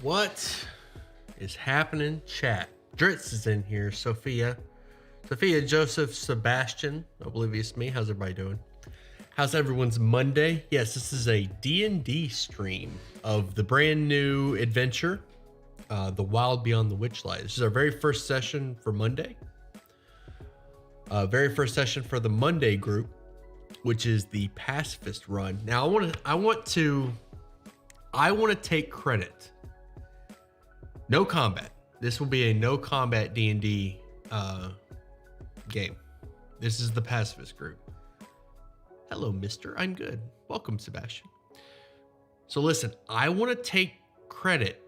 What is happening, chat? Dritz is in here. Sophia, Joseph, Sebastian. Oblivious me. How's everybody doing? How's everyone's Monday? Yes, this is a D&D stream of the brand new adventure, The Wild Beyond the Witchlight. This is our very first session for Monday. Very first session for the Monday group, which is the Pacifist run. Now, I want to take credit. No combat. This will be a no combat D&D game. This is the Pacifist group. Hello, mister. I'm good. Welcome, Sebastian. So listen, I want to take credit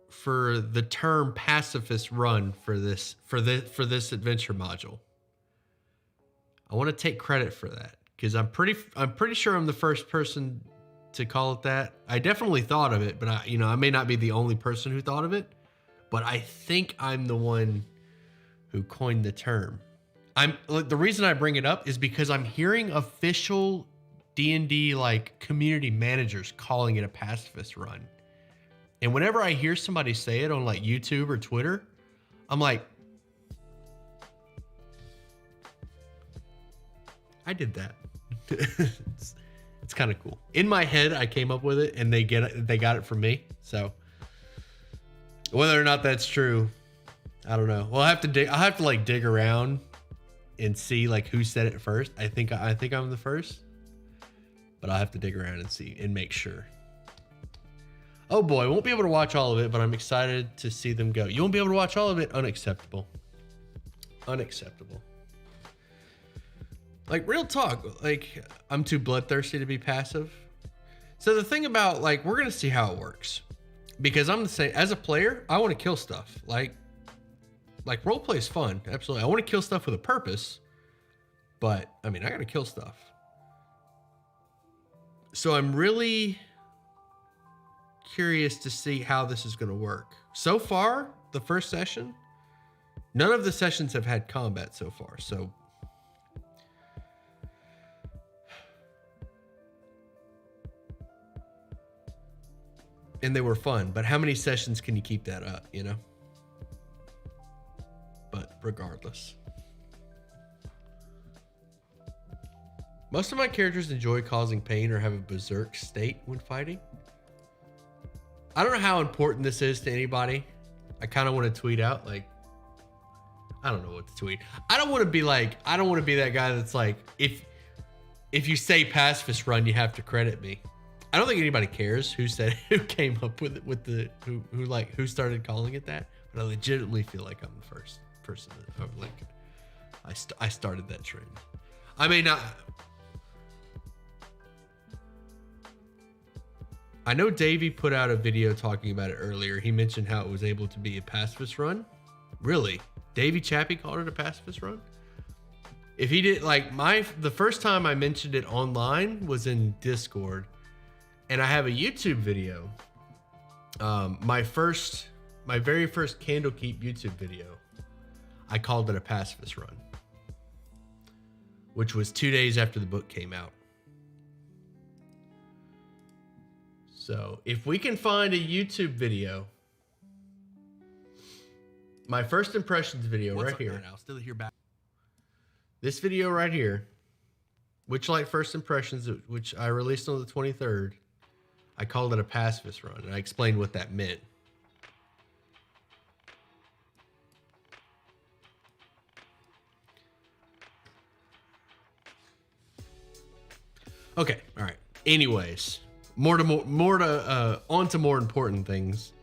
for the term Pacifist run for this adventure module. I want to take credit for that because I'm pretty sure I'm the first person to call it that. I definitely thought of it, but I may not be the only person who thought of it, but I think I'm the one who coined the term. The reason I bring it up is because I'm hearing official D&D like community managers calling it a pacifist run. And whenever I hear somebody say it on like YouTube or Twitter, I'm like, I did that. It's kind of cool. In my head, I came up with it, and they got it from me. So whether or not that's true, I don't know. Well, I'll have to dig around and see like who said it first. I think I'm the first, but I'll have to dig around and see and make sure. Oh boy, I won't be able to watch all of it, but I'm excited to see them go. You won't be able to watch all of it? Unacceptable. Unacceptable. Like, real talk, like, I'm too bloodthirsty to be passive. So the thing about, like, we're going to see how it works. Because I'm the same, as a player, I want to kill stuff. Like roleplay is fun, absolutely. I want to kill stuff with a purpose. But, I mean, I got to kill stuff. So I'm really curious to see how this is going to work. So far, the first session, none of the sessions have had combat so far, so... And they were fun, but how many sessions can you keep that up, you know? But regardless. Most of my characters enjoy causing pain or have a berserk state when fighting. I don't know how important this is to anybody. I kind of want to tweet out, like, I don't know what to tweet. I don't want to be that guy that's like, if you say pacifist run, you have to credit me. I don't think anybody cares who came up with it, who started calling it that. But I legitimately feel like I'm the first person I started that trend. I may not. I know Davey put out a video talking about it earlier. He mentioned how it was able to be a pacifist run. Really? Davey Chappie called it a pacifist run? If he did, like, the first time I mentioned it online was in Discord. And I have a YouTube video. My very first Candlekeep YouTube video. I called it a pacifist run. Which was 2 days after the book came out. So if we can find a YouTube video. My first impressions video right here. I'll still hear back. This video right here. Witchlight first impressions, which I released on the 23rd. I called it a pacifist run, and I explained what that meant. Okay, all right. Anyways, on to more important things.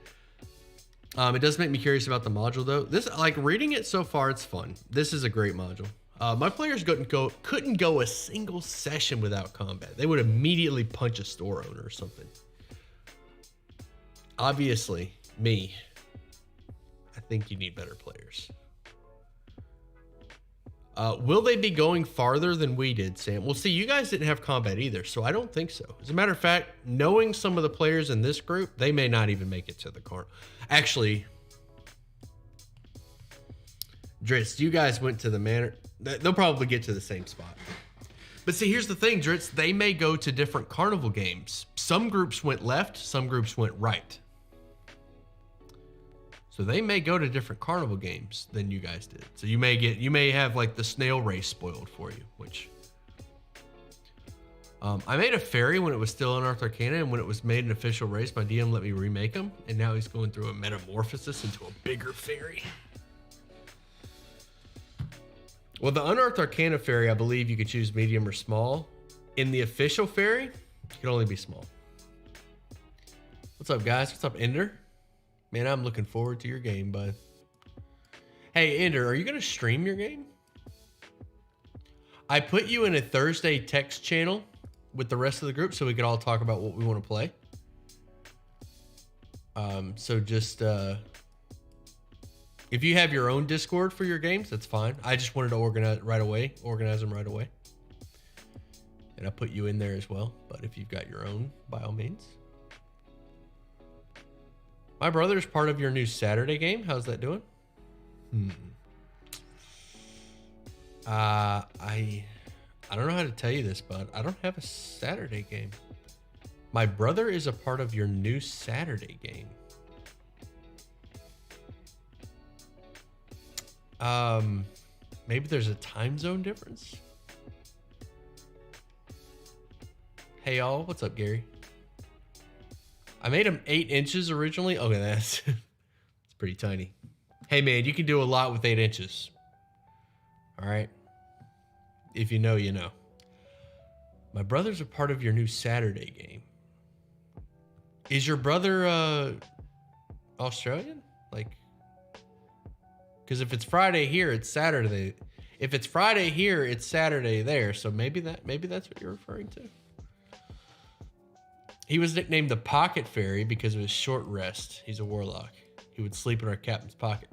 It does make me curious about the module, though. This, like, reading it so far, it's fun. This is a great module. My players couldn't go a single session without combat. They would immediately punch a store owner or something. Obviously, me. I think you need better players. Will they be going farther than we did, Sam? Well, see, you guys didn't have combat either, so I don't think so. As a matter of fact, knowing some of the players in this group, they may not even make it to the carnival. Actually, Dritz, you guys went to the manor. They'll probably get to the same spot. But see, here's the thing, Dritz. They may go to different carnival games. Some groups went left, some groups went right. So they may go to different carnival games than you guys did. So you may have like the snail race spoiled for you, which I made a fairy when it was still Unearthed Arcana, and when it was made an official race, my DM let me remake him, and now he's going through a metamorphosis into a bigger fairy. Well, the Unearthed Arcana fairy, I believe you could choose medium or small. In the official fairy, it can only be small. What's up, guys? What's up, Ender? Man, I'm looking forward to your game, bud. Hey, Ender, are you going to stream your game? I put you in a Thursday text channel with the rest of the group so we could all talk about what we want to play. So just, if you have your own Discord for your games, that's fine. I just wanted to organize them right away. And I'll put you in there as well. But if you've got your own, by all means. My brother's part of your new Saturday game. How's that doing? I don't know how to tell you this, but I don't have a Saturday game. My brother is a part of your new Saturday game. Maybe there's a time zone difference. Hey y'all, what's up, Gary? I made him 8 inches originally. Okay, that's it's pretty tiny. Hey man, you can do a lot with 8 inches. All right. If you know, you know. My brother's a part of your new Saturday game. Is your brother Australian? Like, because if it's Friday here, it's Saturday. If it's Friday here, it's Saturday there. So maybe that's what you're referring to. He was nicknamed the Pocket Fairy because of his short rest. He's a warlock. He would sleep in our captain's pocket.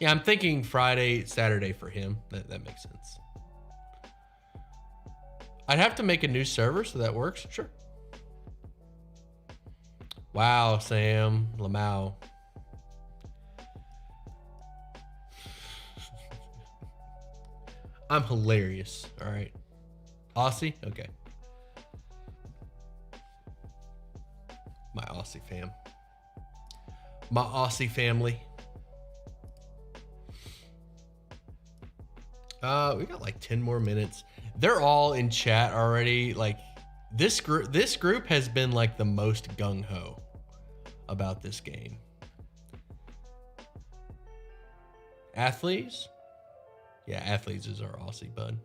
Yeah, I'm thinking Friday, Saturday for him. That makes sense. I'd have to make a new server so that works. Sure. Wow, Sam Lamau. I'm hilarious. All right. Aussie? Okay. My Aussie fam. My Aussie family. We got like 10 more minutes. They're all in chat already. Like this group has been like the most gung-ho about this game. Athletes? Yeah, Athletes is our Aussie bud.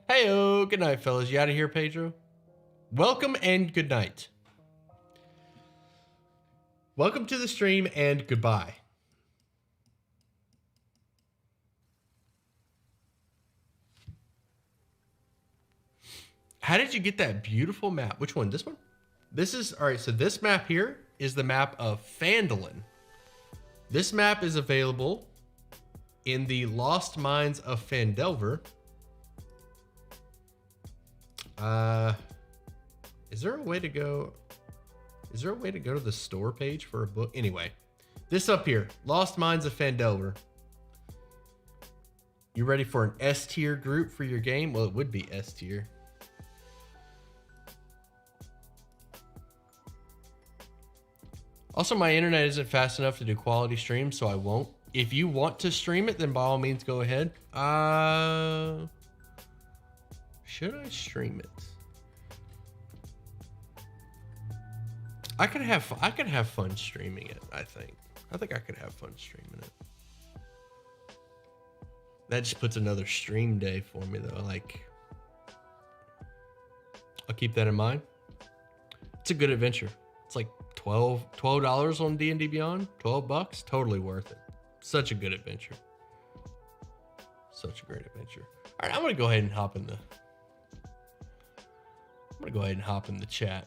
Hey-o, good night, fellas. You out of here, Pedro? Welcome and good night. Welcome to the stream and goodbye. How did you get that beautiful map? Which one? This one? This is, all right, so this map here is the map of Phandalin. This map is available in the Lost Mines of Phandelver. Is there a way to go? Is there a way to go to the store page for a book? Anyway, this up here, Lost Mines of Phandelver. You ready for an S tier group for your game? Well, it would be S tier. Also, my internet isn't fast enough to do quality streams, so I won't. If you want to stream it, then by all means go ahead. Should I stream it? I could have fun streaming it, I think. I think I could have fun streaming it. That just puts another stream day for me though. Like, I'll keep that in mind. It's a good adventure. It's like $12 on D&D Beyond, $12, totally worth it. Such a good adventure. Such a great adventure. All right, I'm gonna go ahead and hop in the chat.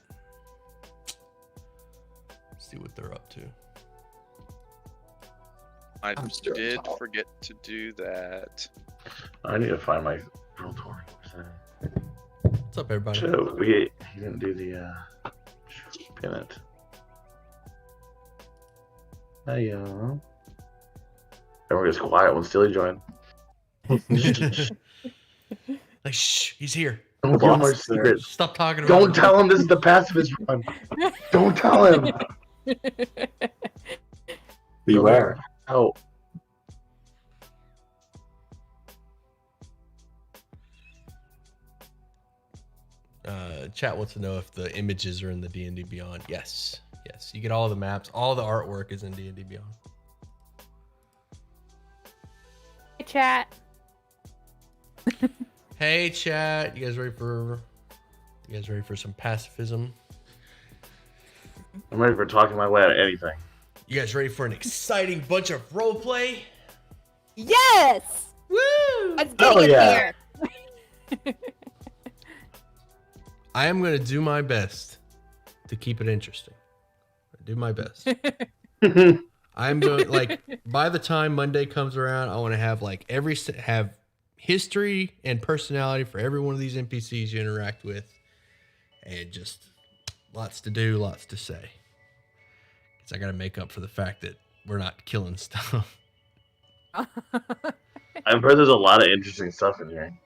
See what they're up to. I did forget to do that. I need to find my Roll 20. What's up, everybody? So he didn't do the pennant. Hey, everyone gets quiet when Steely joined. Like, shh, he's here. Don't tell my secrets. Stop talking about Don't tell him this is the pacifist run. Don't tell him. Beware. Oh, Chat wants to know if the images are in the D&D Beyond. Yes. Yes. You get all the maps. All the artwork is in D&D Beyond. Hey, chat. Hey, chat. You guys ready for some pacifism? I'm ready for talking my way out of anything. You guys ready for an exciting bunch of roleplay? Yes. Woo! Let's Hell get yeah. here. I am going to do my best to keep it interesting. Do my best. I'm going like by the time Monday comes around, I want to have like have history and personality for every one of these NPCs you interact with, and just lots to do, lots to say. Because I got to make up for the fact that we're not killing stuff. I've heard there's a lot of interesting stuff in here.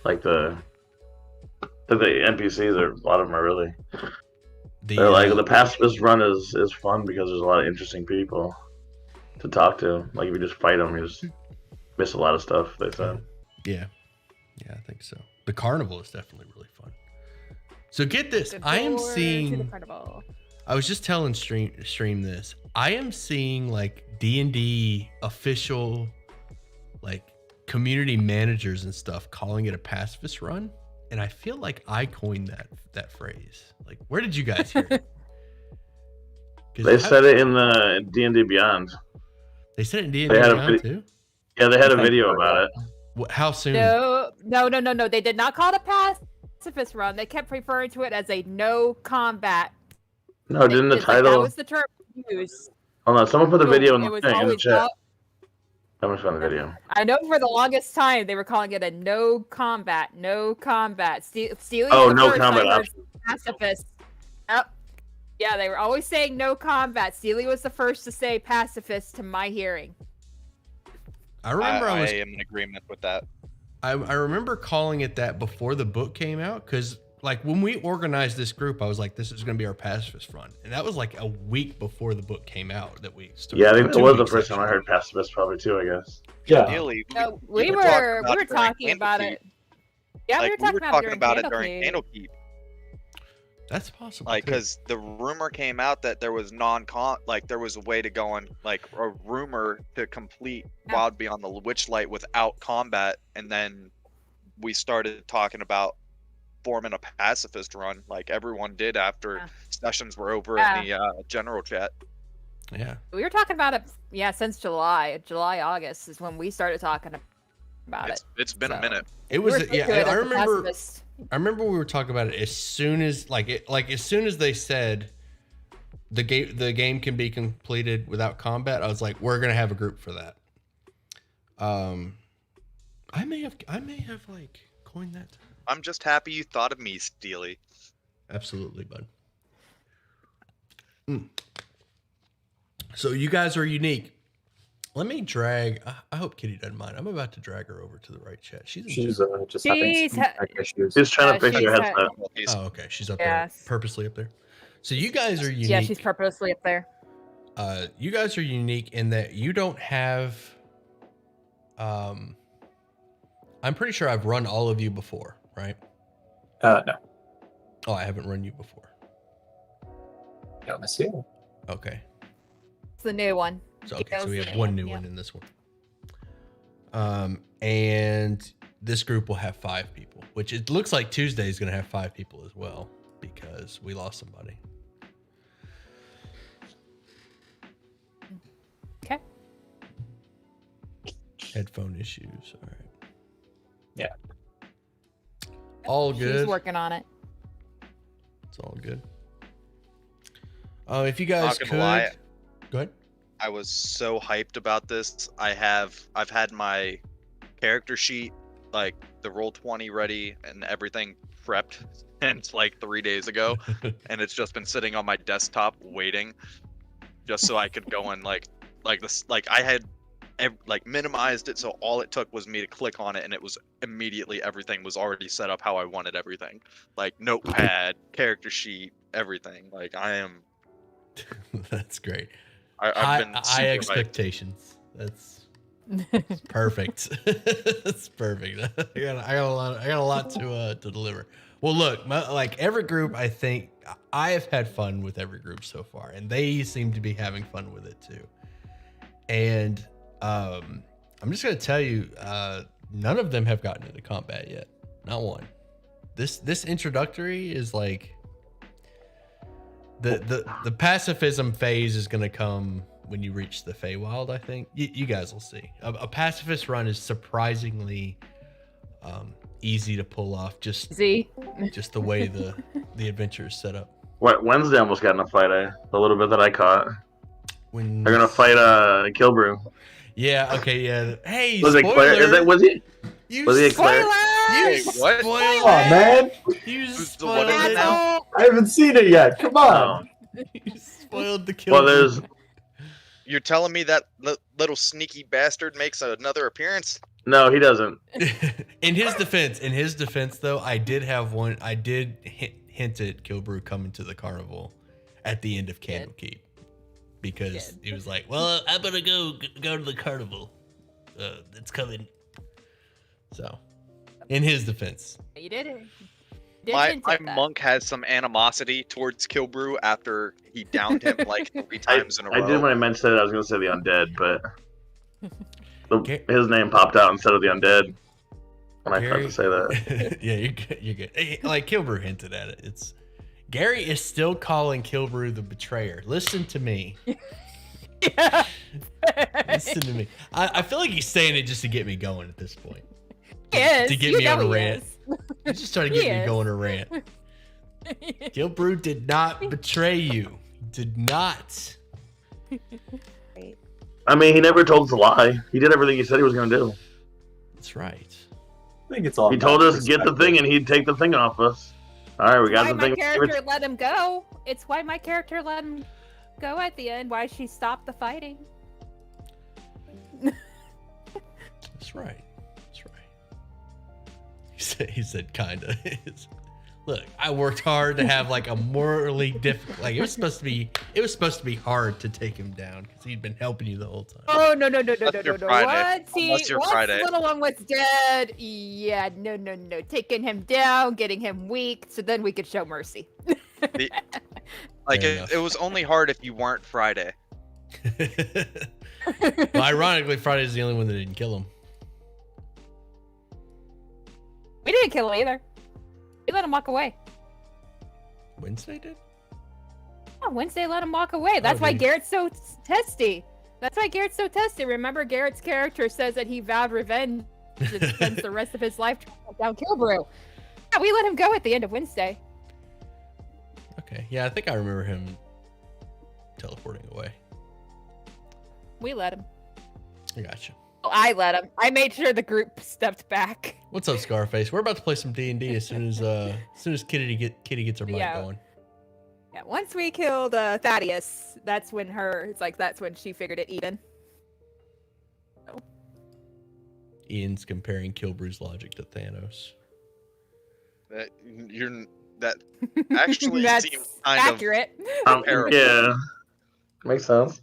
Like the NPCs are a lot of them are really. They're like the pacifist run is fun because there's a lot of interesting people to talk to. Like if you just fight them, you just miss a lot of stuff. They said. Yeah, I think so. The carnival is definitely really fun. So get this, I am seeing. I was just telling stream this. I am seeing like D&D official, like community managers and stuff calling it a pacifist run, and I feel like I coined that phrase. Like, where did you guys hear it? They said it in the D&D Beyond. They said it in D&D Beyond too. Yeah, they had a video about it. How soon? No. They did not call it a pacifist run. They kept referring to it as a no combat. No, didn't the title? That was the term used. Hold on, someone put the video in the chat. How much fun the video? I know for the longest time they were calling it a no combat. Steely no combat. Pacifist. Yep. Yeah, they were always saying no combat. Steely was the first to say pacifist to my hearing. I remember I am in agreement with that. I remember calling it that before the book came out, because like when we organized this group, I was like, this is going to be our pacifist run. And that was like a week before the book came out that we started. Yeah, I think it was the first time I heard pacifist probably too, I guess. Yeah. Ideally, we were talking about it. Yeah, like, we were talking about it during Candlekeep. That's possible. Like, because the rumor came out that there was there was a way to go on, like a rumor to complete Wild Beyond the Witchlight without combat, and then we started talking about forming a pacifist run, like everyone did after sessions were over in the general chat. Yeah, we were talking about it. Yeah, since August is when we started talking about it. It's been a minute. It was I remember. I remember we were talking about it as soon as as soon as they said the game can be completed without combat. I was like, we're gonna have a group for that. I may have like coined that term. I'm just happy you thought of me, Steely. Absolutely, bud. So you guys are unique. Let me drag. I hope Kitty doesn't mind. I'm about to drag her over to the right chat. She's just having some tech issues. She's trying to fix your headset. Oh, okay. She's up there, purposely up there. So you guys are unique. Yeah, she's purposely up there. You guys are unique in that you don't have. I'm pretty sure I've run all of you before, right? No. Oh, I haven't run you before. No, miss you. Okay. It's the new one. So we have one new one in this one. And this group will have 5 people, which it looks like Tuesday is going to have 5 people as well because we lost somebody. Okay. Headphone issues. All right. Yeah. All good. She's working on it. It's all good. If you guys could, lie, go ahead. I was so hyped about this. I've had my character sheet, like the Roll20 ready and everything prepped since like 3 days ago, and it's just been sitting on my desktop waiting, just so I could go and like this. Like I had minimized it, so all it took was me to click on it, and it was immediately everything was already set up how I wanted everything, like notepad, character sheet, everything. Like I am. That's great. I've been high super hyped. expectations. That's perfect. That's perfect. I got a lot to deliver. Well, look, like every group, I think I have had fun with every group so far, and they seem to be having fun with it too. And I'm just gonna tell you, none of them have gotten into combat yet. Not one. This introductory is like the pacifism phase is gonna come when you reach the Feywild. I think you guys will see. A pacifist run is surprisingly easy to pull off. Just the way the adventure is set up. Wednesday almost got in a fight. The little bit that I caught. When They're gonna fight Kilbrew. Yeah. Okay. Yeah. Hey. Was it Claire? Was he? You Was he a Spoiler! Claire? Wait, what? Spoiled Come on, man. You What spoiled is it it. now? I haven't seen it yet. Come on. You spoiled the kill. Well, there's You're telling me that little sneaky bastard makes another appearance? no, he doesn't. in his defense, though, I did hint at Kilbrew coming to the carnival at the end of Candlekeep because he was like, "Well, I better go to the carnival. It's coming." So, in his defense, You did it. My monk has some animosity towards Kilbrew after he downed him like 3 times in a row. I did when I mentioned it. I was gonna say the undead, but his name popped out instead of the undead when I tried to say that. Yeah, you're good. Hey, like Kilbrew hinted at it. It's Gary is still calling Kilbrew the betrayer. Listen to me. Yeah. Listen to me. I feel like he's saying it just to get me going at this point. Yes, To get me on a rant. He's just trying to get me going a rant. Kilbrew did not betray you. Did not. I mean, he never told us a lie. He did everything he said he was gonna do. That's right. I think it's all. He told us get the thing, and he'd take the thing off us. All right, we got the My thing. character let him go. It's why my character let him go at the end. Why she stopped the fighting. That's right. That's right. He said kinda. Look, I worked hard to have like a morally difficult. Like it was supposed to be hard to take him down because he'd been helping you the whole time. Oh no! Unless you're Friday. Unless you're Once Friday. the little one was dead, yeah, no, taking him down, getting him weak, so then we could show mercy. Like Fair it enough. was only hard if you weren't Friday. Well, ironically, Friday's the only one that didn't kill him. We didn't kill him either. We let him walk away. Wednesday did? Oh, Wednesday let him walk away. That's why did he? Garrett's so testy. That's why Garrett's so testy. Remember, Garrett's character says that he vowed revenge and spends the rest of his life trying to down Kilbrew. Yeah, we let him go at the end of Wednesday. Okay. Yeah, I think I remember him teleporting away. We let him. I got you. Well, I let him. I made sure the group stepped back. What's up, Scarface? We're about to play some D&D as soon as Kitty gets her mic going. Yeah, once we killed Thaddeus, that's when she figured it even. Ian's comparing Kilbrew's logic to Thanos. That actually That's seems kind accurate. Comparable. Yeah, makes sense.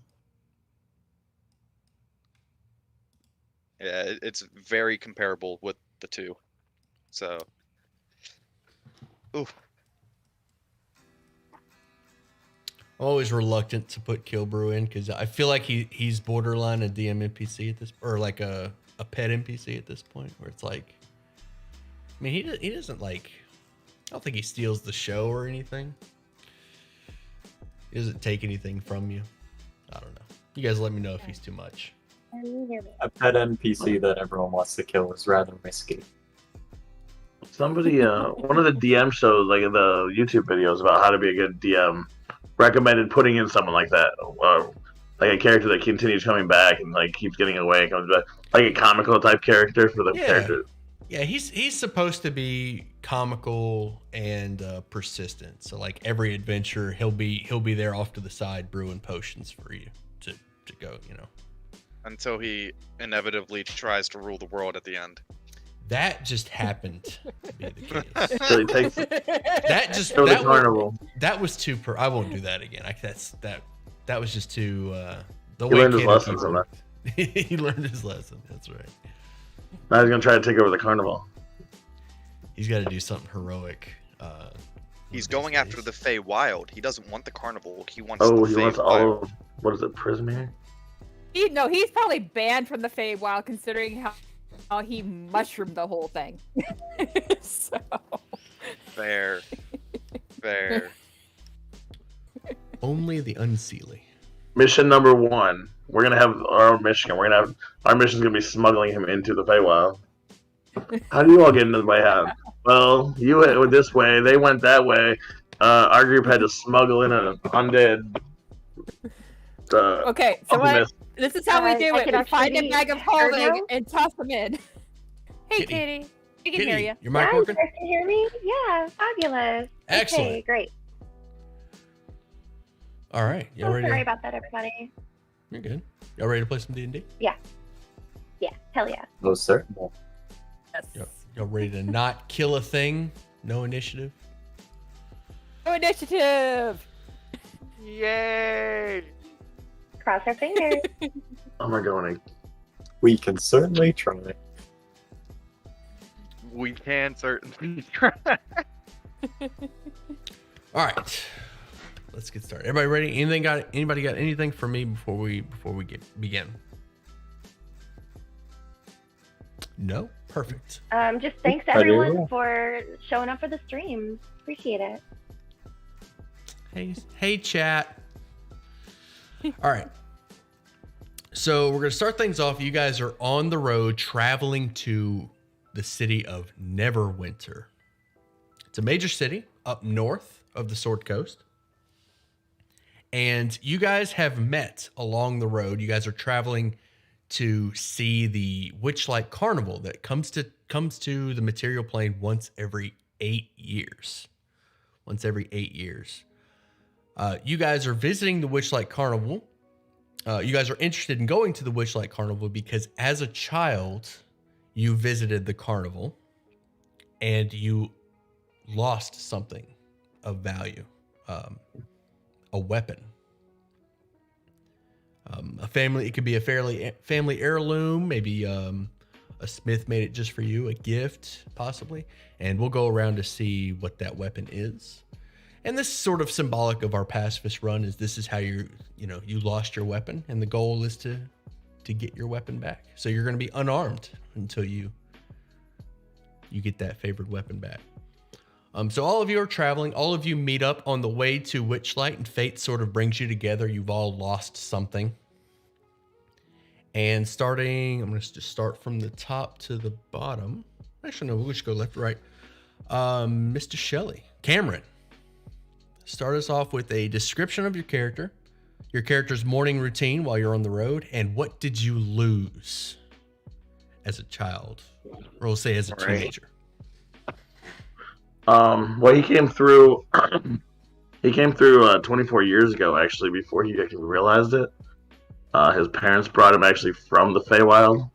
Yeah, it's very comparable with the two. So, ooh, I'm always reluctant to put Kilbrew in because I feel like he's borderline a DM NPC at this, or like a pet NPC at this point, where it's like, I mean, he doesn't like, I don't think he steals the show or anything. He doesn't take anything from you. I don't know. You guys let me know if he's too much. A pet NPC that everyone wants to kill is rather risky. Somebody, one of the DM shows, like the YouTube videos about how to be a good DM, recommended putting in someone like that, like a character that continues coming back and like keeps getting away, comes back, like a comical type character for the character. Yeah, he's supposed to be comical and persistent. So like every adventure, he'll be there off to the side brewing potions for you to go, you know. until he inevitably tries to rule the world at the end. That just happened to be the case. So he takes That was too I won't do that again. That was just too The He way learned his Canopy lesson from worked. He learned his lesson. That's right. Now he's gonna try to take over the carnival. He's got to do something heroic. He's going after the Fey Wild. He doesn't want the carnival. He wants Oh, the he Fey wants Wild. all of what is it, Prismere? He's probably banned from the Feywild considering how he mushroomed the whole thing. So Fair. Only the unseelie. Mission number 1. We're gonna have our mission. Our mission's gonna be smuggling him into the Feywild. How do you all get into the Mayhem? Well, you went this way. They went that way. Our group had to smuggle in an undead. okay, so this is how we do I it. could We find a actually bag of heard holding now? and toss them in. Hey, Kitty. We can hear you. Your mic Yeah, working? you guys can hear me? Yeah, fabulous. Excellent. Okay, great. All right. Y'all So ready? sorry about that, everybody. You're good. Y'all ready to play some D&D? Yeah, hell yeah. Most certainly. Yes. Y'all ready to not kill a thing? No initiative? No initiative. Yay! Cross our fingers. Oh my god. We can certainly try. We can certainly try. All right. Let's get started. Everybody ready? Anybody got anything for me before we begin? No? Perfect. Just thanks I do. everyone for showing up for the stream. Appreciate it. Hey chat. All right. So we're going to start things off. You guys are on the road traveling to the city of Neverwinter. It's a major city up north of the Sword Coast. And you guys have met along the road. You guys are traveling to see the Witchlight Carnival that comes to the material plane once every 8 years. Once every 8 years. You guys are visiting the Witchlight Carnival. You guys are interested in going to the Witchlight Carnival because as a child, you visited the carnival and you lost something of value. A weapon. It could be a family heirloom, maybe a smith made it just for you, a gift, possibly. And we'll go around to see what that weapon is. And this is sort of symbolic of our pacifist run, is this is how you lost your weapon, and the goal is to get your weapon back. So you're going to be unarmed until you get that favored weapon back. So all of you are traveling. All of you meet up on the way to Witchlight, and fate sort of brings you together. You've all lost something. And I'm going to just start from the top to the bottom. Actually, no, we'll just go left to right. Mr. Shelley, Cameron, start us off with a description of your character's morning routine while you're on the road, and what did you lose as a child, or we'll say as a teenager. Well, he came through. He came through 24 years ago, actually, before he actually realized it. His parents brought him actually from the Feywild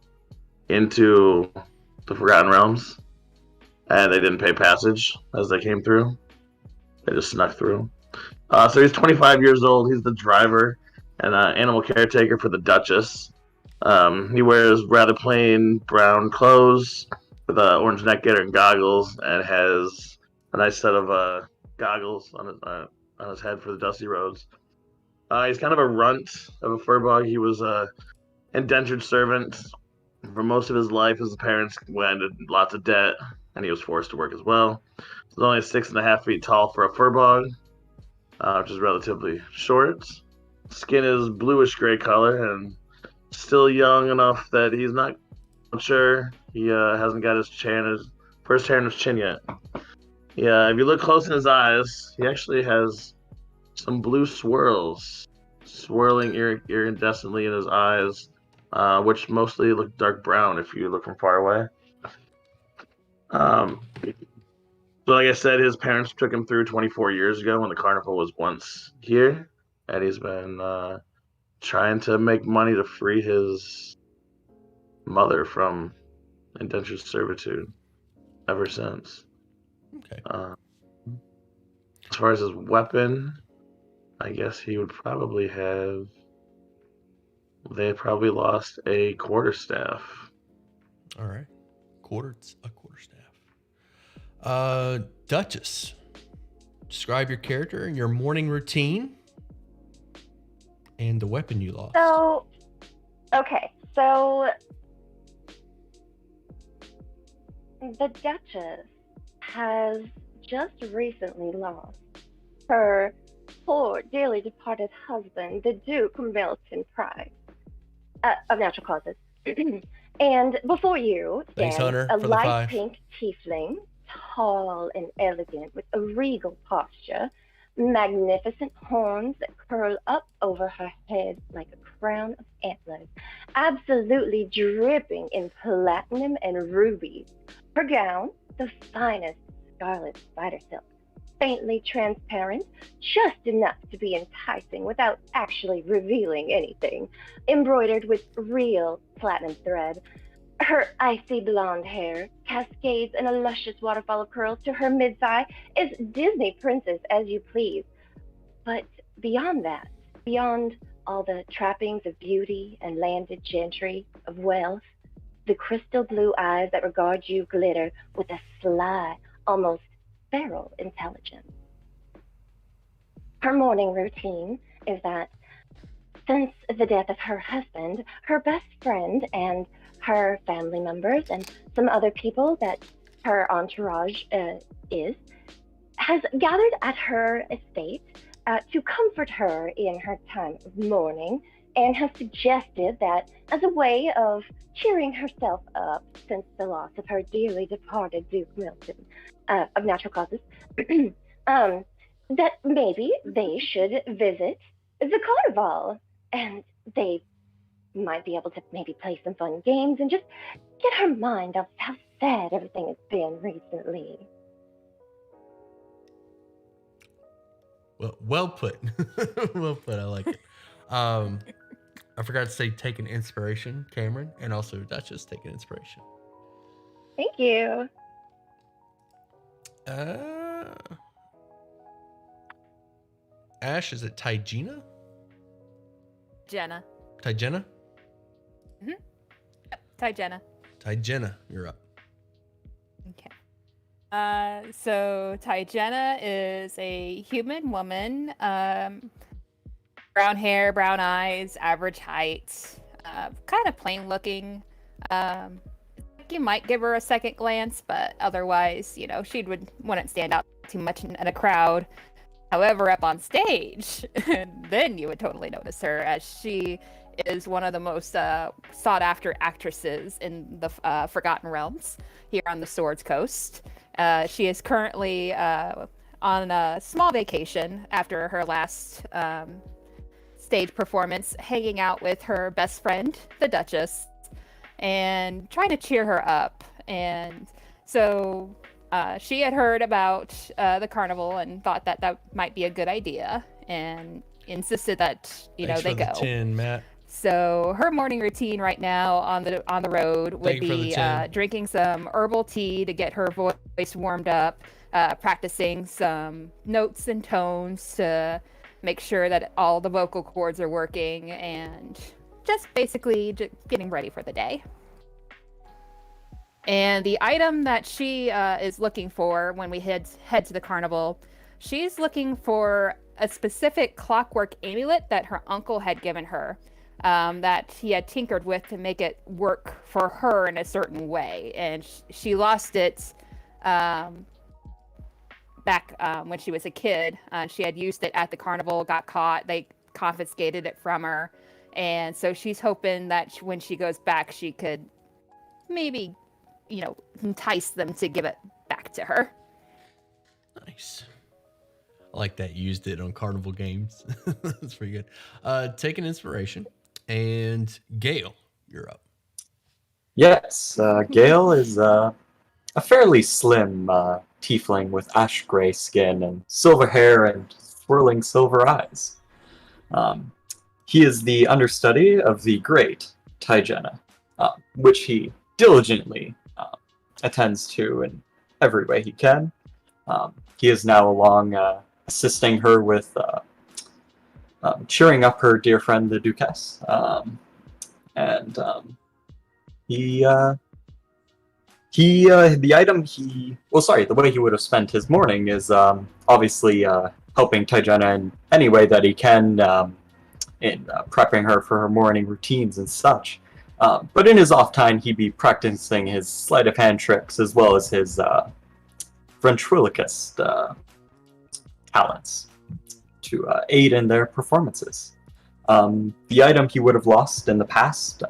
into the Forgotten Realms, and they didn't pay passage as they came through. They just snuck through. So he's 25 years old. He's the driver and animal caretaker for the Duchess. He wears rather plain brown clothes with an orange neck gaiter and goggles, and has a nice set of goggles on his head for the dusty roads. He's kind of a runt of a furbog. He was a indentured servant for most of his life. His parents went into lots of debt, and he was forced to work as well. He's only 6.5 feet tall for a furbog, which is relatively short. Skin is bluish gray color and still young enough that he's not mature. He hasn't got his first hair in his chin yet. Yeah, if you look close in his eyes, he actually has some blue swirls swirling iridescently in his eyes, which mostly look dark brown if you look from far away. So like I said, his parents took him through 24 years ago when the carnival was once here, and he's been trying to make money to free his mother from indentured servitude ever since. Okay. As far as his weapon, I guess he would probably have They probably lost a quarterstaff. All right. A quarterstaff. Duchess. Describe your character and your morning routine and the weapon you lost. So, okay, so the Duchess has just recently lost her poor, dearly departed husband, the Duke Milton Price, of natural causes. And before you Thanks, stands Hunter, a for the light 5. pink tiefling, tall and elegant, with a regal posture, magnificent horns that curl up over her head like a crown of antlers, absolutely dripping in platinum and rubies. Her gown, the finest scarlet spider silk, faintly transparent, just enough to be enticing without actually revealing anything, embroidered with real platinum thread. Her icy blonde hair cascades in a luscious waterfall of curls to her mid-thigh, as Disney princess as you please. But beyond that, beyond all the trappings of beauty and landed gentry, of wealth, the crystal blue eyes that regard you glitter with a sly, almost feral intelligence. Her morning routine is that since the death of her husband, her best friend and her family members and some other people that her entourage has gathered at her estate to comfort her in her time of mourning, and has suggested that as a way of cheering herself up since the loss of her dearly departed Duke Milton of natural causes, that maybe they should visit the carnival, and they might be able to maybe play some fun games and just get her mind off how sad everything has been recently. Well put. Well put. I like it. I forgot to say take an inspiration, Cameron, and also Duchess take an inspiration. Thank you. Ash, is it Tygena? Jenna. Tygena? Tygena. Tygena, you're up. Okay. So Tygena is a human woman, brown hair, brown eyes, average height, kind of plain looking. You might give her a second glance, but otherwise, she wouldn't stand out too much in a crowd. However, up on stage, then you would totally notice her, as she is one of the most sought-after actresses in the Forgotten Realms here on the Swords Coast. She is currently on a small vacation after her last stage performance, hanging out with her best friend, the Duchess, and trying to cheer her up. And so she had heard about the carnival and thought that might be a good idea, and insisted that Thanks they for the go. 10, Matt. So her morning routine right now on the road would be drinking some herbal tea to get her voice warmed up, practicing some notes and tones to make sure that all the vocal cords are working, and just basically getting ready for the day. And the item that she is looking for when we head to the carnival, she's looking for a specific clockwork amulet that her uncle had given her, that he had tinkered with to make it work for her in a certain way. And she lost it back when she was a kid. She had used it at the carnival, got caught, they confiscated it from her. And so she's hoping that when she goes back, she could maybe, entice them to give it back to her. Nice. I like that. Used it on carnival games. That's pretty good. Take an inspiration. And Gale, you're up. Yes, Gale is a fairly slim tiefling with ash gray skin and silver hair and swirling silver eyes. He is the understudy of the great Tygena, which he diligently attends to in every way he can. He is now along assisting her with cheering up her dear friend, the Duchess, and the way he would have spent his morning is obviously helping Taijana in any way that he can in prepping her for her morning routines and such. But in his off time, he'd be practicing his sleight of hand tricks as well as his ventriloquist talents to aid in their performances. The item he would have lost in the past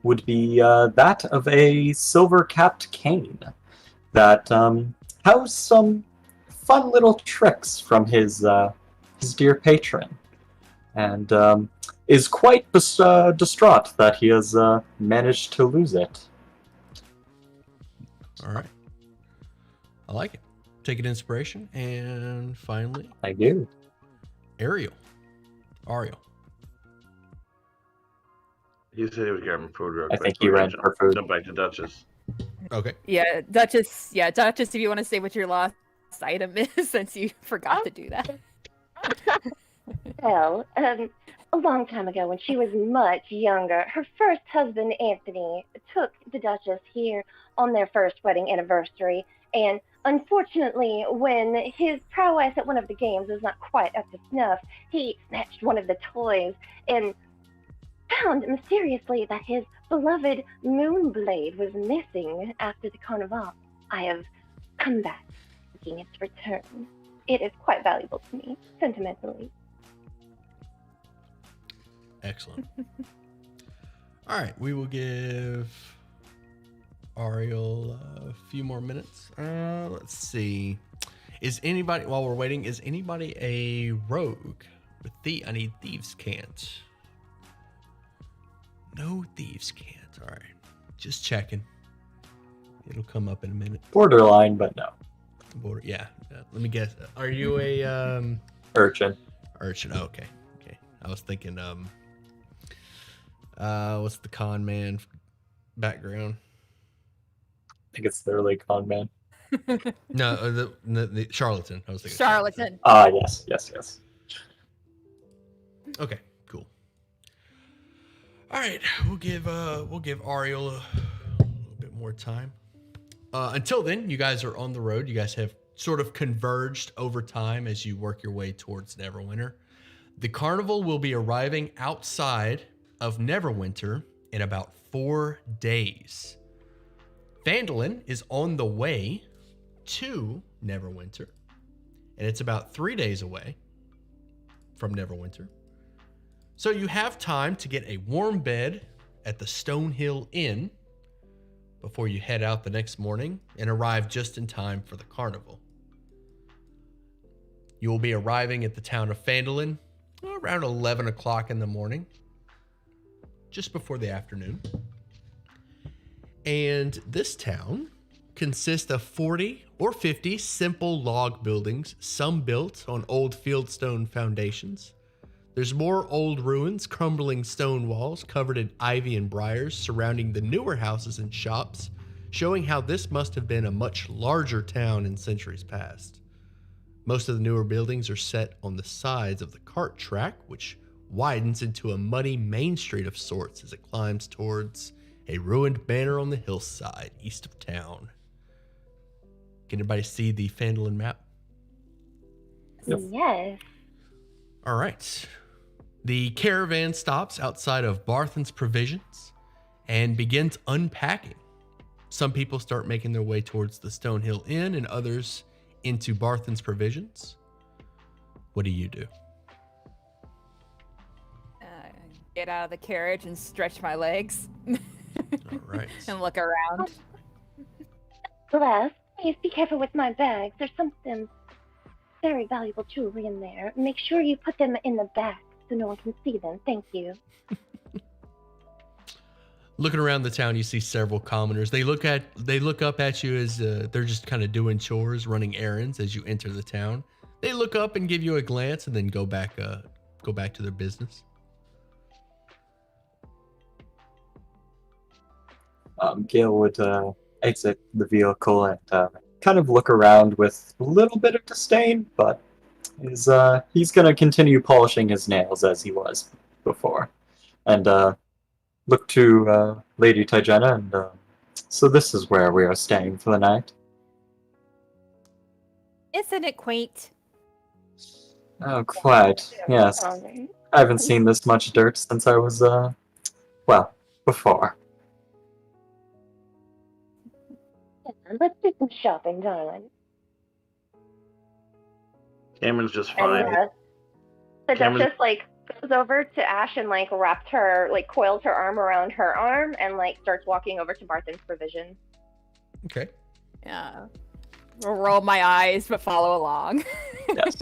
would be that of a silver-capped cane that housed some fun little tricks from his dear patron, and is quite distraught that he has managed to lose it. All right. I like it. Take an inspiration. And finally, I do. Ariel. He said he was grabbing food real I quick. think he ran for food. Jump back to Duchess. Okay. Yeah, Duchess. Yeah, Duchess. If you want to say what your lost item is, since you forgot to do that. Well, a long time ago when she was much younger, her first husband, Anthony, took the Duchess here on their first wedding anniversary, and unfortunately, when his prowess at one of the games was not quite up to snuff, he snatched one of the toys and found mysteriously that his beloved Moonblade was missing after the carnival. I have come back seeking its return. It is quite valuable to me, sentimentally. Excellent. All right, we will give Ariel a few more minutes. Let's see. While we're waiting, is anybody a rogue? I need thieves' cant. No thieves' cant. All right, just checking. It'll come up in a minute. Borderline, but no. Yeah. Let me guess. Are you a Urchin. Urchin? Oh, okay. I was thinking what's the con man background? I think it's literally con man. No, the charlatan. I was thinking Charlatan. Yes. Okay, cool. All right, we'll give Ariel a little bit more time. Until then, you guys are on the road. You guys have sort of converged over time as you work your way towards Neverwinter. The carnival will be arriving outside of Neverwinter in about 4 days. Phandalin is on the way to Neverwinter, and it's about 3 days away from Neverwinter. So you have time to get a warm bed at the Stonehill Inn before you head out the next morning and arrive just in time for the carnival. You will be arriving at the town of Phandalin around 11 o'clock in the morning, just before the afternoon. And this town consists of 40 or 50 simple log buildings, some built on old fieldstone foundations. There's more old ruins, crumbling stone walls covered in ivy and briars surrounding the newer houses and shops, showing how this must have been a much larger town in centuries past. Most of the newer buildings are set on the sides of the cart track, which widens into a muddy main street of sorts as it climbs towards a ruined manor on the hillside east of town. Can anybody see the Phandalin map? Yes. All right. The caravan stops outside of Barthen's Provisions and begins unpacking. Some people start making their way towards the Stonehill Inn and others into Barthen's Provisions. What do you do? Get out of the carriage and stretch my legs. All right. And look around. Glass, please be careful with my bags. There's something very valuable jewelry in there. Make sure you put them in the back so no one can see them. Thank you. Looking around the town, you see several commoners. They look up at you as they're just kind of doing chores, running errands as you enter the town. They look up and give you a glance and then go back to their business. Gale would exit the vehicle and kind of look around with a little bit of disdain, but he's going to continue polishing his nails as he was before. And look to Lady Tygena, and so this is where we are staying for the night. Isn't it quaint? Oh, quite. Yes. Darling. I haven't seen this much dirt since I was, well, before. Let's do some shopping, darling. Cameron's just And fine. the Cameron- Duchess like goes over to Ash and like wraps her, like coils her arm around her arm and like starts walking over to Barthen's provision. Okay. Yeah. I'll roll my eyes, but follow along. Yes.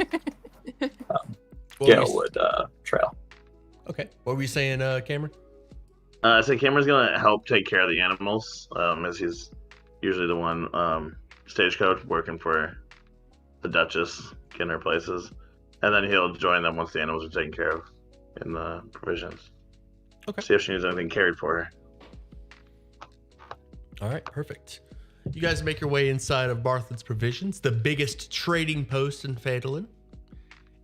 What Gale were you- would trail. Okay. What were you saying, Cameron? So Cameron's gonna help take care of the animals, as he's usually the one stagecoach working for the Duchess, getting her places, and then he'll join them once the animals are taken care of in the provisions. Okay. See if she needs anything carried for her. All right, perfect. You guys make your way inside of Barthen's Provisions, the biggest trading post in Phaedolin.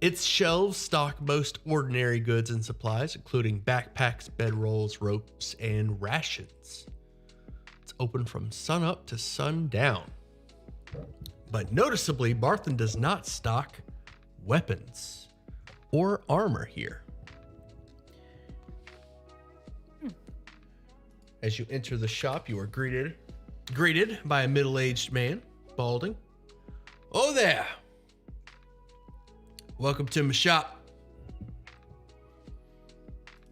Its shelves stock most ordinary goods and supplies, including backpacks, bedrolls, ropes, and rations. It's open from sun up to sundown. But noticeably, Barthen does not stock weapons or armor here. As you enter the shop, you are greeted by a middle-aged man, balding. Oh there! Welcome to my shop.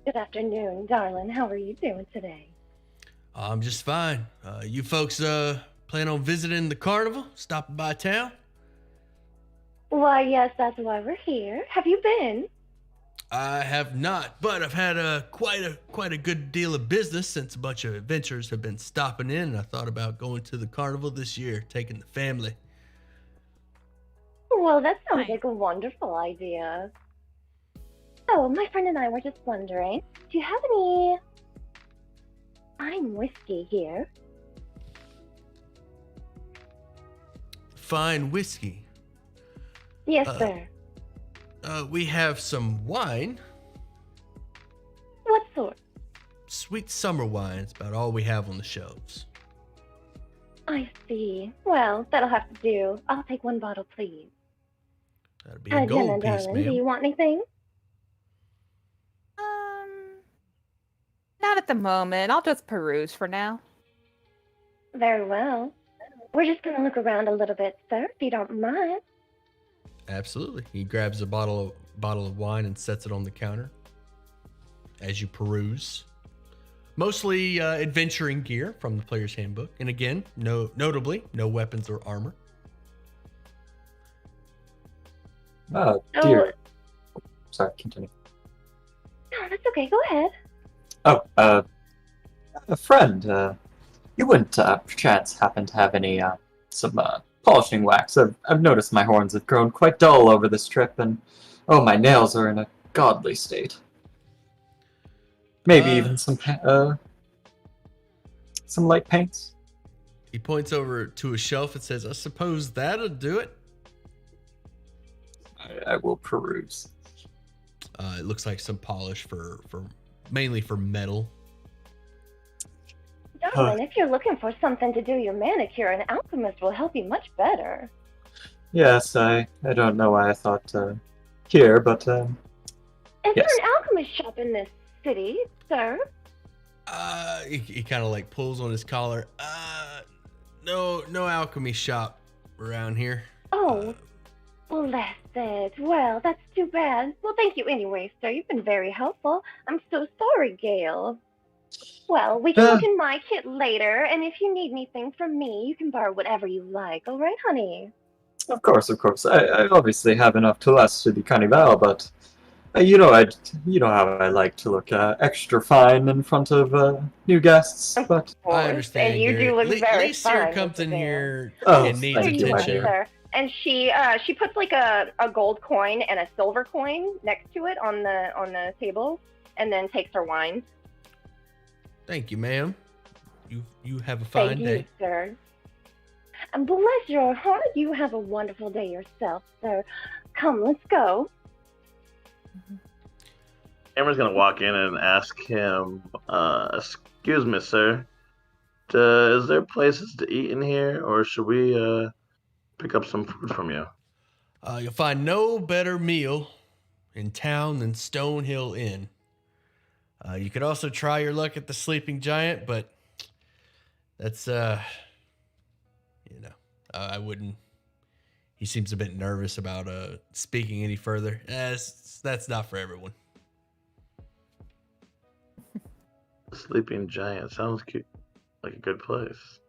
Good afternoon, darling. How are you doing today? I'm just fine. You folks plan on visiting the carnival? Stopping by town? Why, yes, that's why we're here. Have you been? I have not, but I've had quite a good deal of business since a bunch of adventurers have been stopping in, and I thought about going to the carnival this year, taking the family. Well, that sounds Nice. like a wonderful idea. Oh, my friend and I were just wondering, do you have any fine whiskey here? Fine whiskey. Yes, Uh, sir. We have some wine. What sort? Sweet summer wine. It's about all we have on the shelves. I see. Well, that'll have to do. I'll take one bottle, please. That'd be a gold piece, darling, do ma'am. you want anything? Not at the moment. I'll just peruse for now. Very well. We're just gonna look around a little bit, sir, if you don't mind. Absolutely. He grabs a bottle of wine and sets it on the counter as you peruse. Mostly adventuring gear from the player's handbook. And again, notably, no weapons or armor. Oh, Oh. dear. Sorry, continue. No, that's okay. Go ahead. Oh, a friend, you wouldn't, perchance happen to have any, some, polishing wax? I've noticed my horns have grown quite dull over this trip, and, oh, my nails are in a godly state. Maybe even some light paints? He points over to a shelf and says, I suppose that'll do it. I will peruse. It looks like some polish for mainly for metal. Darling, if you're looking for something to do your manicure, an alchemist will help you much better. Yes, I don't know why I thought, here, but, Is yes. there an alchemist shop in this city, sir? He kind of like pulls on his collar. No alchemy shop around here. Oh, blessed. Well, that's too bad. Well, thank you anyway, sir. You've been very helpful. I'm so sorry, Gale. Well, we can look in my kit later, and if you need anything from me, you can borrow whatever you like. All right, honey? Of course. I obviously have enough to last through the carnival, but you know how I like to look extra fine in front of new guests. But I understand. And you Gary. do look very Lisa here fine, comes Mr. in Gale. here Oh, and needs Here thank you my are, attention. dear. sir. And she puts like a gold coin and a silver coin next to it on the table, and then takes her wine. Thank you, ma'am. You have a fine Thank day. you, sir. And bless your heart, you have a wonderful day yourself, sir. Come, let's go. Amber's gonna walk in and ask him, "Excuse me, sir. Is there places to eat in here, or should we pick up some food from you?" You'll find no better meal in town than Stonehill Inn. You could also try your luck at the Sleeping Giant, but that's I wouldn't. He seems a bit nervous about speaking any further. That's not for everyone. Sleeping Giant sounds cute, like a good place.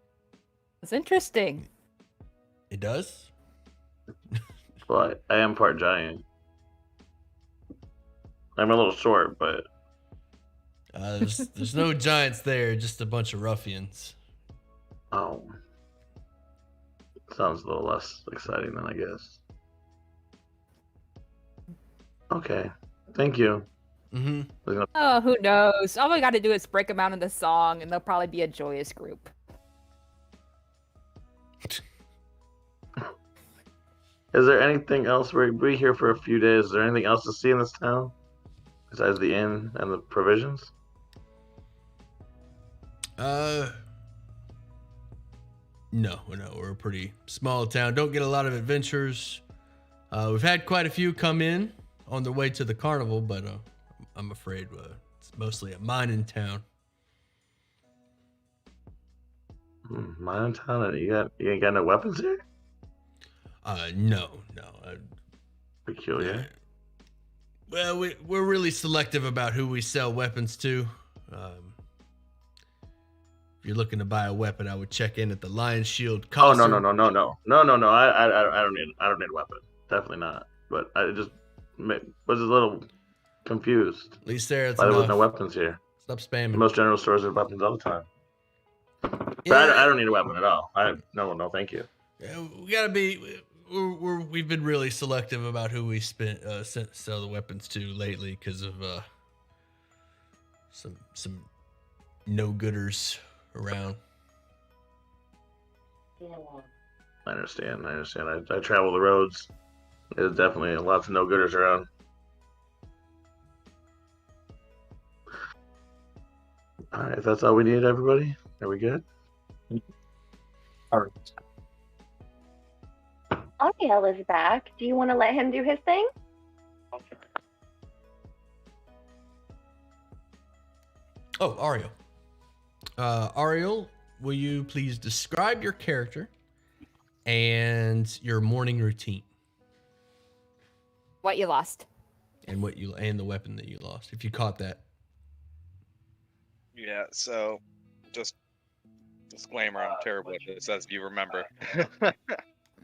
It's interesting. It does. Well, I am part giant. I'm a little short, but There's no giants there, just a bunch of ruffians. oh, sounds a little less exciting than I guess. Okay, thank you. Mm-hmm. Oh, who knows? All we got to do is break them out in the song, and they'll probably be a joyous group. Is there anything else? We'll be here for a few days. Is there anything else to see in this town besides the inn and the provisions? No, we're a pretty small town. Don't get a lot of adventures. We've had quite a few come in on their way to the carnival, but I'm afraid it's mostly a mining town. Mining town, and you ain't got no weapons here? No. Peculiar. Well, we're really selective about who we sell weapons to. If you're looking to buy a weapon, I would check in at the Lion Shield Oh concert. no! I don't need a weapon. Definitely not. But I just was a little confused. At least there Why there was no weapons here? Stop spamming. Most general stores have weapons all the time. Yeah. But I don't need a weapon at all. No, thank you. Yeah, we gotta be. We've been really selective about who we sell the weapons to lately because of some no-gooders around. I understand. I travel the roads. There's definitely lots of no-gooders around. All right, if that's all we need, everybody, are we good? All right. Ariel is back. Do you want to let him do his thing? Oh, Ariel. Ariel, will you please describe your character and your morning routine What you lost. and and the weapon that you lost, if you caught that? Yeah, so just disclaimer, I'm terrible at this, as you remember.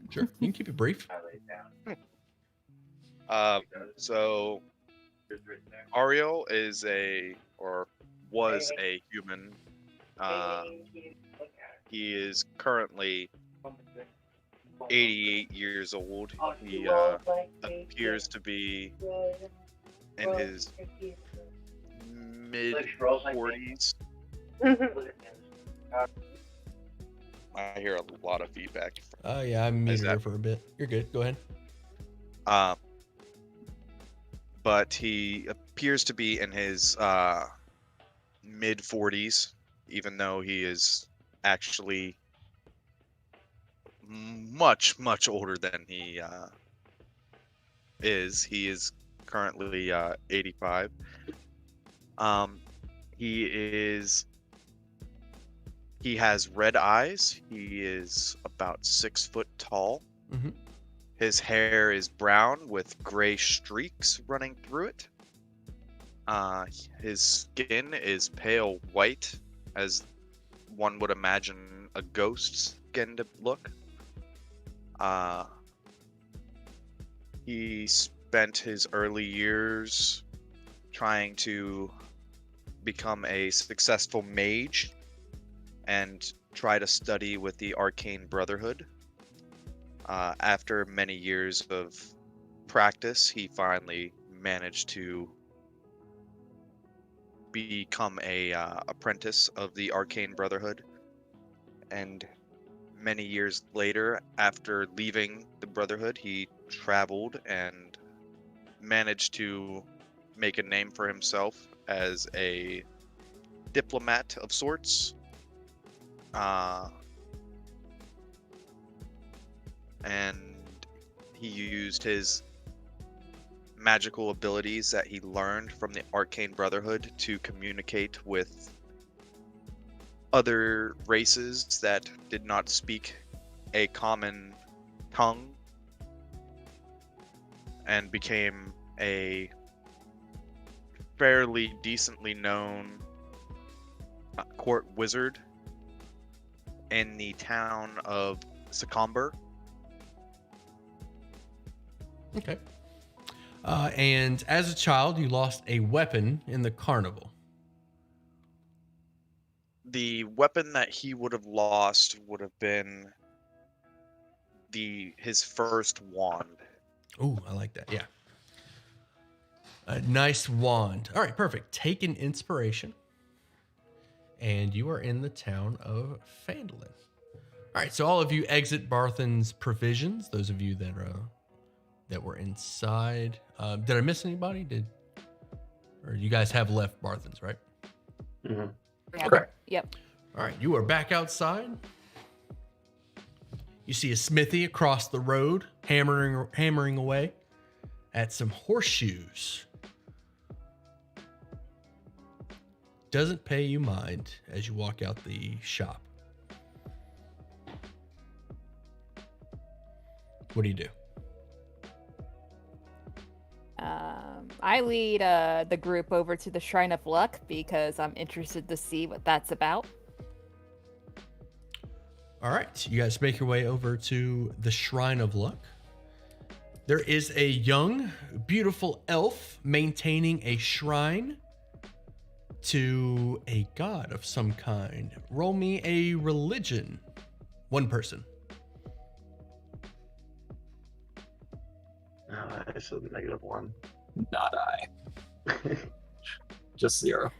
Sure, you can keep it brief. So Ariel is was a human. He is currently 88 years old. He appears to be in his mid-40s. I hear a lot of feedback. Oh yeah, I'm muted here for a bit. You're good. Go ahead. But he appears to be in his mid-40s, even though he is actually much, much older than he is. He is currently 85. He has red eyes. He is about 6 foot tall. Mm-hmm. His hair is brown with gray streaks running through it. His skin is pale white, as one would imagine a ghost's skin to look. He spent his early years trying to become a successful mage and try to study with the Arcane Brotherhood. After many years of practice, he finally managed to become a apprentice of the Arcane Brotherhood. And many years later, after leaving the Brotherhood, he traveled and managed to make a name for himself as a diplomat of sorts. And he used his magical abilities that he learned from the Arcane Brotherhood to communicate with other races that did not speak a common tongue, and became a fairly decently known court wizard in the town of Secomber. Okay. And as a child, you lost a weapon in the carnival. The weapon that he would have lost would have been his first wand. Ooh, I like that. Yeah. A nice wand. All right, perfect. Take an inspiration. And you are in the town of Phandalin. All right, so all of you exit Barthen's provisions. Those of you that were inside. Did I miss anybody? Or you guys have left Barthen's, right? Mm-hmm. Yeah. Correct. Yep. All right, you are back outside. You see a smithy across the road, hammering away at some horseshoes. Doesn't pay you mind as you walk out the shop. What do you do? I lead the group over to the Shrine of Luck because I'm interested to see what that's about. All right, you guys make your way over to the Shrine of Luck. There is a young, beautiful elf maintaining a shrine to a god of some kind. Roll me a religion. One person. It's a -1. Not I. Just 0.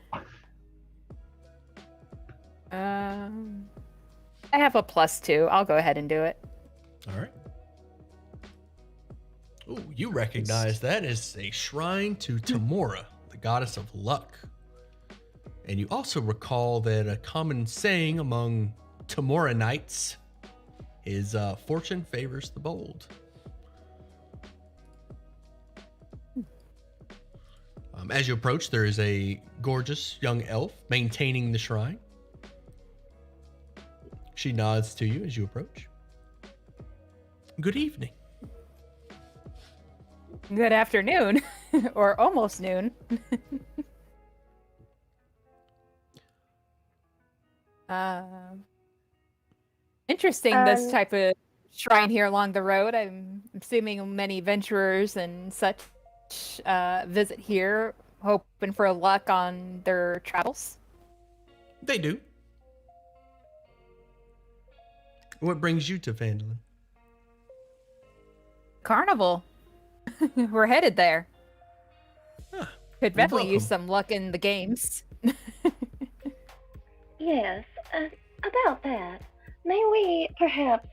I have a +2. I'll go ahead and do it. All right. Ooh, you recognize that as a shrine to Tamora, the goddess of luck. And you also recall that a common saying among Tamoranites is fortune favors the bold. As you approach, there is a gorgeous young elf maintaining the shrine. She nods to you as you approach. Good evening. Good afternoon, or almost noon. Interesting, this type of shrine here along the road. I'm assuming many adventurers and such visit here, hoping for luck on their travels. They do. What brings you to Phandalin? Carnival. We're headed there. Huh. Could definitely use welcome. some luck in the games. Yes, about that, may we perhaps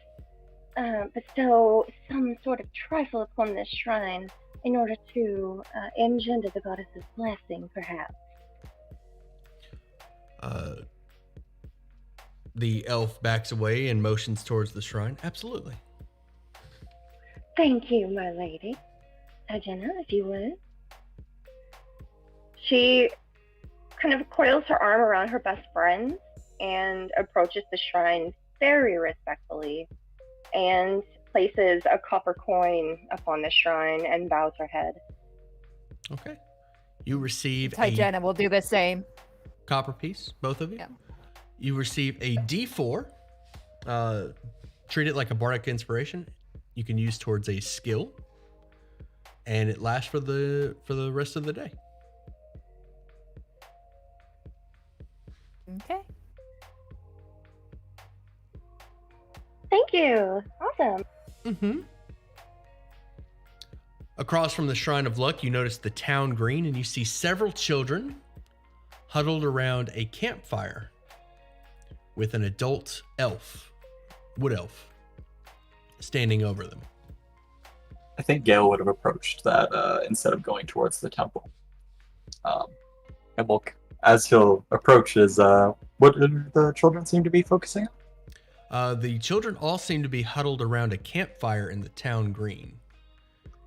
bestow some sort of trifle upon this shrine in order to engender the goddess's blessing, perhaps? The elf backs away and motions towards the shrine. Absolutely. Thank you, my lady. Jenna, if you would. She kind of coils her arm around her best friend and approaches the shrine very respectfully and places a copper coin upon the shrine and bows her head. Okay. You receive Hi, a Jenna. We'll do the same. copper piece, both of you. Yeah. You receive a D4. Treat it like a bardic inspiration. You can use towards a skill, and it lasts for the rest of the day. Okay. Thank you. Awesome. Mm-hmm. Across from the Shrine of Luck, you notice the town green, and you see several children huddled around a campfire with an adult elf, wood elf, standing over them. I think Gale would have approached that instead of going towards the temple. And as he'll approach, what do the children seem to be focusing on? The children all seem to be huddled around a campfire in the town green.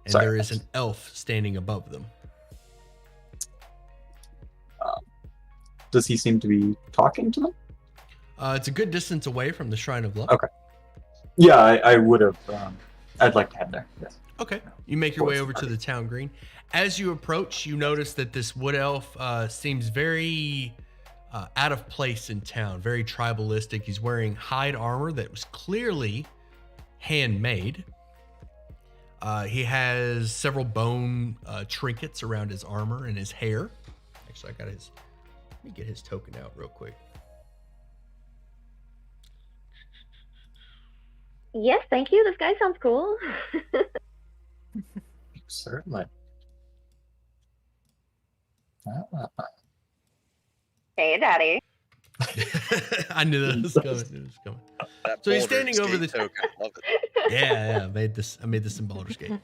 And Sorry. there is an elf standing above them. Does he seem to be talking to them? It's a good distance away from the Shrine of Love. Okay. Yeah, I would have. I'd like to head there. Yes. Okay. You make your way over to the town green. As you approach, you notice that this wood elf seems very out of place in town, very tribalistic. He's wearing hide armor that was clearly handmade. He has several bone trinkets around his armor and his hair. Actually, let me get his token out real quick. Yes, thank you. This guy sounds cool. Certainly. Hey, Daddy. I knew that was coming. That So he's Baldur's standing over Gate the- token. Love it. Yeah, I made this in Baldur's Gate.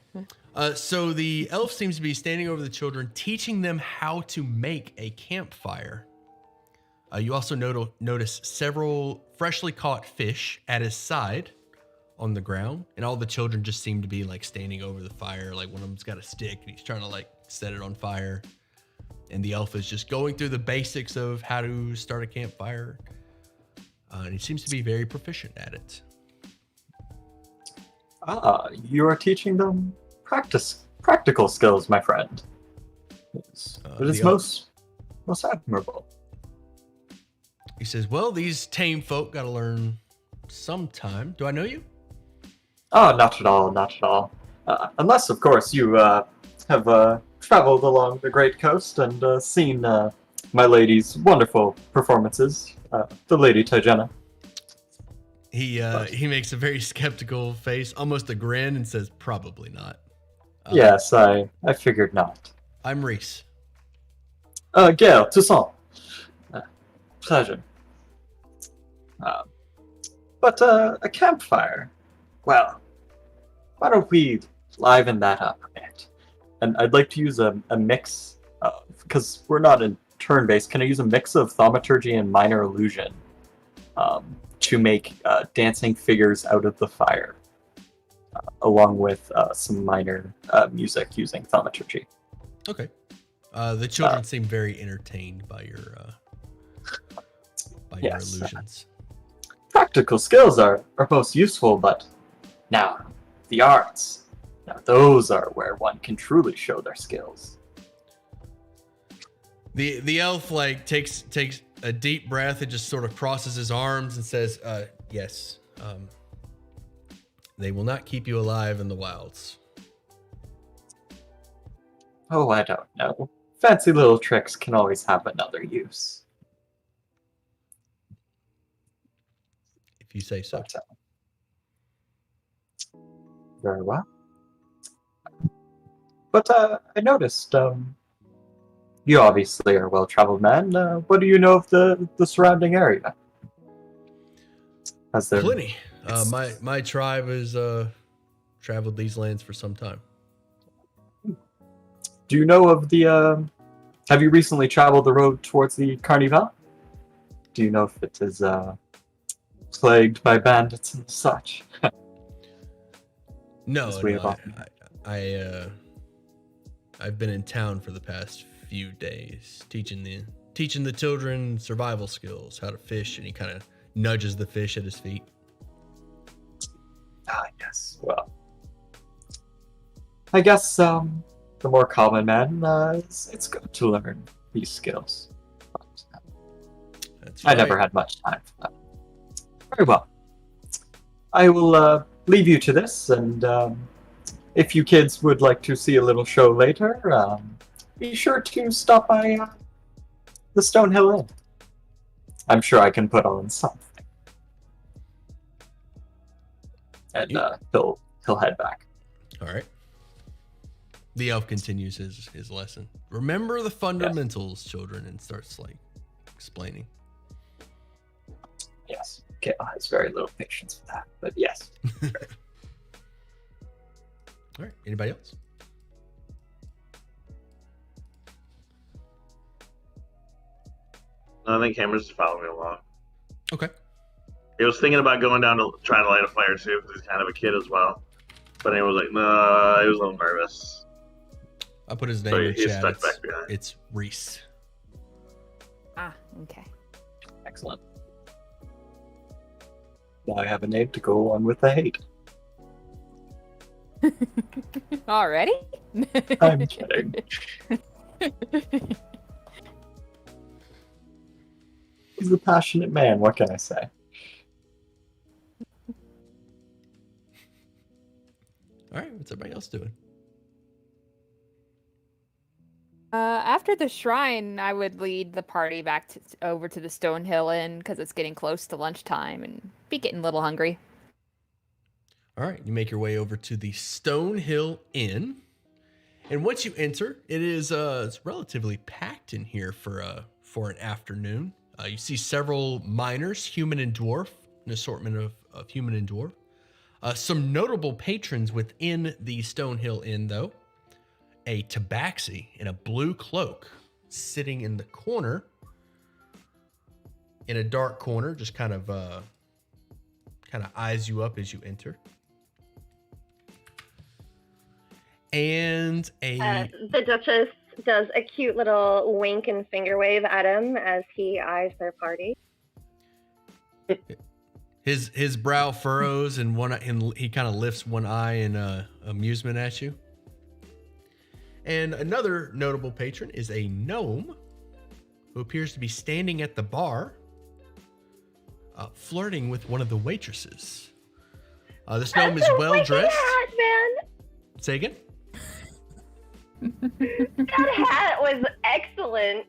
So the elf seems to be standing over the children, teaching them how to make a campfire. You also notice several freshly caught fish at his side on the ground, and all the children just seem to be like standing over the fire. Like one of them's got a stick and he's trying to like set it on fire. And the elf is just going through the basics of how to start a campfire. And he seems to be very proficient at it. You are teaching them practical skills, my friend. It is most admirable. He says, well, these tame folk got to learn sometime. Do I know you? Oh, not at all, not at all. Unless, of course, you have traveled along the Great Coast and seen my lady's wonderful performances, the Lady Tijena. He makes a very skeptical face, almost a grin, and says, probably not. Yes, I figured not. I'm Reese. Gail, Toussaint. Pleasure. But a campfire. Well, why don't we liven that up a bit? And I'd like to use a mix of, because we're not in turn-based, can I use a mix of thaumaturgy and minor illusion to make dancing figures out of the fire, along with some minor music using thaumaturgy. Okay. The children seem very entertained by your Yes, illusions. Practical skills are most useful, but now, the arts, now those are where one can truly show their skills. The elf like takes a deep breath and just sort of crosses his arms and says, yes, they will not keep you alive in the wilds. Oh, I don't know. Fancy little tricks can always have another use. If you say so. Very well. But I noticed, you obviously are a well-traveled man. What do you know of the surrounding area? Has there... Plenty. My tribe has traveled these lands for some time. Do you know of the... have you recently traveled the road towards the Carnival? Do you know if it is plagued by bandits and such? No, As we have often- I've been in town for the past few days, teaching the children survival skills, how to fish, and he kind of nudges the fish at his feet. Ah, yes. Well, I guess the more common man, it's good to learn these skills. But, That's I never right. had much time for that. Very well. I will leave you to this, and if you kids would like to see a little show later, be sure to stop by the Stonehill Inn. I'm sure I can put on something. And he'll head back. All right. The elf continues his lesson. Remember the fundamentals, children, and starts like explaining. Yes. Gail has very little patience for that, but yes. All right. Anybody else? I think Cameron's just following me along. Okay. He was thinking about going down to try to light a fire too, because he's kind of a kid as well. But he was like, no, he was a little nervous. I put his name So in he's chat. stuck back behind. It's Reese. Ah, okay. Excellent. Now I have a name to go on with the hate. Already? I'm kidding. He's a passionate man, what can I say? All right, what's everybody else doing? After the shrine, I would lead the party back over to the Stonehill Inn because it's getting close to lunchtime and be getting a little hungry. All right, you make your way over to the Stonehill Inn, and once you enter, it is it's relatively packed in here for an afternoon. You see several miners, human and dwarf, an assortment of human and dwarf. Some notable patrons within the Stonehill Inn, though. A tabaxi in a blue cloak sitting in the corner, in a dark corner, just kind of eyes you up as you enter. And the Duchess does a cute little wink and finger wave at him as he eyes their party. his brow furrows and he kind of lifts one eye in amusement at you. And another notable patron is a gnome who appears to be standing at the bar, flirting with one of the waitresses. This gnome is well dressed. Hat, man. Say again? That hat was excellent.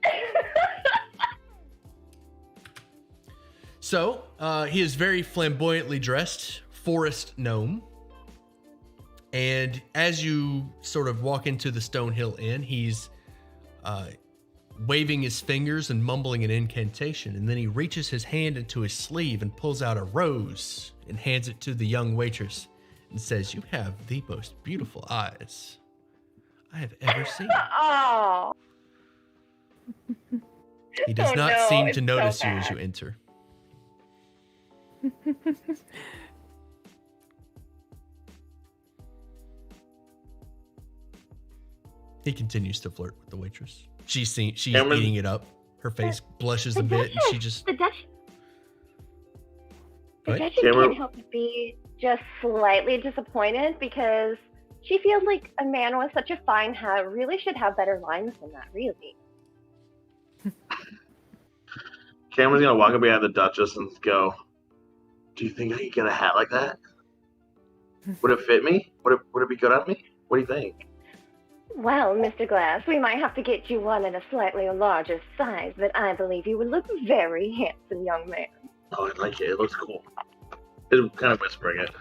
So, he is very flamboyantly dressed, forest gnome. And as you sort of walk into the Stonehill Inn, he's waving his fingers and mumbling an incantation. And then he reaches his hand into his sleeve and pulls out a rose and hands it to the young waitress and says, "You have the most beautiful eyes I have ever seen." Oh. He does Oh, not no, seem it's to so notice you as bad. you enter. He continues to flirt with the waitress. She's Cameron- eating it up. Her face blushes a bit, and she just. The Duchess. Go The ahead. Duchess Cameron- can't help but be just slightly disappointed because she feels like a man with such a fine hat really should have better lines than that, really. Cameron's gonna walk up behind the Duchess and go, "Do you think I could get a hat like that? Would it fit me? Would it be good on me? What do you think?" Well, Mr. Glass, we might have to get you one in a slightly larger size, but I believe you would look very handsome, young man. Oh, I like it. It looks cool. It's kind of whispering it.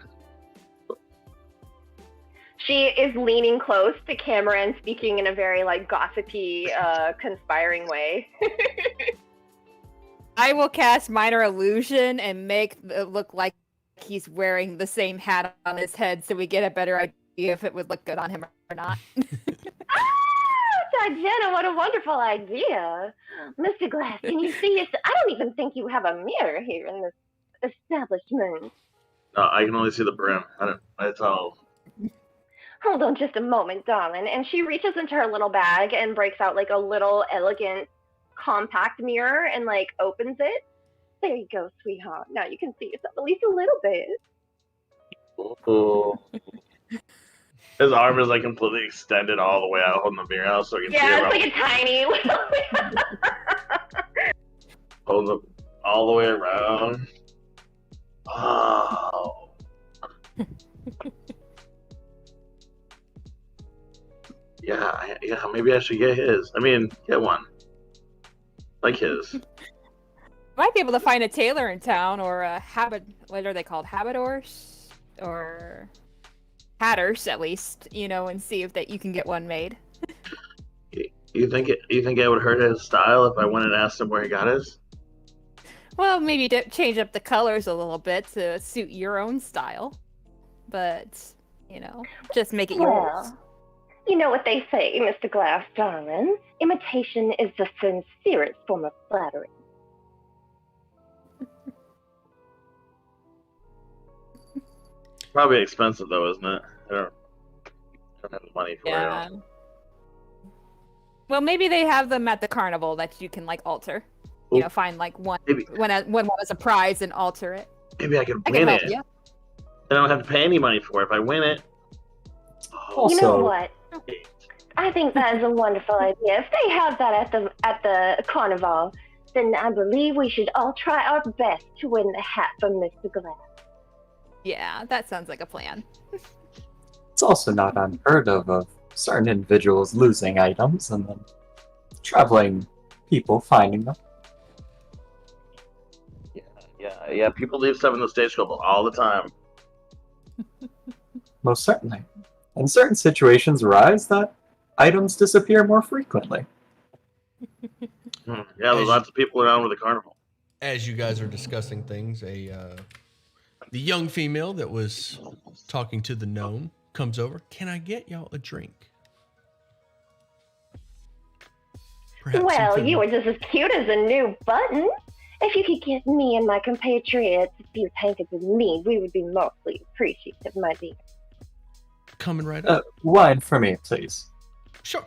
She is leaning close to camera and speaking in a very, gossipy, conspiring way. I will cast Minor Illusion and make it look like he's wearing the same hat on his head so we get a better idea if it would look good on him or not. Diana, what a wonderful idea. Mr. Glass, can you see us? I don't even think you have a mirror here in this establishment. No, I can only see the brim. That's all. Hold on just a moment, darling. And she reaches into her little bag and breaks out a little elegant compact mirror and opens it. There you go, sweetheart. Now you can see yourself at least a little bit. Oh. His arm is completely extended all the way out, holding the mirror out, so he can see Yeah, it. it's like a tiny little. Holds it all the way around. Oh. Yeah, maybe I should get his. I mean, get one. Like his. Might be able to find a tailor in town or a what are they called? Habitors? Or hatters, at least, and see if you can get one made. You think it would hurt his style if I went and asked him where he got his? Well, maybe change up the colors a little bit to suit your own style. But, just make it yours. Well, you know what they say, Mr. Glass, darling. Imitation is the sincerest form of flattery. Probably expensive though, isn't it? I don't have the money for Yeah. it. Well, maybe they have them at the carnival that you can like alter. You know, find like one Maybe, one as a prize and alter it. maybe I can I win can help it. you. I don't have to pay any money for it if I win it. Also, You know what? I think that is a wonderful idea. If they have that at the carnival, then I believe we should all try our best to win the hat from Mr. Glass. Yeah, that sounds like a plan. it's also not unheard of certain individuals losing items and then traveling people finding them. Yeah. People leave stuff in the stagecoach all the time. Most certainly. And certain situations arise that items disappear more frequently. Yeah, there's lots of people around with the carnival. As you guys are discussing things, the young female that was talking to the gnome comes over. Can I get y'all a drink? Perhaps Well, something- you were just as cute as a new button. If you could get me and my compatriots a few tankards of mead, we would be mostly appreciative, my dear. coming right up. Wine for me, please. Sure.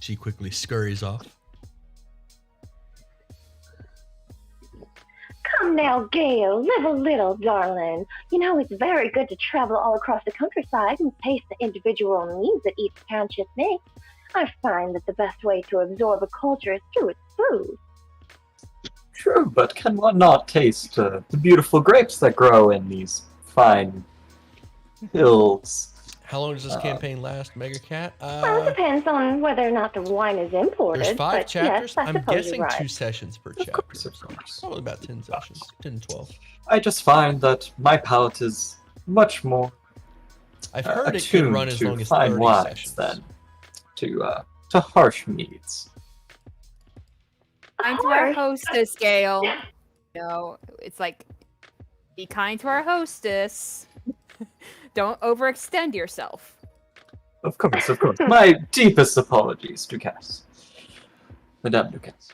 She quickly scurries off. Come now, Gail, live a little, darling. You know, it's very good to travel all across the countryside and taste the individual needs that each township makes. I find that the best way to absorb a culture is through its food. True, but can one not taste the beautiful grapes that grow in these fine hills? How long does this campaign last, Mega Cat? Well, it depends on whether or not the wine is imported. There's 5 but chapters. Yes, I I'm suppose guessing you're right. 2 sessions per chapter. Of course. Probably about 10 sessions. 10 to 12. I just find that my palate is much more I've heard it can attuned run as to long as fine 30 wines sessions. than to harsh meads. Kind to our hostess, Gail. You know, it's like, be kind to our hostess. Don't overextend yourself. Of course, of course. My deepest apologies, Ducasse. Madame Ducasse.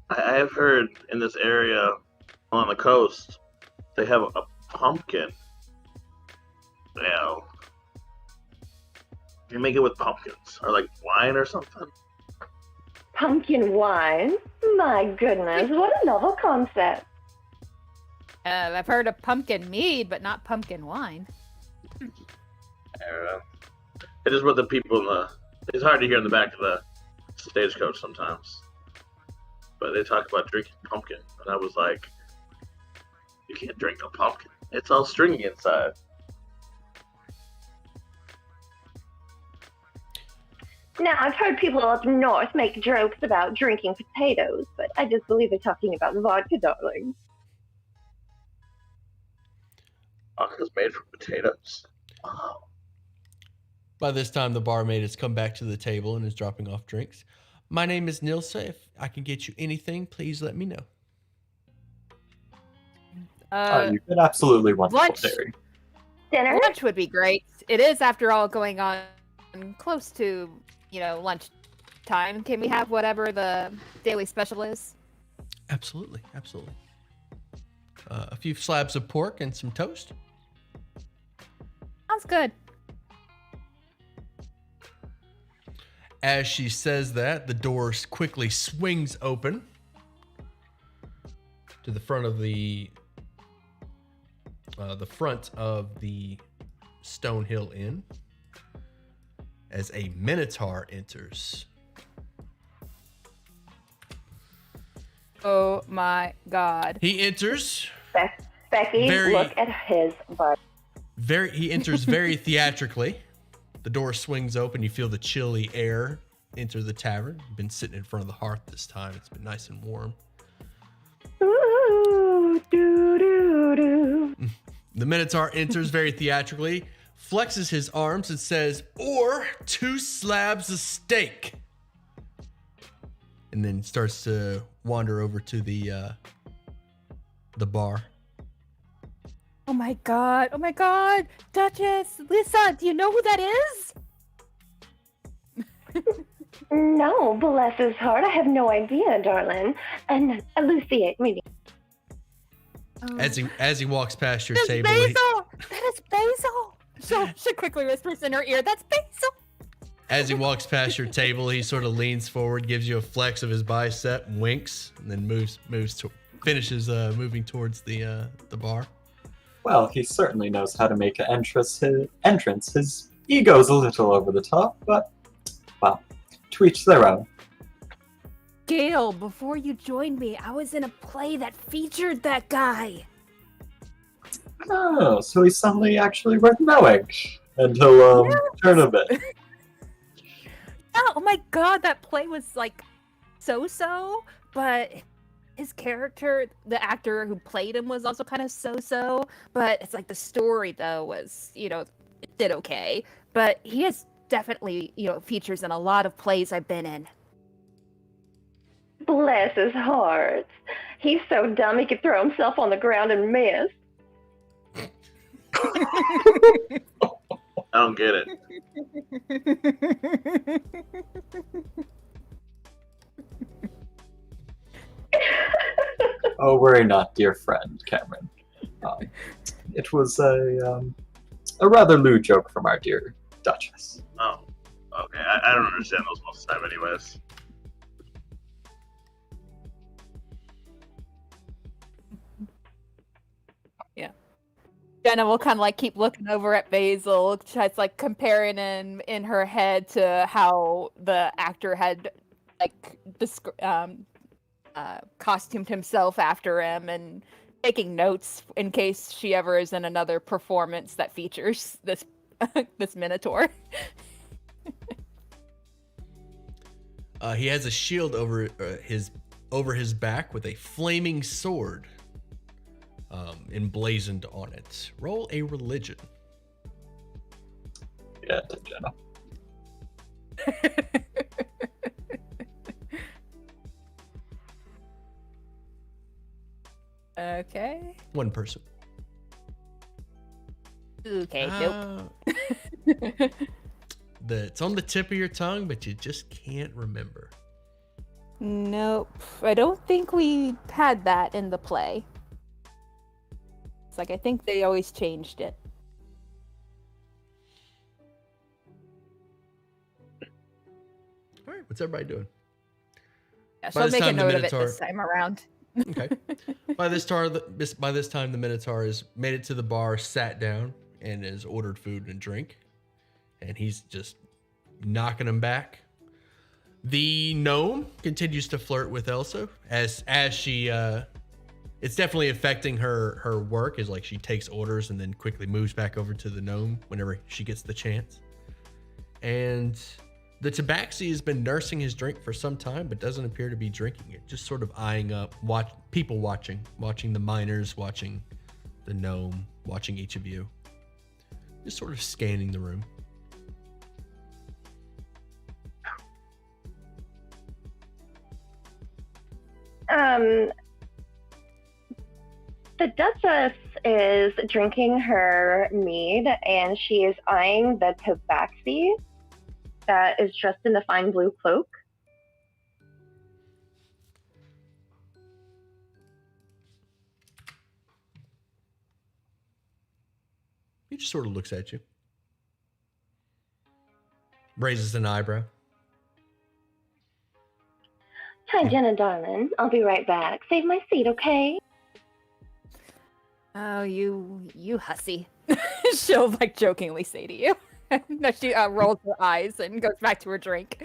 I have heard in this area on the coast, they have a pumpkin. Well, you make it with pumpkins or like wine or something. Pumpkin wine? My goodness, what a novel concept. I've heard of pumpkin mead, but not pumpkin wine. I don't know. It is what the people in the. It's hard to hear in the back of the stagecoach sometimes. But they talk about drinking pumpkin. And I was like, you can't drink a pumpkin. It's all stringy inside. Now, I've heard people up north make jokes about drinking potatoes, but I just believe they're talking about vodka, darling. Vodka's made from potatoes. Oh. By this time, the barmaid has come back to the table and is dropping off drinks. My name is Nilsa. If I can get you anything, please let me know. You've been absolutely wonderful, lunch. Derry. Dinner? Lunch would be great. It is, after all, going on close to, lunch time. Can we have whatever the daily special is? Absolutely, absolutely. A few slabs of pork and some toast. Sounds good. As she says that, the door quickly swings open to the front of the Stonehill Inn as a Minotaur enters. Oh my god. He enters Becky, Very- look at his butt. He enters very theatrically. The door swings open. You feel the chilly air enter the tavern. You've been sitting in front of the hearth this time. It's been nice and warm. Ooh, doo, doo, doo. The Minotaur enters very theatrically, flexes his arms and says, "Or 2 slabs of steak." And then starts to wander over to the bar. Oh my god. Oh my god. Duchess, Lisa, do you know who that is? No, bless his heart, I have no idea, darling. And elucidate me. As he walks past your That's table, Basil! That is Basil! So she quickly whispers in her ear, "That's Basil!" as he walks past your table, he sort of leans forward, gives you a flex of his bicep, winks, and then finishes moving towards the bar. Well, he certainly knows how to make an entrance. His ego's a little over the top, but, well, to each their own. Gail, before you joined me, I was in a play that featured that guy. Oh, so he's suddenly actually worth knowing. And he'll turn a bit. Oh my god, that play was like so-so, but his character, the actor who played him, was also kind of so-so. But it's like the story though was, it did okay. But he has definitely, features in a lot of plays I've been in. Bless his heart. He's so dumb he could throw himself on the ground and miss. I don't get it. Oh, worry not, dear friend, Cameron. It was a rather lewd joke from our dear Duchess. Oh, okay. I don't understand those most of the time, anyways. Jenna will kind of like keep looking over at Basil, tries like comparing him in her head to how the actor had like costumed himself after him, and taking notes in case she ever is in another performance that features this this Minotaur. He has a shield over his back with a flaming sword emblazoned on it. Roll a religion. Yeah, to Jenna. Okay. One person. Okay, nope. It's on the tip of your tongue, but you just can't remember. Nope. I don't think we had that in the play. It's like I think they always changed it. All right, what's everybody doing? Yeah, By she'll this make a time, the note of it Minotaur- this time around. Okay. By this time, the Minotaur has made it to the bar, sat down, and has ordered food and drink, and he's just knocking them back. The gnome continues to flirt with Elsa as she. It's definitely affecting her work. Is like she takes orders and then quickly moves back over to the gnome whenever she gets the chance. And the tabaxi has been nursing his drink for some time, but doesn't appear to be drinking it. Just sort of eyeing up, watching the miners, watching the gnome, watching each of you. Just sort of scanning the room. The Duchess is drinking her mead, and she is eyeing the tabaxi that is dressed in the fine blue cloak. He just sort of looks at you. Raises an eyebrow. Hi, Jenna, darling. I'll be right back. Save my seat, okay? Oh, you hussy. She'll like jokingly say to you. No, she rolls her eyes and goes back to her drink.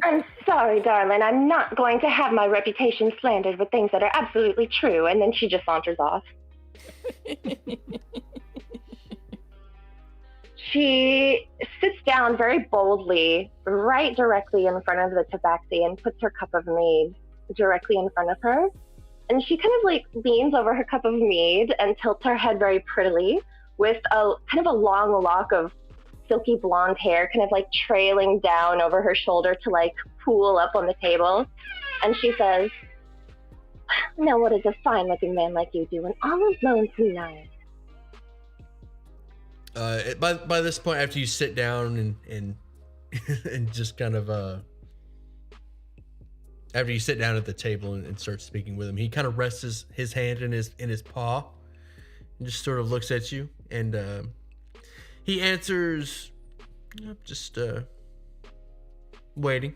I'm sorry, darling. I'm not going to have my reputation slandered with things that are absolutely true. And then she just saunters off. She sits down very boldly, right directly in front of the tabaxi, and puts her cup of mead directly in front of her. And she kind of like leans over her cup of mead and tilts her head very prettily, with a kind of a long lock of silky blonde hair kind of like trailing down over her shoulder to like pool up on the table. And she says, "Now what does a fine looking man like you do all alone tonight?" By this point, after you sit down and and just kind of after you sit down at the table and start speaking with him, he kind of rests his hand in his paw and just sort of looks at you, and he answers, just waiting.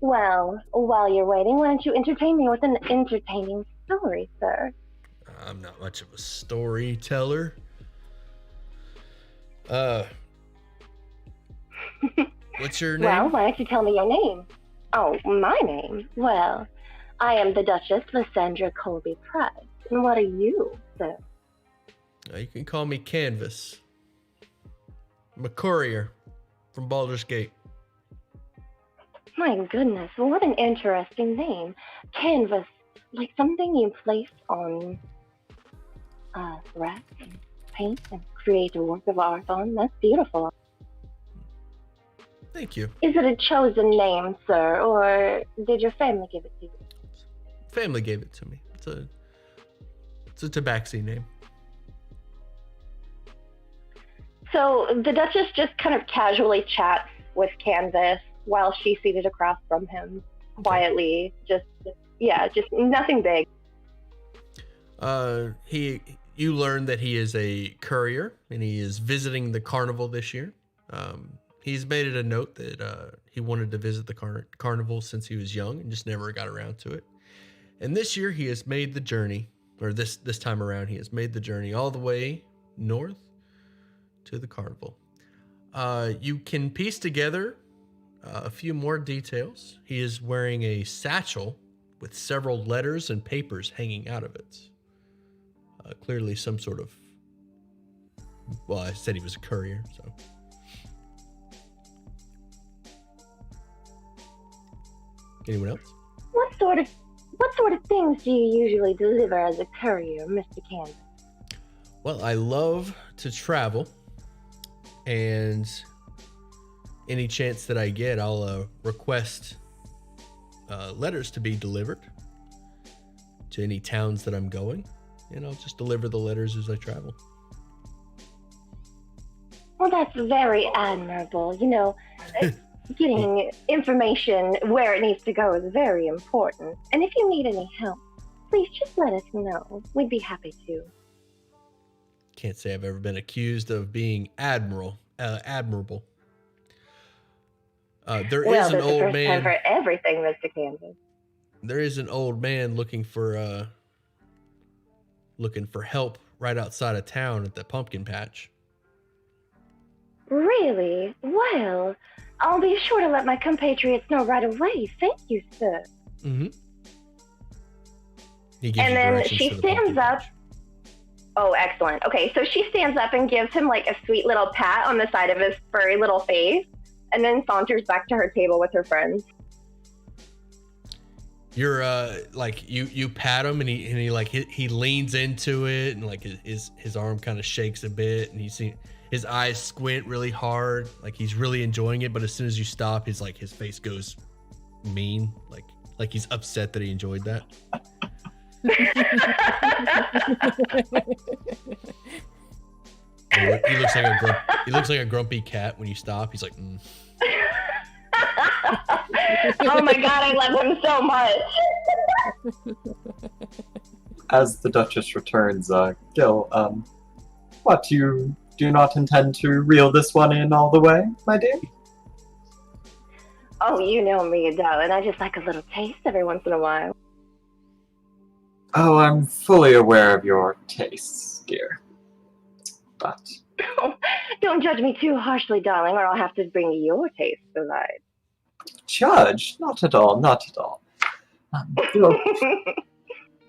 Well, while you're waiting, why don't you entertain me with an entertaining story, sir? I'm not much of a storyteller. What's your name? Well, why don't you tell me your name? Oh, my name? Well, I am the Duchess Lysandra Colby Price. And what are you, sir? You can call me Canvas. I'm a courier from Baldur's Gate. My goodness, what an interesting name. Canvas, like something you place on rack and paint and create a work of art on. That's beautiful. Thank you. Is it a chosen name, sir, or did your family give it to you? Family gave it to me. It's a tabaxi name. So the Duchess just kind of casually chats with Canvas while she's seated across from him, quietly. Just nothing big. You learn that he is a courier and he is visiting the carnival this year. He's made it a note that he wanted to visit the carnival since he was young and just never got around to it. And this year he has made the journey, or this time around he has made the journey all the way north to the carnival. You can piece together a few more details. He is wearing a satchel with several letters and papers hanging out of it. Clearly some sort of... Well, I said he was a courier, so... Anyone else? What sort of things do you usually deliver as a courier, Mr. Canvas? Well, I love to travel, and any chance that I get, I'll request letters to be delivered to any towns that I'm going, and I'll just deliver the letters as I travel. Well, that's very admirable. You know, getting information where it needs to go is very important. And if you need any help, please just let us know. We'd be happy to. Can't say I've ever been accused of being admirable. There is an old man. Time for everything, Mr. Canvas. There is an old man looking for help right outside of town at the pumpkin patch. Really? Well, I'll be sure to let my compatriots know right away. Thank you, sir. Mm-hmm. And then she stands up. Oh, excellent. Okay, so she stands up and gives him like a sweet little pat on the side of his furry little face, and then saunters back to her table with her friends. You're like you pat him and he leans into it, and like his arm kind of shakes a bit, and you see his eyes squint really hard, like he's really enjoying it. But as soon as you stop, his face goes mean, like he's upset that he enjoyed that. He looks like a grumpy cat when you stop. He's like, Oh my god, I love him so much. As the Duchess returns, Gil, what, you do not intend to reel this one in all the way, my dear? Oh, you know me, darling. I just like a little taste every once in a while. Oh, I'm fully aware of your tastes, dear. But... Don't judge me too harshly, darling, or I'll have to bring your taste to light. Judge? Not at all, not at all. Your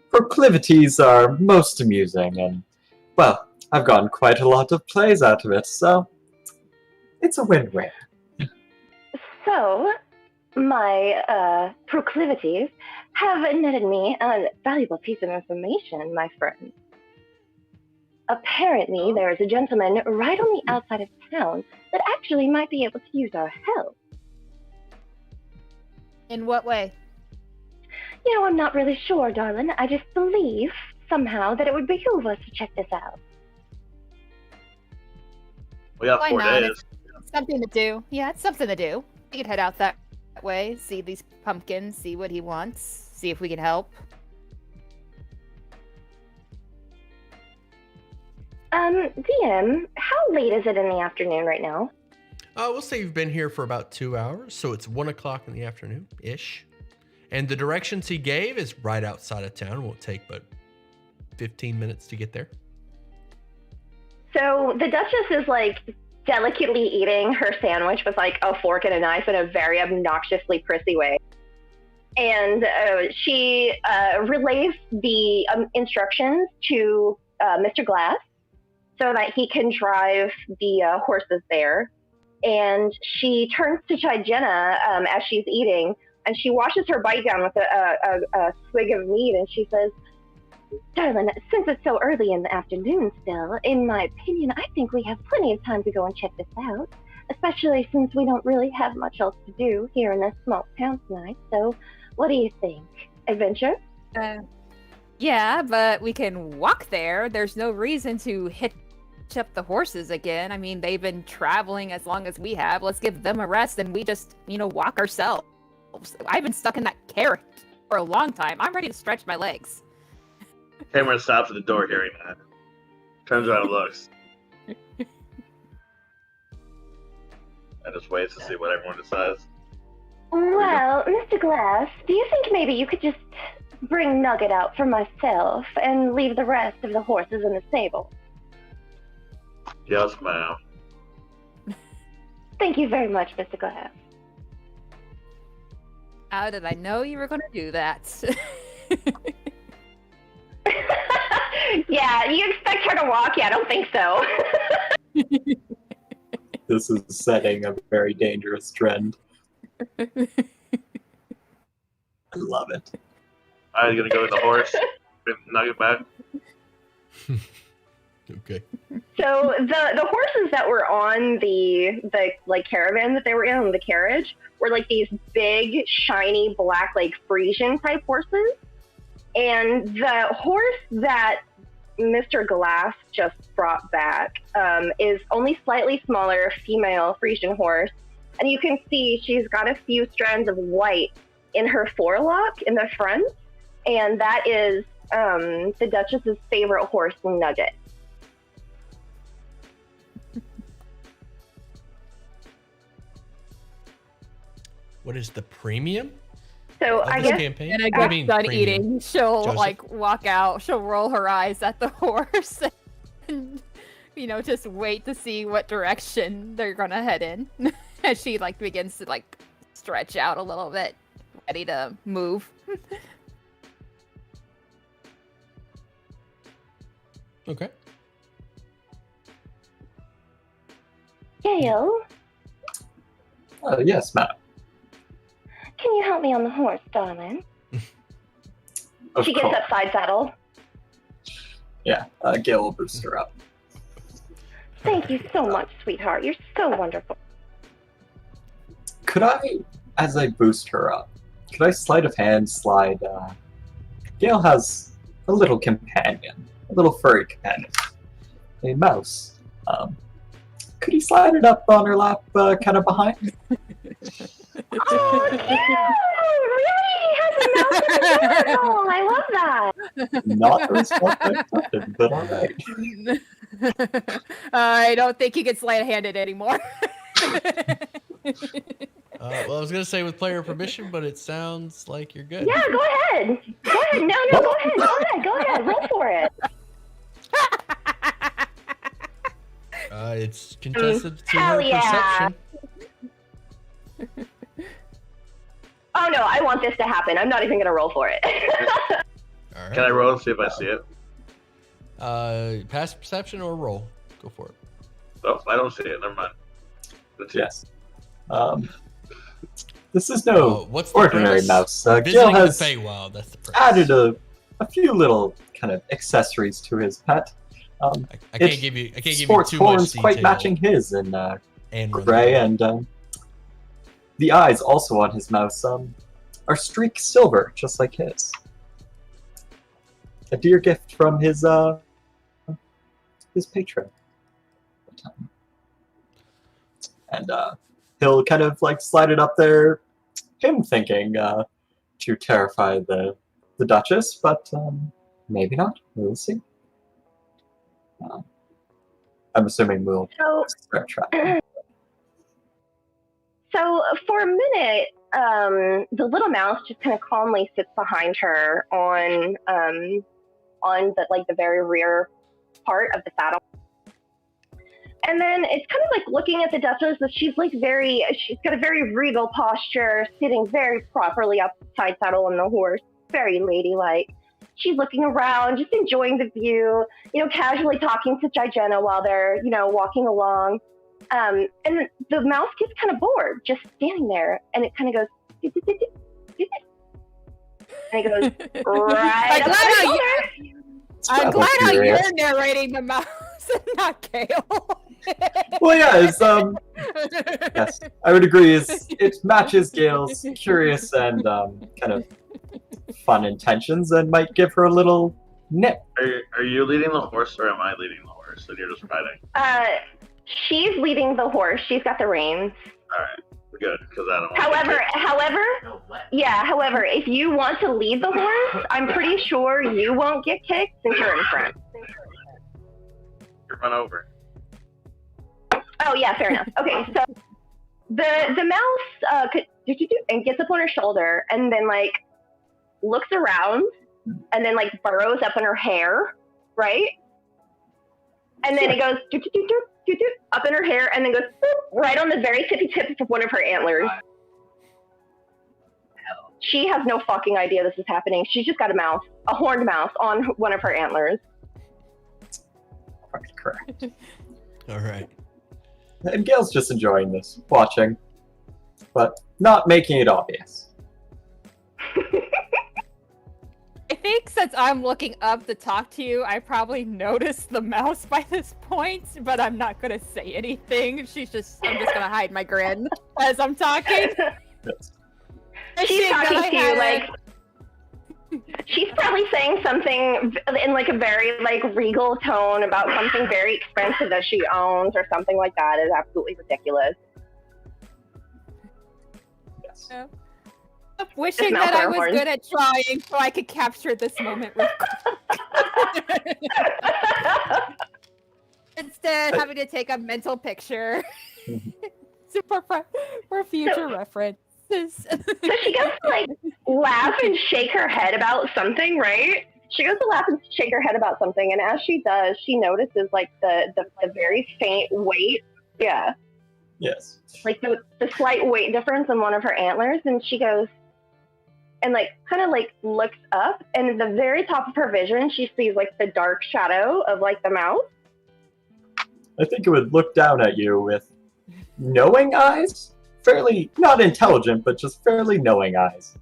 proclivities are most amusing, and, well, I've gotten quite a lot of plays out of it, so it's a win-win. So, my proclivities have netted me a valuable piece of information, my friend. Apparently, there is a gentleman right on the outside of town that actually might be able to use our help. In what way? You know, I'm not really sure, darling. I just believe, somehow, that it would behoove us to check this out. We got Why 4 not? days. something to do. Yeah, it's something to do. We could head out that way, see these pumpkins, see what he wants, see if we can help. DM, how late is it in the afternoon right now? We'll say you've been here for about 2 hours, so it's 1 o'clock in the afternoon ish. And the directions he gave is right outside of town. Won't take but 15 minutes to get there. So the Duchess is like delicately eating her sandwich with like a fork and a knife in a very obnoxiously prissy way. And she relays the instructions to Mr. Glass so that he can drive the horses there. And she turns to Chigena as she's eating, and she washes her bite down with a swig of meat, and she says, "Darling, since it's so early in the afternoon still, in my opinion, I think we have plenty of time to go and check this out, especially since we don't really have much else to do here in this small town tonight. So, what do you think? Adventure?" Yeah, but we can walk there. There's no reason to hitch up the horses again. I mean, they've been traveling as long as we have. Let's give them a rest and we just, walk ourselves. I've been stuck in that carriage for a long time. I'm ready to stretch my legs. Cameron stops at the door hearing that. Turns around and looks. And just waits to see what everyone decides. Well, Mr. Glass, do you think maybe you could just bring Nugget out for myself and leave the rest of the horses in the stable? Yes, ma'am. Thank you very much, Mr. Glass. How did I know you were going to do that? Yeah, you expect her to walk? Yeah, I don't think so. This is setting a very dangerous trend. I love it. I was gonna go with the horse. Nugget back. Okay. So the horses that were on the like caravan that they were in the carriage were like these big, shiny, black, like Frisian type horses. And the horse that Mr. Glass just brought back is only slightly smaller, female Frisian horse. And you can see she's got a few strands of white in her forelock in the front. And that is the Duchess's favorite horse, Nugget. What is the premium? So of I this guess campaign? And I I get mean, done premium. eating, she'll Joseph? like walk out, she'll roll her eyes at the horse and, just wait to see what direction they're gonna head in. As she like begins to like stretch out a little bit, ready to move. Okay. Gail, Yes, ma'am. can you help me on the horse, darling? Of She gets course. up side saddle. Yeah, Gail will boost her up. Thank you so much, sweetheart. You're so wonderful. Could I, as I boost her up, could I sleight of hand slide? Gail has a little companion, a little furry companion, a mouse. Could he slide it up on her lap, kind of behind? Oh, really? He has a mouse in the journal. I love that. Not the response I expected, but all right. I don't think he gets light-handed anymore. Well, I was gonna say with player permission, but it sounds like you're good. Yeah, go ahead. Go ahead. No, go ahead. Go ahead. Go ahead. Roll for it. It's contested to hell her yeah. perception. Oh no, I want this to happen. I'm not even gonna roll for it. All right. Can I roll and see if I see it? Pass perception or roll? Go for it. Oh, I don't see it. Never mind. That's it. Yes. This is no What's the ordinary premise? mouse. Visiting Gail the has Feywild. That's the premise. added a few little kind of accessories to his pet. I can't give you. I can't give you sports too much horns detail. quite matching his in And gray, and the eyes also on his mouse are streaked silver, just like his. A dear gift from his patron. And he'll kind of like slide it up there, him thinking to terrify the Duchess, but maybe not. We'll see. I'm assuming we'll start tracking. So for a minute, the little mouse just kind of calmly sits behind her on the very rear part of the saddle. And then it's kind of like looking at the Duchess, but she's got a very regal posture, sitting very properly upside saddle on the horse, very ladylike. She's looking around, just enjoying the view, casually talking to Gigena while they're, walking along. And the mouse gets kind of bored, just standing there, and it kind of goes, and it goes right up my shoulder. I'm glad how you're narrating the mouse and not Gale. Well, yeah, yes, I would agree. It matches Gale's curious and kind of fun intentions, and might give her a little nip. Are you leading the horse, or am I leading the horse, and you're just riding? She's leading the horse. She's got the reins. All right, we're good, because I don't want However, if you want to lead the horse, I'm pretty sure you won't get kicked since you're in front. to run over. Oh yeah, fair enough. Okay, so the mouse and gets up on her shoulder, and then like looks around, and then like burrows up in her hair, right? And then it goes up in her hair, and then goes right on the very tippy tip of one of her antlers. She has no fucking idea this is happening. She's just got a horned mouse on one of her antlers. Correct. All right. And Gail's just enjoying this, watching, but not making it obvious. I think since I'm looking up to talk to you, I probably noticed the mouse by this point, but I'm not gonna say anything. I'm just gonna hide my grin as I'm talking. Yes. She's talking to you like she's probably saying something in like a very like regal tone about something very expensive that she owns or something like that. Is absolutely ridiculous. Yes. Yeah. I'm wishing that I was good at trying so I could capture this moment real quick. Instead, having to take a mental picture for future reference. So she goes to like laugh and shake her head about something, right? She goes to laugh and shake her head about something, and as she does, she notices like the very faint weight. Yeah. Yes. Like the slight weight difference in one of her antlers, and she goes and like kind of like looks up, and at the very top of her vision, she sees like the dark shadow of like the mouse. I think it would look down at you with knowing eyes. Fairly, not intelligent, but just fairly knowing eyes.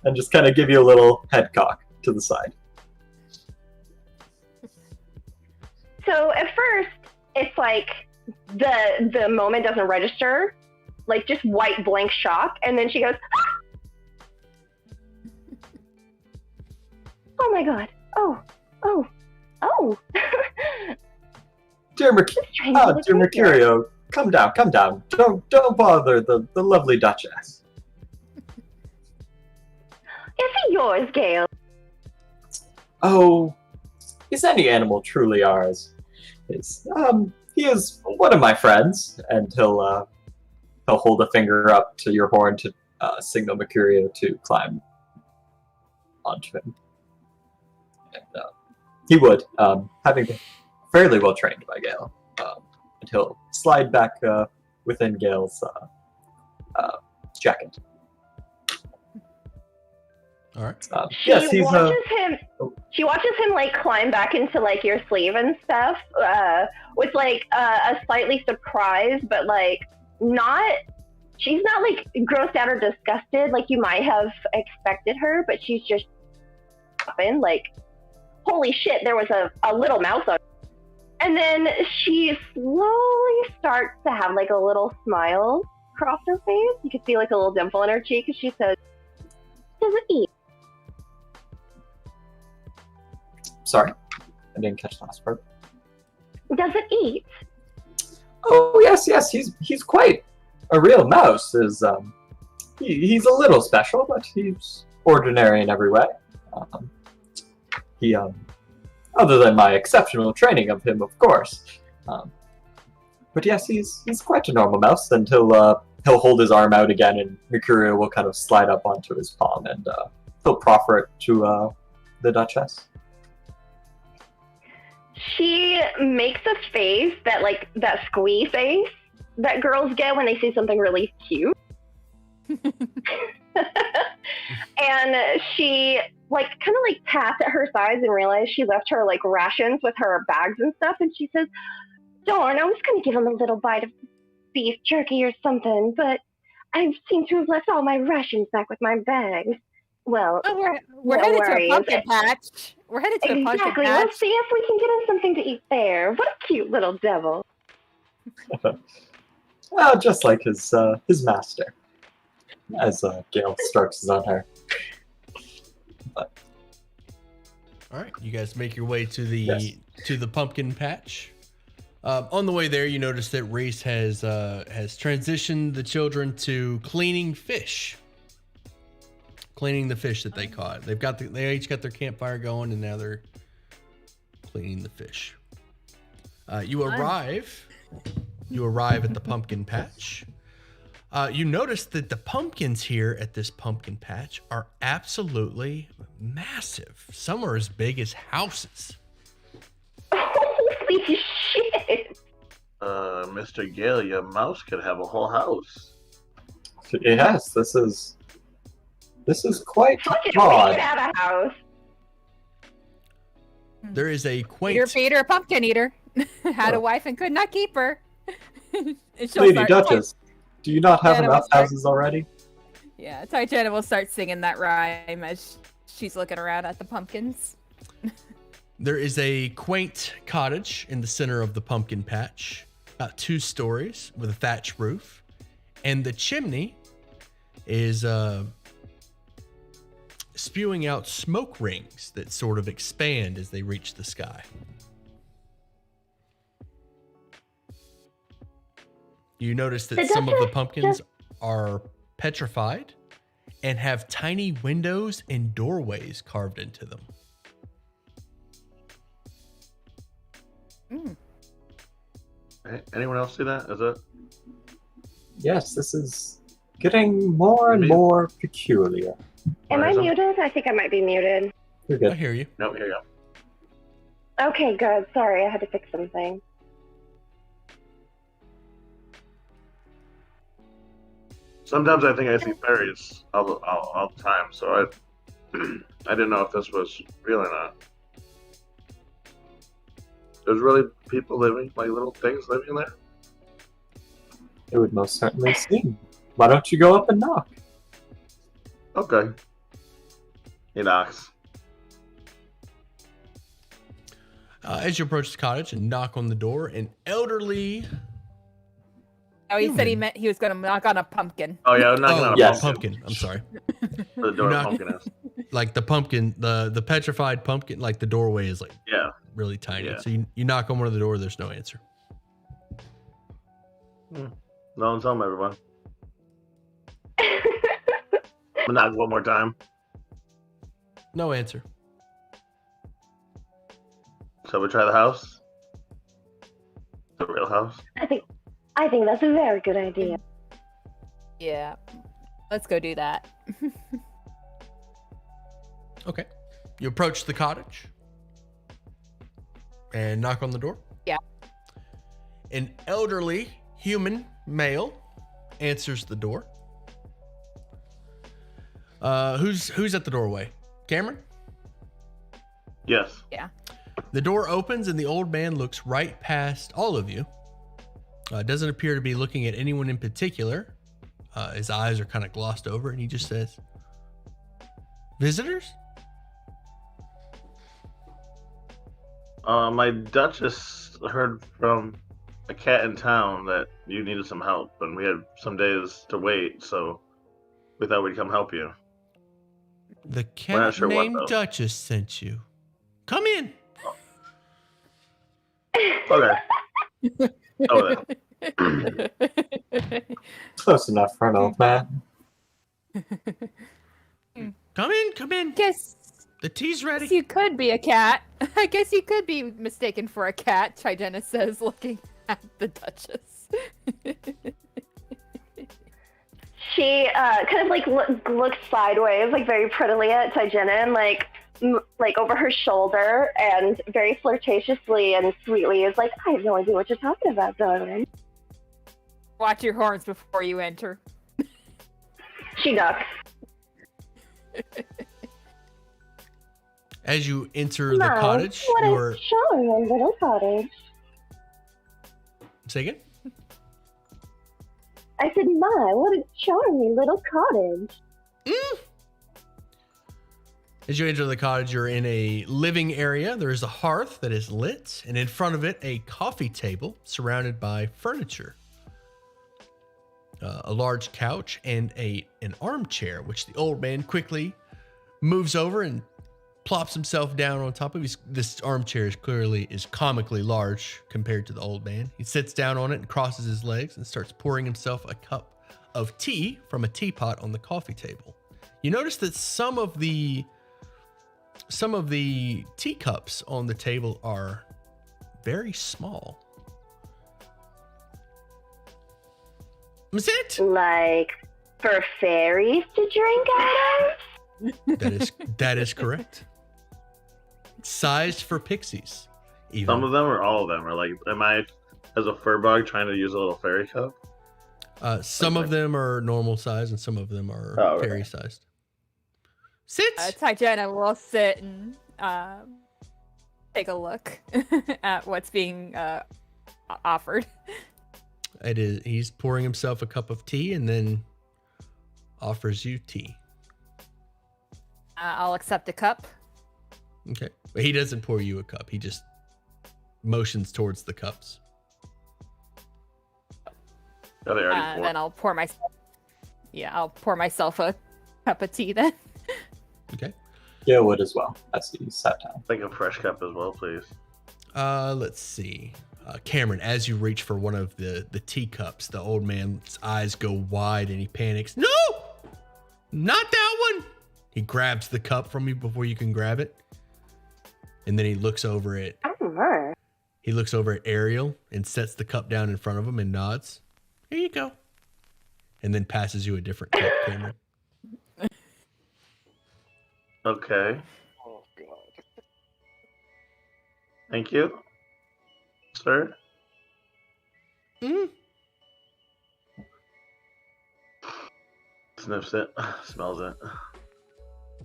And just kind of give you a little head cock to the side. So at first, it's like the moment doesn't register, like just white blank shock, and then she goes, ah! Oh my god, oh. Dear Mercurio, come down. Don't bother the lovely Duchess. Is he yours, Gale? Oh, is any animal truly ours? He is one of my friends, and he'll hold a finger up to your horn to signal Mercurio to climb onto him. And he would, having been fairly well trained by Gale. And he'll slide back within Gale's jacket. All right. She watches him like climb back into like your sleeve and stuff, with like a slightly surprised, but like she's not like grossed out or disgusted like you might have expected her, but she's just like, holy shit, there was a little mouse on. And then she slowly starts to have like a little smile across her face. You can see like a little dimple in her cheek, and she says, "Does it eat?" Sorry, I didn't catch the last part. Does it eat? Oh yes, he's quite a real mouse is he's a little special, but he's ordinary in every way. He other than my exceptional training of him, of course. But yes, he's quite a normal mouse until he'll hold his arm out again, and Mercurio will kind of slide up onto his palm, and he'll proffer it to the Duchess. She makes a face that squee face that girls get when they see something really cute. And she kind of taps at her sides and realizes she left her rations with her bags and stuff, and she says, "Darn, I was gonna give him a little bite of beef jerky or something, but I seem to have left all my rations back with my bags." Well, we're headed to a pumpkin patch. We're headed to a pumpkin exactly. patch. Let's see if we can get him something to eat there. What a cute little devil. Well, just like his master. As Gale starts on her. All right, you guys make your way to the Yes. pumpkin patch. On the way there, you notice that Reese has transitioned the children to cleaning fish, cleaning the fish that they caught. They each got their campfire going, and now they're cleaning the fish. You arrive at the pumpkin patch. You notice that the pumpkins here at this pumpkin patch are absolutely massive. Some are as big as houses. Holy shit! Mr. Gale, your mouse could have a whole house. Yes, this is quite Fuck it, we odd. should have a house. There is a quaint... Peter, pumpkin eater. Had a wife and could not keep her. And she'll Lady start- Duchess, do you not have Yeah, enough what's that? houses already? Yeah, Titania will start singing that rhyme as she's looking around at the pumpkins. There is a quaint cottage in the center of the pumpkin patch, about 2 stories with a thatched roof, and the chimney is spewing out smoke rings that sort of expand as they reach the sky. You notice that some of the pumpkins are petrified and have tiny windows and doorways carved into them. Anyone else see that? Is it? Yes, this is getting more and Maybe- more peculiar. Am I Is it? muted? I think I might be muted. You're I good. hear you. No, here you go. Okay, good. Sorry, I had to fix something. Sometimes I think I see fairies all the time, so I didn't know if this was real or not. There's really people living, little things living in there? It would most certainly seem. Why don't you go up and knock? Okay. He knocks. As you approach the cottage and knock on the door, an elderly... Oh, he said he Human. meant he was going to knock on a pumpkin. Oh yeah, I'm knocking on a yes. pumpkin. pumpkin. I'm sorry. Where the door Knock- pumpkin is. Like the pumpkin, the petrified pumpkin, like the doorway is Yeah. really tiny. Yeah. So you knock on one of the doors, there's no answer. No one's home, everyone. I'm gonna knock one more time. No answer. So we try the house. The real house. I think that's a very good idea. Yeah. Let's go do that. Okay. You approach the cottage and knock on the door. Yeah. An elderly human male answers the door. Who's at the doorway? Cameron? Yes. The door opens and the old man looks right past all of you. Doesn't appear to be looking at anyone in particular. His eyes are kind of glossed over and he just says, "Visitors?" My Duchess heard from a cat in town that you needed some help, and we had some days to wait, so we thought we'd come help you. The not cat sure what, named though. Duchess sent you. Come in. Okay. Oh, then. Close enough for an old man. Come in. Guess The tea's ready. you could be a cat. I guess you could be mistaken for a cat, Trigena says, looking at the Duchess. She kind of like looks sideways, like very prettily at Trigena, and like over her shoulder, and very flirtatiously and sweetly is like, "I have no idea what you're talking about, darling." Watch your horns before you enter. She ducks. As you enter the "My, cottage, what you're... a charming little cottage." Say again? I said, "My, what a charming little cottage." As you enter the cottage, you're in a living area. There is a hearth that is lit, and in front of it, a coffee table surrounded by furniture. A large couch and an armchair, which the old man quickly moves over and plops himself down on top of. This armchair is comically large compared to the old man. He sits down on it and crosses his legs and starts pouring himself a cup of tea from a teapot on the coffee table. You notice that some of the teacups on the table are very small. Is it? Like for fairies to drink out of? That is correct. Sized for pixies. Even. Some of them or all of them are like, am I as a furbug trying to use a little fairy cup? Some of them are normal size and some of them are fairy sized. Sit. Trigena will sit and take a look at what's being offered. It is. He's pouring himself a cup of tea and then offers you tea. I'll accept a cup. Okay. But he doesn't pour you a cup. He just motions towards the cups. Oh, they already poured. Then I'll pour myself. Yeah, I'll pour myself a cup of tea then. Okay. Yeah, would as well. As he sat down. Like a fresh cup as well, please. Let's see. Cameron, as you reach for one of the teacups, the old man's eyes go wide and he panics. No! Not that one! He grabs the cup from you before you can grab it. And then he looks over at Ariel and sets the cup down in front of him and nods. Here you go. And then passes you a different cup, Cameron. Okay. Oh god. Thank you, sir. Mm. Sniffs it, smells it.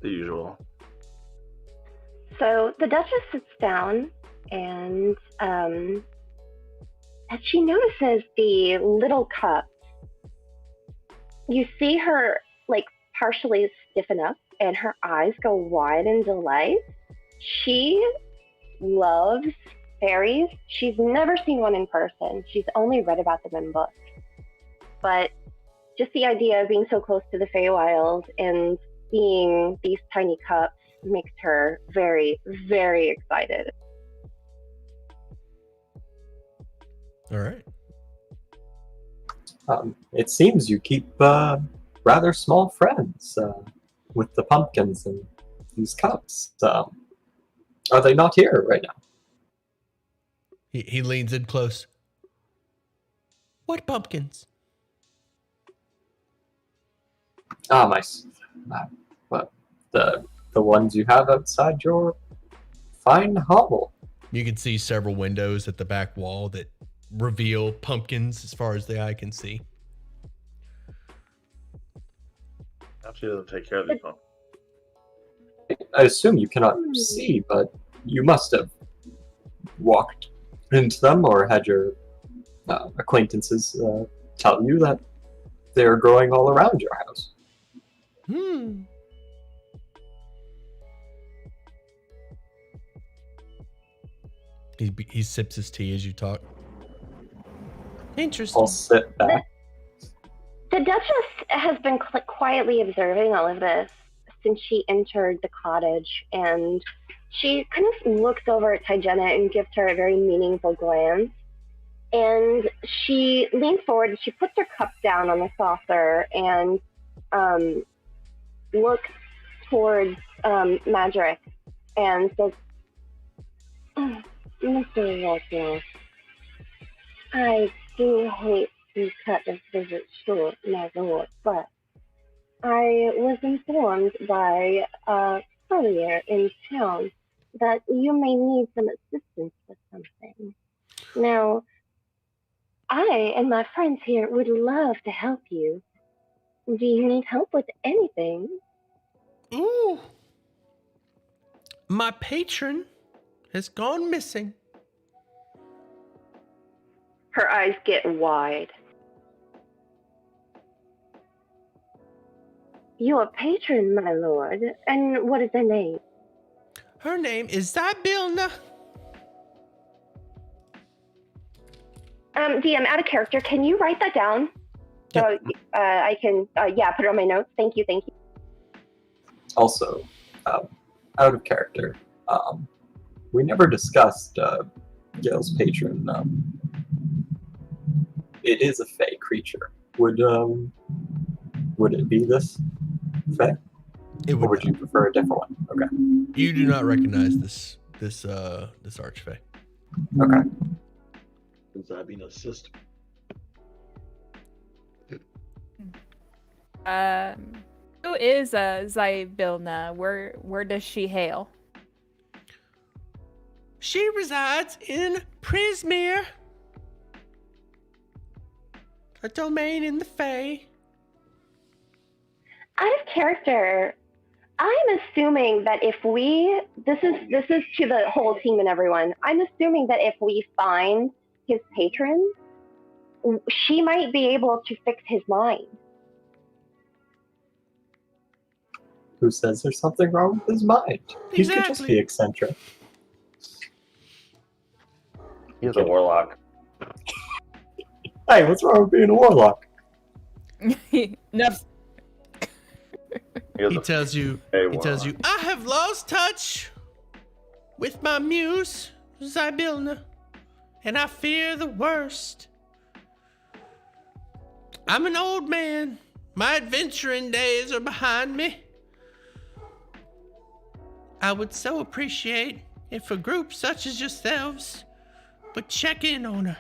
The usual. So the Duchess sits down, and as she notices the little cup, you see her like partially stiffen up, and her eyes go wide in delight. She loves fairies. She's never seen one in person. She's only read about them in books. But just the idea of being so close to the Feywild and seeing these tiny cups makes her very, very excited. All right. It seems you keep rather small friends with the pumpkins and these cups. Are they not here right now? He leans in close. What pumpkins? What the ones you have outside your fine hovel. You can see several windows at the back wall that reveal pumpkins as far as the eye can see. She doesn't take care of these pumpkins. I assume you cannot see, but you must have walked into them or had your acquaintances tell you that they're growing all around your house. He sips his tea as you talk. Interesting. I'll sit back. The Duchess has been quietly observing all of this since she entered the cottage, and she kind of looks over at Trigena and gives her a very meaningful glance. And she leans forward and she puts her cup down on the saucer and looks towards Madrick and says, Mr. Walker, I do hate to cut this visit short, my lord, but I was informed by a courier in town that you may need some assistance with something. Now, I and my friends here would love to help you. Do you need help with anything? Ooh. My patron has gone missing. Her eyes get wide. Your patron, my lord, and what is her name? Her name is Zybilna. DM, out of character, can you write that down? So I can, put it on my notes. Thank you. Also, out of character, we never discussed Gail's patron. It is a fey creature. Would it be this fey? It Or would you prefer a different one? Okay. You do not recognize this archfey. Okay. Since I've been a sister. Who is Zybilna? Where does she hail? She resides in Prismere, a domain in the Fae. Out of character, I'm assuming that if this is to the whole team and everyone, I'm assuming that if we find his patron, she might be able to fix his mind. Who says there's something wrong with his mind? He could just Exactly. be eccentric. He's a warlock. Hey, what's wrong with being a warlock? No. He tells you, I have lost touch with my muse, Zybilna, and I fear the worst. I'm an old man. My adventuring days are behind me. I would so appreciate if a group such as yourselves would check in on her.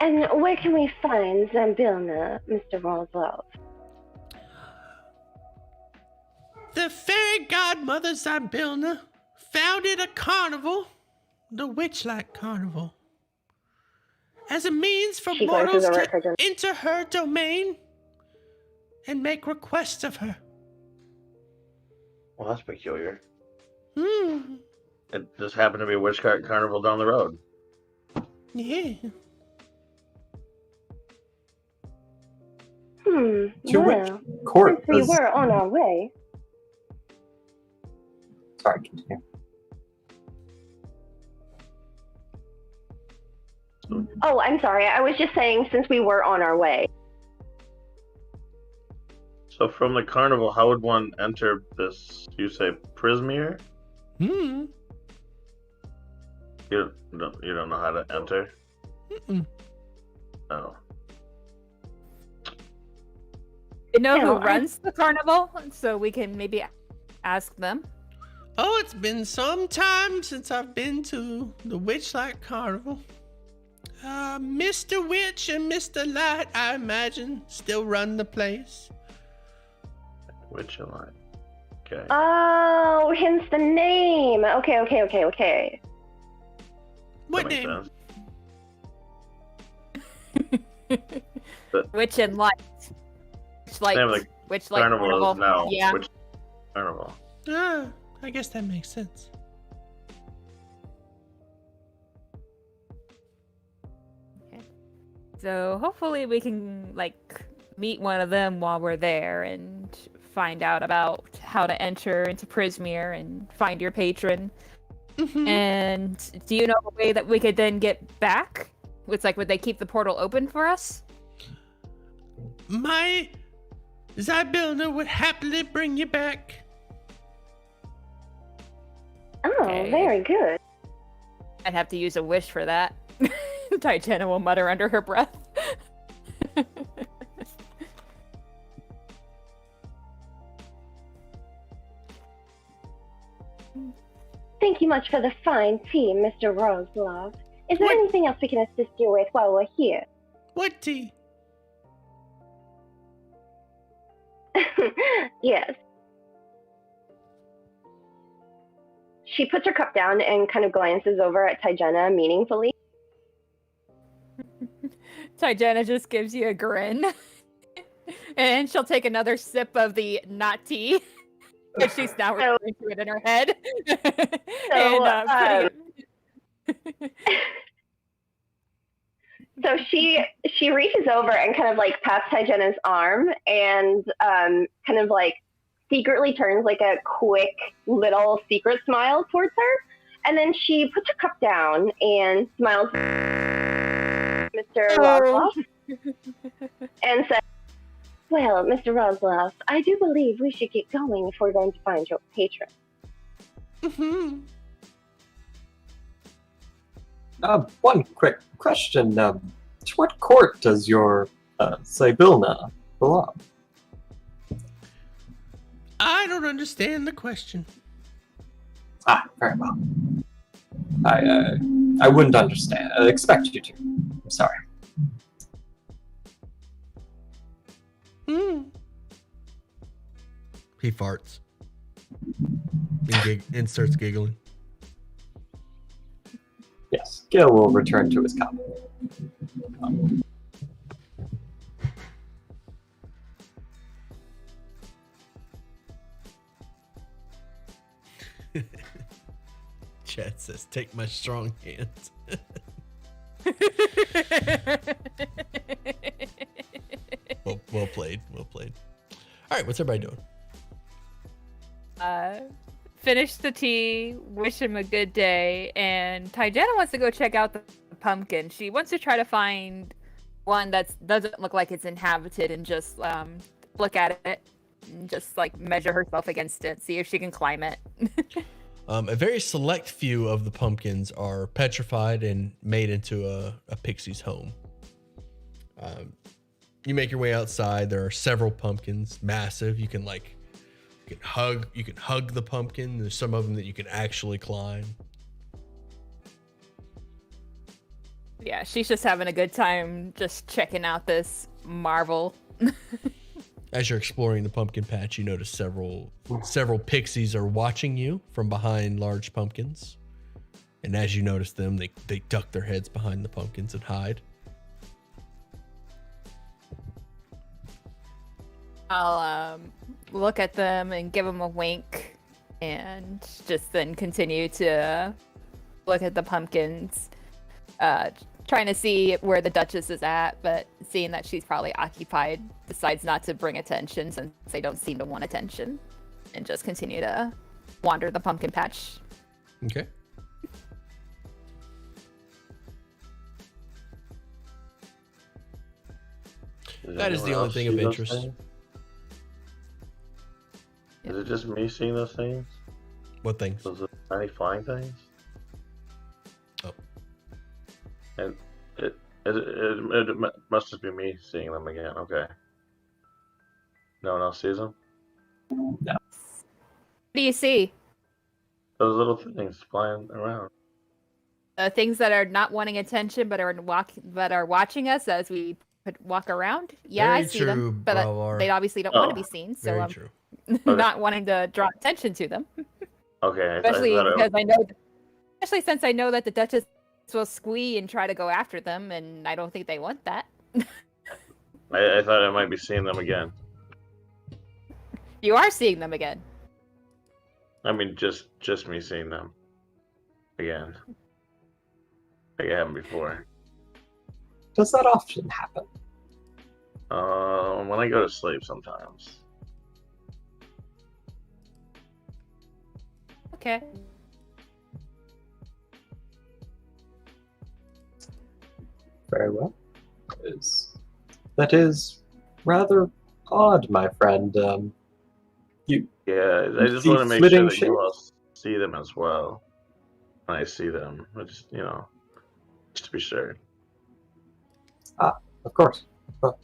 And where can we find Zambilna, Mr. Roswell? The fairy godmother Zybilna founded a carnival, the Witchlight Carnival, as a means for mortals to enter her domain and make requests of her. Well, that's peculiar. Hmm. It just happened to be a witch carnival down the road. Yeah. To Well, which court since we does... were on our way. Sorry, continue. Oh, I'm sorry. I was just saying since we were on our way. So from the carnival, how would one enter this, you say, Prismere? Hmm. You don't know how to enter? Mm-mm. No. You know who No, runs the carnival? So we can maybe ask them. Oh, it's been some time since I've been to the Witchlight Carnival. Mr. Witch and Mr. Light, I imagine, still run the place. Witchlight. Okay. Oh, hence the name. Okay. What That makes name? sense. Witch and Light. Same like Witchlight carnival is now. Yeah. Witch carnival. Ah, I guess that makes sense. So hopefully we can meet one of them while we're there and find out about how to enter into Prismere and find your patron. Mhm. And do you know a way that we could then get back? It's would they keep the portal open for us? My Zybilna would happily bring you back. Oh, Okay. very good. I'd have to use a wish for that. Titania will mutter under her breath. Thank you much for the fine tea, Mr. Roslov. Is there What? anything else we can assist you with while we're here? What tea? Yes. She puts her cup down and kind of glances over at Tijana meaningfully. Tijana just gives you a grin. And she'll take another sip of the not tea. And she's now referring to it in her head. So she reaches over and kind of like pats Tijana's arm and kind of like secretly turns like a quick little secret smile towards her. And then she puts her cup down and smiles at Mr. Roslov and says, "Well, Mr. Roslov, I do believe we should get going if we're going to find your patron." Mm-hmm. One quick question. To what court does your Sibylna belong? I don't understand the question. Ah, very well. I wouldn't understand. Expect you to. I'm sorry. He farts and starts giggling. Yes, Gil will return to his cup. Chad says, "Take my strong hand." Well played. Well played. All right, what's everybody doing? Finish the tea, wish him a good day, and Tijana wants to go check out the pumpkin. She wants to try to find one that doesn't look like it's inhabited and just look at it and just like measure herself against it, see if she can climb it. A very select few of the pumpkins are petrified and made into a pixie's home. You make your way outside. There are several pumpkins, massive. You can hug the pumpkin. There's some of them that you can actually climb. Yeah, she's just having a good time just checking out this marvel. As you're exploring the pumpkin patch, you notice several pixies are watching you from behind large pumpkins. And as you notice them, they duck their heads behind the pumpkins and hide. I'll look at them and give them a wink and just then continue to look at the pumpkins, trying to see where the Duchess is at, but seeing that she's probably occupied, decides not to bring attention since they don't seem to want attention, and just continue to wander the pumpkin patch. Okay. That is the only thing of interest. Is it just me seeing those things? What things? Those tiny flying things? Oh. And it must just be me seeing them again. Okay. No one else sees them? What do you see? Those little things flying around. Things that are not wanting attention but are watching us as we walk around? Yeah, Very I see true, them. But Balor. they obviously don't want to be seen, so Very I'm true. not wanting to draw attention to them. Okay. Especially since I know that the Duchess will squee and try to go after them, and I don't think they want that. I thought I might be seeing them again. You are seeing them again. I mean, just me seeing them again. Like I haven't before. Does that often happen? When I go to sleep sometimes. Okay. Very well. That is rather odd, my friend. Yeah, I just see want to make sure flitting that you shapes? all see them as well. when I see them. I just just to be sure. Of course. Well,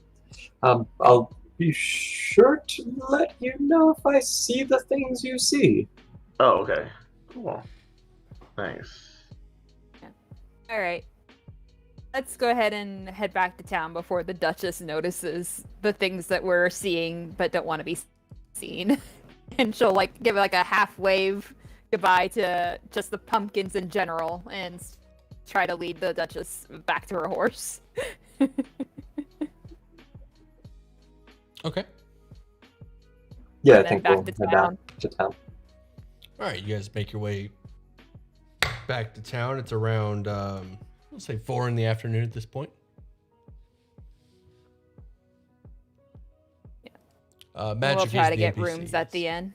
I'll be sure to let you know if I see the things you see. Oh, okay. Cool. Nice. All right. Let's go ahead and head back to town before the Duchess notices the things that we're seeing but don't want to be seen. And she'll give a half wave goodbye to just the pumpkins in general and try to lead the Duchess back to her horse. Okay. Yeah, I And then think back we'll to head town. back to town. All right, you guys make your way back to town. It's around, let's say 4 in the afternoon at this point. Magic We'll try is to the get NPC, rooms at the yes. end.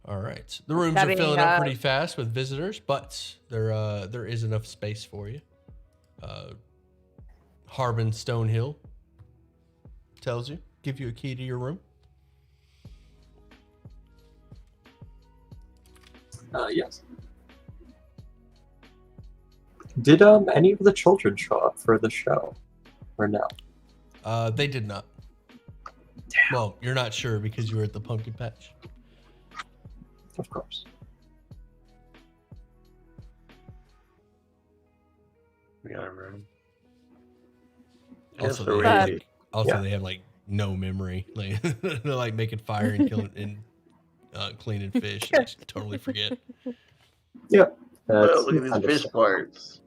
All right, the rooms That are being, filling up pretty fast with visitors, but there is enough space for you. Harbin Stonehill tells you, give you a key to your room. Yes. Did any of the children show up for the show, or no? They did not. Well, you're not sure because you were at the pumpkin patch. Of course. We got a room. Also, so they we- have, Yeah. they have no memory. They're making fire and killing and cleaning fish. They just totally forget. Yep. Oh, look at these fish parts.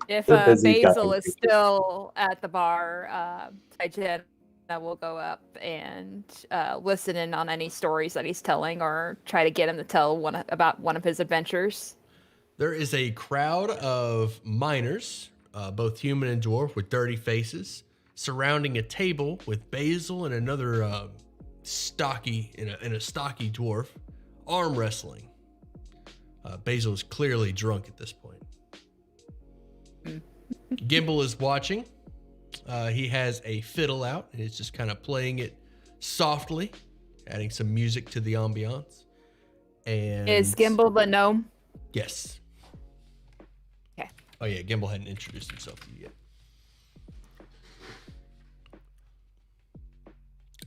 If They're busy Basil gutting is creatures. still at the bar, Tijan will go up and listen in on any stories that he's telling, or try to get him to tell about one of his adventures. There is a crowd of miners, both human and dwarf, with dirty faces, surrounding a table with Basil and another stocky dwarf, arm wrestling. Basil is clearly drunk at this point. Gimbal is watching. He has a fiddle out and is just kind of playing it softly, adding some music to the ambiance. And Is Gimbal the gnome? Yes. Okay. Oh yeah, Gimbal hadn't introduced himself to you yet.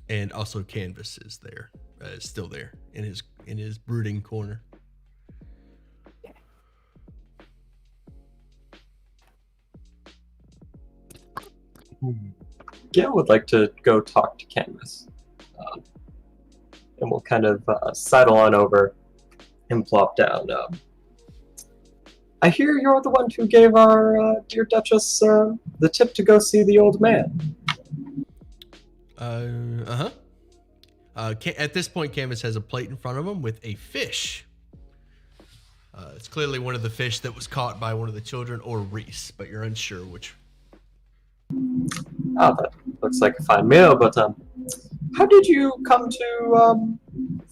And also Canvas is there, is still there in his brooding corner. Gail would like to go talk to Canvas. And we'll kind of sidle on over and plop down. I hear you're the one who gave our dear Duchess the tip to go see the old man. At this point, Canvas has a plate in front of him with a fish. It's clearly one of the fish that was caught by one of the children or Reese, but you're unsure which. Oh, that looks like a fine meal, but how did you come to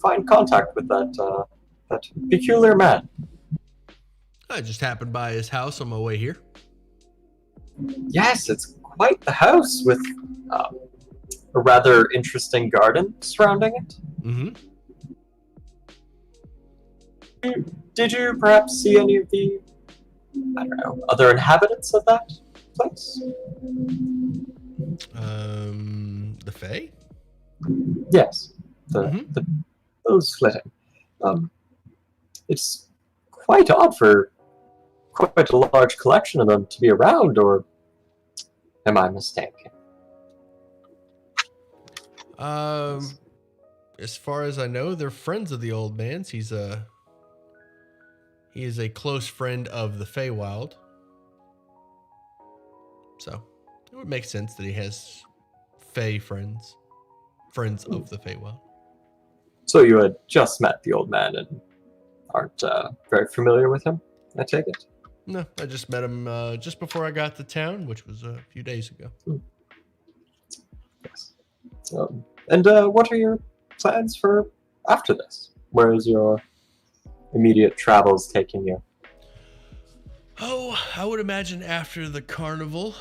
find contact with that peculiar man? I just happened by his house on my way here. Yes, it's quite the house with a rather interesting garden surrounding it. Mm-hmm. Did you perhaps see any of the, I don't know, other inhabitants of that place? The Fae? Yes, Mhm. those flitting. It's quite odd for quite a large collection of them to be around, or am I mistaken? As far as I know, they're friends of the old man's. He is a close friend of the Feywild. So it would make sense that he has Fey friends of the Feywild. So you had just met the old man and aren't very familiar with him, I take it? No, I just met him just before I got to town, which was a few days ago. Yes. And what are your plans for after this? Where is your immediate travels taking you? Oh, I would imagine after the carnival,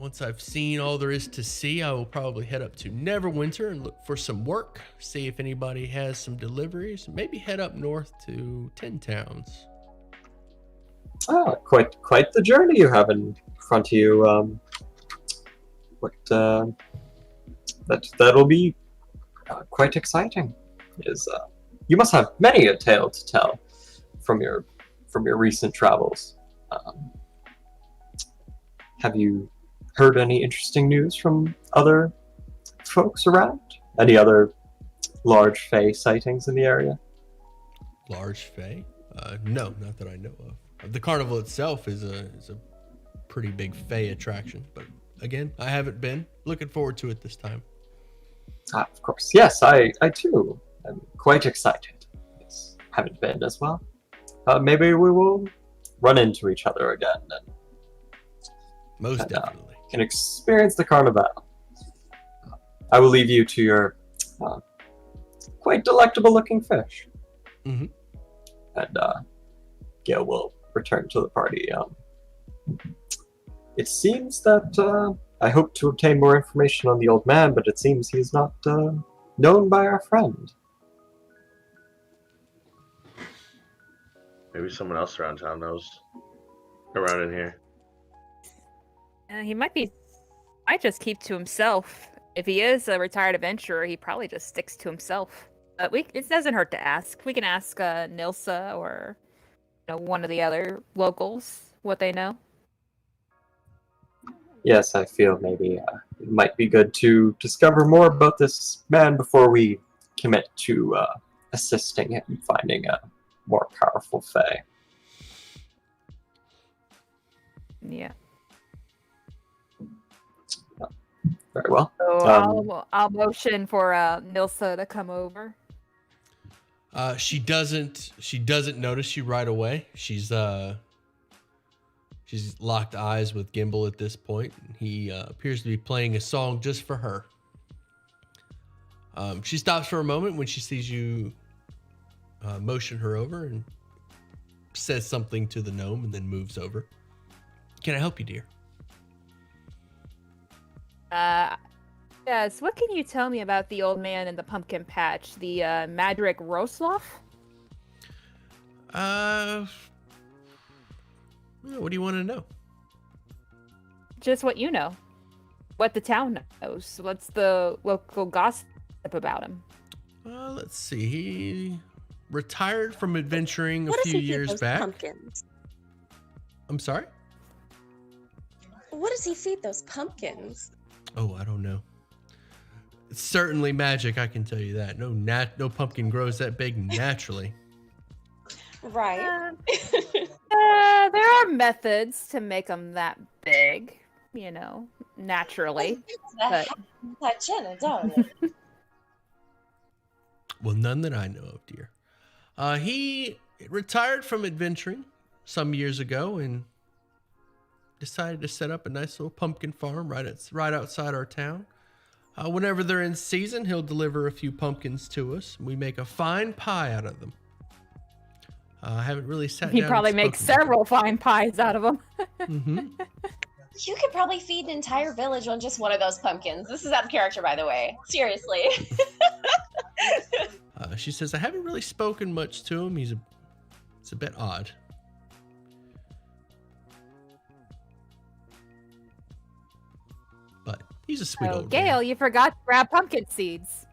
once I've seen all there is to see, I will probably head up to Neverwinter and look for some work, see if anybody has some deliveries, maybe head up north to Tin Towns. Ah, quite the journey you have in front of you. That'll be quite exciting. You must have many a tale to tell from your recent travels. Have you heard any interesting news from other folks around? Any other large fae sightings in the area? Large fae? No, not that I know of. The carnival itself is a pretty big fae attraction, but again, I haven't been. Looking forward to it this time. Ah, of course. Yes, I too am quite excited. Yes, haven't been as well. Maybe we will run into each other again and Most definitely. can experience the carnival. I will leave you to your quite delectable looking fish. Mm-hmm. And Gale will return to the party. It seems that I hope to obtain more information on the old man, but it seems he's not known by our friend. Maybe someone else around town knows. Around in here. He might just keep to himself. If he is a retired adventurer, he probably just sticks to himself. But it doesn't hurt to ask. We can ask Nilsa or one of the other locals what they know. Yes, I feel maybe it might be good to discover more about this man before we commit to assisting him finding a more powerful fae. Yeah. Very well. So I'll motion for Nilsa to come over. She doesn't notice you right away. She's locked eyes with Gimbal at this point. He appears to be playing a song just for her. She stops for a moment when she sees you motion her over and says something to the gnome and then moves over. Can I help you, dear? Yes, what can you tell me about the old man in the pumpkin patch, the Madrick Rosloff? What do you want to know? Just what you know. What the town knows. What's the local gossip about him? Let's see. He retired from adventuring a few years back. Pumpkins? I'm sorry? What does he feed those pumpkins? Oh, I don't know. It's certainly magic, I can tell you that. No pumpkin grows that big naturally. Right. There are methods to make them that big, naturally. But... Well, none that I know of, dear. He retired from adventuring some years ago and decided to set up a nice little pumpkin farm right outside our town. Whenever they're in season, he'll deliver a few pumpkins to us. We make a fine pie out of them. I haven't really sat down. He probably makes several fine pies out of them. Mm-hmm. You could probably feed an entire village on just one of those pumpkins. This is out of character, by the way. Seriously. She says, I haven't really spoken much to him. It's a bit odd. But he's a sweet old Gale, man. you forgot to grab pumpkin seeds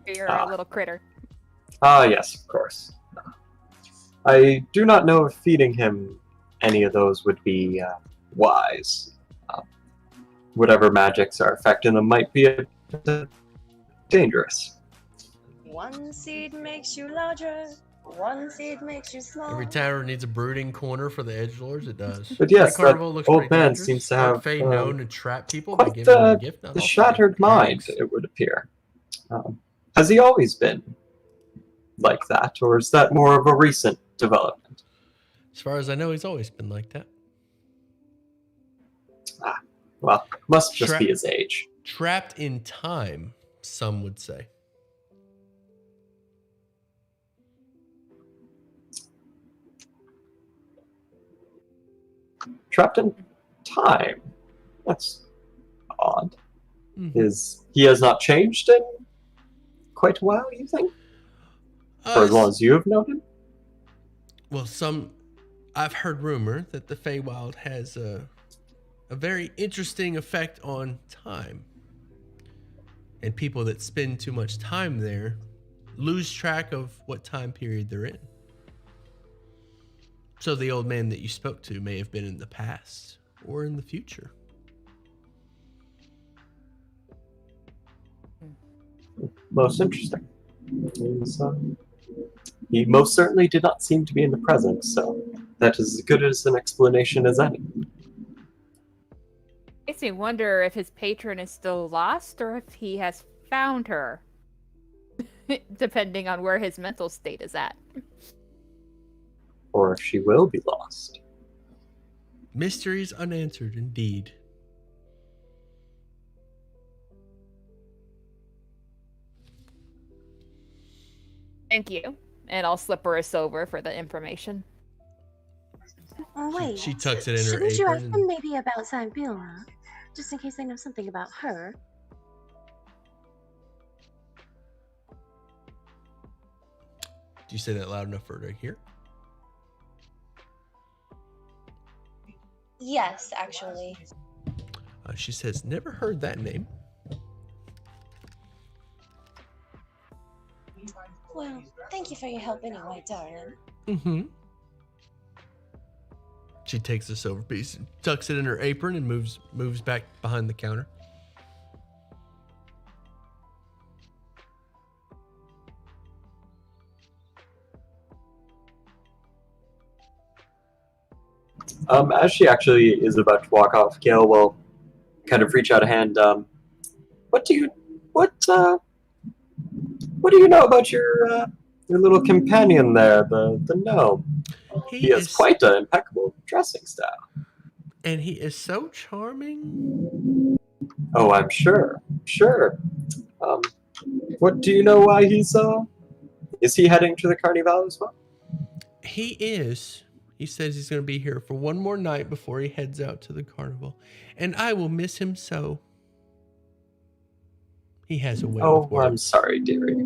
for your little critter. Yes, of course. I do not know if feeding him any of those would be wise. Whatever magics are affecting them might be dangerous. One seed makes you larger. One seed makes you smaller. Every tavern needs a brooding corner for the edgelords. It does. But yes, that carnival looks old pretty man dangerous. seems to Aren't have Fae known to trap people by quite giving them a gift. Not the all shattered Fae. mind, it would appear. Has he always been like that, or is that more of a recent development? As far as I know, he's always been like that. Well, must just be his age. Trapped in time, some would say. Trapped in time. That's odd. Mhm. He has not changed in quite a while, you think? For as long as you have known him? Well, I've heard rumor that the Feywild has a very interesting effect on time. And people that spend too much time there lose track of what time period they're in. So the old man that you spoke to may have been in the past or in the future. Most interesting. He most certainly did not seem to be in the present, so that is as good as an explanation as any. Makes me wonder if his patron is still lost or if he has found her. Depending on where his mental state is at. Or if she will be lost. Mysteries unanswered, indeed. Thank you. And I'll slip her a silver for the information. Wait, She tucks it in her shouldn't you ask apron. them maybe about Sibylla? Just in case they know something about her. Do you say that loud enough for her to hear? Yes, actually. She says, never heard that name. Well, thank you for your help anyway, darling. Mm-hmm. She takes the silver piece, tucks it in her apron, and moves back behind the counter. As she actually is about to walk off, Gail will kind of reach out a hand. What do you know about your little companion there, the gnome? He has quite an impeccable dressing style. And he is so charming. Oh, I'm sure. Sure. What do you know why he's is he heading to the Carnival as well? He is. He says he's going to be here for one more night before he heads out to the carnival. And I will miss him so. He has a way with words. I'm sorry, dearie.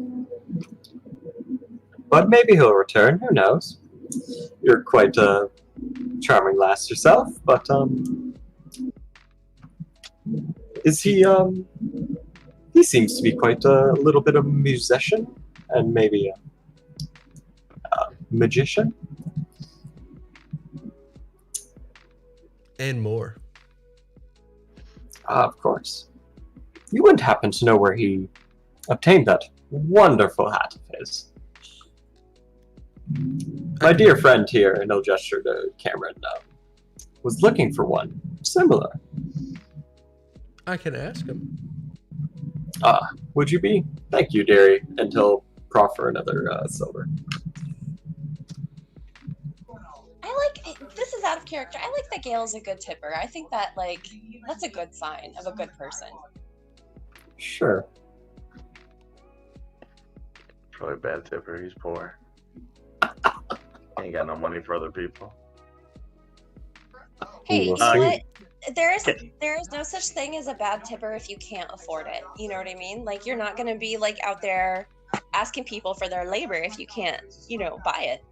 But maybe he'll return, who knows? You're quite a charming lass yourself, but is he he seems to be quite a little bit of a musician and maybe a magician. And more. Of course. You wouldn't happen to know where he obtained that wonderful hat of his. My dear friend here, and he'll gesture to Cameron, was looking for one similar. I can ask him. Would you be? Thank you, dearie. And he'll proffer another silver. This is out of character. I like that Gail's a good tipper. I think that, that's a good sign of a good person. Sure. Probably a bad tipper. He's poor. Ain't got no money for other people. Hey, you know what? There is no such thing as a bad tipper if you can't afford it. You know what I mean? Like, you're not going to be, out there asking people for their labor if you can't, buy it.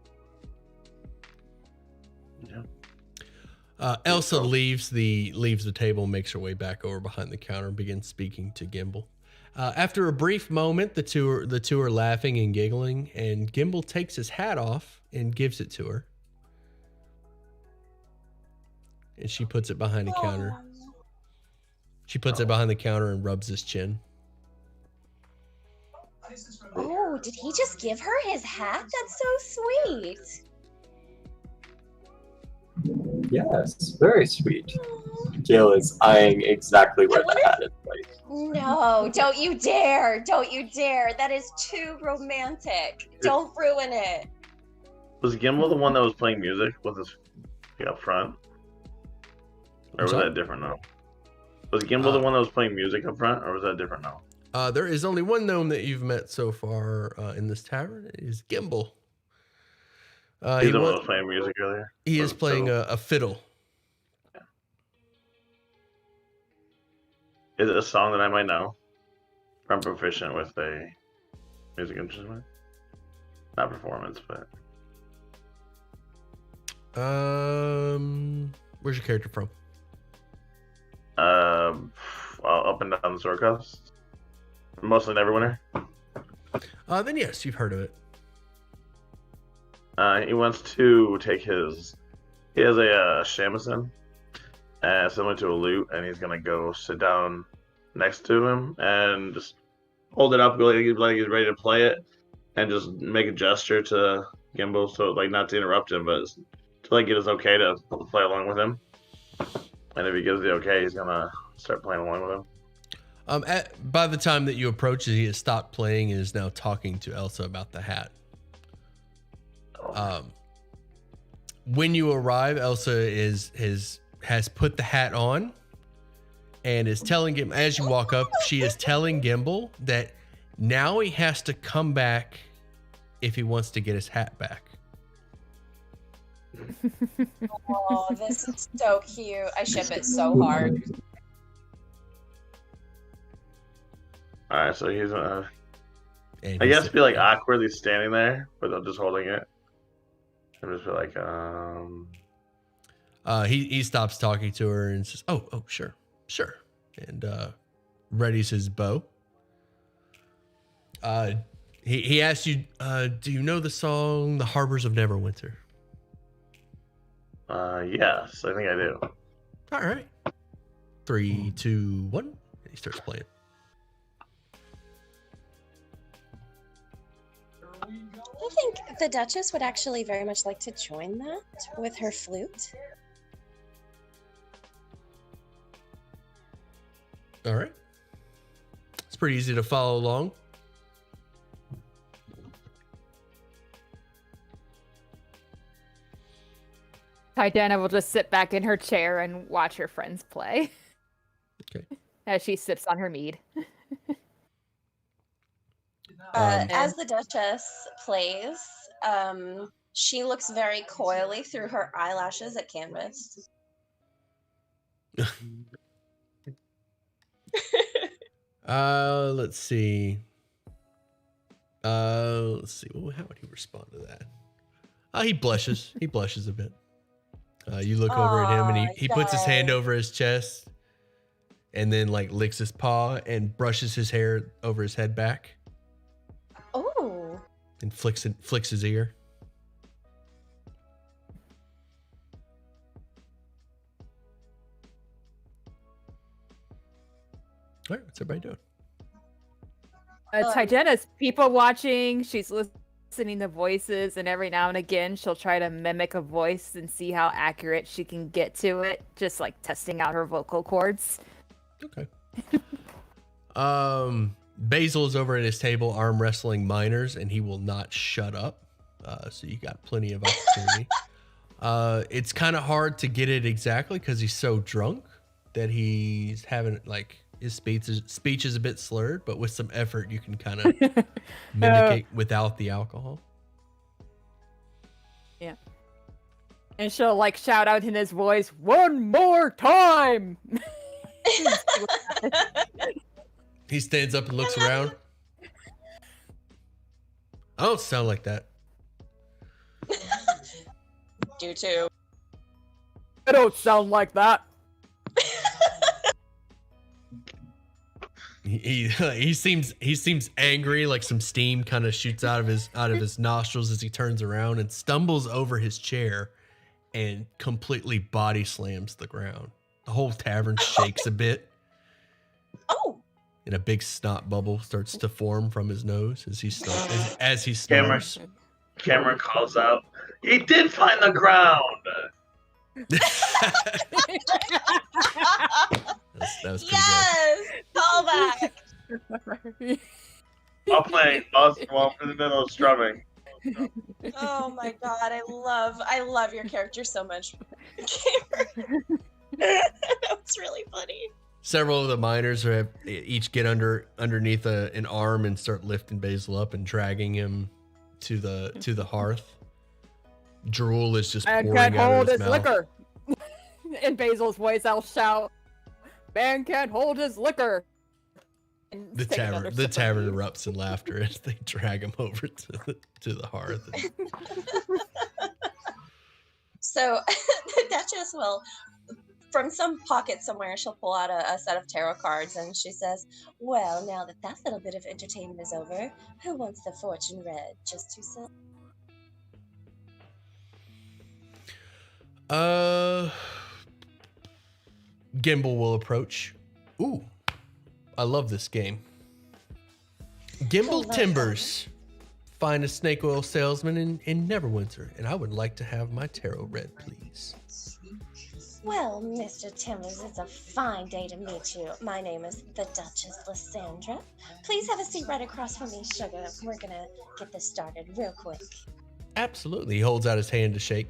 Elsa leaves the table, makes her way back over behind the counter, and begins speaking to Gimble. After a brief moment, the two are laughing and giggling, and Gimble takes his hat off and gives it to her. And she puts it behind the counter. She puts it behind the counter and rubs his chin. Oh, did he just give her his hat? That's so sweet. Yes, very sweet. Gail is eyeing exactly where the hat is placed. No, don't you dare. Don't you dare. That is too romantic. Don't ruin it. Was Gimble the one that was playing music with his up front? Or was that different now? Was Gimble the one that was playing music up front, or was that different now? There is only one gnome that you've met so far in this tavern. It is Gimble. He's the one that was playing music earlier? He is playing a fiddle. Is it a song that I might know? I'm proficient with a music instrument. Not performance, but Where's your character from? well, up and down the Sword Coast. Mostly Neverwinter. Then yes, you've heard of it. He wants to take his. He has a shamisen, similar to a lute, and he's gonna go sit down next to him and just hold it up, like he's ready to play it, and just make a gesture to Gimbal, so like not to interrupt him, but to like get his okay to play along with him. And if he gives the okay, he's gonna start playing along with him. By the time that you approach it, he has stopped playing and is now talking to Elsa about the hat. When you arrive, Elsa has put the hat on and is telling him, as you walk up, she is telling Gimbal that now he has to come back if he wants to get his hat back. Oh, this is so cute. I ship it so hard. Alright, so he's And I he's- guess be like awkwardly standing there, but I'm just holding it. And just be like, he stops talking to her and says, "Oh, sure," and readies his bow. He asks you, "Do you know the song "The Harbors of Neverwinter"?" yes, I think I do. All right, 3, 2, 1. And he starts playing. I think the Duchess would actually very much like to join that with her flute. All right, it's pretty easy to follow along. Titania will just sit back in her chair and watch her friends play. Okay. As she sips on her mead. As the Duchess plays, she looks very coyly through her eyelashes at Canvas. Let's see. Well, how would he respond to that? He blushes. He blushes a bit. You look over at him and he puts his hand over his chest and then like licks his paw and brushes his hair over his head back Oh. and flicks his ear. All right, what's everybody doing? Titania's people watching. She's listening to voices, and every now and again, she'll try to mimic a voice and see how accurate she can get to it. Just like testing out her vocal cords. Okay. Basil is over at his table arm wrestling miners, and he will not shut up. So you got plenty of opportunity. It's kind of hard to get it exactly because he's so drunk that he's having like his speech is a bit slurred, but with some effort you can kind of mimic it without the alcohol. Yeah. And she'll like shout out in his voice, "One more time!" He stands up and looks around. I don't sound like that. Do too. I don't sound like that. He seems angry, like some steam kind of shoots out of his nostrils as he turns around and stumbles over his chair and completely body slams the ground. The whole tavern shakes a bit. Oh. And a big snot bubble starts to form from his nose as he snores. Cameron calls out, "He did find the ground!" That was pretty Yes! Call back! I'll play while I'm in the middle of strumming. Oh my god, I love your character so much. Cameron. That was really funny. Several of the miners each get underneath an arm and start lifting Basil up and dragging him to the hearth. Drool is just I pouring can't out hold of his his mouth. liquor. In Basil's voice, I'll shout, Man can't hold his liquor. And The take another tavern sip of booze. erupts in laughter as they drag him over to the hearth. So the Duchess will, from some pocket somewhere, she'll pull out a set of tarot cards and she says, well, now that that little bit of entertainment is over, who wants the fortune read? Just 2 cents? Gimbal will approach. Ooh, I love this game. Gimbal Timbers, finest snake oil salesman in Neverwinter, and I would like to have my tarot read, please. Well, Mr. Timbers, it's a fine day to meet you. My name is the Duchess Lysandra. Please have a seat right across from me, sugar. We're gonna get this started real quick. Absolutely. He holds out his hand to shake.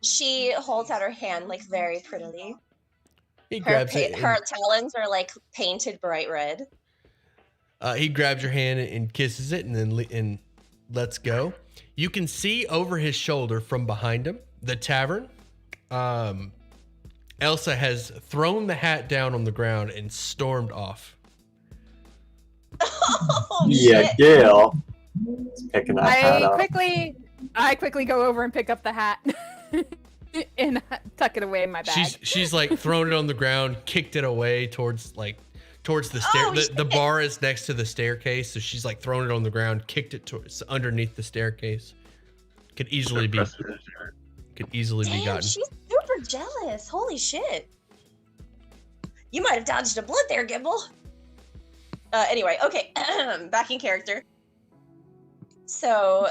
She holds out her hand like very prettily. He grabs it. Her talons are like painted bright red. He grabs your hand and kisses it, and then lets go. You can see over his shoulder from behind him the tavern. Elsa has thrown the hat down on the ground and stormed off. Oh, Yeah, shit. Gail. is picking that hat up. I quickly go over and pick up the hat and tuck it away in my bag. She's like thrown it on the ground, kicked it away towards the stair. Oh, The bar is next to the staircase, so she's like thrown it on the ground, kicked it towards underneath the staircase. Could easily be Damn, gotten. she's super jealous. Holy shit. You might have dodged a bullet there, Gimbal. Anyway, okay. Back in character. So,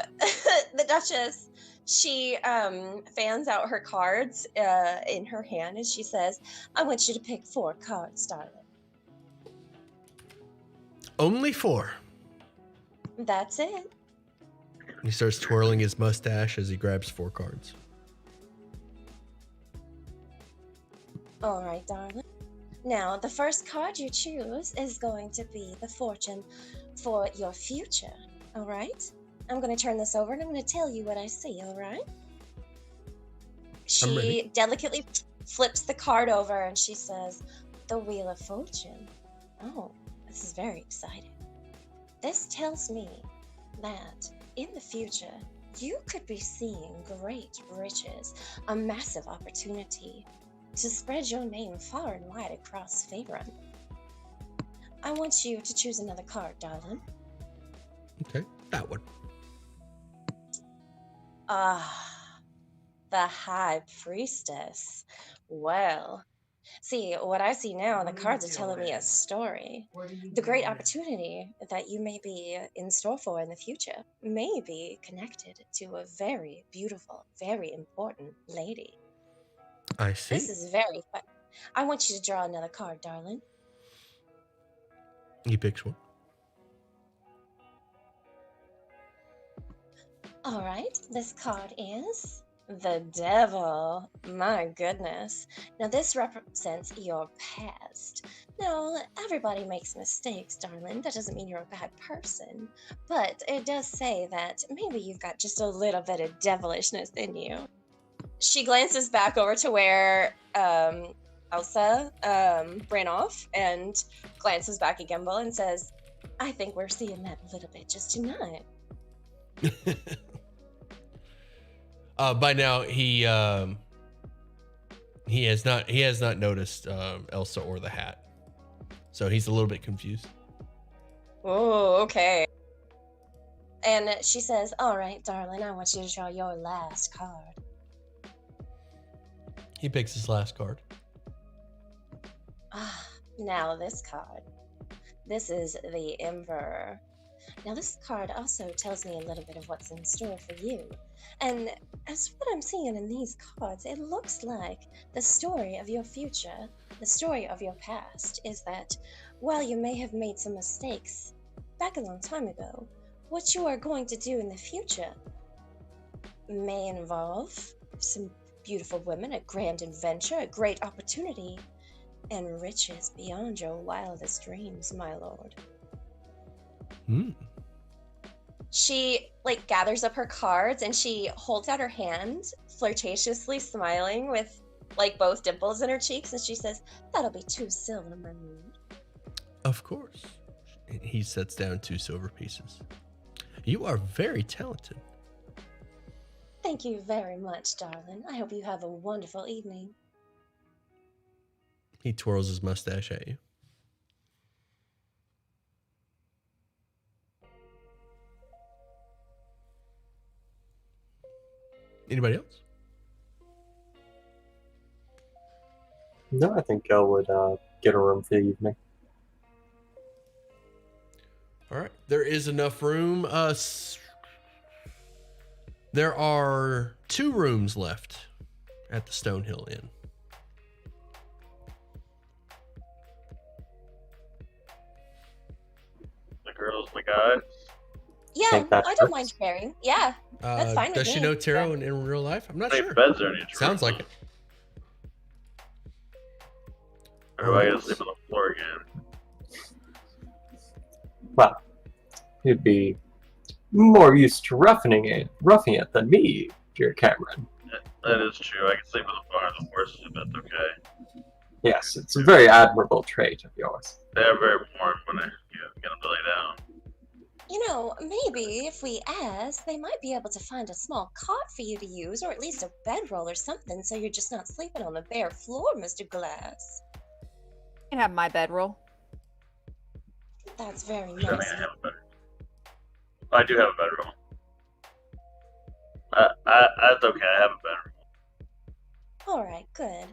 the Duchess, she fans out her cards in her hand and she says, I want you to pick 4 cards, darling. Only 4. That's it. He starts twirling his mustache as he grabs 4 cards. All right, darling. Now, the first card you choose is going to be the fortune for your future. All right? I'm going to turn this over and I'm going to tell you what I see, all right? I'm ready. She delicately flips the card over and she says, the Wheel of Fortune. Oh, this is very exciting. This tells me that in the future, you could be seeing great riches, a massive opportunity to spread your name far and wide across Faerun. I want you to choose another card, darling. Okay, that one. The High Priestess. Well, see, what I see now, the cards are telling me a story. The great opportunity that you may be in store for in the future may be connected to a very beautiful, very important lady. I see. This is very fun. I want you to draw another card, darling. He picks one. All right, this card is the Devil. My goodness. Now, this represents your past. Now, everybody makes mistakes, darling. That doesn't mean you're a bad person. But it does say that maybe you've got just a little bit of devilishness in you. She glances back over to where Elsa ran off and glances back at Gimbal and says, I think we're seeing that a little bit just tonight. By now, he has not noticed Elsa or the hat, so he's a little bit confused. Oh, okay. And she says, all right, darling, I want you to draw your last card. He picks his last card. Now this card. This is the Emperor. Now this card also tells me a little bit of what's in store for you. And as what I'm seeing in these cards, it looks like the story of your future, the story of your past, is that while you may have made some mistakes back a long time ago, what you are going to do in the future may involve some beautiful women, a grand adventure, a great opportunity, and riches beyond your wildest dreams, my lord. She gathers up her cards and she holds out her hand, flirtatiously smiling with like both dimples in her cheeks, and she says, "That'll be 2 silver, my moon." Of course. He sets down 2 silver pieces. You are very talented. Thank you very much, darling. I hope you have a wonderful evening. He twirls his mustache at you. Anybody else? No, I think Gail would get a room for the evening. All right. There is enough room. There are 2 rooms left at the Stonehill Inn. The girls, the guys. Yeah, Think that I don't works. mind sharing. Yeah, that's fine with Does she me. know Taro in real life? I'm not How sure. many beds are in each room? Sounds like it. Or do I gotta sleep on the floor again? Well, you'd be more used to roughing it than me, dear Cameron. That is true. I can sleep on the floor and the horses if that's okay. Yes, it's a very admirable trait of yours. They are very warm when I get them to lay down. You know, maybe if we ask, they might be able to find a small cot for you to use, or at least a bedroll or something, so you're just not sleeping on the bare floor, Mr. Glass. You can have my bedroll. That's very Sure, I nice. have a bedroom. I do have a bedroom. That's okay. I have a bedroom. All right, good.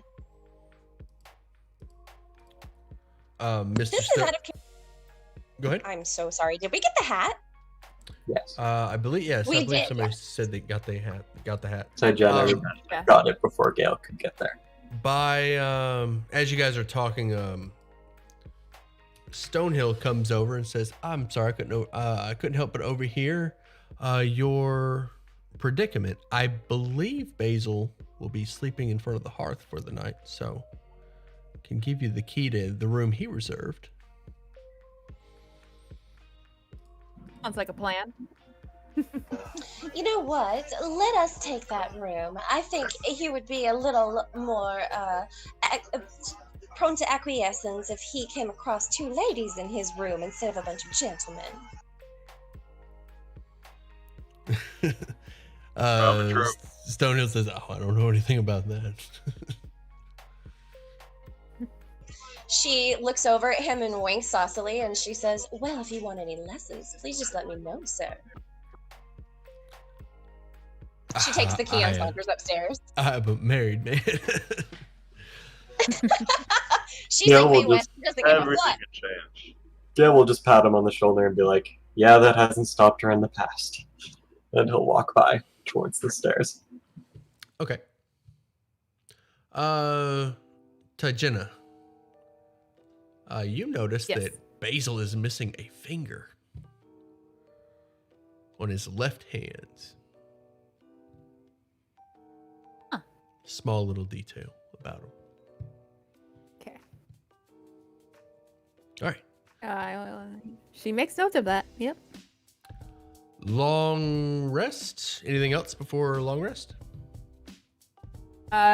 Mr. This is Stone. out of. Go ahead. I'm so sorry. Did we get the hat? Yes. I believe yes. We I believe did, somebody yes. said they got the hat. Got the hat. So Jenna Yeah. got it before Gail could get there. By as you guys are talking, Stonehill comes over and says, "I'm sorry, I couldn't help but overhear your predicament. I believe Basil will be sleeping in front of the hearth for the night, so can give you the key to the room he reserved." Sounds like a plan. You know what? Let us take that room. I think he would be a little more prone to acquiescence if he came across 2 ladies in his room instead of a bunch of gentlemen. Probably true. Stonehill says, "Oh, I don't know anything about that." She looks over at him and winks saucily, and she says, "Well, if you want any lessons, please just let me know, sir." She takes the key and saunters upstairs. I'm a married man. She Yeah, simply we'll went, just- doesn't give a Everything what. can change. Gail will just pat him on the shoulder and be like, "Yeah, that hasn't stopped her in the past." And he'll walk by towards the stairs. Okay. Tajina, you notice Yes. that Basil is missing a finger on his left hand. Huh. Small little detail about him. Okay. All right. She makes notes of that. Yep. Long rest. Anything else before long rest?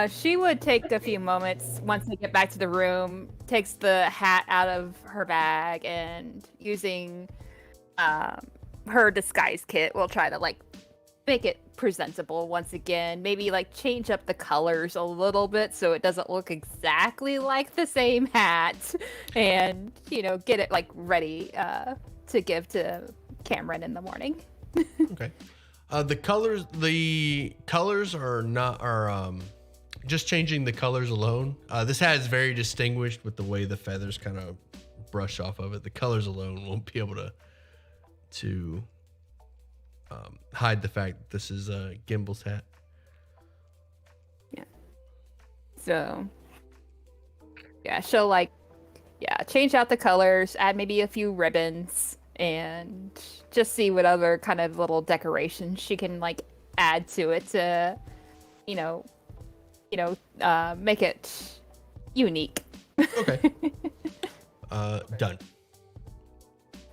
She would take a few moments once they get back to the room, takes the hat out of her bag, and using her disguise kit will try to like make it presentable once again. Maybe like change up the colors a little bit so it doesn't look exactly like the same hat, and get it like ready to give to Cameron in the morning. Okay. The colors are just changing the colors alone. This hat is very distinguished with the way the feathers kind of brush off of it. The colors alone won't be able to hide the fact that this is Gimble's hat. So yeah, she'll change out the colors, add maybe a few ribbons, and just see what other kind of little decorations she can like add to it to make it unique. Okay. Done.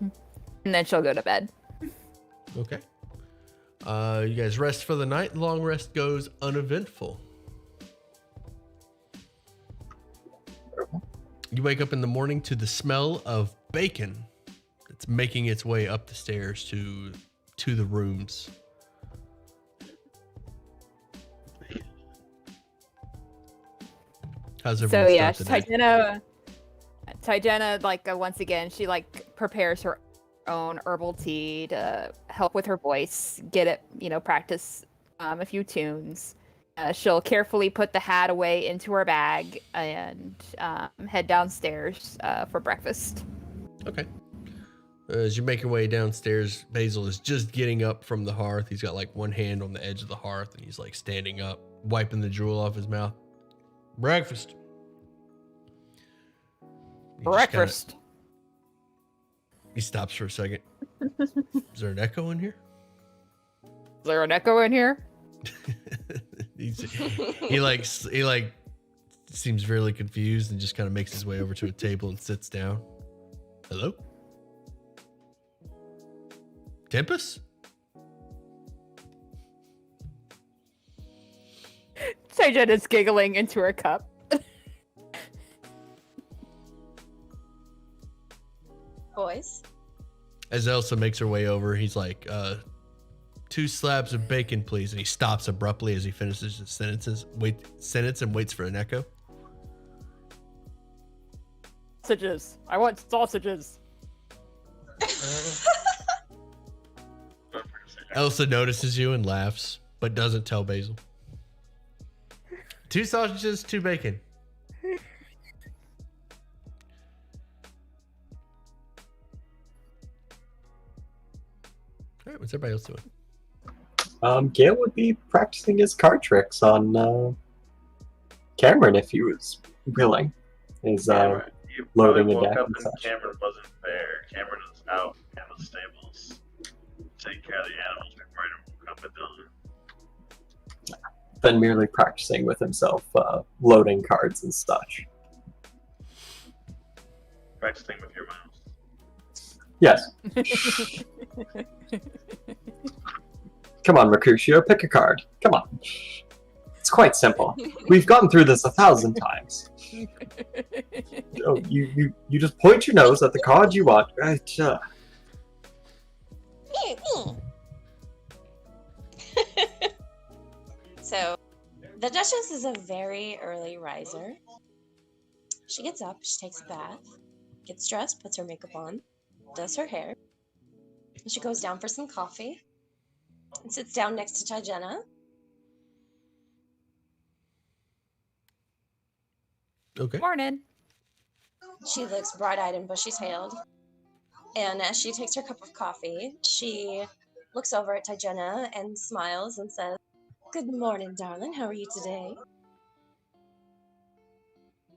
And then she'll go to bed. Okay. You guys rest for the night. Long rest goes uneventful. comfortable. You wake up in the morning to the smell of bacon. It's making its way up the stairs to the rooms. How's So everyone yeah, start today? Tijana, like once again, she like prepares her own herbal tea to help with her voice, get it, practice a few tunes. She'll carefully put the hat away into her bag and head downstairs for breakfast. Okay. As you make your way downstairs, Basil is just getting up from the hearth. He's got like one hand on the edge of the hearth and he's like standing up, wiping the drool off his mouth. Breakfast. Breakfast. He stops for a second. Is there an echo in here? Is there an echo in here? He seems really confused and just kind of makes his way over to a table and sits down. Hello? Tempest? Tijana's giggling into her cup. Boys? As Elsa makes her way over, he's like, 2 slabs of bacon, please. And he stops abruptly as he finishes his sentence and waits for an echo. Sausages. I want sausages. Elsa notices you and laughs, but doesn't tell Basil. 2 sausages, 2 bacon. All right, what's everybody else doing? Gale would be practicing his card tricks on Cameron if he was willing. He's You loading probably a woke deck up and and such. Cameron wasn't there. Cameron is out in the stables. Take care of the animals before he woke up at dawn. Than merely practicing with himself, loading cards and such. Practicing with your mouse. Yes. Come on, Mercutio, pick a card. Come on. It's quite simple. We've gone through this 1,000 times. Oh, you just point your nose at the card you want. Right. So, the Duchess is a very early riser. She gets up, she takes a bath, gets dressed, puts her makeup on, does her hair. And she goes down for some coffee and sits down next to Tijana. Okay. Morning. She looks bright-eyed and bushy-tailed. And as she takes her cup of coffee, she looks over at Tijana and smiles and says, "Good morning, darling. How are you today?"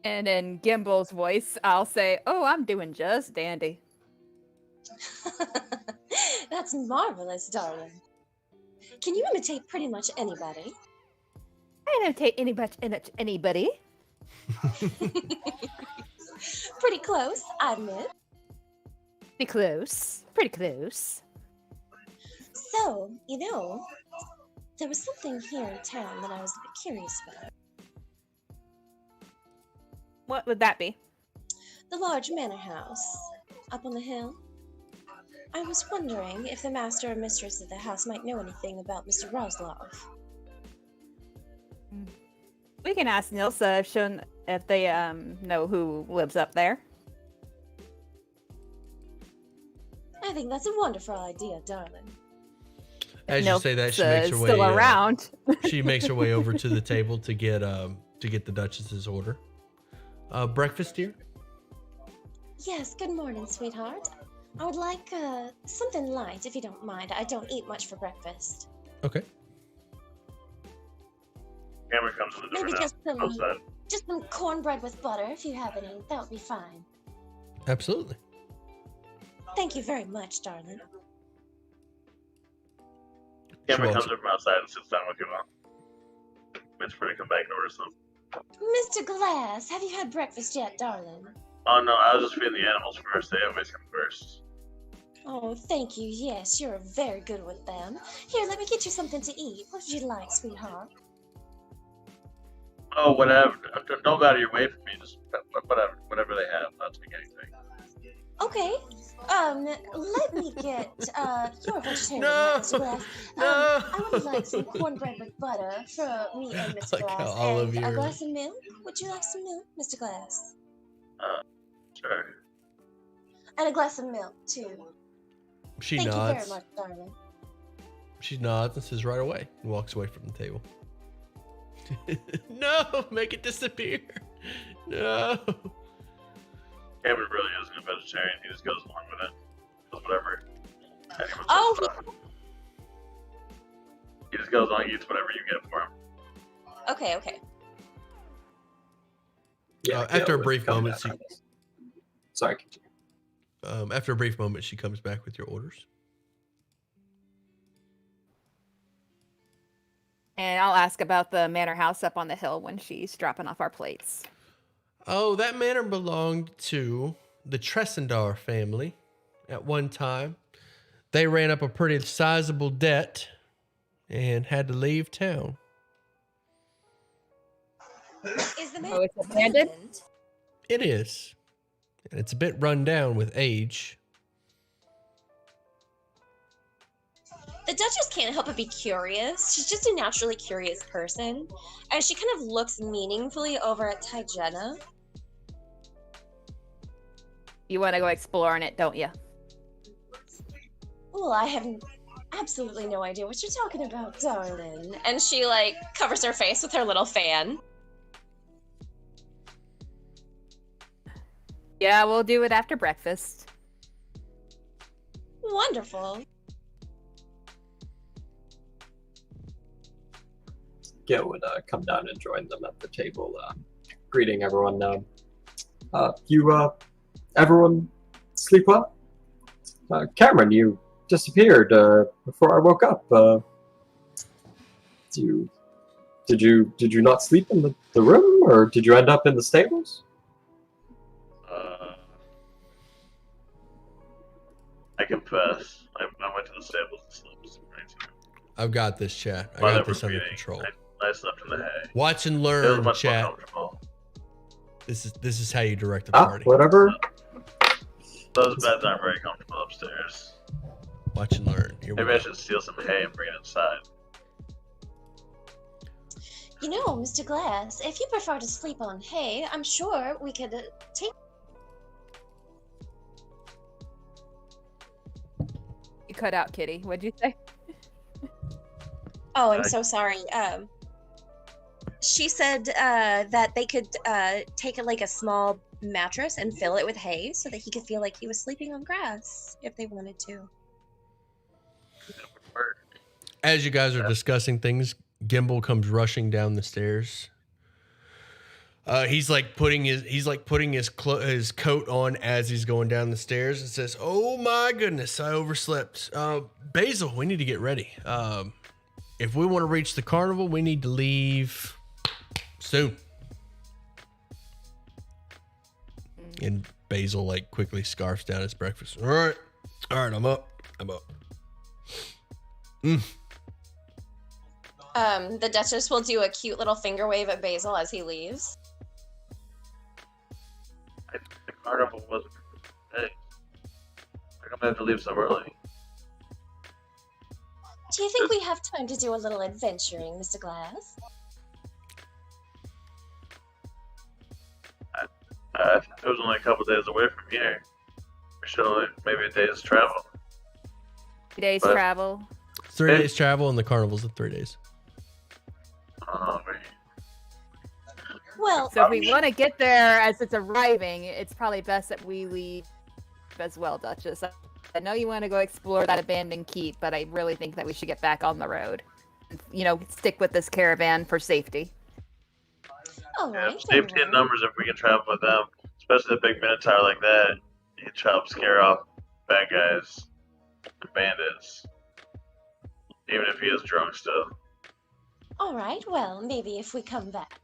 And in Gimble's voice, I'll say, "Oh, I'm doing just dandy." That's marvelous, darling. Can you imitate pretty much anybody? I imitate anybody. Pretty close, I admit. Pretty close. Pretty close. So, there was something here in town that I was a bit curious about. What would that be? The large manor house up on the hill. I was wondering if the master or mistress of the house might know anything about Mr. Roslov. We can ask Nilsa if they know who lives up there. I think that's a wonderful idea, darling. As you say that, she makes her way still around. She makes her way over to the table to get the Duchess's order. Breakfast, dear? Yes, good morning, sweetheart. I would like something light, if you don't mind. I don't eat much for breakfast. Okay. Cameron comes to the door Maybe now. just some cornbread with butter, if you have any. That would be fine. Absolutely. Thank you very much, darling. Cameron comes up from outside and sits down with you all. Waits for her to come back and order some. Mr. Glass, have you had breakfast yet, darling? Oh no, I was just feeding the animals first. They always come first. Oh, thank you. Yes, you're very good with them. Here, let me get you something to eat. What would you like, sweetheart? Oh, whatever. Don't go out of your way for me. Just Whatever they have, I'll take anything. Okay. Let me get your vegetarian, No! Mr. Glass. No! I would like some cornbread with butter for me and Mr. Like how Glass, all of and a your- glass of milk. Would you like some milk, Mr. Glass? Sure. And a glass of milk too. She Thank you very nods. much, darling. She nods and says right away and walks away from the table. No, make it disappear. No. Cameron really isn't a vegetarian. He just goes along with it. Does whatever. Anyone Oh, says stuff. He just goes along and eats whatever you get for him. Okay. Yeah. After Gail a would brief come moment, back on this. Sorry. After a brief moment, she comes back with your orders. And I'll ask about the manor house up on the hill when she's dropping off our plates. Oh, that manor belonged to the Tressendar family at one time. They ran up a pretty sizable debt and had to leave town. Is the Oh, it's abandoned? It is. And it's a bit run down with age. The Duchess can't help but be curious. She's just a naturally curious person. And she kind of looks meaningfully over at Tyjenna. You want to go exploring it, don't you? Well, I have absolutely no idea what you're talking about, darling. And she, like, covers her face with her little fan. Yeah, we'll do it after breakfast. Wonderful. Gail would come down and join them at the table, greeting everyone. Everyone sleep well? Cameron, you disappeared before I woke up. Did you not sleep in the room, or did you end up in the stables? I confess, I went to the stables and slept. I've got this, chat. I While got they were this under feeding, control. I slept in the hay. Watch and It was learn, much more chat. comfortable. This is how you direct a party. Whatever. Those beds aren't very comfortable upstairs. Watch and learn. Here we Maybe I go. should steal some hay and bring it inside. You know, Mr. Glass, if you prefer to sleep on hay, I'm sure we could take... You cut out, Kitty. What'd you say? Oh, I'm Right. so sorry. She said that they could take a small mattress and fill it with hay so that he could feel like he was sleeping on grass if they wanted to. As you guys are discussing things, Gimbal comes rushing down the stairs. He's putting his coat on as he's going down the stairs and says, "Oh my goodness, I overslept. Basil, we need to get ready. If we want to reach the carnival, we need to leave soon." And Basil quickly scarfs down his breakfast. All right, I'm up. The Duchess will do a cute little finger wave at Basil as he leaves. The carnival wasn't. Hey, how come I have to leave so early? Do you think we have time to do a little adventuring, Mr. Glass? It was only a couple days away from here. We should only maybe a day's travel. 3 days But- travel. 3 days travel, and the carnival's in 3 days. Well, So if we want to get there as it's arriving, it's probably best that we leave as well, Duchess. I know you want to go explore that abandoned keep, but I really think that we should get back on the road. Stick with this caravan for safety. all Yeah, right. safety in numbers if we can travel with them, especially a big minotaur like that. You can help scare off bad guys and bandits, even if he is drunk still. All right. Well, maybe if we come back.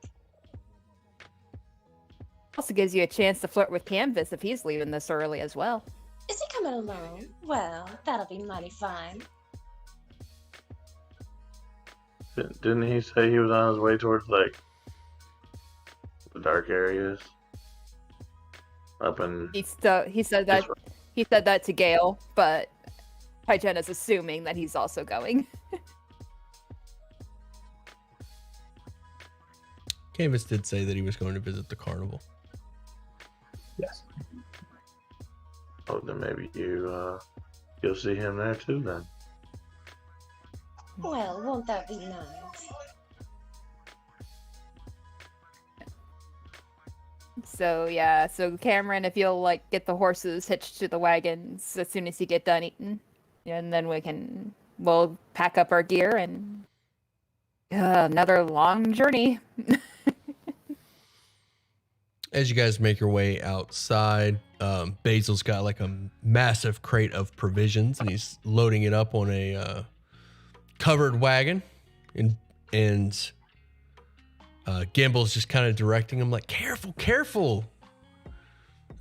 Also gives you a chance to flirt with Canvas if he's leaving this early as well. Is he coming alone? Well, that'll be mighty fine. Didn't he say he was on his way towards the dark areas? up in. He said that to Gale, but Hygena's assuming that he's also going. Canvas did say that he was going to visit the carnival. Yes. Oh, then maybe you'll see him there too then. Well, won't that be nice? So yeah, so Cameron, if you'll like get the horses hitched to the wagons as soon as you get done eating, and then we'll pack up our gear and another long journey. As you guys make your way outside, Basil's got like a massive crate of provisions, and he's loading it up on a covered wagon, and Gimble's just kind of directing him like, "Careful, careful!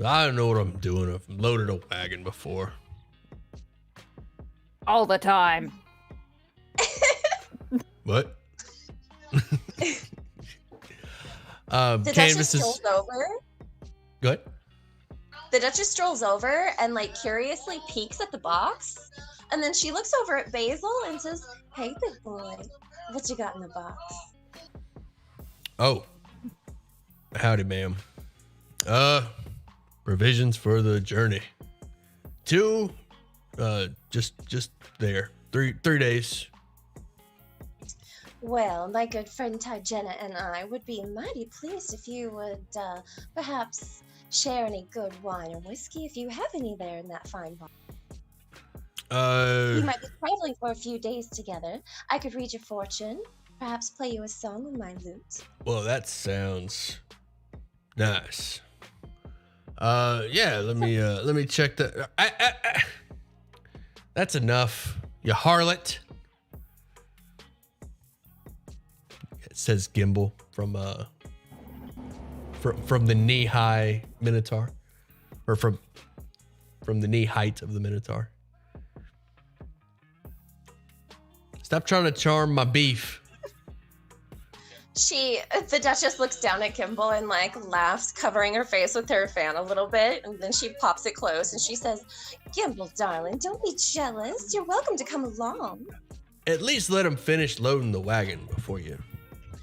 I don't know what I'm doing. I've loaded a wagon before." All the time. What? The Duchess Canvas is strolls over. good. The Duchess strolls over and like curiously peeks at the box, and then she looks over at Basil and says, "Hey, big boy, what you got in the box?" Oh, howdy, ma'am. Provisions for the journey. Just there. Three days. Well, my good friend Hygiena and I would be mighty pleased if you would perhaps share any good wine or whiskey if you have any there in that fine bar. We might be traveling for a few days together. I could read your fortune, perhaps play you a song with my lute. Well, that sounds nice. Yeah, let me check the. That's enough, you harlot. It says Gimble from the knee high Minotaur, or from the knee height of the Minotaur. Stop trying to charm my beef. The Duchess looks down at Kimball and like laughs, covering her face with her fan a little bit, and then she pops it close and she says, "Gimbal, darling, don't be jealous. You're welcome to come along." At least let him finish loading the wagon before you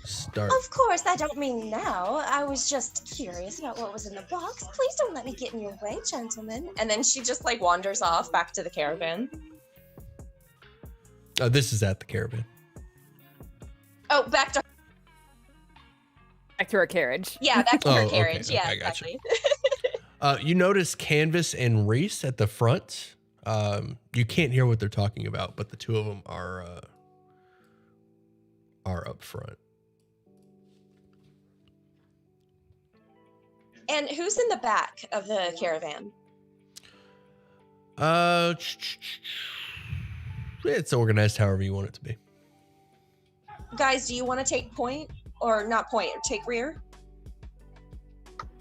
start. Of course, I don't mean now. I was just curious about what was in the box. Please don't let me get in your way, gentlemen. And then she just like wanders off back to the caravan. This is at the caravan. Oh, back to her carriage. Yeah, back to her carriage. Okay, Yeah, I gotcha. exactly. You notice Canvas and Reese at the front. You can't hear what they're talking about, but the two of them are up front. And who's in the back of the caravan? It's organized however you want it to be. Guys, do you want to take point or not point or take rear?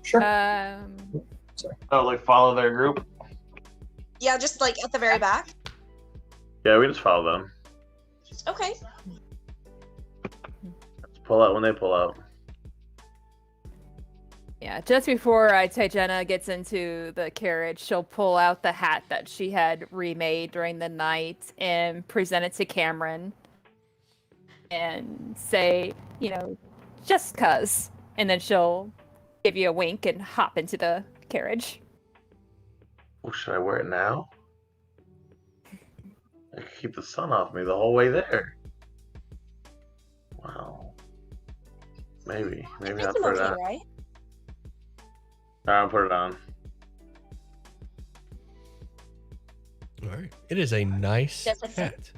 Sure. Oh, like follow their group? Yeah, just like at the very back. Yeah, we just follow them. Okay. Let's pull out when they pull out. Yeah, just before Tyjena gets into the carriage, she'll pull out the hat that she had remade during the night and present it to Cameron and say, just cuz. And then she'll give you a wink and hop into the carriage. Oh, should I wear it now? I could keep the sun off me the whole way there. Wow. Maybe I'll put it on. Right? I'll put it on. All right. It is a nice Does it fit? hat.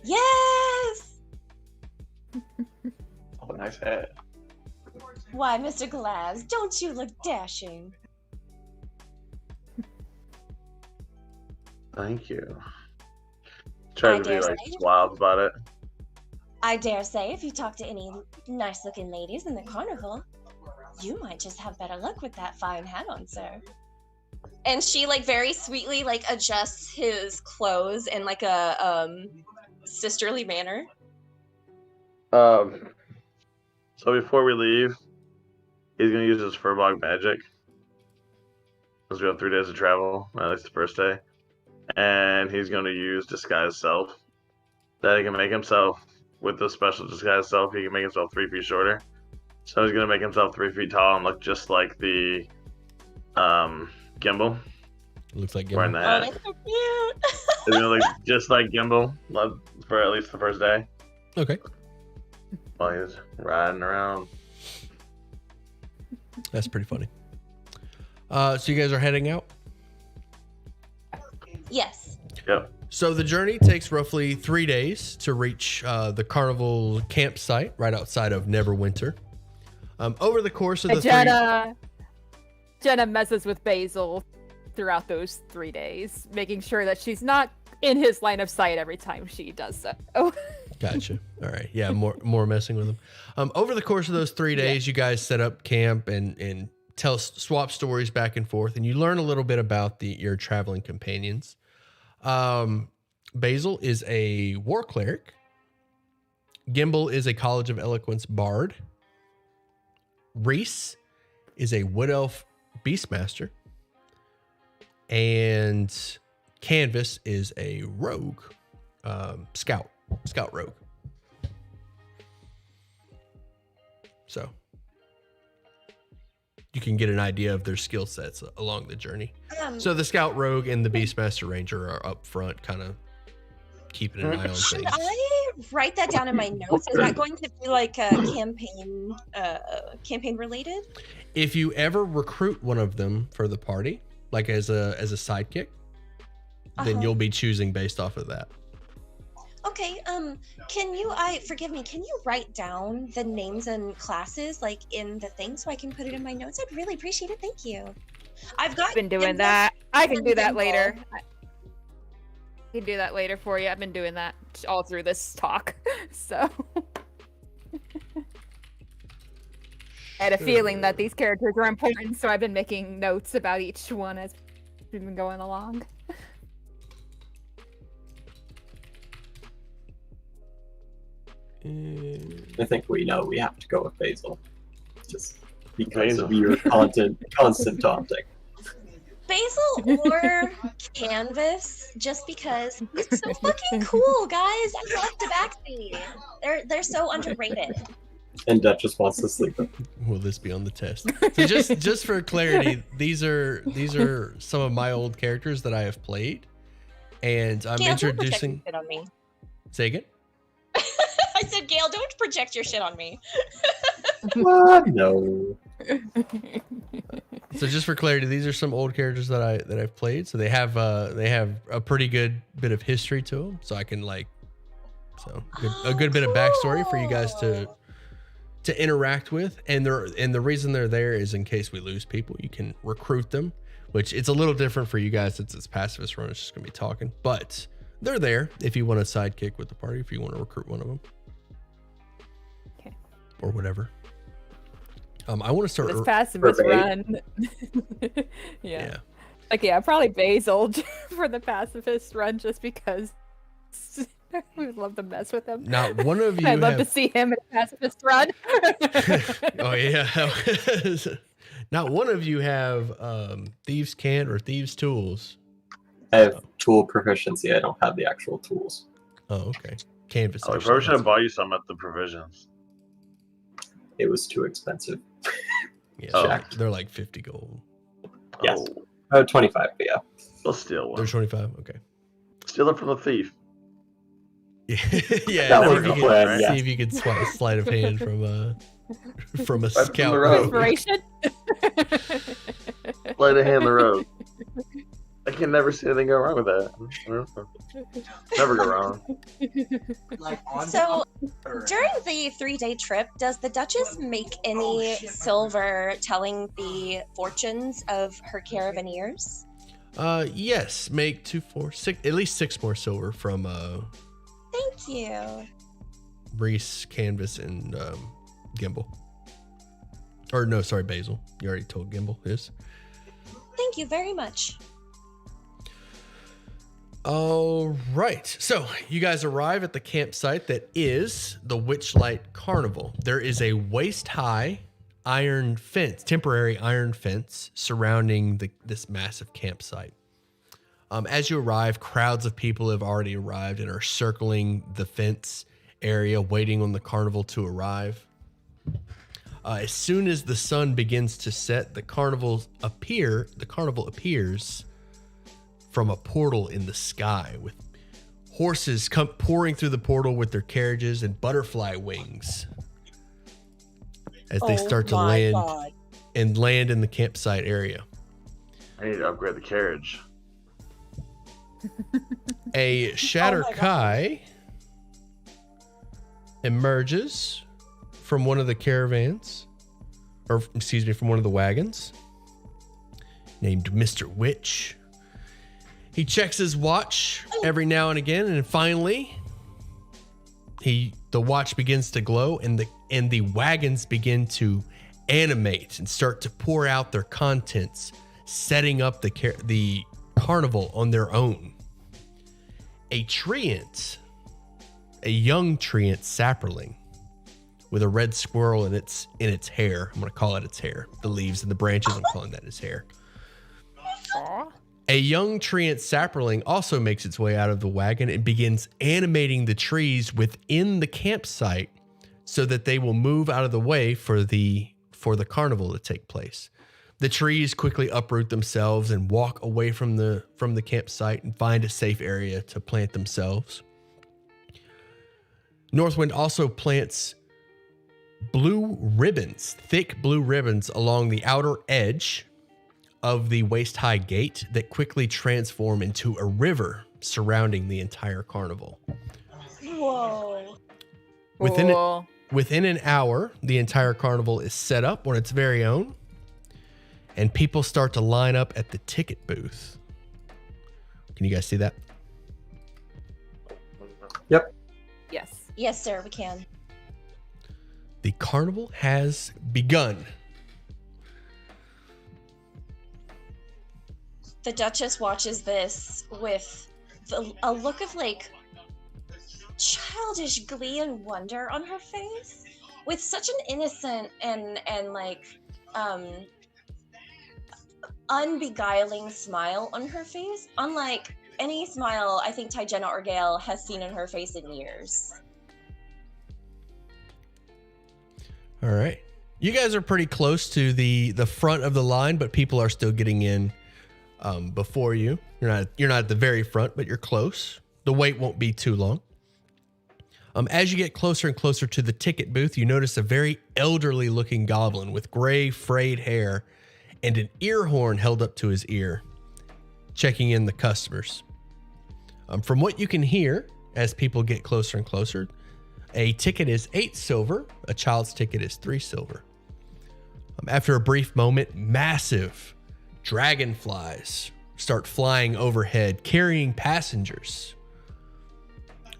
Yes! Oh, nice hat. Why, Mr. Glass, don't you look dashing? Thank you. Try I to be dare like say. suave about it. I dare say if you talk to any nice-looking ladies in the carnival, you might just have better luck with that fine hat on, sir. And she like very sweetly like adjusts his clothes in like a sisterly manner. So before we leave, he's gonna use his Furbog magic, because we have 3 days of travel, at least the first day. And he's going to use disguise self. That he can make himself, with the special disguise self, he can make himself 3 feet shorter. So he's going to make himself 3 feet tall and look just like the Gimbal. Looks like Wearing Gimbal. the Oh, hat. that's so cute. It's going to look just like Gimbal for at least the first day Okay. while he's riding around. That's pretty funny. So you guys are heading out? Yes. Yep. So the journey takes roughly 3 days to reach the carnival campsite right outside of Neverwinter. Over the course of the Jenna messes with Basil throughout those 3 days, making sure that she's not in his line of sight every time she does so. Gotcha. All right. Yeah, more messing with them. Over the course of those 3 days, you guys set up camp and swap stories back and forth, and you learn a little bit about your traveling companions. Basil is a war cleric. Gimbal is a College of Eloquence bard. Reese is a wood elf beastmaster. And Canvas is a rogue, scout rogue. So you can get an idea of their skill sets along the journey. So the scout rogue and the beastmaster ranger are up front, kind of keeping an eye on Should things. I write that down in my notes? Is that going to be like a campaign related? If you ever recruit one of them for the party, like as a sidekick, then you'll be choosing based off of that. Okay, forgive me, can you write down the names and classes like in the thing so I can put it in my notes? I'd really appreciate it. Thank you. I've been doing that. I can do that later. I can do that later for you. I've been doing that all through this talk. So I had a feeling that these characters were important, so I've been making notes about each one as we've been going along. I think we know we have to go with Basil. Just because of your constant taunting. Basil or Canvas, just because it's so fucking cool, guys. I love Tabaxi. They're so underrated. And Duchess wants to sleep. Will this be on the test? So just for clarity, these are some of my old characters that I have played, and I'm Gail, introducing. Don't project your shit on me. Say again. I said, Gail, don't project your shit on me. No. So just for clarity, these are some old characters that I've played. So they have a pretty good bit of history to them. So I can a good bit of backstory for you guys to interact with. And the reason they're there is in case we lose people, you can recruit them, which it's a little different for you guys since it's Pacifist run. It's just gonna be talking, but they're there if you want to sidekick with the party, if you want to recruit one of them. Okay. Or whatever. I want to start. This Pacifist run. Yeah. Like, yeah, probably Basil for the Pacifist run just because we would love to mess with him. Not one of you. I'd love to see him in a Pacifist run. Oh, yeah. Not one of you have Thieves' Cant or Thieves' Tools. I have tool proficiency. I don't have the actual tools. Oh, okay. Canvas. I probably should have bought you some at the provisions. It was too expensive. Yeah, they're like 50 gold. Yes. 25, but yeah. They'll steal one. They're 25. Okay. Steal it from the thief. Yeah. That See was if the you plan, can, yeah. see if you can sleight of hand from a Right scout. from the road. Inspiration? Sleight of hand the road. I can never see anything go wrong with that. Never go wrong. So, during the 3-day trip, does the Duchess make any silver telling the fortunes of her caravaneers? Yes. Make 2, 4, 6, at least 6 more silver from Thank you. Reese, Canvas, and Gimbal. Or no, sorry, Basil. You already told Gimbal this. Thank you very much. All right. So you guys arrive at the campsite that is the Witchlight Carnival. There is a waist-high temporary iron fence surrounding this massive campsite. As you arrive, crowds of people have already arrived and are circling the fence area, waiting on the carnival to arrive. As soon as the sun begins to set, the carnival appears from a portal in the sky, with horses come pouring through the portal with their carriages and butterfly wings as they start to land in the campsite area. I need to upgrade the carriage. A Shatter Kai emerges from one of the caravans, from one of the wagons, named Mr. Witch. He checks his watch every now and again, and finally, the watch begins to glow, and the wagons begin to animate and start to pour out their contents, setting up the carnival on their own. A young treant sapperling with a red squirrel in its hair. I'm going to call it its hair. The leaves and the branches, I'm calling that its hair. A young treant sapperling also makes its way out of the wagon and begins animating the trees within the campsite so that they will move out of the way for the carnival to take place. The trees quickly uproot themselves and walk away from the campsite and find a safe area to plant themselves. Northwind also plants thick blue ribbons along the outer edge of the waist-high gate that quickly transform into a river surrounding the entire carnival. Whoa. Within an hour, the entire carnival is set up on its very own, and people start to line up at the ticket booth. Can you guys see that? Yep. Yes. Yes, sir, we can. The carnival has begun. The Duchess watches this with a look of childish glee and wonder on her face, with such an innocent and unbeguiling smile on her face, unlike any smile I think Tyjenna or Gale has seen in her face in years. All right. You guys are pretty close to the front of the line, but people are still getting in before you. You're not at the very front, but you're close. The wait won't be too long. As you get closer and closer to the ticket booth, you notice a very elderly looking goblin with gray frayed hair and an ear horn held up to his ear, checking in the customers. From what you can hear as people get closer and closer, a ticket is 8 silver, a child's ticket is 3 silver. After a brief moment, massive dragonflies start flying overhead, carrying passengers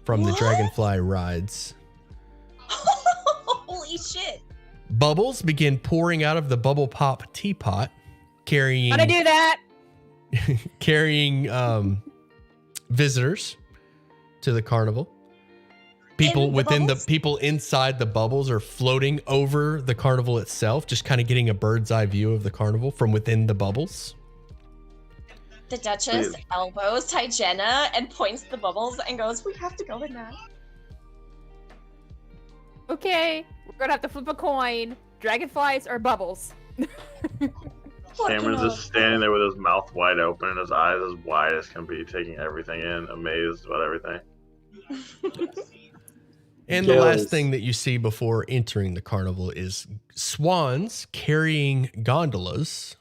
from the dragonfly rides. Holy shit. Bubbles begin pouring out of the bubble pop teapot, carrying Wanna do that? carrying visitors to the carnival. People people inside the bubbles are floating over the carnival itself, just kind of getting a bird's eye view of the carnival from within the bubbles. The Duchess elbows Tyjenna and points to the bubbles and goes, "We have to go in that." Okay, we're gonna have to flip a coin. Dragonflies or bubbles? Cameron's just standing there with his mouth wide open and his eyes as wide as can be, taking everything in, amazed about everything. And the last thing that you see before entering the carnival is swans carrying gondolas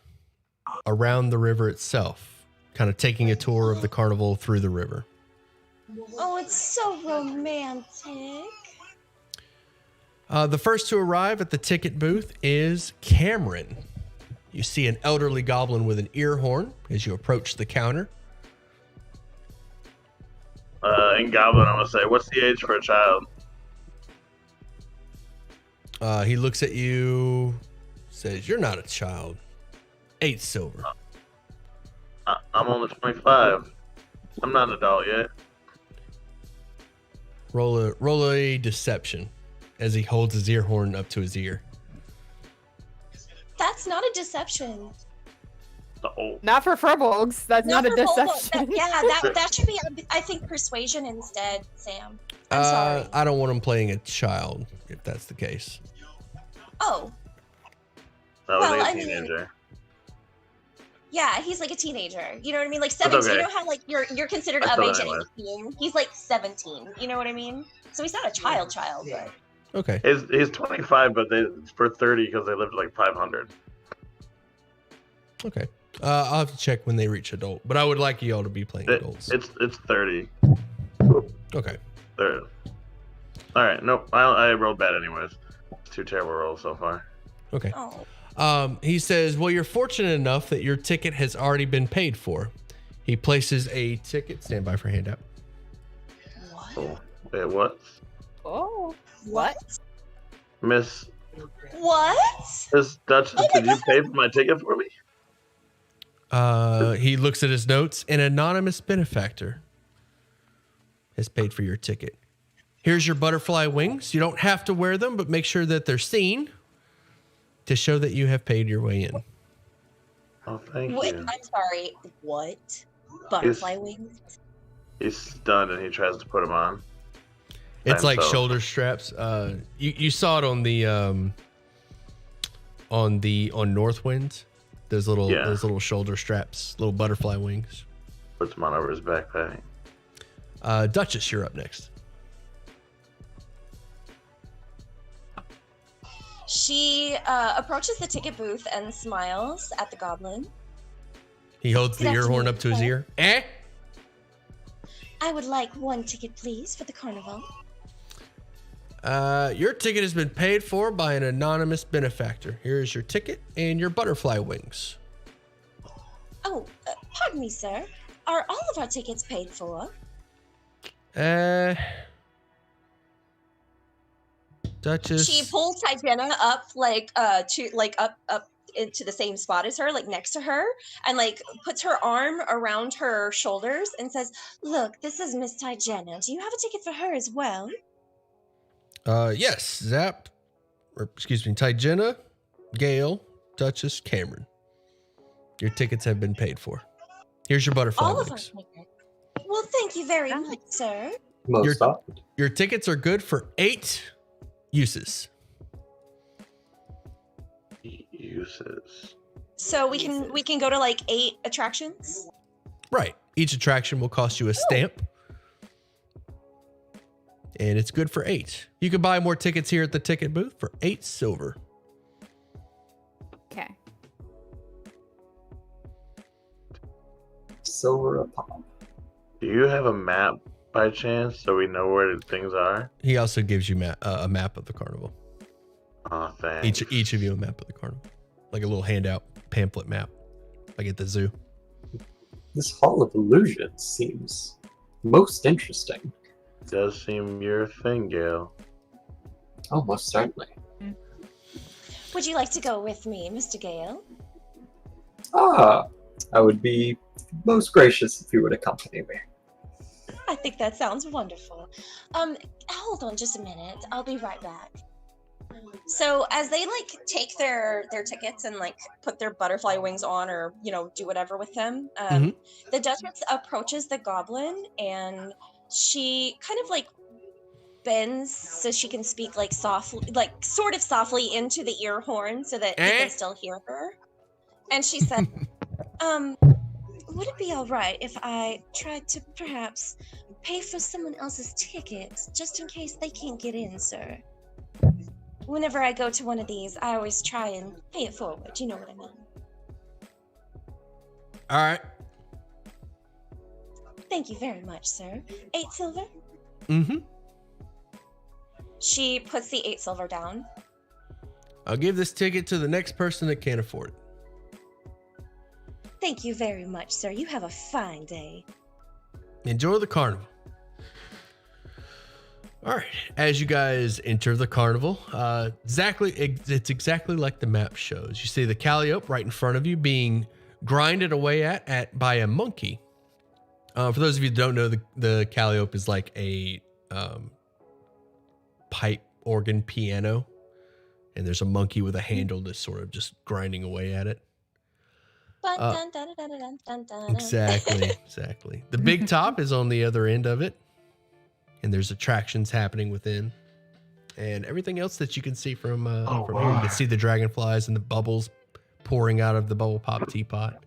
around the river itself, kind of taking a tour of the carnival through the river. Oh, it's so romantic. The first to arrive at the ticket booth is Cameron. You see an elderly goblin with an ear horn as you approach the counter. In Goblin, I'm going to say, what's the age for a child? He looks at you, says, "You're not a child. 8 silver." I'm only 25. I'm not an adult yet. Roll a deception as he holds his ear horn up to his ear. a deception. Oh, Not for Furbolgs. That's not a for Volvo. deception. That should be, I think, persuasion instead, Sam. I'm sorry. I don't want him playing a child, if that's the case. Oh, that was Well, like a I mean- teenager. yeah, he's like a teenager. You know what I mean? Like 17. okay. You know how like you're considered I of thought age at anyway. 18. He's like 17. You know what I mean? So he's not a child, but Okay. He's 25, but for 30 because they lived like 500. Okay. I'll have to check when they reach adult, but I would like y'all to be playing adults. It's 30. Okay. 30. All right. Nope. I rolled bad anyways. It's 2 terrible rolls so far. Okay. oh, He says, well, you're fortunate enough that your ticket has already been paid for. He places a ticket. Stand by for handout. what? Oh, wait, what? Oh. What? Miss Dutch, Oh my did you pay for my ticket for me? He looks at his notes. An anonymous benefactor has paid for your ticket. Here's your butterfly wings. You don't have to wear them, but make sure that they're seen to show that you have paid your way in. Oh, thank Wait, you. I'm sorry. What? Butterfly wings? He's stunned and he tries to put them on. It's like himself. shoulder straps. You saw it on the on Northwind. Those little shoulder straps, little butterfly wings. Puts them on over his backpack. Duchess, you're up next. She approaches the ticket booth and smiles at the goblin. He holds the Good ear horn afternoon, up to his sir. ear. I would like 1 ticket, please, for the carnival. Your ticket has been paid for by an anonymous benefactor. Here is your ticket and your butterfly wings. Oh, pardon me, sir. Are all of our tickets paid for? Duchess. She pulls Tijana up up into the same spot as her, like next to her, and like puts her arm around her shoulders and says, "Look, this is Miss Tijana. Do you have a ticket for her as well?" Yes, Tijana, Gale, Duchess, Cameron. Your tickets have been paid for. Here's your butterfly All of our wings. tickets. Well, thank you very much, sir. Most often. Your tickets are good for 8 uses. Uses. So we can go to like 8 attractions. Right. Each attraction will cost you a stamp. And it's good for 8. You can buy more tickets here at the ticket booth for 8 silver. Okay. Silver a pop. Do you have a map by chance so we know where things are? He also gives you a map of the carnival. Oh, thanks. Each of you a map of the carnival. Like a little handout pamphlet map. Like at the zoo. This Hall of Illusions seems most interesting. Does seem your thing, Gail. Oh, most certainly. Would you like to go with me, Mr. Gale? I would be most gracious if you would accompany me. I think that sounds wonderful. Hold on just a minute. I'll be right back. So as they like take their tickets and like put their butterfly wings on, or do whatever with them, the Duchess approaches the goblin and she kind of like bends so she can speak like softly, like sort of softly into the ear horn so that he can still hear her. And she said, would it be all right if I tried to perhaps pay for someone else's tickets just in case they can't get in, sir? Whenever I go to one of these, I always try and pay it forward. You know what I mean? All right. Thank you very much, sir. 8 silver? Mm-hmm. She puts the 8 silver down. I'll give this ticket to the next person that can't afford it. Thank you very much, sir. You have a fine day. Enjoy the carnival. All right. As you guys enter the carnival, it's exactly like the map shows. You see the calliope right in front of you being grinded away at by a monkey. For those of you who don't know, the calliope is like a pipe organ piano. and there's a monkey with a handle that's sort of just grinding away at it. Dun, dun, dun, dun, dun, dun, dun, dun. Exactly. The big top is on the other end of it, and there's attractions happening within, and everything else that you can see from here. You can see the dragonflies and the bubbles pouring out of the bubble pop teapot.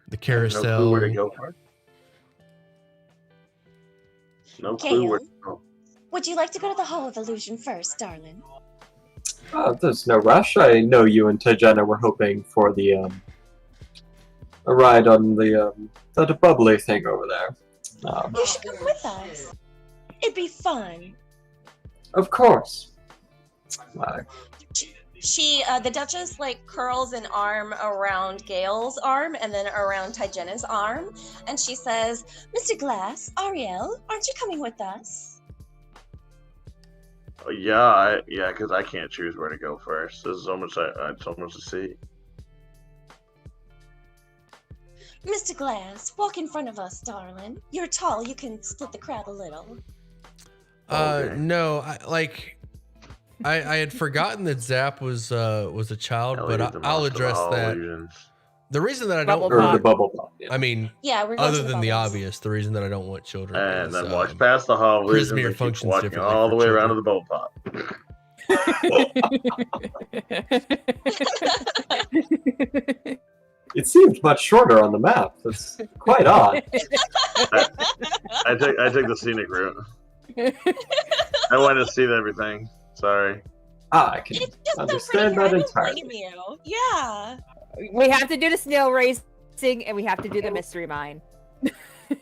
The carousel. No clue where to go for it. No clue where to go. Would you like to go to the Hall of Illusion first, darling? There's no rush. I know you and Tajana were hoping for the a ride on the bubbly thing over there. You should come with us. It'd be fun. Of course. The Duchess, like, curls an arm around Gale's arm and then around Tygena's arm, and she says, Mr. Glass, Ariel, aren't you coming with us? Yeah, because I can't choose where to go first. There's so much to see. Mr. Glass, walk in front of us, darling. You're tall, you can split the crowd a little. Okay. No, I had forgotten that Zap was a child, but I'll address that. The reason that I don't the bubble pop. Yeah. I mean, Yeah, we're other than the obvious, the reason that I don't want children And is, then walks past the hall of illusions Prismeer and keeps functions walking differently all for the way around to children. the bubble pop. It seemed much shorter on the map. That's quite odd. I take the scenic route. I want to see everything. Sorry. I can It's just understand so pretty. that I don't entirely. blame you. Yeah. We have to do the snail racing, and we have to do the mystery mine.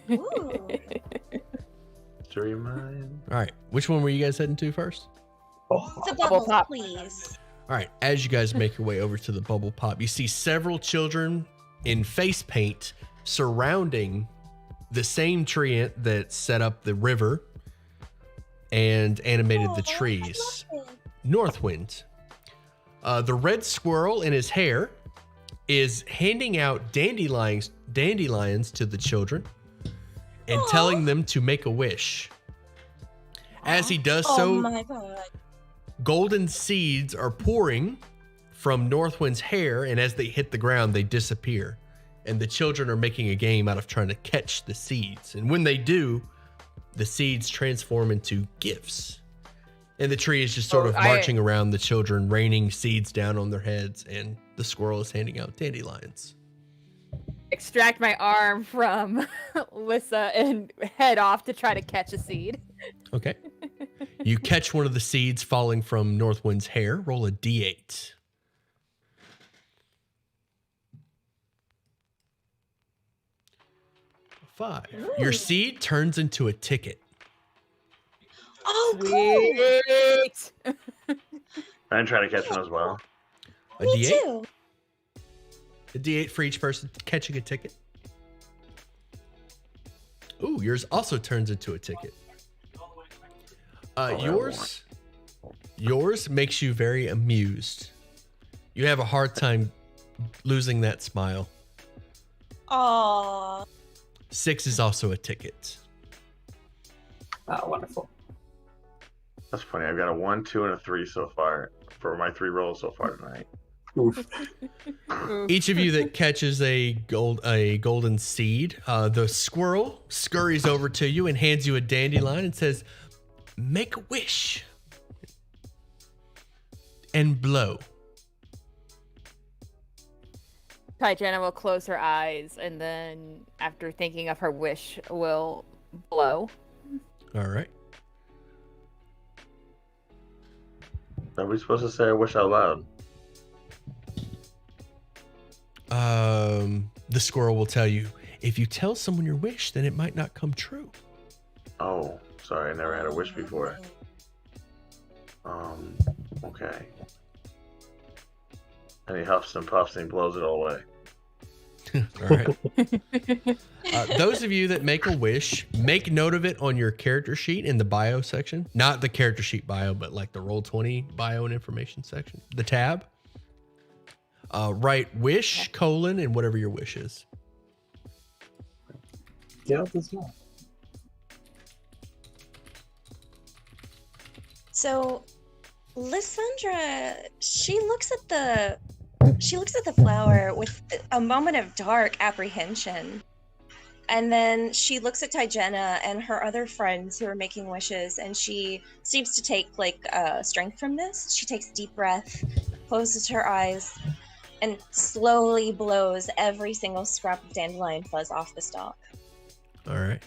Ooh. Mystery mine. All right, which one were you guys heading to first? The Bubble bubbles, pop. please. All right, as you guys make your way over to the bubble pop, you see several children in face paint surrounding the same tree that set up the river and animated the Oh, I trees. love it. Northwind. The red squirrel in his hair is handing out dandelions to the children and Aw. telling them to make a wish. As he does Oh so, my god. golden seeds are pouring from Northwind's hair, and as they hit the ground, they disappear. And the children are making a game out of trying to catch the seeds. And when they do, the seeds transform into gifts. And the tree is just sort of marching around the children, raining seeds down on their heads, and the squirrel is handing out dandelions. Extract my arm from Lissa and head off to try to catch a seed. Okay. You catch one of the seeds falling from Northwind's hair. Roll a d8. Five. Your Ooh. seed turns into a ticket. Oh, cool. Sweet. I'm trying to catch one as well. A Me d8. too. A d8 for each person catching a ticket. Ooh, yours also turns into a ticket. Yours makes you very amused. You have a hard time losing that smile. Aww. 6 is also a ticket. Wonderful. That's funny. I've got a 1, 2, and a 3 so far for my 3 rolls so far tonight. Oof. Each of you that catches a golden seed, the squirrel scurries over to you and hands you a dandelion and says, "Make a wish and blow." Tyjana will close her eyes and then, after thinking of her wish, will blow. All right. Are we supposed to say I wish out loud? The squirrel will tell you, if you tell someone your wish, then it might not come true. Oh, sorry. I never had a wish before. Okay. And he huffs and puffs and blows it all away. All right. Those of you that make a wish, make note of it on your character sheet in the bio section. Not the character sheet bio, but like the Roll20 bio and information section. The tab. Write wish, colon, and whatever your wish is. Yeah, that's not. So, Lysandra, she looks at the flower with a moment of dark apprehension. And then she looks at Tygenna and her other friends who are making wishes, and she seems to take strength from this. She takes a deep breath, closes her eyes, and slowly blows every single scrap of dandelion fuzz off the stalk. All right.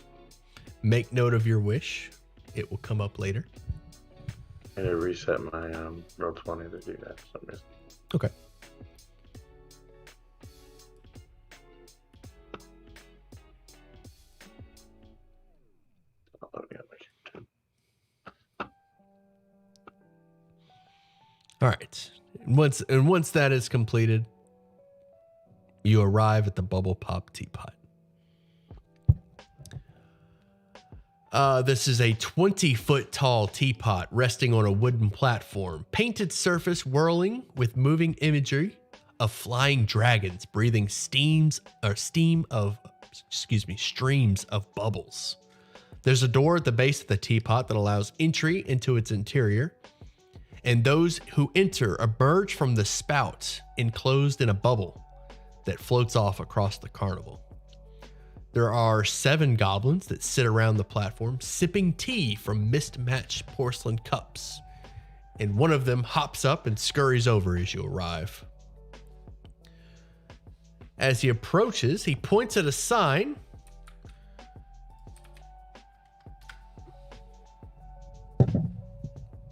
Make note of your wish. It will come up later. I need to reset my roll 20 to do that for some reason. Okay. All right. And once that is completed, you arrive at the Bubble Pop teapot. This is a 20-foot tall teapot resting on a wooden platform, painted surface whirling with moving imagery of flying dragons breathing streams of bubbles. There's a door at the base of the teapot that allows entry into its interior, and those who enter emerge from the spout enclosed in a bubble that floats off across the carnival. There are 7 goblins that sit around the platform, sipping tea from mist-matched porcelain cups, and one of them hops up and scurries over as you arrive. As he approaches, he points at a sign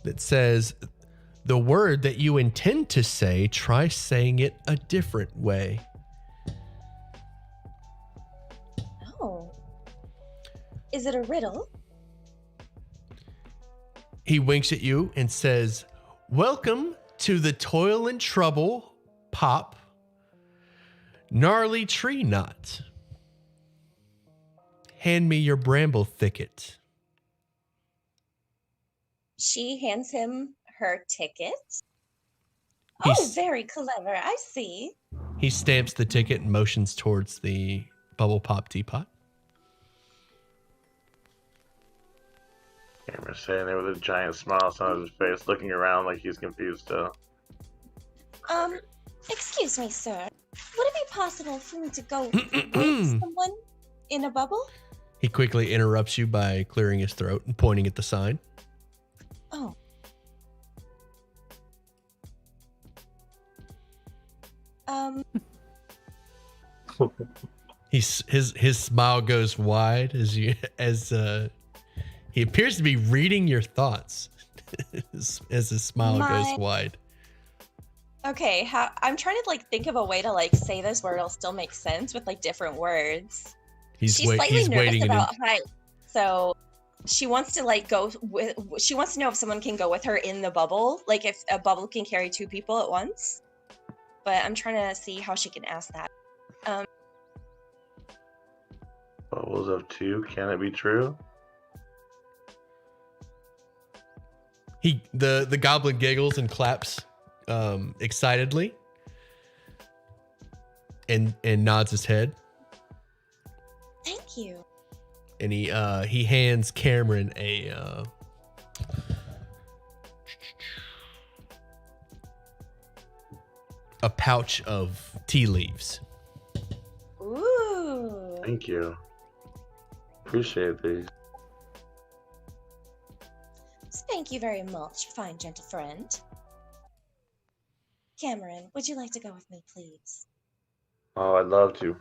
that says, "The word that you intend to say, try saying it a different way." Oh. Is it a riddle? He winks at you and says, "Welcome to the Toil and Trouble Pop Gnarly Tree Knot. Hand me your bramble thicket." She hands him her ticket. He's- Oh, very clever. I see. He stamps the ticket and motions towards the Bubble Pop teapot. Cameron's sitting there with a giant smile on his face, looking around like he's confused still. Excuse me, sir. Would it be possible for me to go with someone in a bubble? He quickly interrupts you by clearing his throat and pointing at the sign. Oh. His smile goes wide as he appears to be reading your thoughts as his smile goes wide. Okay, I'm trying to think of a way to say this word. It'll still make sense with different words. She's slightly nervous about height, so she wants to go with. She wants to know if someone can go with her in the bubble, if a bubble can carry 2 people at once. But I'm trying to see how she can ask that. Bubbles of 2, can it be true? The goblin giggles and claps excitedly and nods his head. Thank you. And he hands Cameron a pouch of tea leaves. Ooh. Thank you. Appreciate these. Thank you very much, fine gentle friend. Cameron, would you like to go with me, please? Oh, I'd love to.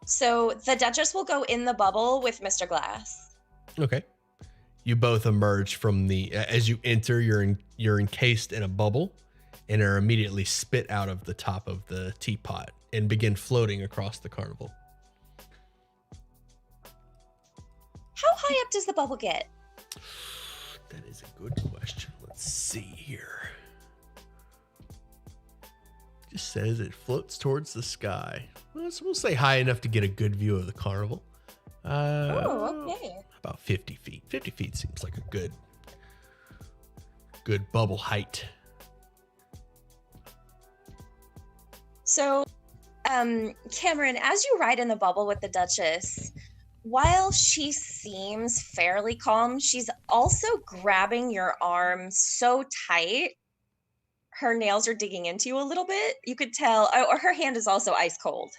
So the Duchess will go in the bubble with Mr. Glass. Okay. You both emerge from as you enter, you're encased in a bubble and are immediately spit out of the top of the teapot and begin floating across the carnival. How high up does the bubble get? That is a good question. Let's see here. Just says it floats towards the sky. So we'll say high enough to get a good view of the carnival. Okay. About 50 feet. 50 feet seems like a good bubble height. So, Cameron, as you ride in the bubble with the Duchess, while she seems fairly calm, she's also grabbing your arm so tight. Her nails are digging into you a little bit. You could tell, or her hand is also ice cold.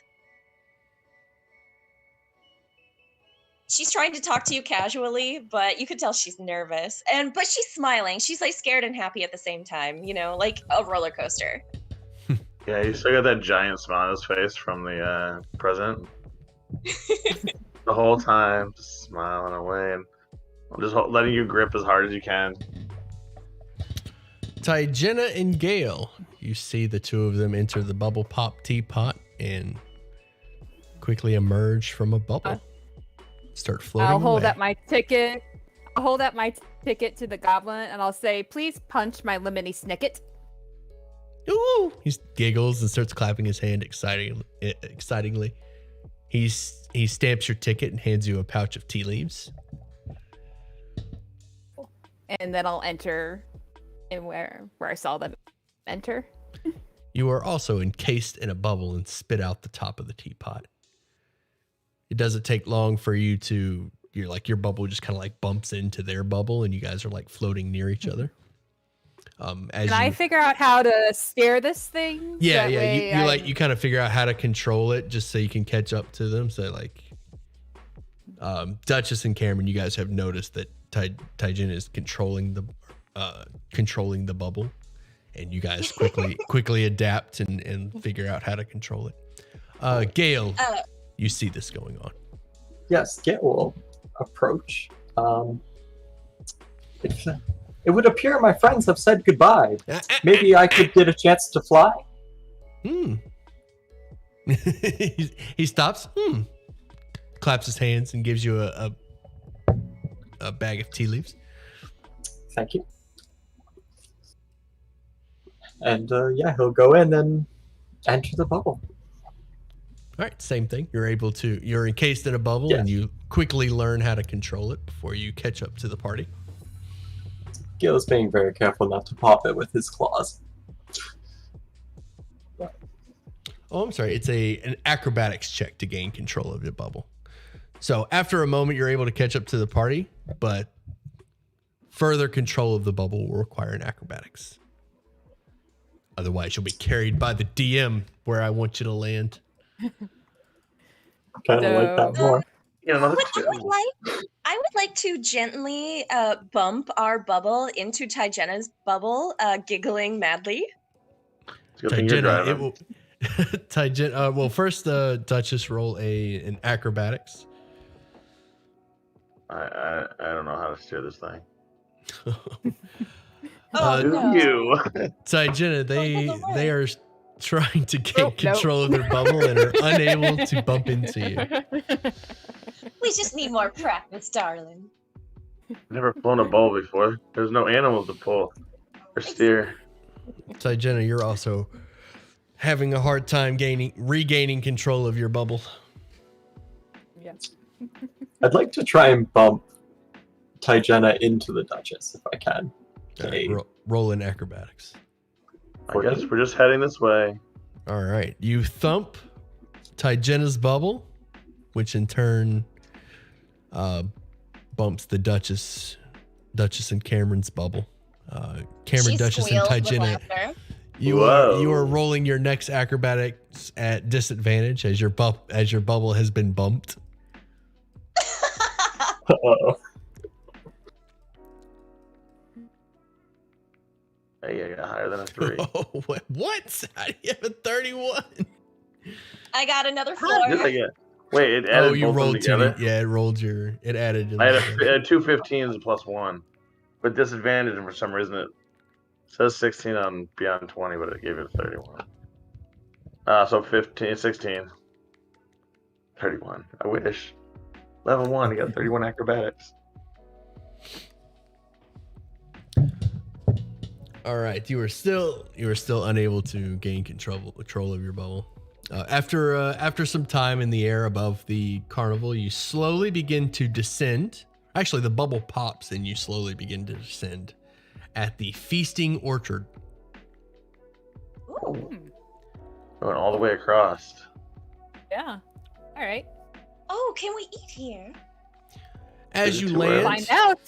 She's trying to talk to you casually, but you could tell she's nervous. But she's smiling. She's like scared and happy at the same time, like a roller coaster. Yeah, you still got that giant smile on his face from the present. The whole time, just smiling away and just letting you grip as hard as you can. Tygenna and Gale, you see the two of them enter the bubble pop teapot and quickly emerge from a bubble. Start floating I'll hold away. up my ticket. I'll hold up my ticket to the goblin and I'll say, please punch my lemony snicket. Ooh! He giggles and starts clapping his hand excitingly. He stamps your ticket and hands you a pouch of tea leaves. And then I'll enter in where I saw them enter. You are also encased in a bubble and spit out the top of the teapot. It doesn't take long for you to, your bubble just kind of like bumps into their bubble and you guys are like floating near each other. Can I figure out how to steer this thing? Yeah. You kind of figure out how to control it just so you can catch up to them. So like, Duchess and Cameron, you guys have noticed that Tygenna is controlling the bubble, and you guys quickly adapt and figure out how to control it. Gale, you see this going on. Yes, Gale will approach. It would appear my friends have said goodbye. Maybe I could get a chance to fly. He stops. Claps his hands and gives you a bag of tea leaves. Thank you. And he'll go in and enter the bubble. All right, same thing. You're encased in a bubble, and you quickly learn how to control it before you catch up to the party. Gil is being very careful not to pop it with his claws. Oh, I'm sorry. It's an acrobatics check to gain control of the bubble. So after a moment, you're able to catch up to the party, but further control of the bubble will require an acrobatics. Otherwise, you'll be carried by the DM where I want you to land. Kind of like that more. I would like to gently bump our bubble into Tygenna's bubble, giggling madly. Tygenna, well, first, Duchess, roll an acrobatics. I don't know how to steer this thing. No. You. Tygenna, they are trying to gain control of their bubble and are unable to bump into you. We just need more practice, darling. Never flown a bubble before. There's no animals to pull or steer. Tygenna, you're also having a hard time regaining control of your bubble. Yes. I'd like to try and bump Tygenna into the Duchess if I can. Okay. Roll in acrobatics. I guess we're just heading this way. All right. You thump Tygenna's bubble, which in turn bumps the Duchess and Cameron's bubble. Cameron, She Duchess, and squealed with Tygenna. laughter. You are rolling your next acrobatics at disadvantage as your bubble has been bumped. Uh-oh. Hey, I got higher than a 3. Oh, what? How do you have a 31? I got another What did I 4. get? Wait, it added You both of them rolled together? it added. I had 2 15s plus 1. But disadvantage, and for some reason it says 16 on Beyond 20, but it gave it a 31. So 15, 16. 31. I wish. Level 1, I got 31 acrobatics. All right, you are still unable to gain control of your bubble. After some time in the air above the carnival, you slowly begin to descend. Actually, the bubble pops and you slowly begin to descend at the Feasting Orchard. Ooh. Going all the way across. Yeah. All right. Oh, Oh, can we eat here? As you Is it too early? land, Find out.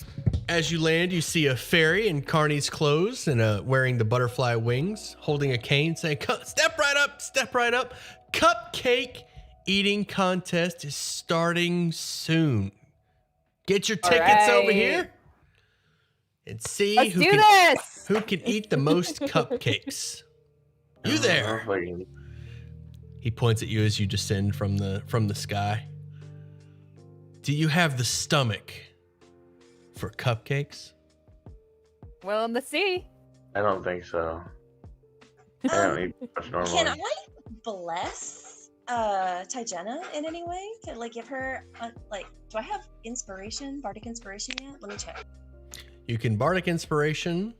as you land, you see a fairy in Carney's clothes and wearing the butterfly wings, holding a cane, saying, "Step right up, step right up. Cupcake eating contest is starting soon. Get your tickets over right. here and see Let's who do can this. who can eat the most cupcakes. You there?" Like, He points at you as you descend from the sky. "Do you have the stomach for cupcakes?" Well, let's see. I don't think so. I don't eat much normally. Can I bless Tygenna in any way? Can like give her do I have inspiration, bardic inspiration yet? Let me check. You can bardic inspiration,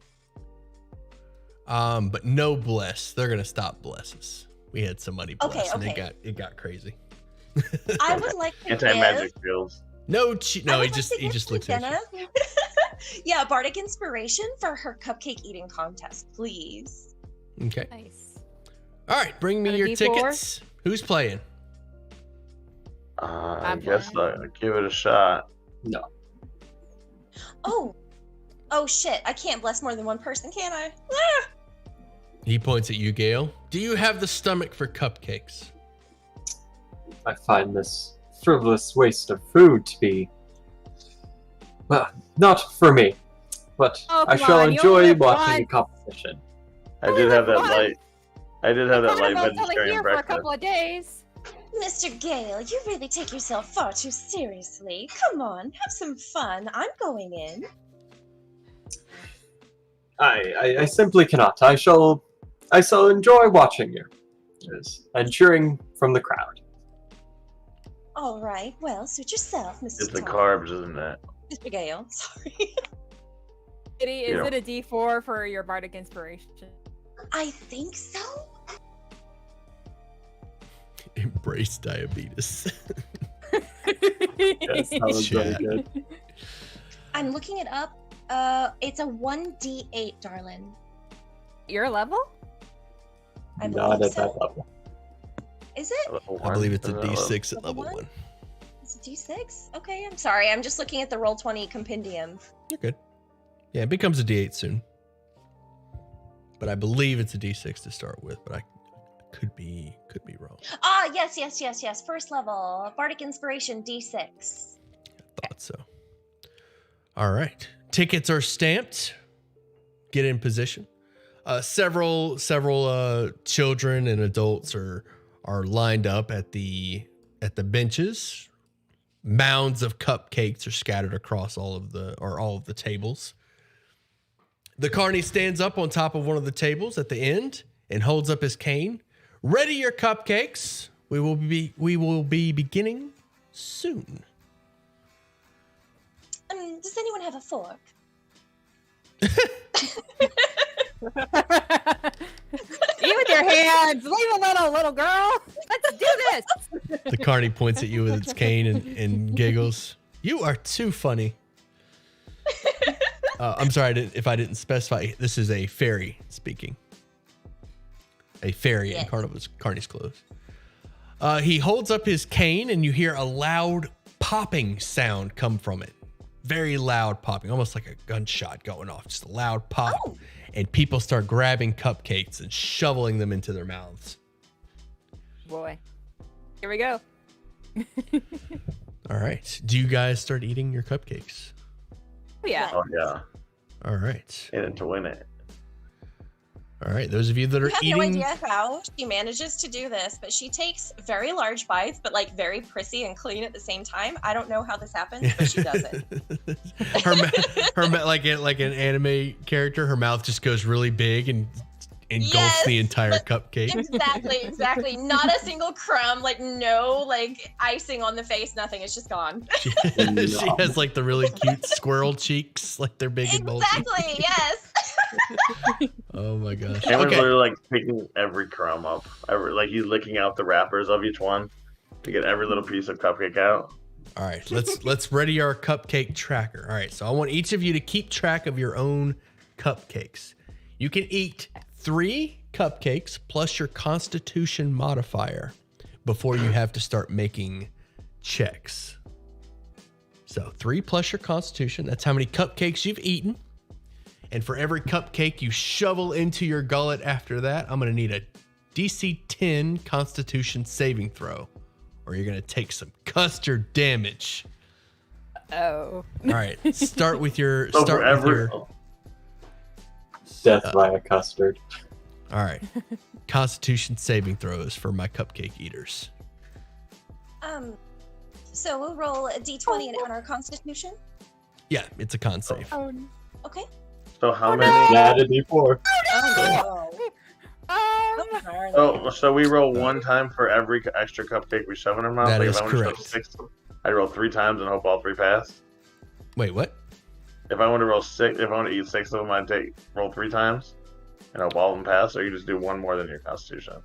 but no bless. They're gonna stop blesses. We had somebody bless, Okay, and okay. it got crazy. I would like to Anti-magic skills. No, I no, would he like just to he give just looks at you. Tygenna yeah, bardic inspiration for her cupcake eating contest, please. Okay. Nice. All right, bring me Got a your D4? tickets. Who's playing? I I'm guess playing. I'll give it a shot. No. Oh shit! I can't bless more than one person, can I? He points at you, Gale. "Do you have the stomach for cupcakes?" I find this frivolous waste of food to be, well, not for me. But Oh, I come shall on, you enjoy only live watching the once. competition. I did have that What? light. I did have that light Carnival's only vegetarian here for a breakfast. couple of days. Mr. Gale, you really take yourself far too seriously. Come on, have some fun. I'm going in. I simply cannot. I shall enjoy watching you. Yes, and cheering from the crowd. All right. Well, suit yourself, Mr. It's the Tom. carbs, isn't it? Mr. Gale, sorry. Kitty, is Yeah. it a D4 for your bardic inspiration? I think so. Embrace diabetes. Yes, that was Chat. very good. I'm looking it up. It's a 1d8, darling. Your level? I Not believe at so. that level. Is it? Level I one? believe it's a Isn't it D6 at Level level one? 1. It's a d6? Okay, I'm sorry. I'm just looking at the Roll20 compendium. You're good. Yeah, it becomes a D8 soon. But I believe it's a D6 to start with, but I could be wrong. Ah, yes. First level. Bardic Inspiration, d6. Thought so. All right. Tickets are stamped. Get in position. Several children and adults are lined up at the benches. Mounds of cupcakes are scattered across all of the tables. The carny stands up on top of one of the tables at the end and holds up his cane. "Ready your cupcakes. We will be beginning soon." Does anyone have a fork? Eat with your hands. Leave alone, little girl. Let's do this. The carny points at you with its cane and giggles. "You are too funny." I'm sorry if I didn't specify. This is a fairy speaking. A fairy in Yes. Carney's clothes. He holds up his cane and you hear a loud popping sound come from it. Very loud popping, almost like a gunshot going off. Just a loud pop. Oh. And people start grabbing cupcakes and shoveling them into their mouths. Boy. Here we go. All right. Do you guys start eating your cupcakes? Oh, yeah. Oh yeah, All right. in it to win it. All right. Those of you that are I have eating. no idea how she manages to do this, but she takes very large bites, but like very prissy and clean at the same time. I don't know how this happens, but she does it. like an anime character, her mouth just goes really big and engulfs Yes, the entire cupcake. Exactly. Not a single crumb, like no like icing on the face, nothing. It's just gone. She has like the really cute squirrel cheeks, like they're big and bulgy. Exactly, yes. Oh my gosh. Cameron's Okay. literally like picking every crumb up. Like he's licking out the wrappers of each one to get every little piece of cupcake out. All right. Let's ready our cupcake tracker. All right. So I want each of you to keep track of your own cupcakes. You can eat 3 cupcakes plus your constitution modifier before you have to start making checks. So 3 plus your constitution. That's how many cupcakes you've eaten. And for every cupcake you shovel into your gullet after that, I'm going to need a DC 10 constitution saving throw, or you're going to take some custard damage. Oh. All right. Start with your... Death by a custard. All right. Constitution saving throws for my cupcake eaters. So we'll roll a d20 and add our constitution. Yeah, it's a con save. Okay. So how many? Add a d4. So we roll 1 time for every extra cupcake we shove in our mouth. That like is if I want to correct. shove 6, I roll 3 times and hope all 3 pass. Wait, what? If I want to roll 6, if I want to eat 6 of them, I roll 3 times and hope all of them pass, or you just do 1 more than your constitution.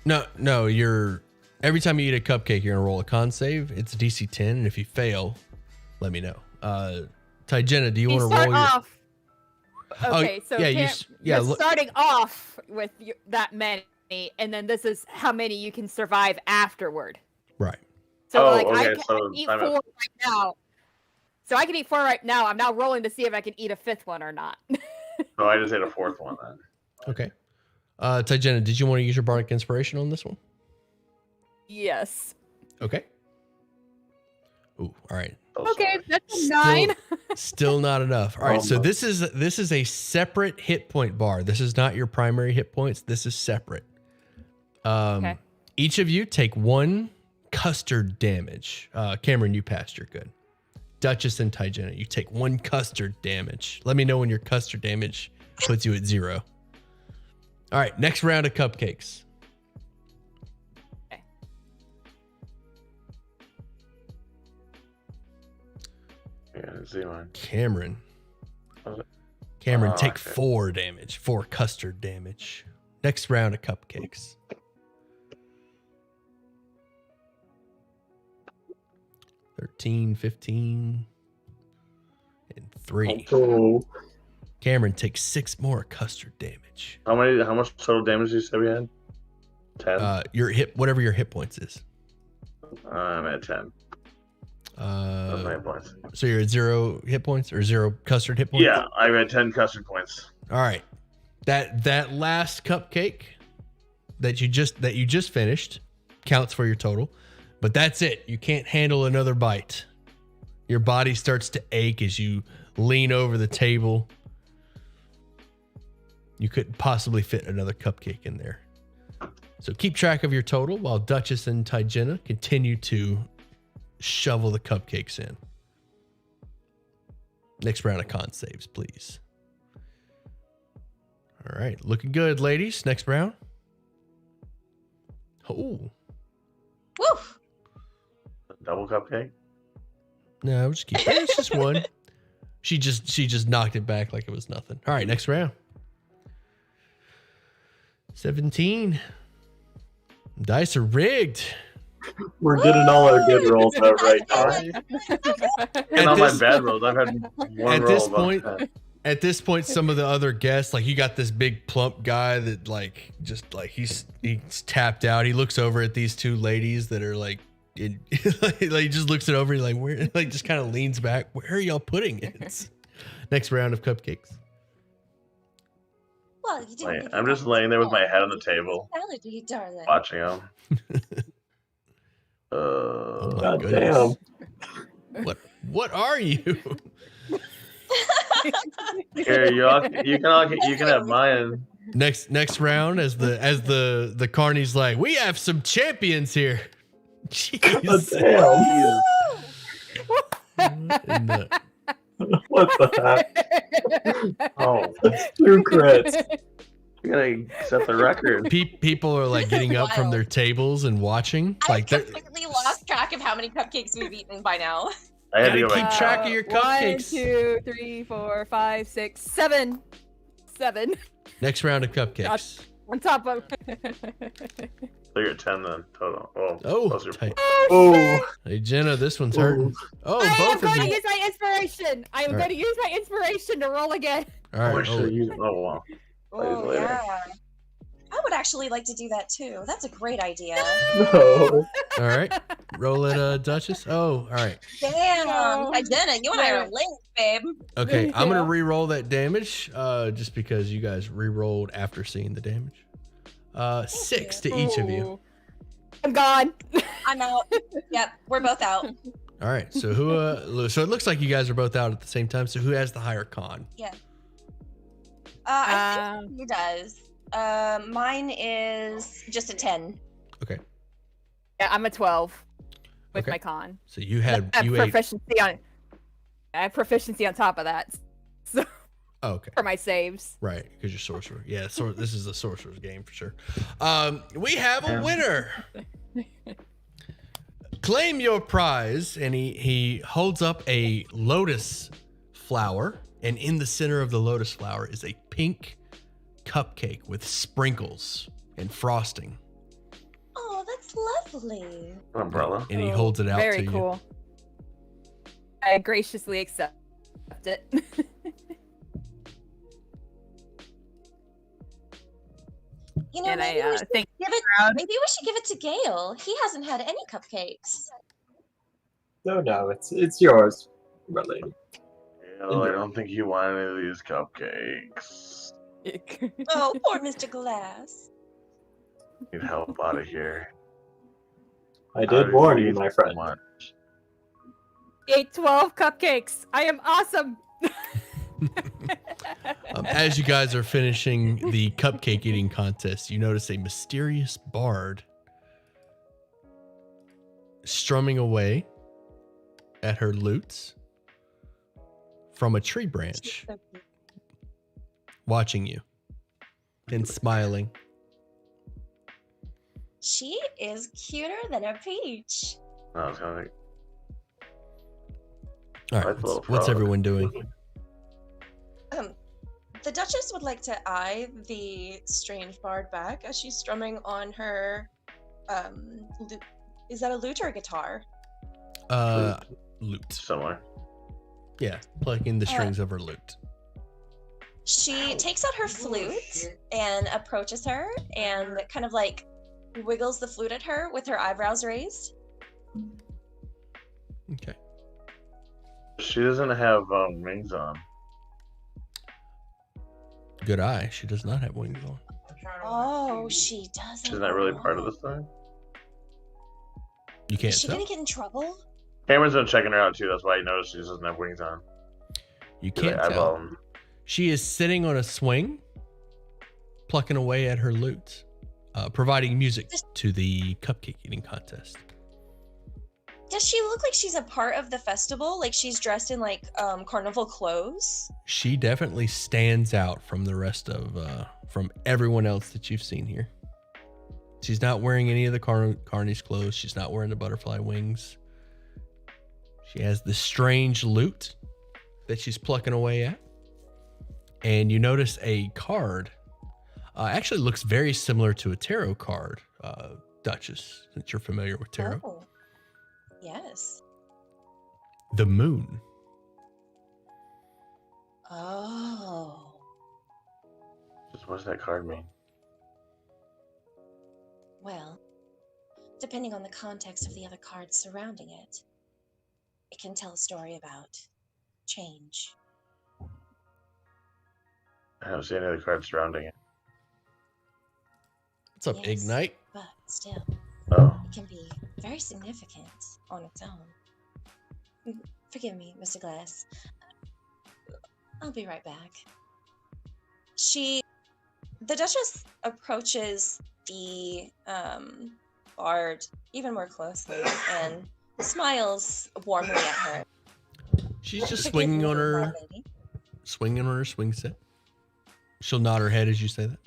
No, you're... Every time you eat a cupcake, you're going to roll a con save. It's a DC 10, and if you fail, let me know. Tygenna, do you want to roll off. your... Okay, so you're starting off with that many, and then this is how many you can survive afterward. Right. So okay, I can eat 4 right now. So I can eat 4 right now. I'm now rolling to see if I can eat a 5th one or not. So I just ate a 4th one then. Okay. Tygenna, did you want to use your bardic inspiration on this one? Yes. Okay. Ooh, all right. Okay, that's a 9. Still not enough. All right, so this is a separate hit point bar. This is not your primary hit points. This is separate. Okay. Each of you take 1 custard damage. Cameron, you passed. You're good. Duchess and Tygenna, you take 1 custard damage. Let me know when your custard damage puts you at 0. All right, next round of cupcakes. Yeah, let's see one. Cameron, take 4 damage. 4 custard damage. Next round of cupcakes. $13, $15, and 3. Oh. Cameron takes 6 more custard damage. How much total damage did you say we had? 10? Your whatever your hit points is. I'm at 10. That's my hit points. So you're at 0 hit points or 0 custard hit points? Yeah, I'm at 10 custard points. All right. That last cupcake that you just finished counts for your total, but that's it. You can't handle another bite. Your body starts to ache as you lean over the table. You couldn't possibly fit another cupcake in there. So keep track of your total while Duchess and Tygenna continue to shovel the cupcakes in. Next round of con saves, please. All right, looking good, ladies. Next round. Oh. Woof. Double cupcake? No, we'll just keep it. It's just 1. She just knocked it back like it was nothing. All right, next round. 17. Dice are rigged. We're getting all our good rolls out right now. And all my bad rolls. I've had one roll. At this point, some of the other guests, like you got this big plump guy that he's tapped out. He looks over at these 2 ladies that are like he just looks it over. He's like, where? Like just kind of leans back. Where are y'all putting it? Next round of cupcakes. Well, you didn't. I'm just laying there with my head on the table, Melody, darling. watching them. Oh my God goodness. damn. What are you? Here, you can have mine. Next round, as the carney's like, we have some champions here. God Jeez. damn. And the- What the heck? Oh, 2 crits. you gotta set the record. people are like getting up from their tables and watching. I've Like they're- completely lost track of how many cupcakes we've eaten by now. I had to Gotta go keep back. track of your cupcakes. 1, 2, 3, 4, 5, 6, 7. 7 Next round of cupcakes. on top of. So you're at 10 then total. Well, Oh, closer. tight. Oh. Hey Jenna, this one's hurting. Oh, I am both of going to you. use my inspiration. I am All going to use my inspiration to roll again. All Oh, I right. should use. Oh, wow. Oh later. yeah. I would actually actually like to do that too. That's a great idea. No. All right. Roll it, Duchess. Oh, all right. Damn, No. I did it. You and I are linked, babe. Okay, I'm gonna Yeah. re-roll that damage, just because you guys re-rolled after seeing the damage. 6 to each of you. Ooh. I'm gone. I'm out. Yep, we're both out. All right. So who? So it looks like you guys are both out at the same time. So who has the higher con? I think he does. Mine is just a 10. Okay. Yeah, I'm a 12 with Okay. my con. So you I had have you ate. proficiency on. I have proficiency on top of that, so Oh, okay. for my saves. Right, because you're sorcerer. Yeah, this is a sorcerer's game for sure. We have a winner. Claim your prize, and he holds up a lotus flower, and in the center of the lotus flower is a pink cupcake with sprinkles and frosting. Oh, that's lovely. Umbrella. And he holds it out Very to you. cool. I graciously accept it. You know, And maybe, I we should think give it, proud. maybe we should give it to Gale. He hasn't had any cupcakes. No, it's yours, my lady. Hell, I don't think you want any of these cupcakes. Oh, poor Mr. Glass. Need help out of here. I did warn you, my friend. Ate 12 cupcakes. I am awesome. As you guys are finishing the cupcake eating contest, you notice a mysterious bard strumming away at her lute from a tree branch, watching you and smiling. She is cuter than a peach. No, it's kind of like, All right, That's a little what's frog. everyone doing? The Duchess would like to eye the strange bard back as she's strumming on her. Is that a lute or a guitar? Lute. similar. Yeah, plucking the strings of her lute. She takes out her flute and approaches her and kind of like wiggles the flute at her with her eyebrows raised. Okay. She doesn't have wings on. Good eye. She does not have wings on. Oh, she doesn't. She's not really part of this thing. You can't Is she tell. gonna get in trouble? Cameron's been checking her out too. That's why he noticed she doesn't have wings on. You He's like, can't eyeball tell. him. She is sitting on a swing, plucking away at her lute, providing music to the cupcake eating contest. Does she look like she's a part of the festival? Like she's dressed in like carnival clothes? She definitely stands out from the rest of from everyone else that you've seen here. She's not wearing any of the Carney's clothes. She's not wearing the butterfly wings. She has the strange lute that she's plucking away at. And you notice a card. Actually looks very similar to a tarot card, Duchess, since you're familiar with tarot. Oh. Yes. The moon. Oh. Just what does that card mean? Well, depending on the context of the other cards surrounding it, it can tell a story about change. I don't see any other cards surrounding it. What's up, Yes. Ignite? But still, Oh, it can be very significant on its own. Forgive me, Mr. Glass. I'll be right back. The Duchess approaches the bard even more closely and smiles warmly at her. She's just Forgive swinging me, on my her lady. swing set. She'll nod her head as you say that.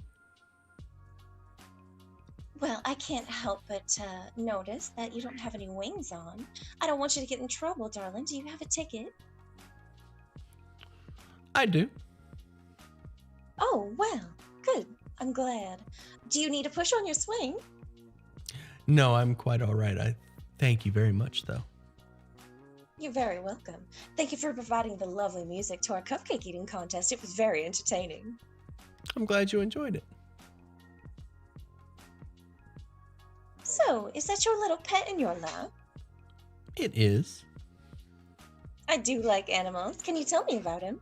Well, I can't help but notice that you don't have any wings on. I don't want you to get in trouble, darling. Do you have a ticket? I do. Oh, well, good. I'm glad. Do you need a push on your swing? No, I'm quite all right. I thank you very much, though. You're very welcome. Thank you for providing the lovely music to our cupcake eating contest. It was very entertaining. I'm glad you enjoyed it. So, is that your little pet in your lap? It is. I do like animals. Can you tell me about him?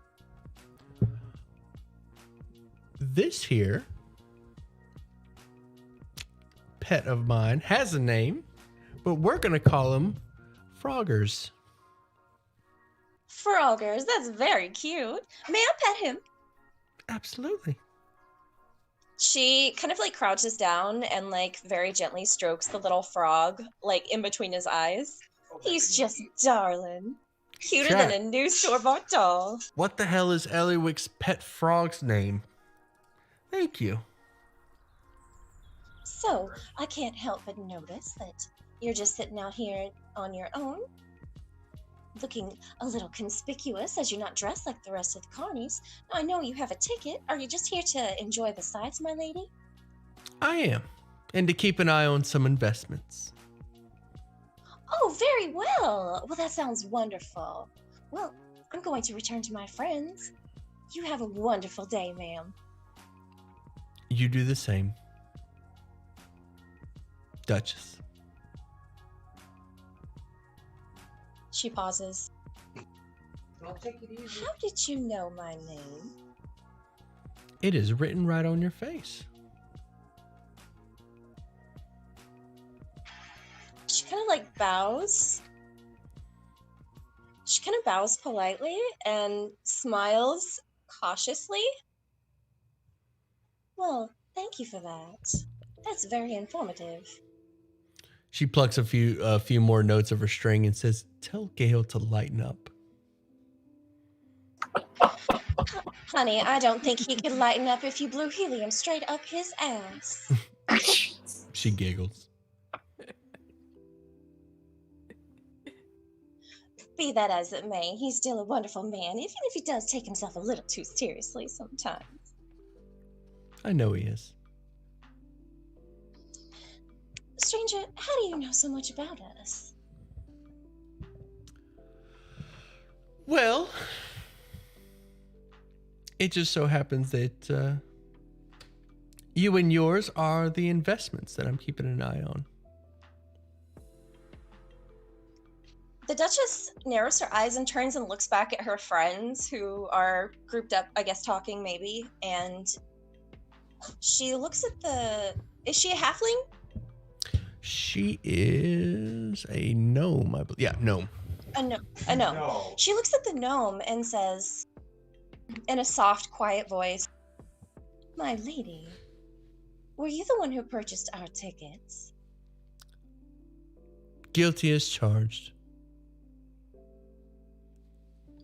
This here pet of mine has a name, but we're going to call him Froggers. Froggers, that's very cute. May I pet him? Absolutely. She kind of like crouches down and like very gently strokes the little frog like in between his eyes. He's just darling. Cuter than a new store-bought doll. What the hell is Eliwick's pet frog's name? Thank you. So, I can't help but notice that you're just sitting out here on your own, looking a little conspicuous as you're not dressed like the rest of the carnies. I know you have a ticket. Are you just here to enjoy the sights, my lady? I am. And to keep an eye on some investments. Oh, very well. Well, that sounds wonderful. Well, I'm going to return to my friends. You have a wonderful day, ma'am. You do the same. Duchess. She pauses. How did you know my name? It is written right on your face. She kind of like bows. She kind of bows politely and smiles cautiously. Well, thank you for that. That's very informative. She plucks a few more notes of her string and says, "Tell Gale to lighten up." Honey, I don't think he could lighten up if you blew helium straight up his ass. She giggles. Be that as it may, he's still a wonderful man, even if he does take himself a little too seriously sometimes. I know he is. Stranger, how do you know so much about us? Well, it just so happens that you and yours are the investments that I'm keeping an eye on. The Duchess narrows her eyes and turns and looks back at her friends who are grouped up, I guess, talking maybe, and she looks at the... Is she a halfling? She is a gnome, I believe. Yeah, gnome. A gnome. No. She looks at the gnome and says, in a soft, quiet voice, "My lady, were you the one who purchased our tickets?" Guilty as charged.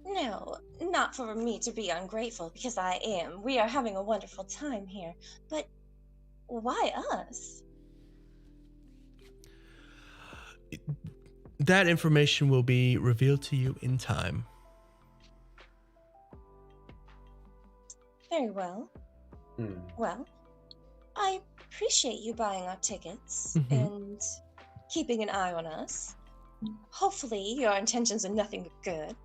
No, not for me to be ungrateful, because I am. We are having a wonderful time here. But why us? That information will be revealed to you in time. Very well. Well, I appreciate you buying our tickets and keeping an eye on us. Hopefully your intentions are nothing but good.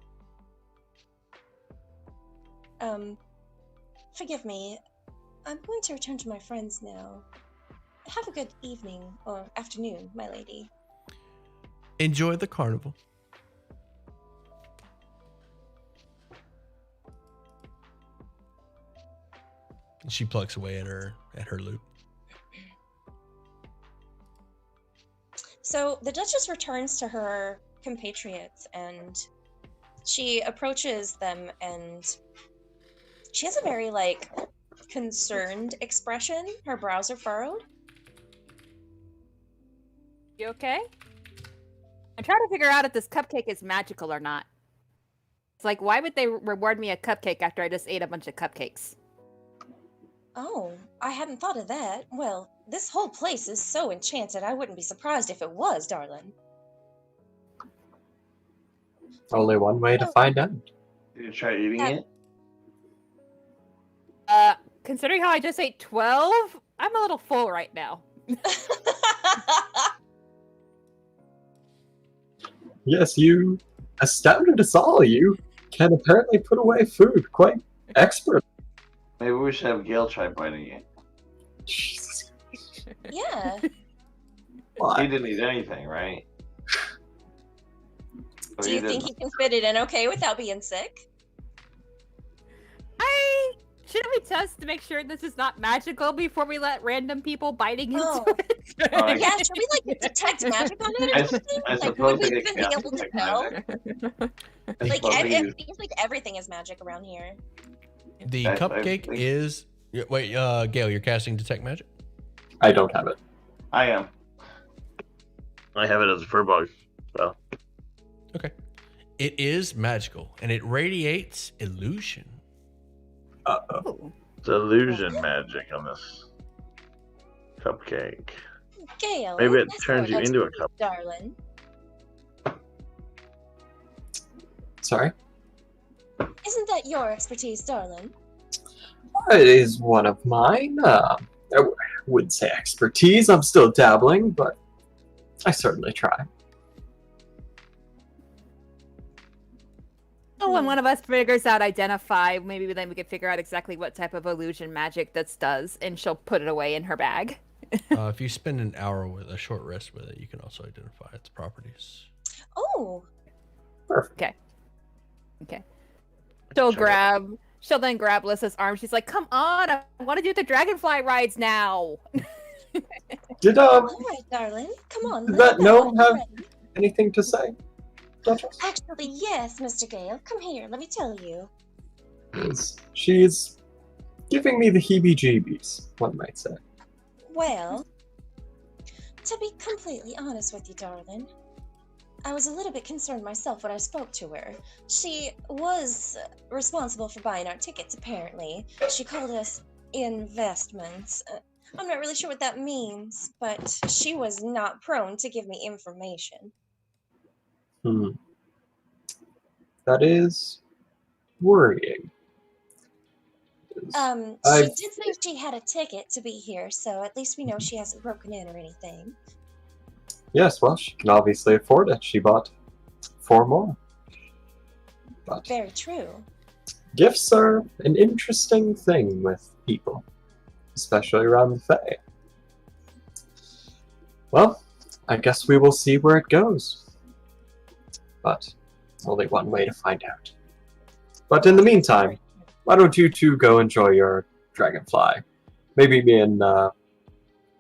Forgive me. I'm going to return to my friends now. Have a good evening or afternoon, my lady. Enjoy the carnival. She plucks away at her lute. So the Duchess returns to her compatriots and she approaches them and she has a very concerned expression. Her brows are furrowed. You okay? I'm trying to figure out if this cupcake is magical or not. It's like, why would they reward me a cupcake after I just ate a bunch of cupcakes? Oh, I hadn't thought of that. Well, this whole place is so enchanted, I wouldn't be surprised if it was, darling. Only one way to find out. Did you try eating it? Considering how I just ate 12, I'm a little full right now. Yes, you astounded us all. You can apparently put away food quite expert. Maybe we should have Gale try biting it. Jesus. Yeah. He didn't eat anything, right? So Do you think he can fit it in okay without being sick? Shouldn't we test to make sure this is not magical before we let random people biting into Oh. it? Alright. Yeah, should we like detect magic on it or something? I Like, suppose would I we get even be able to detect tell? magic. I Like, suppose I it use- seems like everything is magic around here. The I cupcake think- is. Wait, Gail, you're casting Detect Magic? I don't have it. I am. I have it as a fur bug. So Okay. It is magical and it radiates illusion. Ooh. it's illusion magic on this cupcake. Gail, Maybe it that's turns your you into a expertise, darling. Sorry? Isn't that your expertise, darling? It is one of mine. I wouldn't say expertise. I'm still dabbling, but I certainly try. Oh, when one of us figures out identify, maybe then we can figure out exactly what type of illusion magic this does, and she'll put it away in her bag. If you spend an hour with a short rest with it, you can also identify its properties. Oh, Perfect. Okay. She'll Check it. she'll then grab Lissa's arm. She's like, "Come on, I want to do the dragonfly rides now." Did all right, darling. Come on. Did let's that go. gnome I'm have- ready. anything to say, Duchess? Actually, yes, Mr. Gale. Come here. Let me tell you. She's giving me the heebie-jeebies, one might say. Well, to be completely honest with you, darling, I was a little bit concerned myself when I spoke to her. She was responsible for buying our tickets, apparently. She called us investments. I'm not really sure what that means, but she was not prone to give me information. That is worrying. She I've- did say she had a ticket to be here, so at least we know she hasn't broken in or anything. Yes, well, she can obviously afford it. She bought 4 more. But Very true. gifts are an interesting thing with people, especially around the Fae. Well, I guess we will see where it goes. But only one way to find out. But in the meantime, why don't you two go enjoy your dragonfly? Maybe me and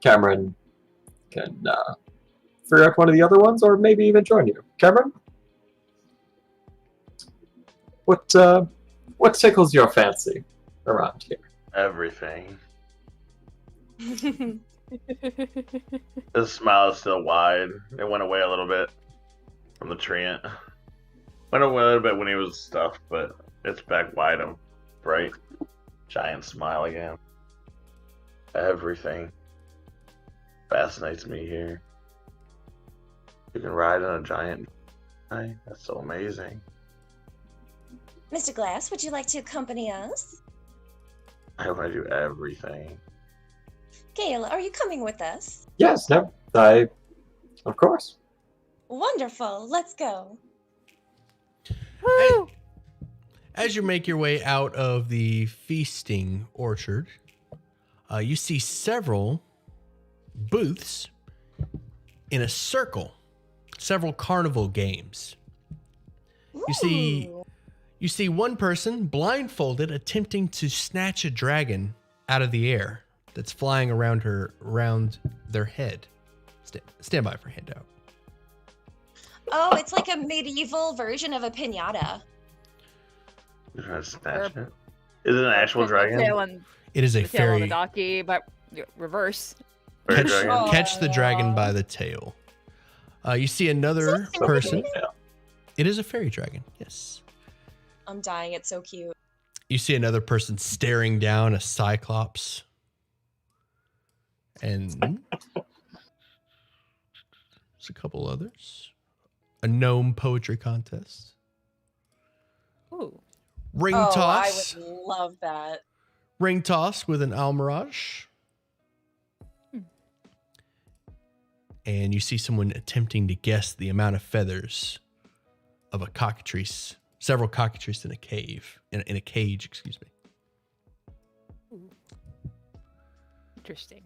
Cameron can figure out one of the other ones, or maybe even join you. Cameron? What tickles your fancy around here? Everything. His smile is still wide. It went away a little bit from the treant. Went away a little bit when he was stuffed, but it's back wide and bright. Giant smile again. Everything fascinates me here. You can ride on a giant. That's so amazing. Mr. Glass, would you like to accompany us? I want to do everything. Gale, are you coming with us? Yes, no, of course. Wonderful. Let's go. Woo! As you make your way out of the feasting orchard, you see several booths in a circle, several carnival games. Ooh. You see one person blindfolded attempting to snatch a dragon out of the air that's flying around their head. Stand by for handout. Oh, it's like a medieval version of a piñata. You're trying to snatch it. Is it an actual With the tail dragon? on- It is a the tail on the fairy. donkey, but reverse. Fairy Catch, dragon? catch the dragon by the tail. You see another person. It is a fairy dragon, yes. I'm dying. It's so cute. You see another person staring down a cyclops. And there's a couple others. A gnome poetry contest. Ooh. Ring Oh, toss. I would love that. Ring toss with an almirage. And you see someone attempting to guess the amount of feathers of a cockatrice, several cockatrices in a cave, in a cage, excuse me. Interesting.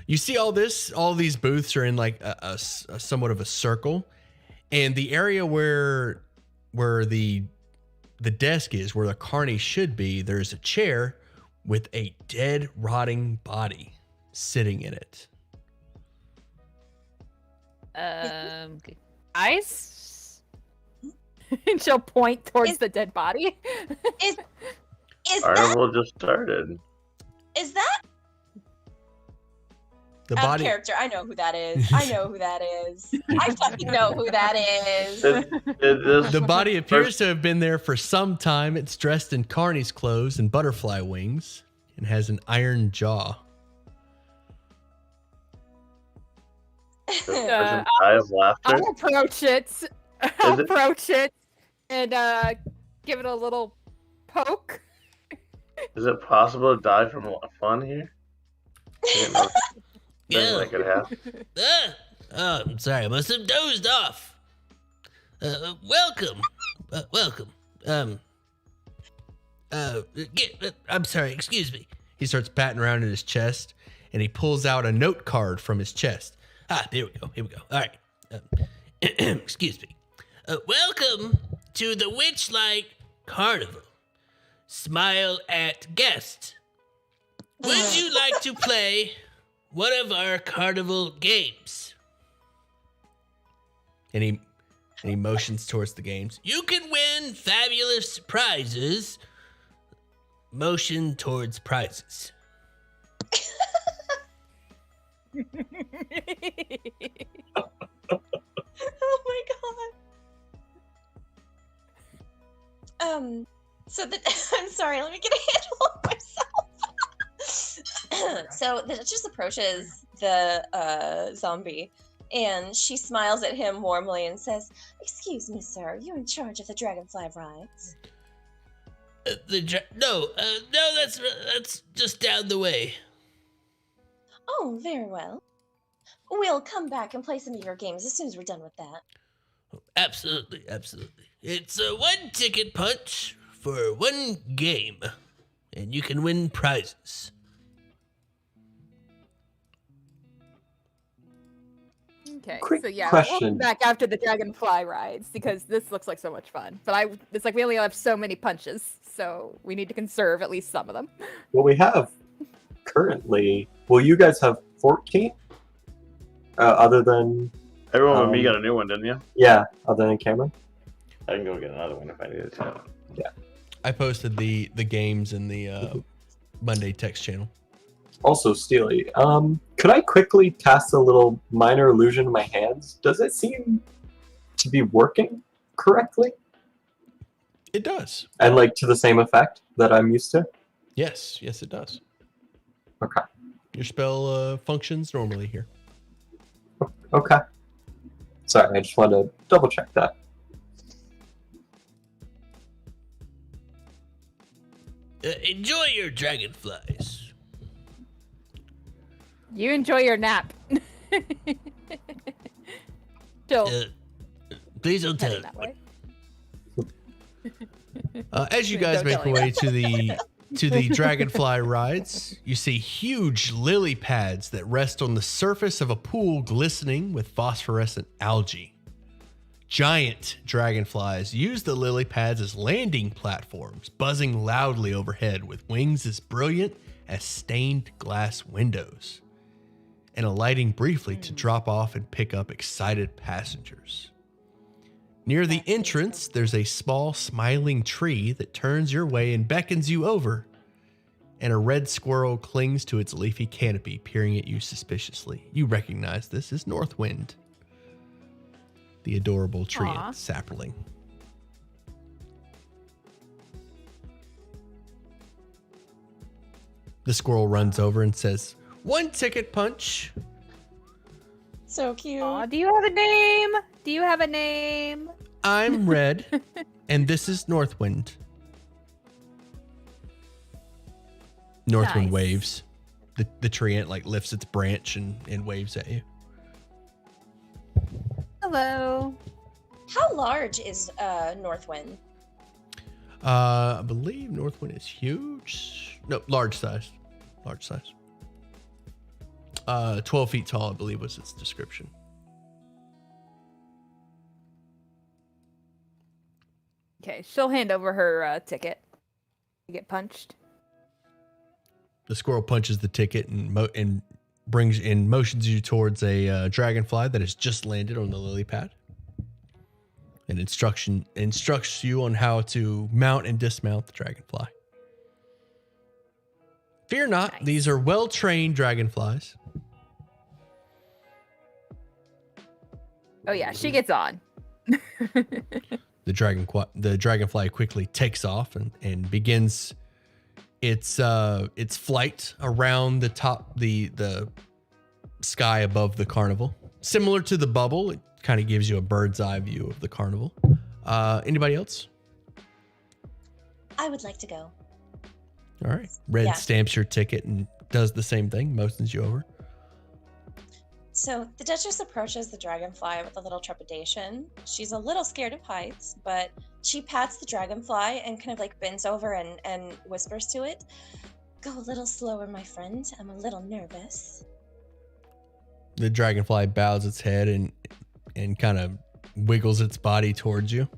You see all these booths are in like a somewhat of a circle, and the area where the desk is, where the carny should be, there's a chair with a dead, rotting body sitting in it. Ice? And she'll point towards the dead body. Is Carnival just started. Is that The out of body. character? I know who that is. I know who that is. I fucking know who that is. The body appears to have been there for some time. It's dressed in carny's clothes and butterfly wings and has an iron jaw. Eye of laughter. I'll approach it. I'll approach it and give it a little poke. Is it possible to die from fun here? Yeah. That could happen. Oh, I'm sorry. I must have dozed off. Welcome. Welcome. I'm sorry. Excuse me. He starts patting around in his chest and he pulls out a note card from his chest. There we go. Here we go. All right. Excuse me. Welcome to the Witchlight Carnival. Smile at guest. Would you like to play one of our carnival games? And he motions towards the games. You can win fabulous prizes. Motion towards prizes. Oh my god. So I'm sorry, let me get a handle on myself. So the Duchess approaches the zombie and she smiles at him warmly and says, "Excuse me, sir, you're in charge of the dragonfly rides?" No, that's just down the way. Oh, very well. We'll come back and play some of your games as soon as we're done with that. Absolutely. It's a one ticket punch for one game, and you can win prizes. Okay, Quick so yeah, we'll question. come back after the dragonfly rides because this looks like so much fun. But it's like we only have so many punches, so we need to conserve at least some of them. Well, we have currently. Well, you guys have 14. Other than Everyone but me got a new one, didn't you? yeah, other than Cameron. I can go get another one if I needed to. I posted the games in the Monday text channel. Also, Steely, could I quickly cast a little minor illusion in my hands? Does it seem to be working correctly? It does. And like to the same effect that I'm used to? Yes, it does. Okay. Your spell functions normally here. Okay. Sorry, I just wanted to double check that. Enjoy your dragonflies. You enjoy your nap. Still Please don't tell heading that anyone. way. As you Don't guys make tell your anyone. way to the dragonfly rides, you see huge lily pads that rest on the surface of a pool glistening with phosphorescent algae. Giant dragonflies use the lily pads as landing platforms, buzzing loudly overhead with wings as brilliant as stained glass windows, and alighting briefly to drop off and pick up excited passengers. Near the entrance, there's a small smiling tree that turns your way and beckons you over, and a red squirrel clings to its leafy canopy, peering at you suspiciously. You recognize this as Northwind, the adorable Aw. treant sapling. The squirrel runs over and says, "One ticket punch." So cute. Aw, do you have a name? Do you have a name? I'm Red, and this is Northwind. Northwind Nice. waves. The treant like lifts its branch and waves at you. Hello. How large is Northwind? I believe Northwind is huge. No, large size. Large size. 12 feet tall, I believe was its description. Okay, she'll hand over her ticket. You get punched. The squirrel punches the ticket and motions you towards a dragonfly that has just landed on the lily pad. And instructs you on how to mount and dismount the dragonfly. Fear not, Nice. These are well-trained dragonflies. Oh yeah, she gets on. The dragonfly quickly takes off and begins its flight around the top the sky above the carnival. Similar to the bubble, it kind of gives you a bird's eye view of the carnival. Anybody else? I would like to go. All right. Red Yeah. stamps your ticket and does the same thing, motions you over. So the Duchess approaches the dragonfly with a little trepidation. She's a little scared of heights, but she pats the dragonfly and kind of like bends over and whispers to it, "Go a little slower, my friend. I'm a little nervous." The dragonfly bows its head and kind of wiggles its body towards you.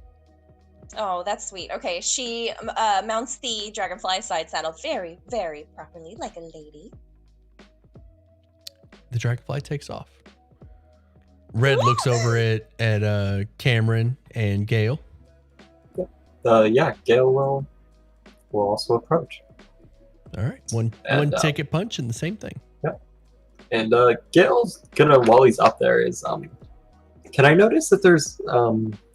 Oh, that's sweet. Okay, she mounts the dragonfly side saddle very, very properly, like a lady. The dragonfly takes off. Red looks over at Cameron and Gale. Yeah, Gale will also approach. All right. One ticket punch and the same thing. And Gale's gonna, while he's up there, is can I notice that there's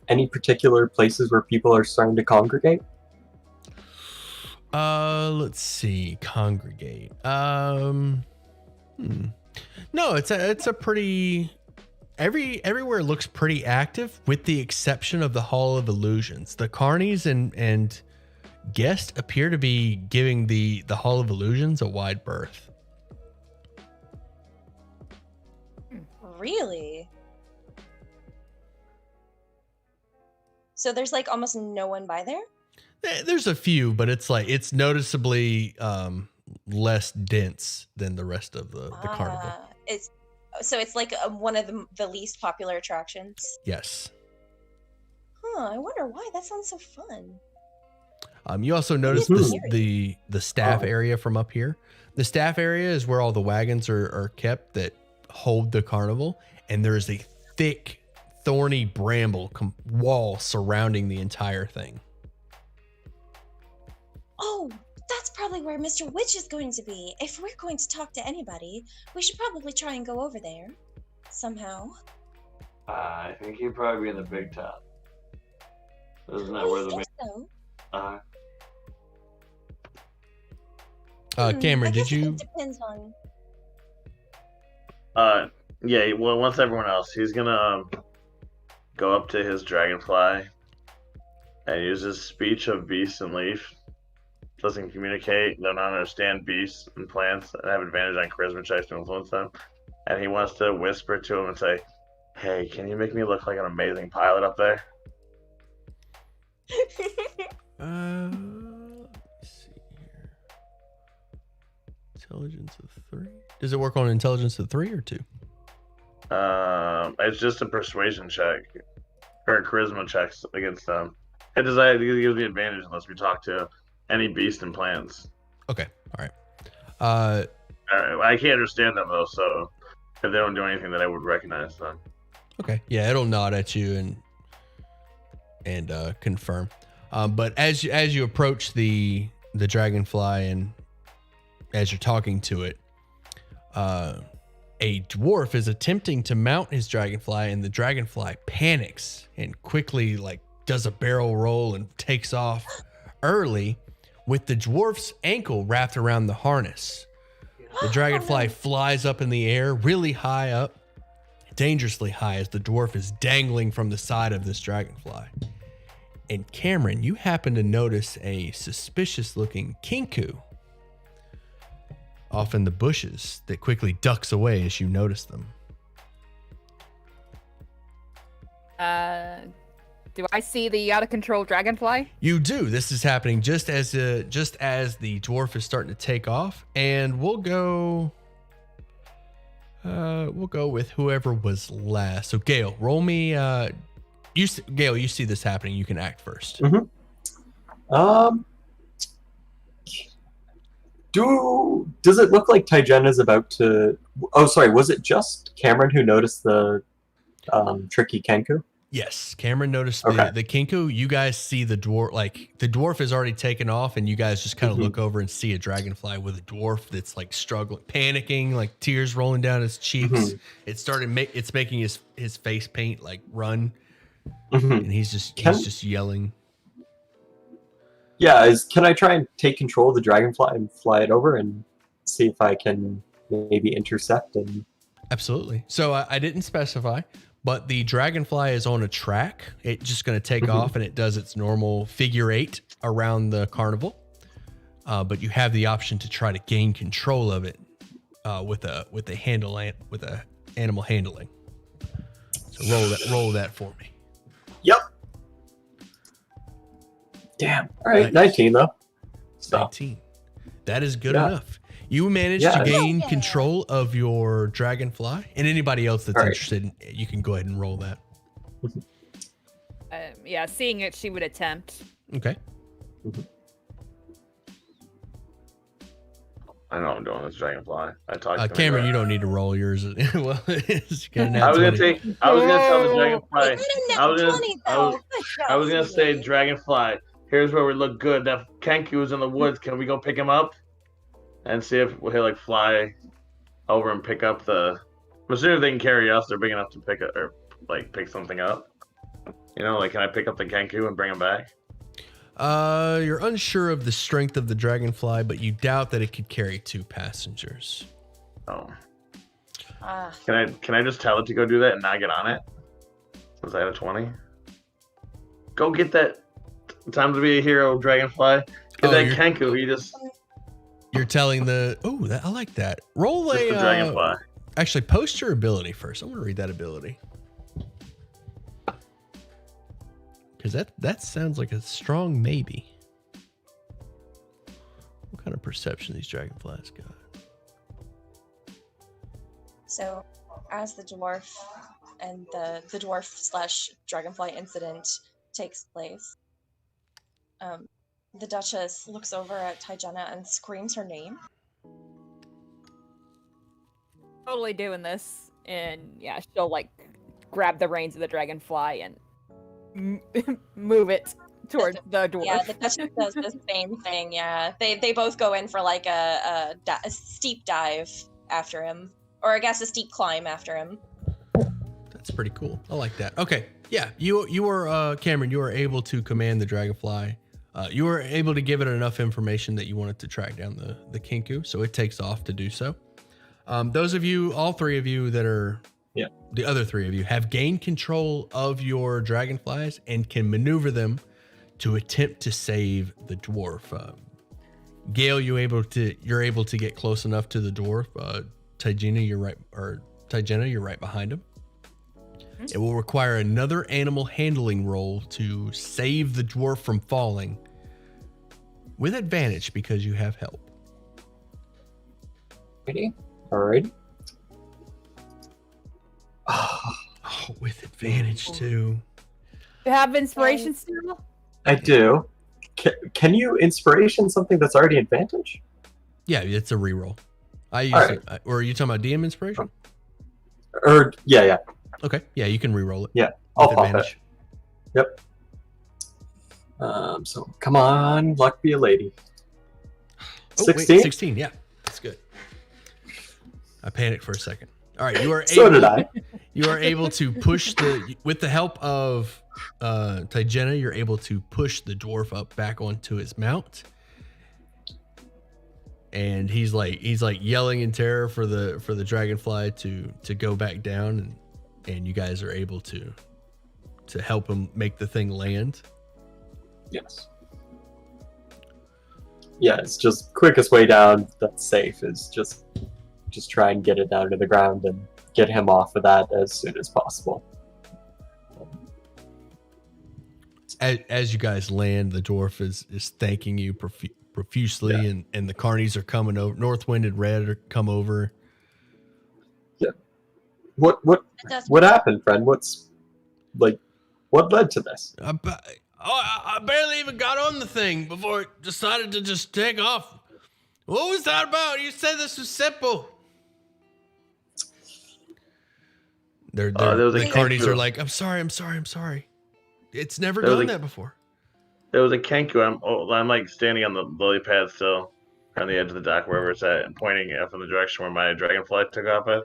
any particular places where people are starting to congregate? Let's see. Congregate. No, it's a pretty everywhere looks pretty active with the exception of the Hall of Illusions. The Carnies and guests appear to be giving the Hall of Illusions a wide berth. Really? So there's like almost no one by there? There's a few, but it's noticeably less dense than the rest of the carnival. It's like one of the least popular attractions. Yes. Huh, I wonder why. That sounds so fun. You also notice the staff area from up here. The staff area is where all the wagons are kept that hold the carnival, and there's a thick, thorny bramble wall surrounding the entire thing. Oh, that's probably where Mr. Witch is going to be. If we're going to talk to anybody, we should probably try and go over there. Somehow. I think he'd probably be in the big town. Isn't that Oh, where you the think so? Cameron, I did guess it you? depends on. Yeah, well, once everyone else, he's gonna go up to his dragonfly and use his speech of beast and leaf. Doesn't communicate, don't understand beasts and plants, and have advantage on charisma checks to influence them. And he wants to whisper to him and say, "Hey, can you make me look like an amazing pilot up there?" Let me see here. Intelligence of 3. Does it work on intelligence of 3 or 2? It's just a persuasion check or charisma checks against them. It gives me advantage unless we talk to any beast and plants. Okay, all right. I can't understand them though, so if they don't do anything, then I would recognize them. Okay, yeah, it'll nod at you and confirm. But as you approach the dragonfly and as you're talking to it, a dwarf is attempting to mount his dragonfly, and the dragonfly panics and quickly does a barrel roll and takes off early with the dwarf's ankle wrapped around the harness. The dragonfly flies up in the air really high up, dangerously high, as the dwarf is dangling from the side of this dragonfly. And Cameron, you happen to notice a suspicious looking kinku off in the bushes that quickly ducks away as you notice them. Do I see the out of control dragonfly? You do. This is happening just as the dwarf is starting to take off, and we'll go We'll go with whoever was last. So Gail, roll me. Gail, you see this happening. You can act first. Does it look like Tygen is about to? Oh, sorry. Was it just Cameron who noticed the tricky Kenku? Yes, Cameron noticed Okay. the Kinku. You guys see the dwarf, like the dwarf has already taken off, and you guys just kind of look over and see a dragonfly with a dwarf that's like struggling, panicking, like tears rolling down his cheeks. It's making his face paint like run, and he's just yelling. Yeah, can I try and take control of the dragonfly and fly it over and see if I can maybe intercept and? Absolutely. So I didn't specify. But the dragonfly is on a track. It's just going to take off, and it does its normal figure 8 around the carnival. But you have the option to try to gain control of it with animal handling. So roll that for me. Yep. Damn. All right, 19 though. So. 19. That is good enough. You managed to gain control of your dragonfly, and anybody else that's interested, you can go ahead and roll that. Seeing it, she would attempt. Okay. I know I'm doing this dragonfly. I talked to Cameron, you don't need to roll yours. Well, I was gonna tell the dragonfly. I was gonna say, dragonfly, here's where we look good. That Kenku's in the woods. Can we go pick him up? And see if he'll like fly over and pick up the. I'm assuming if they can carry us, they're big enough to pick it or like pick something up. You know, like can I pick up the Kenku and bring him back? You're unsure of the strength of the dragonfly, but you doubt that it could carry 2 passengers. Oh. Can I just tell it to go do that and not get on it? Was that a 20? Go get that. Time to be a hero, dragonfly. Get that Kenku. He just. You're telling the I like that. Roll Just the dragonfly. Actually, post your ability first. I want to read that ability because that sounds like a strong maybe. What kind of perception these dragonflies got? So, as the dwarf and the dwarf / dragonfly incident takes place, the Duchess looks over at Tyjena and screams her name. Totally doing this, and she'll like grab the reins of the dragonfly and move it towards the dwarf. Yeah, the Duchess does the same thing. Yeah, they both go in for like a steep dive after him, or I guess a steep climb after him. That's pretty cool. I like that. Okay, yeah, you were Cameron. You were able to command the dragonfly. You were able to give it enough information that you wanted to track down the Kinku, so it takes off to do so. Those of you, all 3 of you that are, the other 3 of you have gained control of your dragonflies and can maneuver them to attempt to save the dwarf. Gail, you're able to get close enough to the dwarf. Tyjena, you're right behind him. It will require another animal handling roll to save the dwarf from falling with advantage because you have help. Alright. Oh, with advantage too. You have inspiration still? I do. Can you inspiration something that's already advantage? Yeah, it's a reroll. I use it. Or are you talking about DM inspiration? Or yeah. Okay, yeah, you can reroll it. Yeah, I'll pop it. Yep. So come on, luck be a lady. 16? 16, yeah, that's good. I panicked for a second. All right, you are So did I. You are able to push with the help of Tyjena, you're able to push the dwarf up back onto his mount. And he's like yelling in terror for the dragonfly to go back down, and you guys are able to help him make the thing land. Yes. Yeah, it's just quickest way down that's safe is just try and get it down to the ground and get him off of that as soon as possible. As you guys land, the dwarf is thanking you profusely, and the carnies are coming over. Northwind and Red come over. What That's what happened, friend? What's like? What led to this? I barely even got on the thing before it decided to just take off. What was that about? You said this was simple. there was The a carnies are Kenku. like, I'm sorry. It's never There was done a- that before. There was a Kenku. I'm like standing on the lily pad still, on the edge of the dock wherever it's at, and pointing up in the direction where my dragonfly took off at.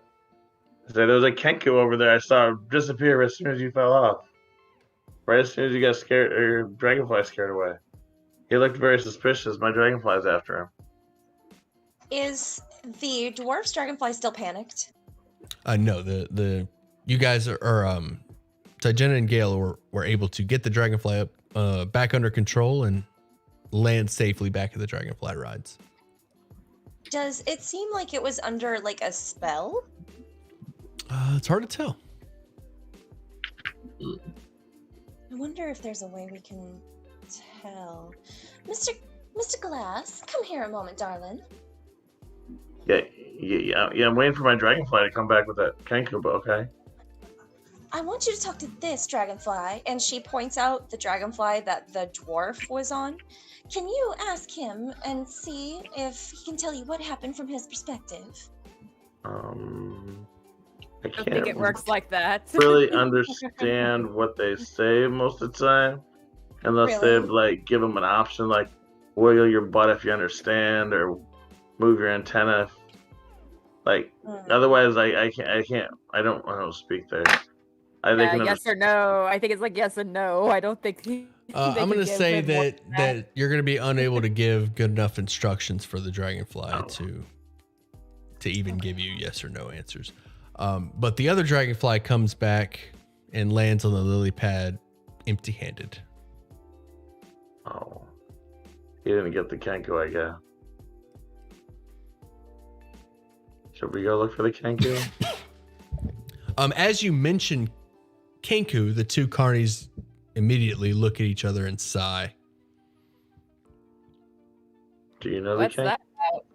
I said, there was a Kenku over there. I saw it disappear as soon as you fell off. Right as soon as you got scared, or your dragonfly scared away. He looked very suspicious. My dragonfly's after him. Is the dwarf's dragonfly still panicked? No, you guys are so Jenna and Gale were able to get the dragonfly up back under control and land safely back at the dragonfly rides. Does it seem like it was under like a spell? It's hard to tell. I wonder if there's a way we can tell. Mr. Glass, come here a moment, darling. Yeah. I'm waiting for my dragonfly to come back with that Kenku, but okay. I want you to talk to this dragonfly, and she points out the dragonfly that the dwarf was on. Can you ask him and see if he can tell you what happened from his perspective? I I don't think can't it works like that. really understand what they say most of the time, unless Really? they like give them an option like wiggle your butt if you understand, or move your antenna. Like otherwise, I can't. I don't speak there. They Yeah, can yes or no. I think it's like yes and no. I don't think. I'm going to say that you're going to be unable to give good enough instructions for the dragonfly to even give you yes or no answers. But the other dragonfly comes back and lands on the lily pad empty-handed. Oh, he didn't get the Kenku, I guess. Should we go look for the Kenku? As you mention Kenku, the two carnies immediately look at each other and sigh. Do you know What's the Kenku? that about?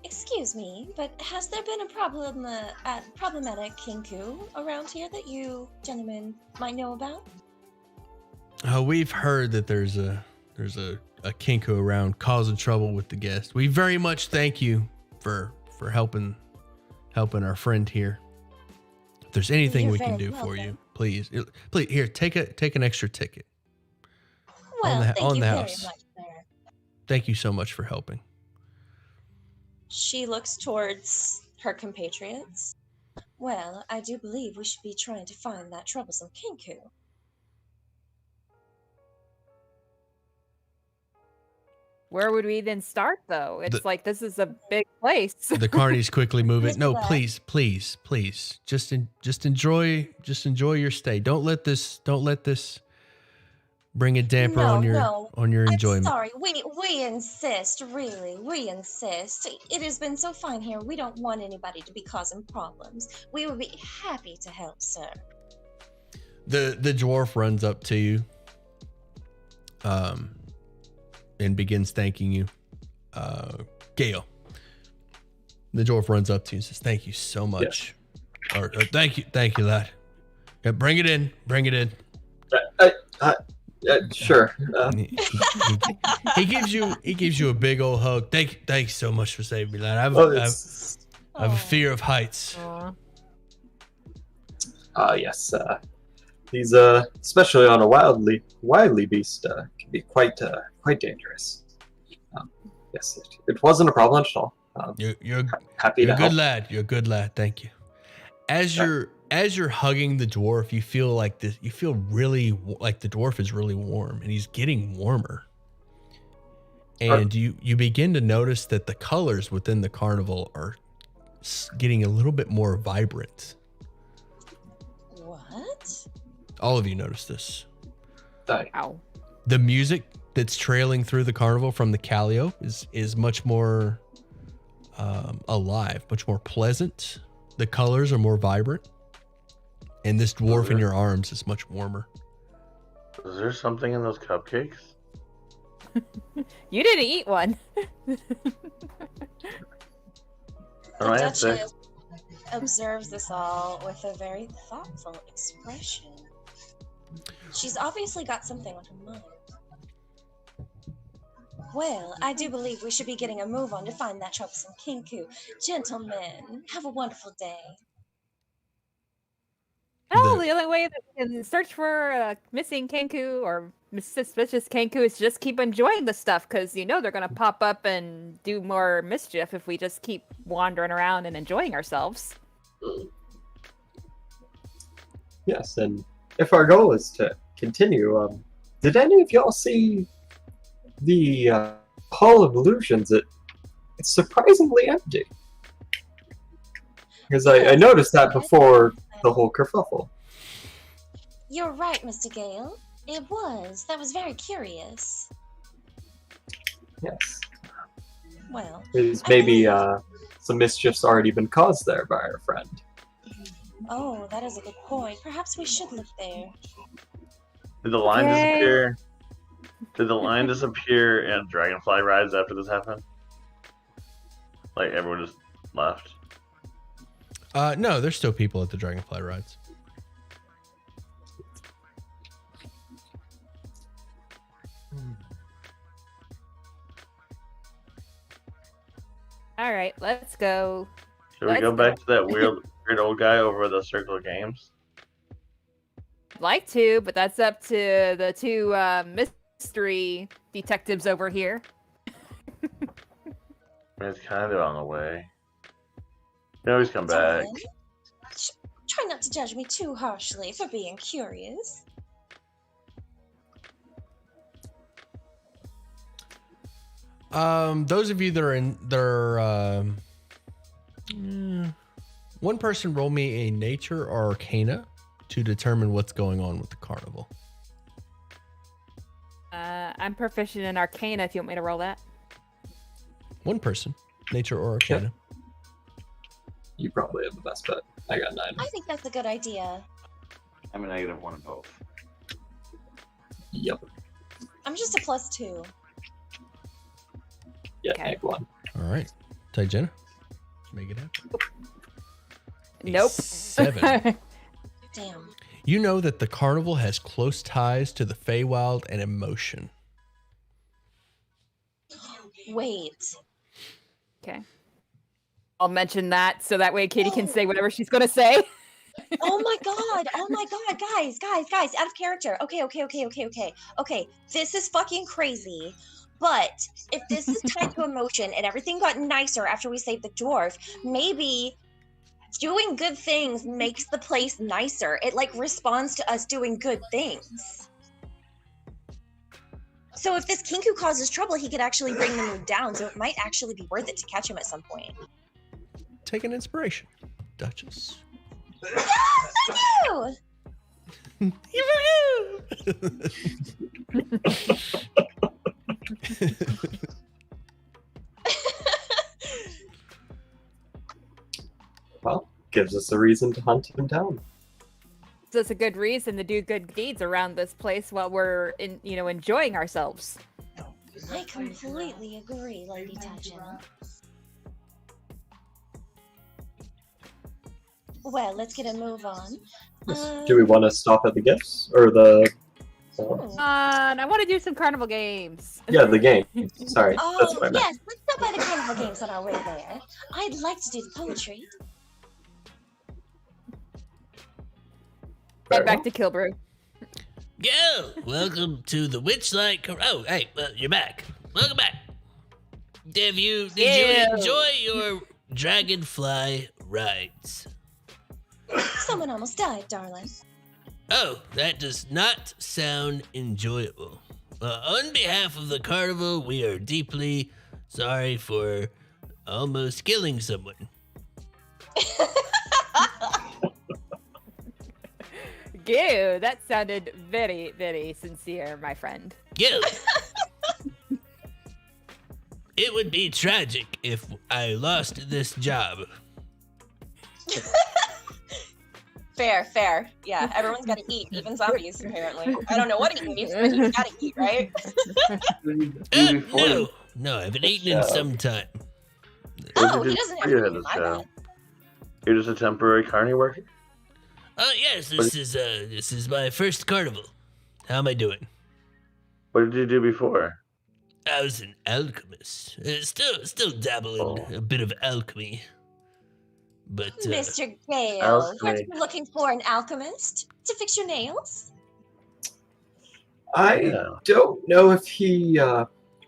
Excuse me, but has there been a problematic Kenku around here that you gentlemen might know about? We've heard that there's a Kenku around causing trouble with the guest. We very much thank you for helping our friend here. If there's anything You're we can very do for you, welcome. please here, take an extra ticket. Well, thank on you the very house. much, sir. Thank you so much for helping. She looks towards her compatriots. Well, I do believe we should be trying to find that troublesome Kenku. Where would we then start, though? It's like this is a big place. The carnies quickly move it. No, Witchlight. please. Just enjoy your stay. Don't let this bring a damper on your enjoyment. I'm sorry, we insist, really, we insist. It has been so fine here, we don't want anybody to be causing problems. We would be happy to help, sir. The dwarf runs up to you, and begins thanking you. Gale. The dwarf runs up to you and says, "Thank you so much." Yes. Or thank you, lad. Yeah, bring it in. Sure. He gives you a big old hug. Thank you so much for saving me, lad. I have a fear of heights. Yes. These, especially on a wily beast, can be quite dangerous. Yes, it wasn't a problem at all. You're happy to a good help. lad. You're a good lad. Thank you. As you're hugging the dwarf, you feel like this. You feel really like the dwarf is really warm, and he's getting warmer. And you begin to notice that the colors within the carnival are getting a little bit more vibrant. What? All of you notice this. Ow. The music that's trailing through the carnival from the Calio is much more alive, much more pleasant. The colors are more vibrant, and this dwarf in your arms is much warmer. Is there something in those cupcakes? You didn't eat one. The Alright, that's it. Duchess observes this all with a very thoughtful expression. She's obviously got something on her mind. Well, I do believe we should be getting a move on to find that troublesome Kinku. Gentlemen, have a wonderful day. Oh, the only way that we can search for a missing Kenku or suspicious Kenku is just keep enjoying the stuff, because you know they're going to pop up and do more mischief if we just keep wandering around and enjoying ourselves. Yes, and if our goal is to continue, did any of y'all see the Hall of Illusions? It's surprisingly empty. Because I noticed that before the whole kerfuffle. You're right, Mr. Gale. It was. That was very curious. Yes. Well, Is I maybe believe- some mischief's already been caused there by our friend. Oh, that is a good point. Perhaps we should look there. Did the line Okay. disappear? Did the line disappear and Dragonfly rides after this happened? Like everyone just left. No, there's still people at the Dragonfly rides. All right, let's go. Should we Let's go go. back to that weird old guy over the Circle of Games? I'd like to, but that's up to the two mystery detectives over here. It's kind of on the way. They always come back. Darling, try not to judge me too harshly for being curious. Those of you that are one person roll me a nature or arcana to determine what's going on with the carnival. I'm proficient in Arcana if you want me to roll that. One person, nature or arcana. You probably have the best bet. I got 9. I think that's a good idea. I'm a -1 in both. Yep. I'm just a +2. Yeah, Okay. -1. All right, Jenna, let's make it happen. A Nope. 7. Damn. You know that the carnival has close ties to the Feywild and emotion. Wait. Okay. I'll mention that so that way Katie can say whatever she's going to say. Oh my god. Oh my god. Guys. Out of character. Okay. This is fucking crazy. But if this is tied to emotion and everything got nicer after we saved the dwarf, maybe doing good things makes the place nicer. It like responds to us doing good things. So if this Kinku causes trouble, he could actually bring the mood down. So it might actually be worth it to catch him at some point. Take an inspiration, Duchess. Thank you! Well, gives us a reason to hunt him down. So it's a good reason to do good deeds around this place while we're enjoying ourselves. I completely agree, Lady Tajin. Well, let's get a move on. Do we want to stop at the gifts or the? And I want to do some carnival games. Yeah, the game. Sorry, that's Oh, what I meant. yes, let's stop by the carnival games on our way there. I'd like to do the poetry. Very Head back to Kilbrew. Go! Welcome to the Witchlight. Oh, hey, you're back. Welcome back. Did you enjoy your dragonfly rides? Someone almost died, darling. Oh, that does not sound enjoyable. On behalf of the carnival, we are deeply sorry for almost killing someone. Ew, that sounded very, very sincere, my friend. Go! It would be tragic if I lost this job. Fair. Yeah, everyone's got to eat, even zombies, apparently. I don't know what he eats, but he's got to eat, right? No, I haven't eaten in some time. Oh, he doesn't have to eat my bad. You're just a temporary carny worker? Oh yes, this is my first carnival. How am I doing? What did you do before? I was an alchemist. Still dabble in a bit of alchemy. But Mr. Gale, weren't you looking for an alchemist to fix your nails? I don't know if he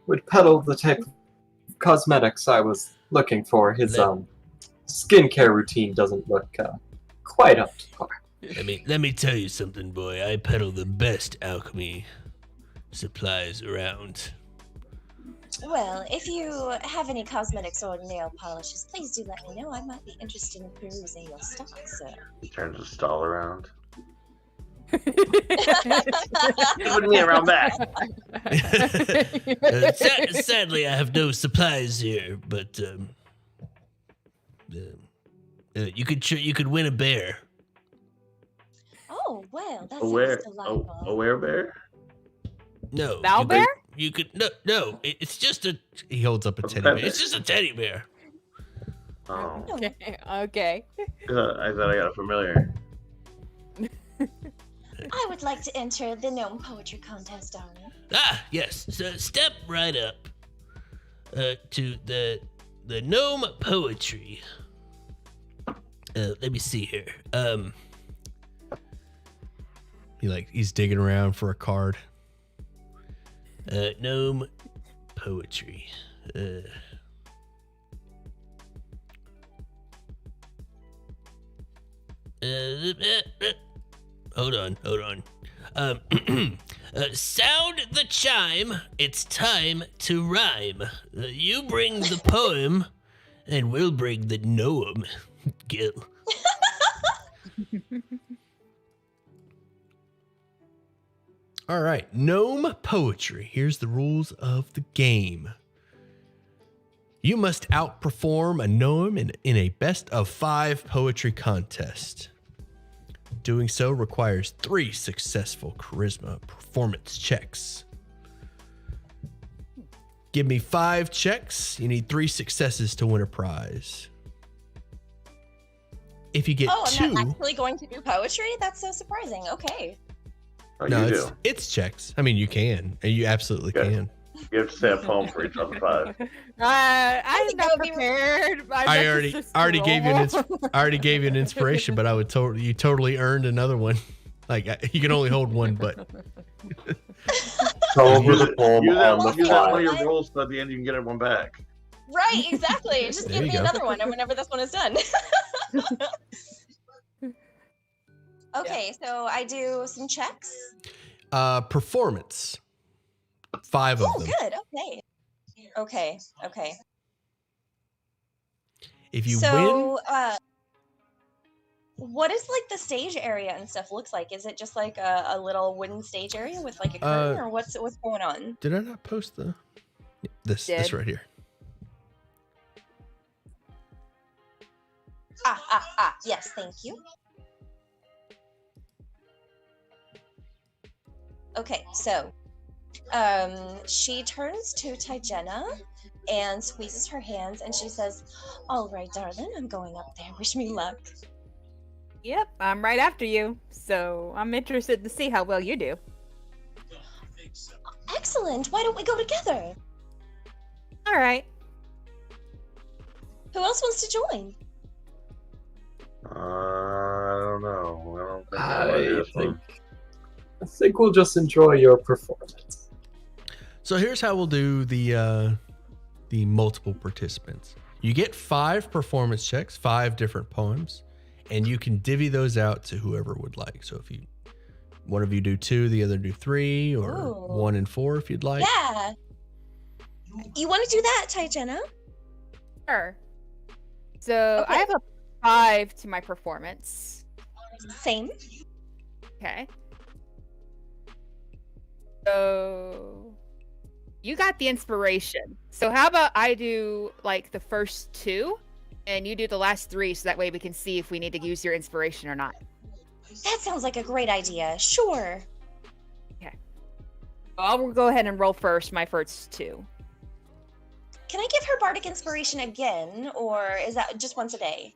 would peddle the type of cosmetics I was looking for. His skincare routine doesn't look quite up to par. Let me tell you something, boy. I peddle the best alchemy supplies around. Well, if you have any cosmetics or nail polishes, please do let me know. I might be interested in perusing your stock, sir. He turns his stall around. Give me around back. Sadly, I have no supplies here, but you could win a bear. Oh, well, that sounds delightful. A werebear? No. Owlbear? You could no. It's just a. He holds up a teddy bear. It's just a teddy bear. Oh. Okay. I thought I got a familiar. I would like to enter the gnome poetry contest, darling. Ah, yes. So step right up to the gnome poetry. Let me see here. He's digging around for a card. Gnome poetry. Hold on. Sound the chime. It's time to rhyme. You bring the poem, and we'll bring the gnome. Gil. All right, gnome poetry. Here's the rules of the game. You must outperform a gnome in a best of 5 poetry contest. Doing so requires 3 successful charisma performance checks. Give me 5 checks. You need 3 successes to win a prize. If you get 2... I'm not actually going to do poetry? That's so surprising. Okay. Oh, no, it's checks. I mean, you can. And you absolutely can. You have to say a poem for each of the 5. I'm not prepared. I already gave you an inspiration, but you totally earned another one. Like you can only hold one, but use that one of your rolls, so at the end you can get one back. Right, exactly. Just give me another one, and whenever this one is done. Okay, so I do some checks. Performance. 5 of them. Oh, good. Okay. If you win, what is like the stage area and stuff looks like? Is it just like a little wooden stage area with like a curtain, or what's going on? Did I not post this right here? Yes, thank you. Okay, so she turns to Tygenna and squeezes her hands, and she says, "All right, darling, I'm going up there. Wish me luck." Yep, I'm right after you, so I'm interested to see how well you do. Excellent. Why don't we go together? All right. Who else wants to join? I don't know. I think we'll just enjoy your performance. So here's how we'll do the multiple participants. You get 5 performance checks, 5 different poems, and you can divvy those out to whoever would like. So if one of you do 2, the other do 3, or 1 and 4 if you'd like. Yeah. You want to do that, Tygenna? Sure. So I have a 5 to my performance. Same. Okay. So you got the inspiration. So how about I do like the first 2 and you do the last 3, so that way we can see if we need to use your inspiration or not. That sounds like a great idea. Sure. I'll go ahead and roll first, my first 2. Can I give her Bardic Inspiration again, or is that just once a day?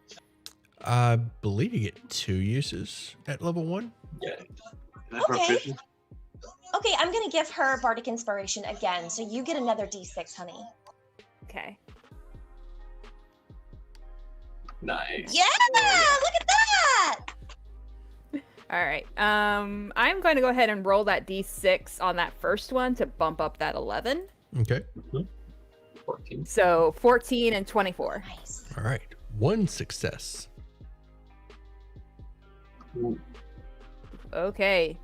I believe you get 2 uses at level 1. Yeah. Okay. Okay, I'm gonna give her Bardic Inspiration again, so you get another D6, honey. Okay. Nice. Yeah! Look at that! All right. I'm going to go ahead and roll that d6 on that first one to bump up that 11. Okay. 14. So 14 and 24. Nice. All right. 1 success. Ooh. Okay.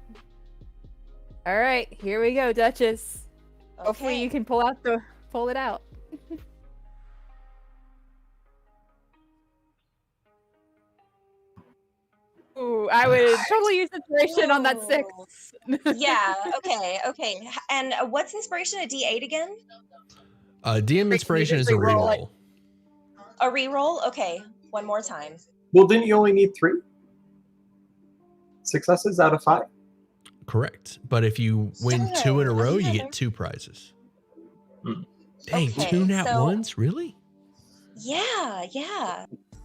All right, here we go, Duchess. Hopefully Okay. you can pull it out. Ooh, I would totally use inspiration on that 6. Yeah, okay. And what's inspiration? A D8 again? DM inspiration is a reroll it. reroll. A reroll? Okay, one more time. Well, didn't you only need 3 successes out of 5? Correct. But if you win 2 in a row, you another. get 2 prizes. Hmm. Dang, Okay, 2 nat so- ones? Really? Yeah.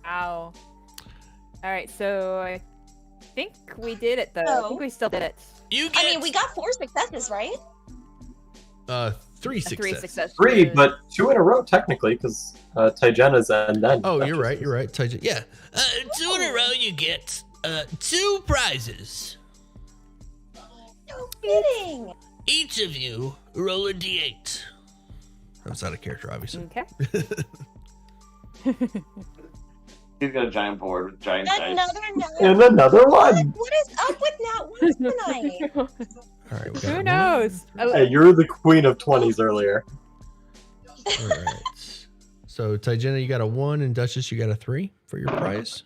Wow. All right, so I think we did it, though. I Oh. think we still did it. You get I mean, we got 4 successes, right? 3 success. 3 successes. 3, but 2 in a row technically, because Tygena's and then. Oh, you're right. Duchess's. You're right. Taija- Yeah. 2 in a row. You get 2 prizes. No kidding. Each of you roll a d8. I was out of character, obviously. Okay. He's got a giant board with giant dice. Another nut. And another one. What is up with nat ones tonight? All right. We got Who one. knows? Hey, you were the queen of 20s earlier. All right. So, Taijena, you got a 1, and Duchess, you got a 3 for your prize.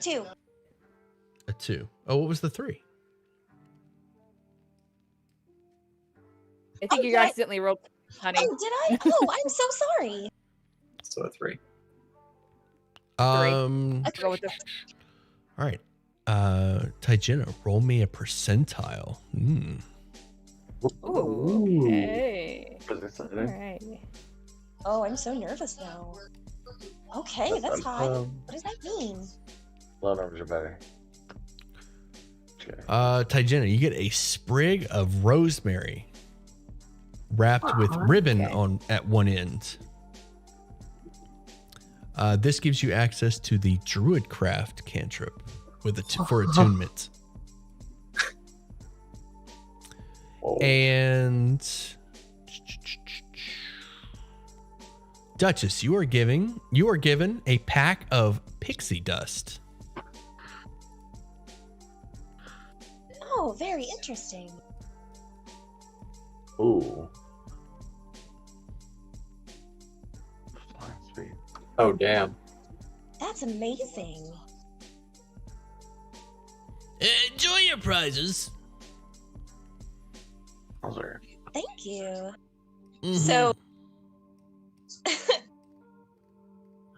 2. A 2. Oh, what was the 3? I think you yeah. accidentally rolled, honey. Oh, did I? Oh, I'm so sorry. So a 3. Let's go with the All right. Taijena, roll me a percentile. Ooh, okay. All right. Oh, I'm so nervous now. Okay, that's high. What does that mean? Low numbers are better. Okay. Taijena, you get a sprig of rosemary wrapped with ribbon on at one end. This gives you access to the Druidcraft cantrip with for attunement. And Duchess, you are given a pack of pixie dust. Oh, very interesting. Ooh. Sweet. Oh, damn. That's amazing. Enjoy your prizes. Those are Thank you. Mhm. So,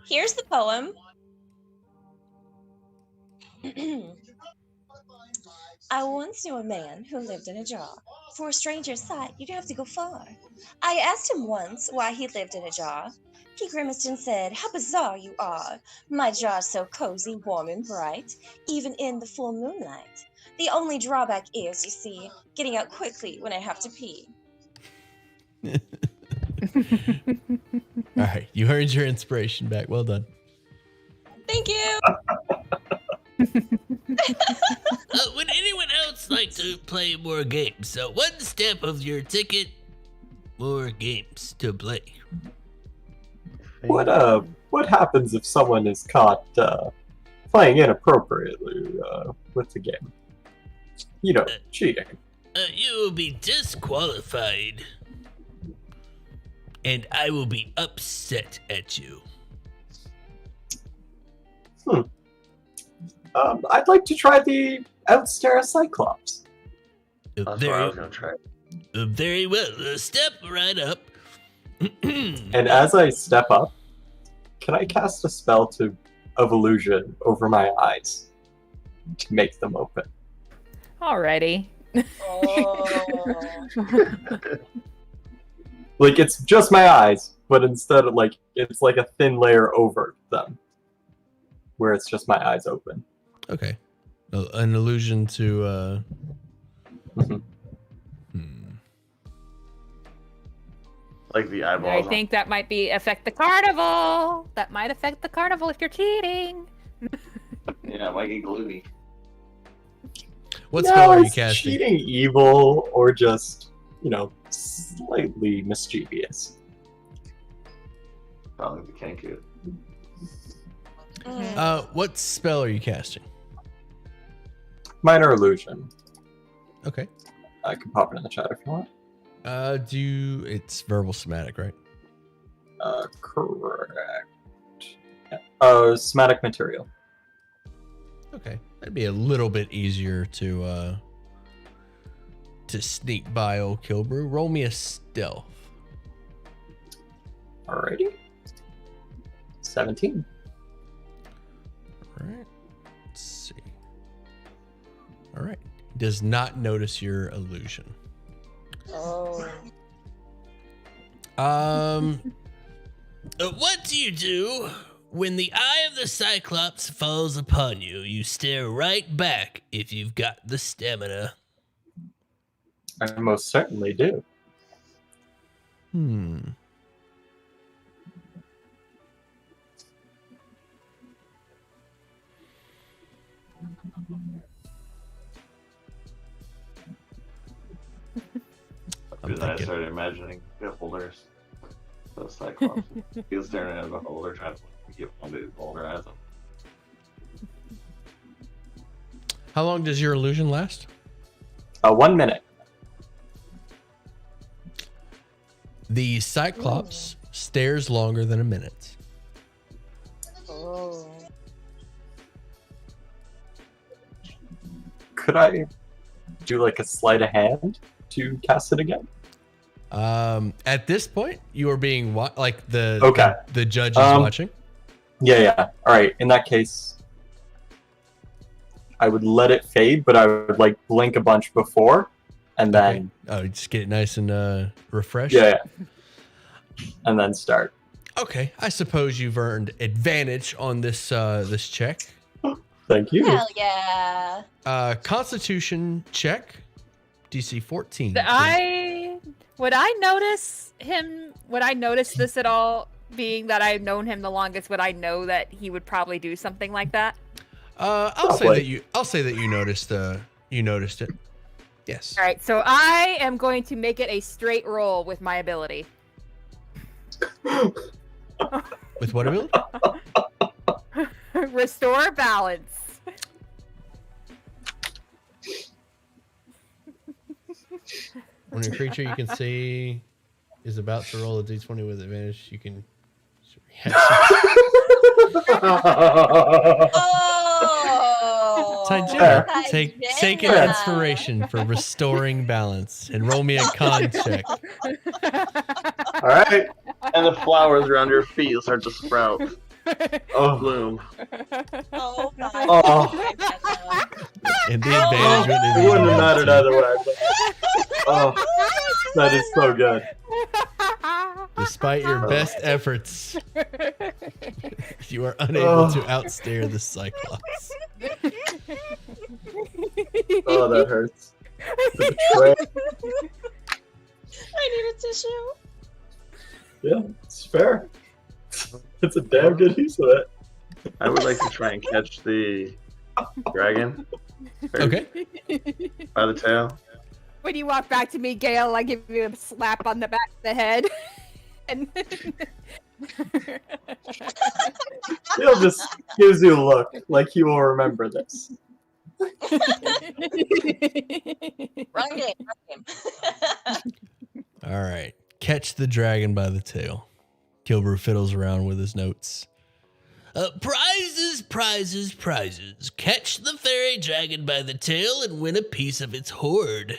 here's the poem. I once knew a man who lived in a jar. For a stranger's sight, you'd have to go far. I asked him once why he lived in a jar. He grimaced and said, "How bizarre you are. My jar's so cozy, warm, and bright, even in the full moonlight. The only drawback is, you see, getting out quickly when I have to pee." All right, you earned your inspiration back. Well done. Thank you. Would anyone else like to play more games? So one step of your ticket, more games to play. What happens if someone is caught playing inappropriately with the game? You know, cheating. You will be disqualified, and I will be upset at you. I'd like to try the Outstare a Cyclops. That's what I was gonna try. Very well. Step right up. And as I step up, can I cast a spell of illusion over my eyes? to make them open. Alrighty. Oh. Like, it's just my eyes, but instead of, like, it's like a thin layer over them, where it's just my eyes open. Okay. An allusion to Mhm. Like the I eyeballs. think that might affect the carnival. That might affect the carnival if you're cheating. Yeah, might get gloomy. what spell are you it's casting? cheating evil or just, slightly mischievous. Probably the Kenku. What spell are you casting? Minor illusion. Okay. I can pop it in the chat if you want. It's verbal somatic, right? Correct. Yeah. Somatic material. Okay. That'd be a little bit easier to sneak by old Kilbrew. Roll me a stealth. Alrighty. 17. All right. Let's see. All right. Does not notice your illusion. Oh. What do you do when the eye of the Cyclops falls upon you? You stare right back if you've got the stamina. I most certainly do. I'm Because I thinking. started imagining beholders. Those Cyclops. He was staring at a beholder trying to get one of the beholder eyes on. How long does your illusion last? 1 minute. The Cyclops stares longer than a minute. Oh. Could I do like a sleight of hand to cast it again? At this point, you are being like the Okay. the judge is Um, watching. Yeah. All right. In that case, I would let it fade, but I would like blink a bunch before, and then Oh, just get it nice and refreshed. yeah, and then start. Okay, I suppose you've earned advantage on this this check. Thank you. Hell yeah. Constitution check, DC 14. Would I notice this at all? Being that I've known him the longest, would I know that he would probably do something like that? I'll say Probably. that you noticed it. Yes. All right, so I am going to make it a straight roll with my ability. With what ability? Restore balance. When a creature you can see is about to roll a d20 with advantage, you can. Oh. Tajana, take an Tajana. inspiration for restoring balance and roll me a con check. All right. And the flowers around your feet will start to sprout. Oh, Bloom. Oh my Oh. God. And the advantage it wouldn't have mattered either way. But, oh, that is so good. Despite your best efforts, you are unable to outstare the Cyclops. Oh, that hurts. The betrayal. I need a tissue. Yeah, it's fair. It's a damn good use of it. I would like to try and catch the dragon. Okay. By the tail. When you walk back to me, Gail, I give you a slap on the back of the head. And He'll just gives you a look like he will remember this. Wrong game. All right. Catch the dragon by the tail. Kilbrew fiddles around with his notes. Prizes, prizes, prizes. Catch the fairy dragon by the tail and win a piece of its hoard.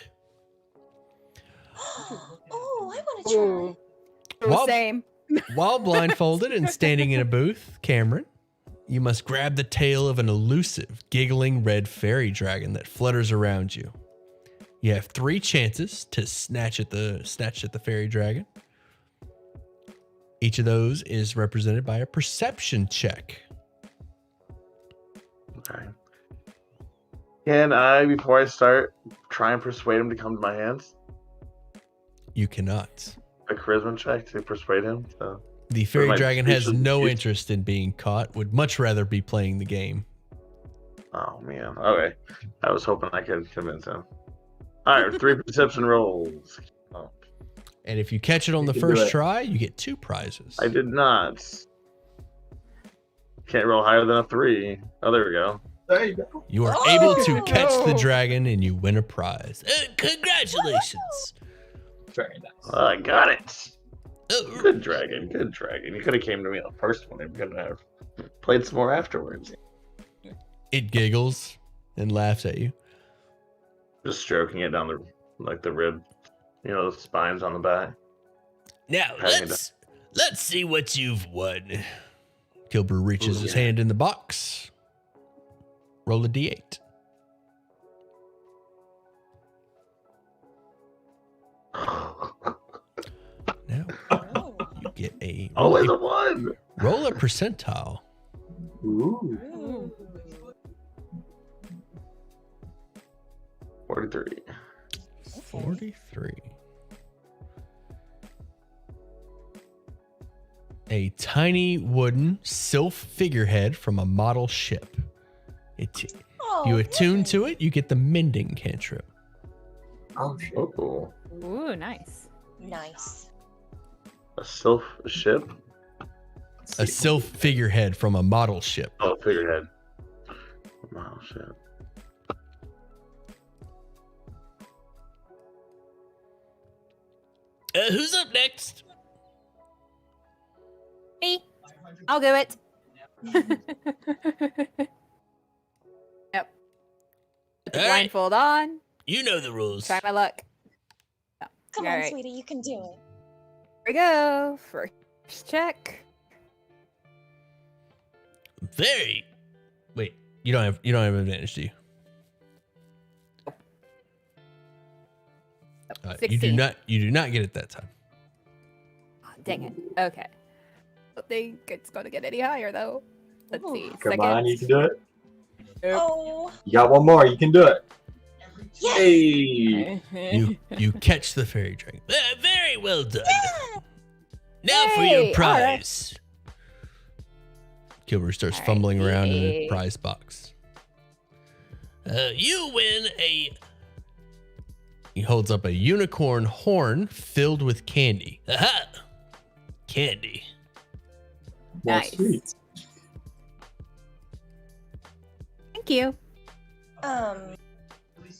Oh, I want to try. While- same. While blindfolded and standing in a booth, Cameron, You must grab the tail of an elusive, giggling red fairy dragon that flutters around you. You have 3 chances to snatch at the fairy dragon. Each of those is represented by a perception check. Okay. Can I, before I start, try and persuade him to come to my hands? You cannot. A charisma check to persuade him? So. The fairy my dragon has speech- no interest in being caught, would much rather be playing the game. Oh, man. Okay. I was hoping I could convince him. All right, 3 perception rolls. Oh, And if you catch it on the can do first it. try, you get 2 prizes. I did not. Can't roll higher than a 3. Oh, there we go. There you go. You are Oh, able to catch the no. dragon and you win a prize. Congratulations. Very nice. I got it. Oh, Good dragon. Good dragon. You could have came to me on the first one. We could have played some more afterwards. It giggles and laughs at you. Just stroking it down the rib. You know, the spines on the back. now Hang let's see what you've won. Kilbrew reaches Ooh, his yeah. hand in the box. Roll a d8. Now Oh. you get a Always a 1. roll a percentile. Ooh. Ooh. 43. 43. A tiny wooden sylph figurehead from a model ship. Oh, You attune to it, you get the mending cantrip. Oh, shit. Oh, Ooh, nice. nice. a sylph ship. A sylph figurehead from a model ship. Oh, figurehead. Wow, shit. Who's up next? Me. I'll do it. Yep. Put the All right. blindfold on. You know the rules. Try my luck. Come All on, right. sweetie, you can do it. Here we go. First check. Very. Wait, you don't have advantage, do you? You do 16. not get it that time. Oh, dang it. Okay. I don't think it's going to get any higher, though. Let's Ooh. see. Come Second. on, you can do it. Oh, You got one more. You can do it. yes! Hey! You catch the fairy dragon. Very well done. Yeah! Now for Yay, your prize. Kilbrew starts All right, fumbling around in the yay. prize box. You win a. He holds up a unicorn horn filled with candy. Aha! Candy. More Nice. sweets. Thank you.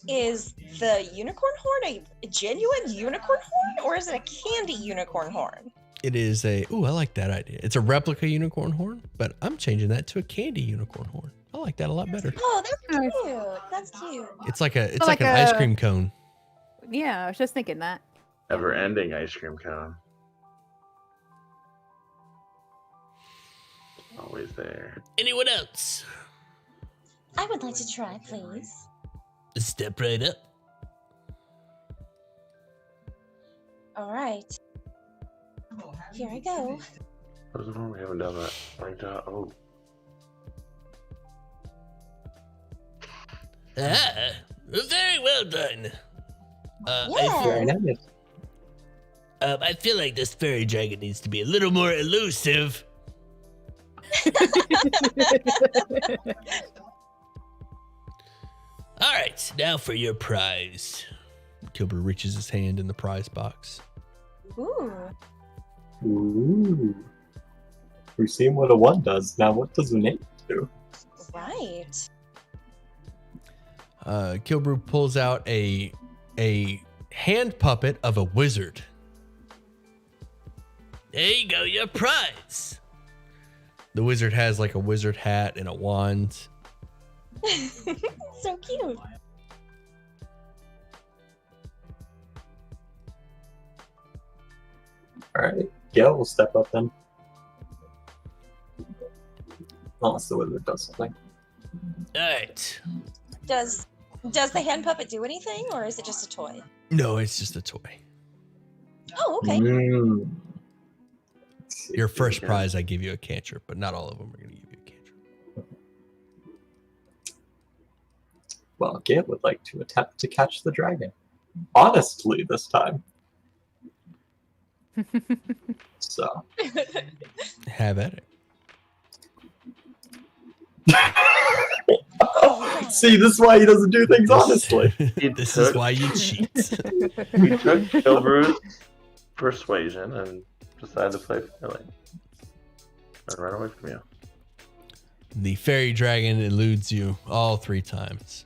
Is the unicorn horn a genuine unicorn horn, or is it a candy unicorn horn? It is I like that idea. It's a replica unicorn horn, but I'm changing that to a candy unicorn horn. I like that a lot better. Oh, that's Nice. cute. That's cute. It's like an like ice a- cream cone. Yeah, I was just thinking that. Never-ending ice cream cone. Always there. Anyone else? I would like to try, please. Step right up. All right. Here I go. What was the one we haven't done that? Like, oh. Ah, very well done. Yeah. Very nice. I feel like this fairy dragon needs to be a little more elusive. All right, now for your prize. Kilbrew reaches his hand in the prize box. Ooh. Ooh. We've seen what a 1 does. Now, what does an 8 do? Right. Kilbrew pulls out a hand puppet of a wizard. There you go, your prize. The wizard has like a wizard hat and a wand. So cute. All right. Gail will step up then. Unless the wizard does something. Alright. Does the hand puppet do anything, or is it just a toy? No, it's just a toy. Oh, okay. Mm. Your first prize, I give you a cantrip, but not all of them are going to give you a cantrip. Well, Gale would like to attempt to catch the dragon. Honestly, this time. So. Have at it. See, this is why he doesn't do things honestly. This is why you cheat. We took Kilbru's persuasion and decided to play fairly. And run away from you. The fairy dragon eludes you all 3 times.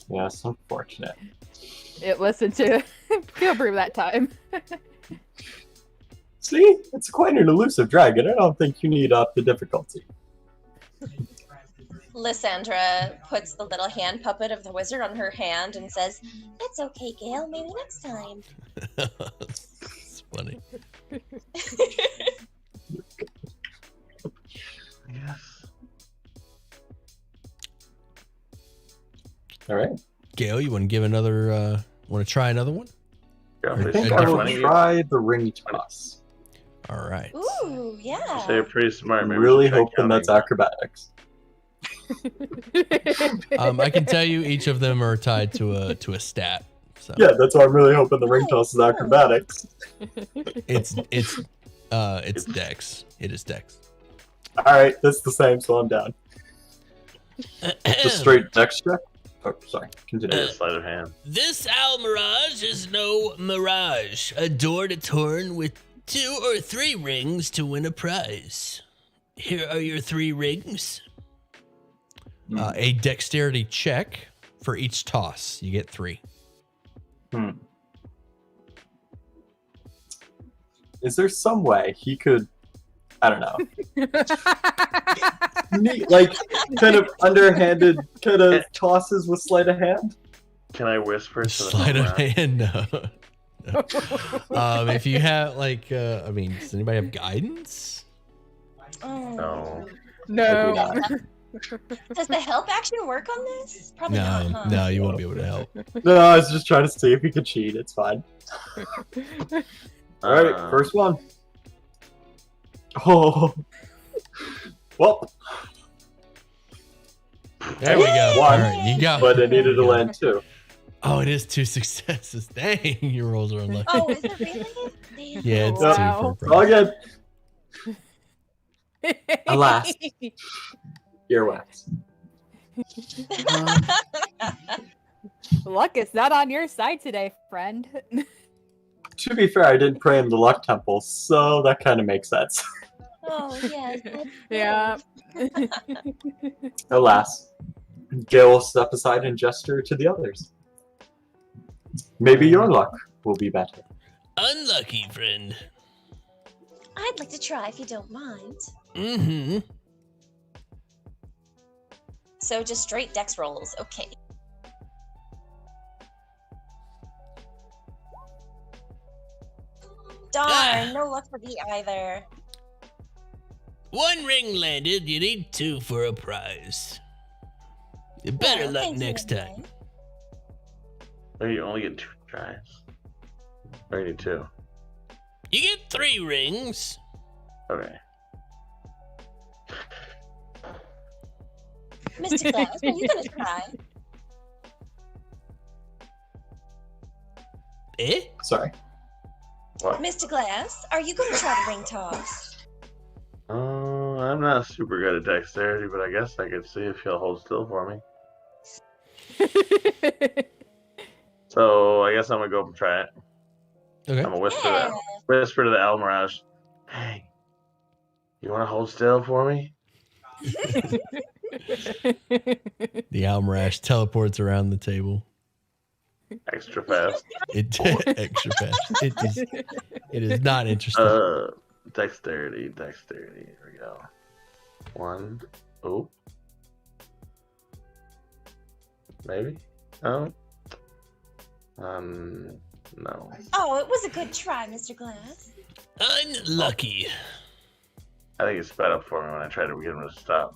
Yes, unfortunate. It listened to Gilbert that time. See, it's quite an elusive dragon. I don't think you need up the difficulty. Lysandra puts the little hand puppet of the wizard on her hand and says, "That's okay, Gale. Maybe next time." It's funny. Yes. All right. Gail, you want to give another? Want to try another one? Yeah, I please. think a I will different- try the ring toss. All right. Ooh, yeah. So you're pretty smart. I'm Maybe we really should try hoping that's counting. acrobatics. I can tell you each of them are tied to a stat. So Yeah, that's why I'm really hoping the ring toss is acrobatics. it's Dex. It is Dex. All right, that's the same, so I'm down. Just straight dex check. Oh, sorry. Continue. Yeah, sleight of hand. This owl mirage is no mirage. A door to turn with 2 or 3 rings to win a prize. Here are your 3 rings. A dexterity check for each toss. You get 3. Is there some way he could, I don't know, like kind of underhanded kind of tosses with sleight of hand? Can I whisper to the Sleight of Homer? hand, no. If you have does anybody have guidance? Oh. No. No. Does the help action work on this? Probably not, huh? No, you won't be able to help. No, I was just trying to see if he could cheat. It's fine. All right, first one. Oh. Well, There we go. One. All right, you got. but I needed to land 2. Oh, it is 2 successes. Dang, your rolls are unlucky. Oh, is it really? Damn. Yeah, it's Wow. 2 for a All prize. good. Alas. Earwax. Luck is not on your side today, friend. To be fair, I didn't pray in the luck temple, so that kind of makes sense. Oh, yes. that's Yeah. Alas. Gale will step aside and gesture to the others. Maybe your luck will be better. Unlucky, friend. I'd like to try if you don't mind. Mm-hmm. So just straight dex rolls. Okay. Darn, no luck for me either. 1 ring landed. You need 2 for a prize. Better Well, luck thank you next anyway. time. Or you only get 2 tries. Or you need 2. You get 3 rings. Okay. Mr. Glass, are you gonna try? Eh? Sorry. What? Mr. Glass, are you gonna try the ring toss? I'm not super good at dexterity, but I guess I could see if he'll hold still for me. So I guess I'm gonna go up and try it. Okay. I'm gonna whisper Yeah. whisper to the Owl Mirage. Hey, you wanna hold still for me? The Almarash teleports around the table. Extra fast. It extra fast. It is not interesting. Dexterity. Here we go. 1. Oh. Maybe? Oh. No. Oh, it was a good try, Mr. Glass. Unlucky. I think it sped up for me when I tried to get him to stop.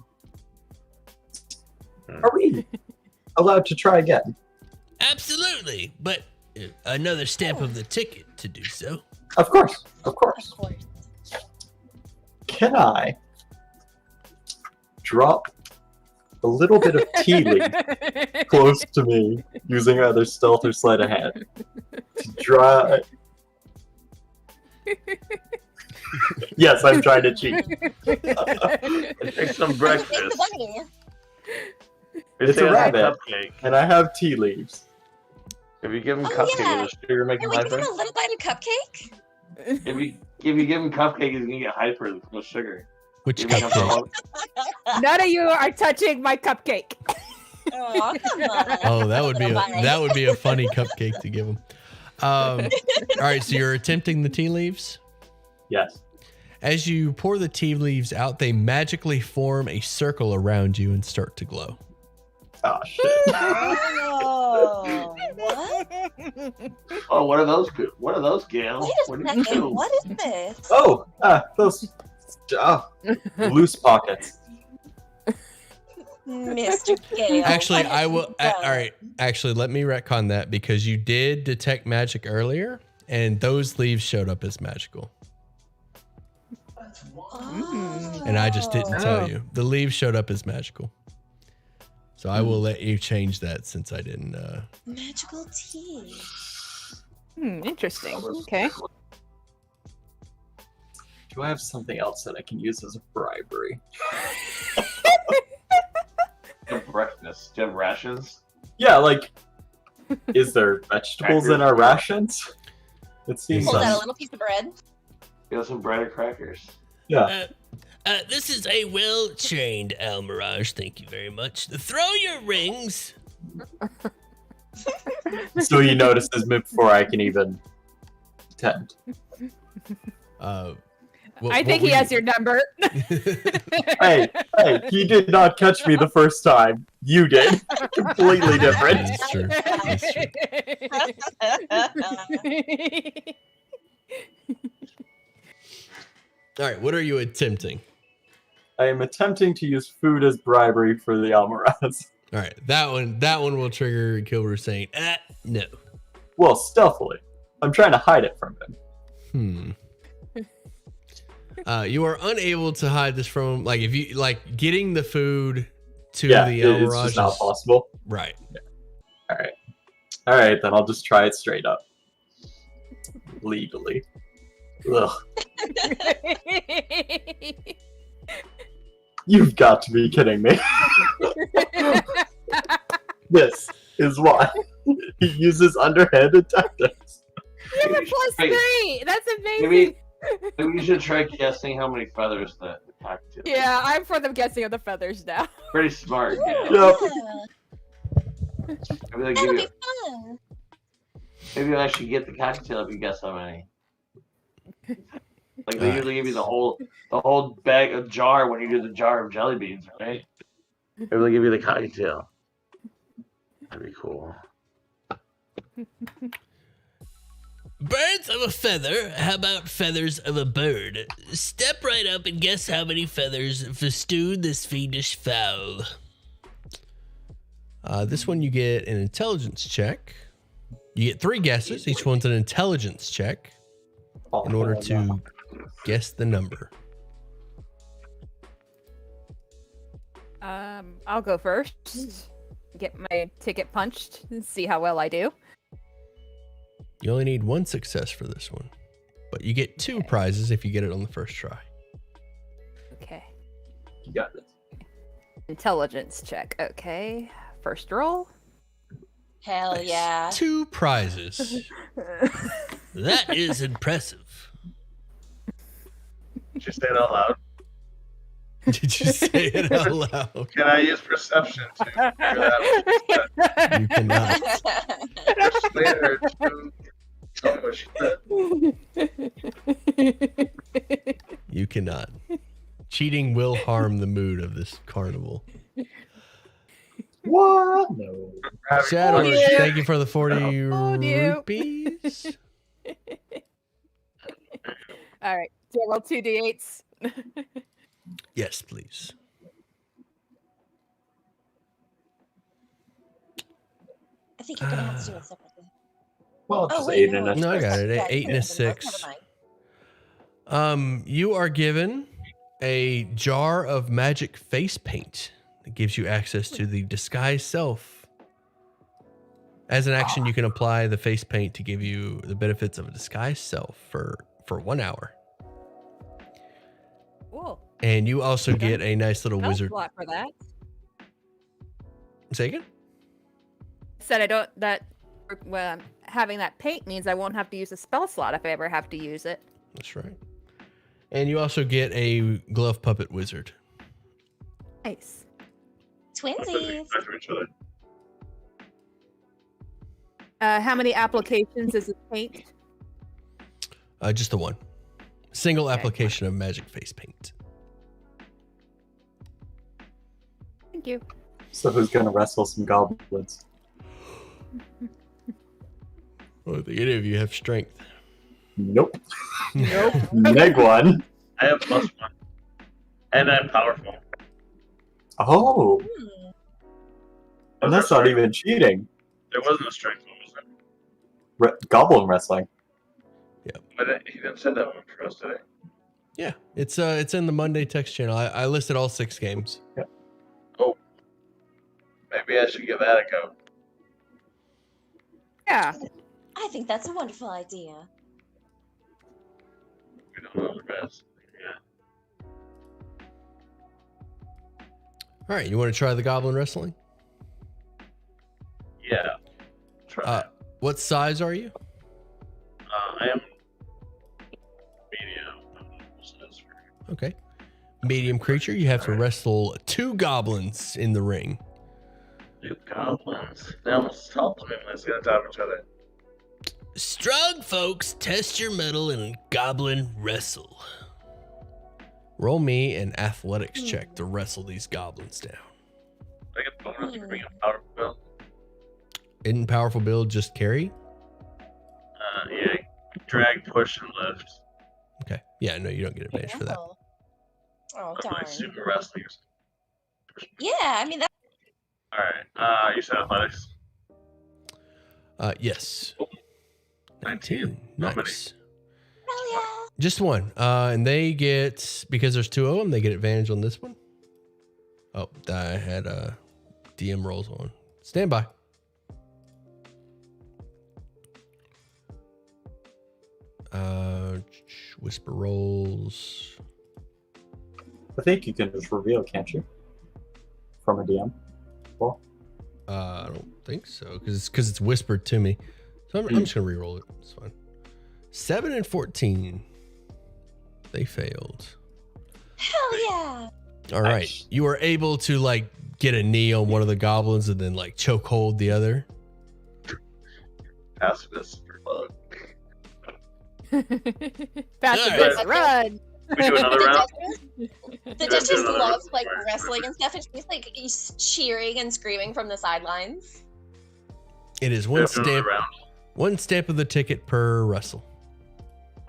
Are we allowed to try again? Absolutely, but another stamp of the ticket to do so. Of course, of course. Of course. Can I drop a little bit of tea leaf close to me using either stealth or sleight of hand to dry? Yes, I'm trying to cheat. Take some breakfast. It's a Say rabbit, cupcake. and I have tea leaves. If you give him Oh, cupcake, yeah. is the sugar make Can him we give hyper? him a little bite of cupcake? If you give him cupcake, he's gonna get hyper with sugar. Which Give him cupcake? None of you are touching my cupcake. Oh, come on. Oh, that would be Little bite. that would be a funny cupcake to give him. All right, so you're attempting the tea leaves. Yes. As you pour the tea leaves out, they magically form a circle around you and start to glow. Oh shit. Oh, what? Oh, what are those? What are those, Gail? Wait What a do you second. do? What is this? Oh, those loose pockets. Mr. Gale. Actually, what I have will. you done? All right. Actually, let me retcon that because you did detect magic earlier, and those leaves showed up as magical. Oh. And I just didn't tell you. The leaves showed up as magical. So I will let you change that since I didn't. Magical tea. Interesting. Okay. Do I have something else that I can use as a bribery? Breakfast. Do you have rations? Yeah, like, is there vegetables in our rations? It seems Hold out a like, little piece of bread. You have some bread or crackers? yeah. This is a well-trained Almirage. Thank you very much. Throw your rings. So he notices me before I can even attempt. I think he has your number. Hey, he did not catch me the first time. You did. Completely different. That's true. That's true. All right. What are you attempting? I am attempting to use food as bribery for the Almaraz. All right. That one will trigger Kilbrew saying, no. Well, stealthily. I'm trying to hide it from him. You are unable to hide this from, like, if you, like, getting the food to Yeah, the it's Almirage just not is- possible. Right. Alright, then I'll just try it straight up. Legally. Ugh. You've got to be kidding me. This is why he uses underhanded tactics. You have a +3. That's amazing. Maybe you should try guessing how many feathers the cocktail. Yeah, I'm for the guessing of the feathers now. Pretty smart, Gail. Yep. Maybe they give That'll you. be fun. Maybe you'll actually get the cocktail if you guess how many. Like they Alright. usually give you the whole bag of jar when you do the jar of jelly beans, right? Maybe they'll give you the cocktail. That'd be cool. Birds of a feather. How about feathers of a bird? Step right up and guess how many feathers festoon this fiendish fowl. This one you get an intelligence check. You get 3 guesses. Each one's an intelligence check in order to guess the number. I'll go first. Get my ticket punched and see how well I do. You only need 1 success for this one, but you get 2 prizes if you get it on the first try. Okay. You got this. Intelligence check. Okay. First roll. Hell Nice. yeah. 2 prizes. That is impressive. Did you say it out loud? Did you say it out loud? Can I use perception to figure that You cannot. out? Persuade her to tell me what she said. You cannot. Cheating will harm the mood of this carnival. What? No. Shadow, Oh, dear. thank you for the 40 Oh, dear. rupees. All right. So I roll 2d8s. Yes, please. I think you're gonna have to do it separately. Well, Oh just wait, 8 no, and a No, I got it. yeah, 8 and a you can do them both. 6. Never mind. You are given a jar of magic face paint that gives you access to the disguise self. As an action, you can apply the face paint to give you the benefits of a disguise self for 1 hour. Cool. And you also get a nice little Spell wizard. slot for that. Say again? Said I don't. That well, having that paint means I won't have to use a spell slot if I ever have to use it. That's right. And you also get a glove puppet wizard. Nice. Twinsies. Nice to each other. How many applications is it paint? Just the one. Single Okay. application of magic face paint. Thank you. So who's gonna wrestle some goblins? Well, the any of you have strength. Nope. Nope. Neg one. I have +1. And I'm powerful. Oh, Hmm. and that's not even cheating. There wasn't a strength one, was there? Goblin wrestling. But he didn't say that one for us today. Yeah, it's in the Monday text channel. I listed all 6 games. Maybe I should give that a go. Yeah. I think that's a wonderful idea. We don't know the best. Yeah. All right, you want to try the goblin wrestling? Yeah. Try it. What size are you? I am medium. Okay. Medium creature. You have to wrestle 2 goblins in the ring. 2 goblins. They almost helped me when they got on top of each other. Strong folks, test your mettle in goblin wrestle. Roll me an athletics check to wrestle these goblins down. I get bonus for being a powerful build. Isn't powerful build just carry? Yeah. Drag, push, and lift. Okay. Yeah, no, you don't get advantage for that. Oh I'm darn. like super wrestling. Yeah, I mean that. Alright. You said athletics. Yes. 19. Nice. How many? Hell yeah. Just 1. And they get, because there's 2 of them, they get advantage on this one. Oh, I had DM rolls on. Stand by. Whisper rolls. I think you can just reveal, can't you? From a DM. Well, I don't think so, because it's whispered to me. So I'm just gonna re-roll it. It's fine. 7 and 14. They failed. Hell yeah. All right, Nice. you were able to like get a knee on one of the goblins and then like choke hold the other. Pacifist for love. Pacifist, Alright. run! We do another round? The do Duchess another loves round. like wrestling and stuff, and she's like cheering and screaming from the sidelines. It is We one have to do another stamp, round? one stamp of the ticket per wrestle.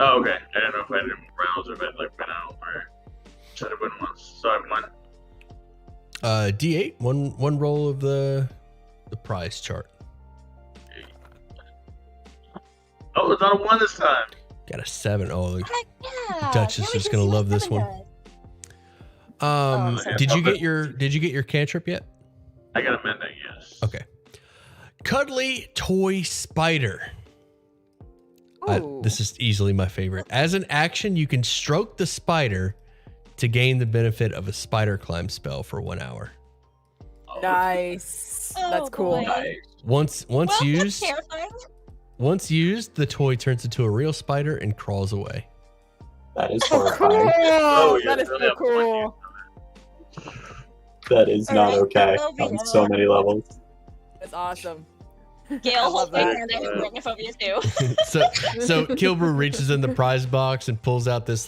Oh, okay. I didn't know if I did rounds or if I like went out or should have win once. So I won. D8, one roll of the prize chart. Oh, it's on a 1 this time. Got a 7. Oh, Heck yeah. Duchess Now we is can gonna see what love this Kevin one. does. yeah, did you okay. get your cantrip yet? I got a mending, yes. Okay. Cuddly toy spider. Ooh. This is easily my favorite. As an action, you can stroke the spider to gain the benefit of a spider climb spell for 1 hour. Oh, Nice. Oh, That's cool. boy. nice. Once Well, that's used, terrifying. once used, the toy turns into a real spider and crawls away. that is Cool. horrifying. Oh, That yeah, is really so have fun. cool. That is not Alright, okay well, we on know. so many levels. That's awesome. Gail I love holds my that. hand. I have arachnophobia too. so Kilbrew reaches in the prize box and pulls out this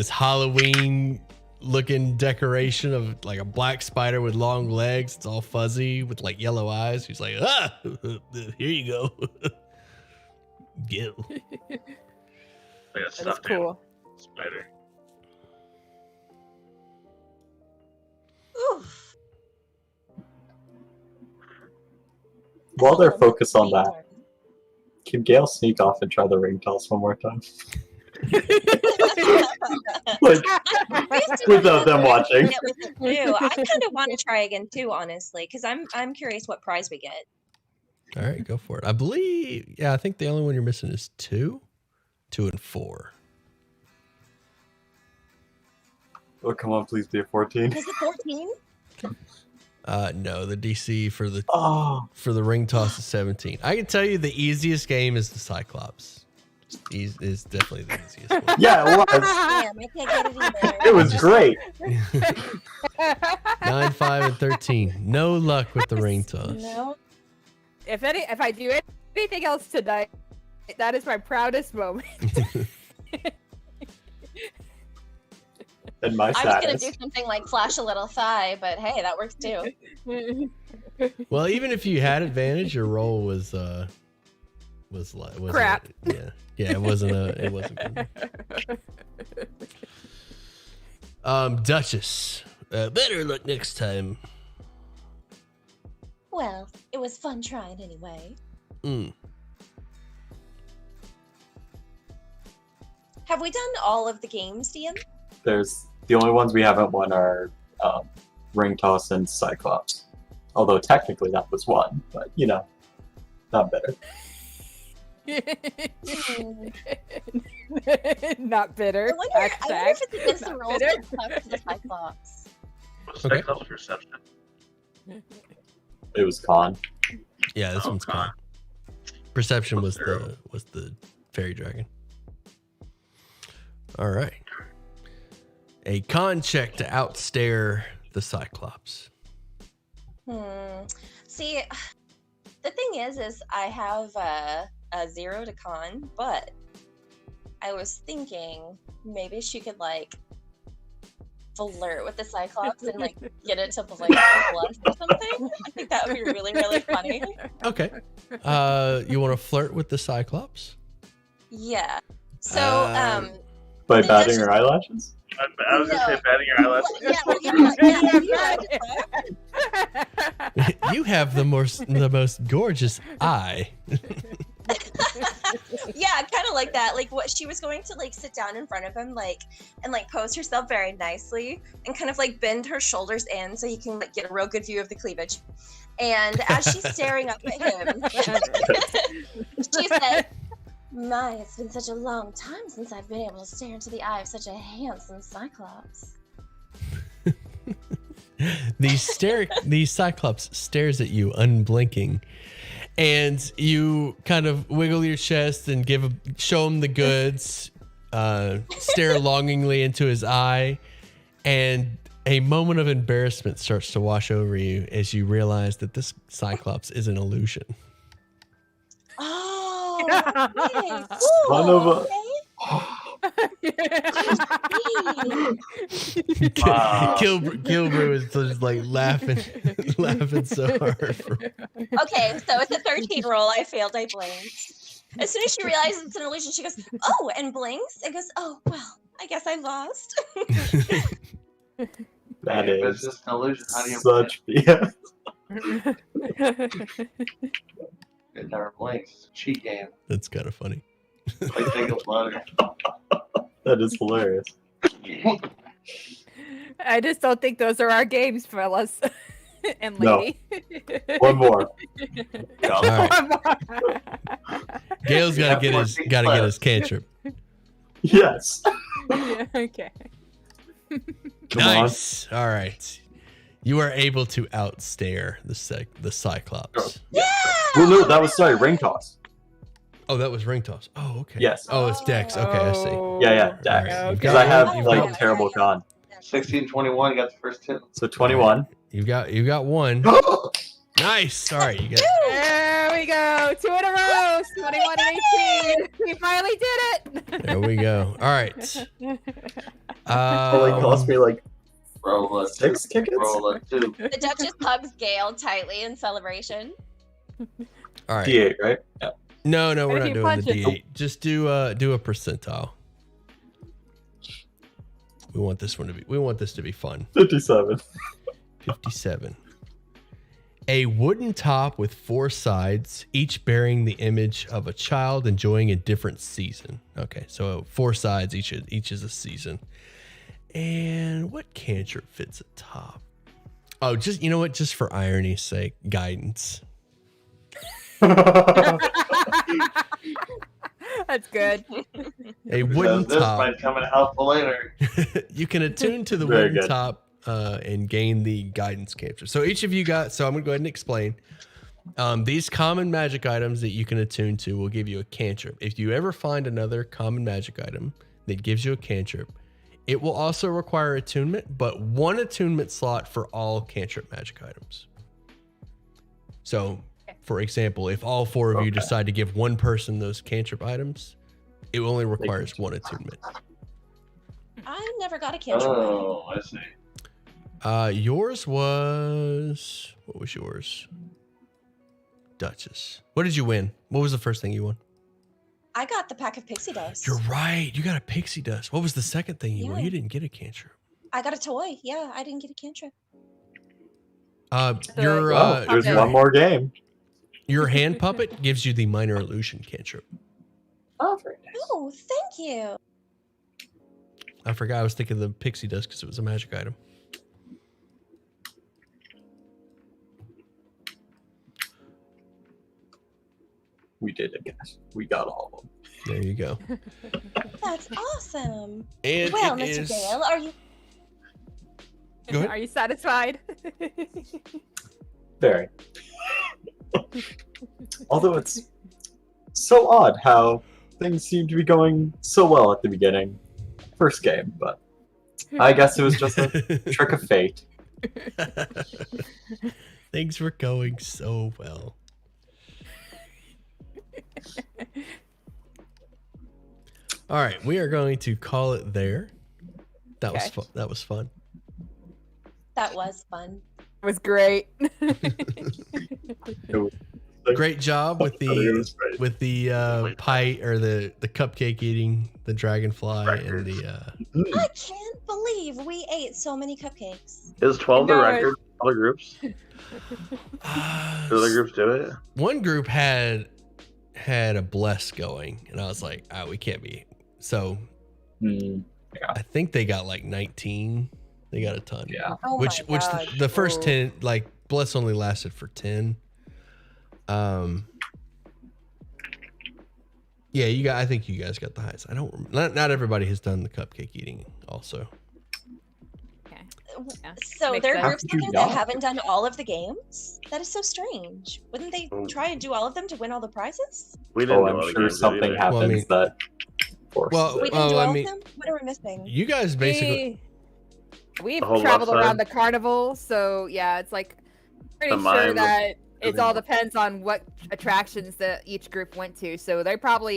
Halloween looking decoration of like a black spider with long legs. It's all fuzzy with like yellow eyes. He's like, here you go. Gil. Like a That is stuffed cool. spider. while they're little focused on main that, turn. can Gale sneak off and try the ring toss one more time? Like, without them watching. Yeah, with it too. I kind of want to try again too, honestly, because I'm curious what prize we get. All right, go for it. I believe, I think the only one you're missing is 2, 2 and 4. Oh, come on, please be a 14. Is it 14? No, the DC for the Oh, ring toss is 17. I can tell you the easiest game is the Cyclops. Is definitely the easiest one. yeah, it was. Damn, I can't get it either. It was great. 9, 5, and 13. No luck with the ring toss. No. If I do anything else tonight, that is my proudest moment. And my I was gonna status. do something like flash a little thigh, but hey, that works too. Well, even if you had advantage, your roll was Crap. Yeah, it wasn't good. Duchess, better luck next time. Well, it was fun trying anyway. Have we done all of the games, DM? There's the only ones we haven't won are ring toss and Cyclops. Although technically that was one, but not better. Not bitter. I wonder if it's against the Not rules bitter. to talk to the Cyclops. What's Okay. Cyclops perception? It was con. Yeah, this one's con. Perception was the fairy dragon. All right. A con check to outstare the Cyclops. See, the thing is I have a 0 to con, but I was thinking maybe she could flirt with the Cyclops and get it to blink plus or something. I think that would be really, really funny. Okay. You want to flirt with the Cyclops? Yeah. So, By Then batting that's her eyelashes? I was gonna say batting your eyelashes. You have the most gorgeous eye. Yeah, kind of like that. Like what she was going to sit down in front of him, and pose herself very nicely, and kind of bend her shoulders in so he can get a real good view of the cleavage. And as she's staring up at him, she said, "My, it's been such a long time since I've been able to stare into the eye of such a handsome Cyclops." These Cyclops stares at you unblinking, and you kind of wiggle your chest and show him the goods, stare longingly into his eye, and a moment of embarrassment starts to wash over you as you realize that this Cyclops is an illusion. Oh, nice. Son of a- Wow. Kilbrew is just laughing so hard. Okay, so it's a 13 roll. I failed. I blinked. As soon as she realizes it's an illusion, she goes, "Oh," and blinks and goes, "Oh, well, I guess I lost." That If it's is just an illusion, how do you such BS. It never blinks. It's a cheat game. That's kind of funny. Like Jacob's ladder. That is hilarious. I just don't think those are our games, fellas and No. lady. One more. All right. One more. Gail's got to get his cantrip. Yes. Yeah, okay. Come on. Nice. All right. You are able to outstare the Cyclops. Yeah. Well, no, that was ring toss. Oh, that was ring toss. Oh, okay. Yes. Oh, it's Dex. Okay, I see. Yeah, Dax. All right. Because I have Oh, like yeah. terrible con. 16-21, you got the first hit. So 21. You got one. Nice. All right, you got. There we go. 2 in a row. 21 and 18. We finally did it. There we go. All right. Only cost me like Roll a 6 two. tickets. Roll a 2. The Duchess hugs Gale tightly in celebration. All right. D8, right? Yeah. No, we're What not if you doing punch the it? D8. Just do a percentile. We want this to be fun. 57. 57. A wooden top with 4 sides, each bearing the image of a child enjoying a different season. Okay, so 4 sides, each is a season. And what cantrip fits atop? Oh, just, you know what? Just for irony's sake, guidance. That's good. A wooden This top. might come in helpful later. You can attune to the Very wooden good. top and gain the guidance cantrip. So each of you got, so I'm going to go ahead and explain. These common magic items that you can attune to will give you a cantrip. If you ever find another common magic item that gives you a cantrip, it will also require attunement, but 1 attunement slot for all cantrip magic items. So, for example, if all 4 of you decide to give one person those cantrip items, it only requires 1 attunement. I never got a cantrip. Oh, I see. Yours was, what was yours? Duchess. What did you win? What was the first thing you won? I got the pack of pixie dust. You're right. You got a pixie dust. What was the second thing you won? Yeah. You didn't get a cantrip. I got a toy. Yeah, I didn't get a cantrip. There's one more game. Your hand puppet gives you the minor illusion cantrip. Oh, very nice. Oh, thank you. I forgot I was thinking of the pixie dust because it was a magic item. We did it, guys. We got all of them. There you go. That's awesome. And Well, it Mr. is- Gale, are you? Go ahead. Are you satisfied? Very. Although it's so odd how things seem to be going so well at the beginning. First game, but I guess it was just a trick of fate. Things were going so well. All right, we are going to call it there. That was Okay. fun. That was fun. That was fun. It was great. Great job with the pie or the cupcake eating, the dragonfly, and the I can't believe we ate so many cupcakes. Is 12 the No, record? Other groups? Do other groups do it? one group had a bless going, and I was like, we can't be. So I think they got like 19. They got a ton. Yeah. Oh which my God. the first Oh. 10, like bless only lasted for 10. Yeah, I think you guys got the highest. I don't not everybody has done the cupcake eating also. Okay. Yeah. So Makes there are sense. groups How could you out there that not? haven't done all of the games? That is so strange. Wouldn't they Oh. try and do all of them to win all the prizes? We didn't Oh, do all I'm the sure games something either. happens Well, I mean- that forces Well, We it. didn't do I all mean- of them? What are we missing? You guys basically We've The whole traveled left around side? the carnival, so yeah, it's like pretty The sure mime, that it all everything. depends on what attractions that each group went to. So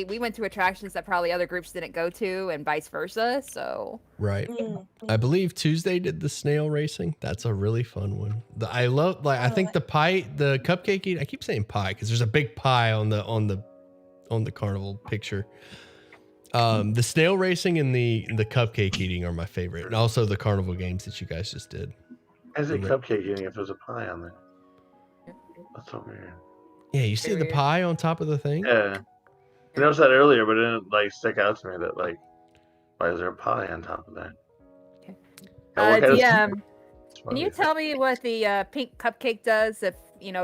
we went to attractions that probably other groups didn't go to, and vice versa. So right. Mm. I believe Tuesday did the snail racing. That's a really fun one. I love I think the cupcake eat. I keep saying pie because there's a big pie on the carnival picture. The snail racing and the cupcake eating are my favorite, and also the carnival games that you guys just did. Why is it Okay. cupcake eating if there's a pie on there? That's so weird. Yeah, you see the Weird. pie on top of the thing? Yeah. I noticed that earlier, but it didn't like stick out to me that like, why is there a pie on top of that? Okay. And what kind of- DM, It's can you funny. tell me what the pink cupcake does if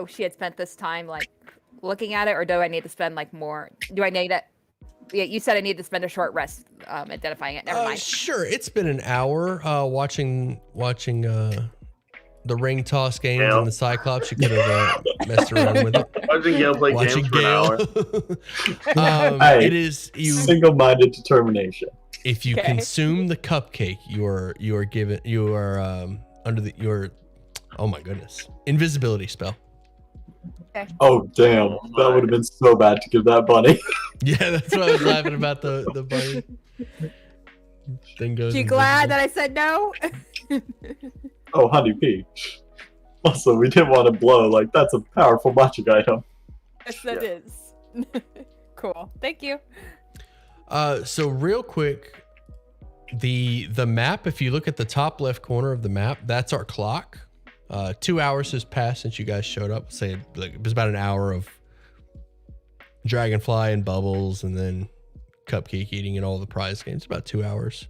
she had spent this time like looking at it, or do I need to spend like more? Do I need it? Yeah, you said I need to spend a short rest identifying it. Never mind. Sure. It's been an hour watching the ring toss games Gale. and the Cyclops. You could have messed around with it. Watching Gale play Watching games for an hour. Gale. Hey. It is you. Single-minded determination. If you Okay. consume the cupcake, you are under oh my goodness, invisibility spell. Oh, damn. That would have been so bad to give that bunny. Yeah, that's what I was laughing about the bunny. Thing goes. You glad that I said no? Oh, Honey Peach. Also, we didn't want to blow. Like, that's a powerful magic item. Yes, that is. Cool. Thank you. So real quick, the map. If you look at the top left corner of the map, that's our clock. 2 hours has passed since you guys showed up. Say like it was about an hour of Dragonfly and Bubbles, and then Cupcake eating and all the prize games. About 2 hours.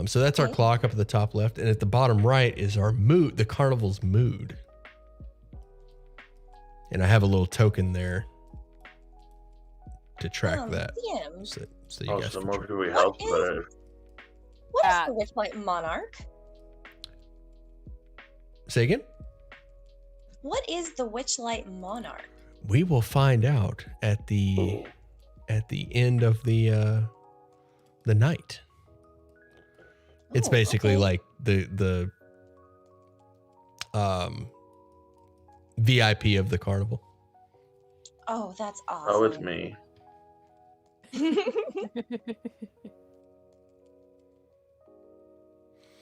So that's our clock up at the top left, and at the bottom right is our mood, the carnival's mood. And I have a little token there to track that. DM. So you guys the can more track. people we help, the better. What is the Witchlight Monarch? Say again? What is the Witchlight Monarch? We will find out at the end of the night. It's basically like the VIP of the carnival. Oh, that's awesome. Oh, it's me.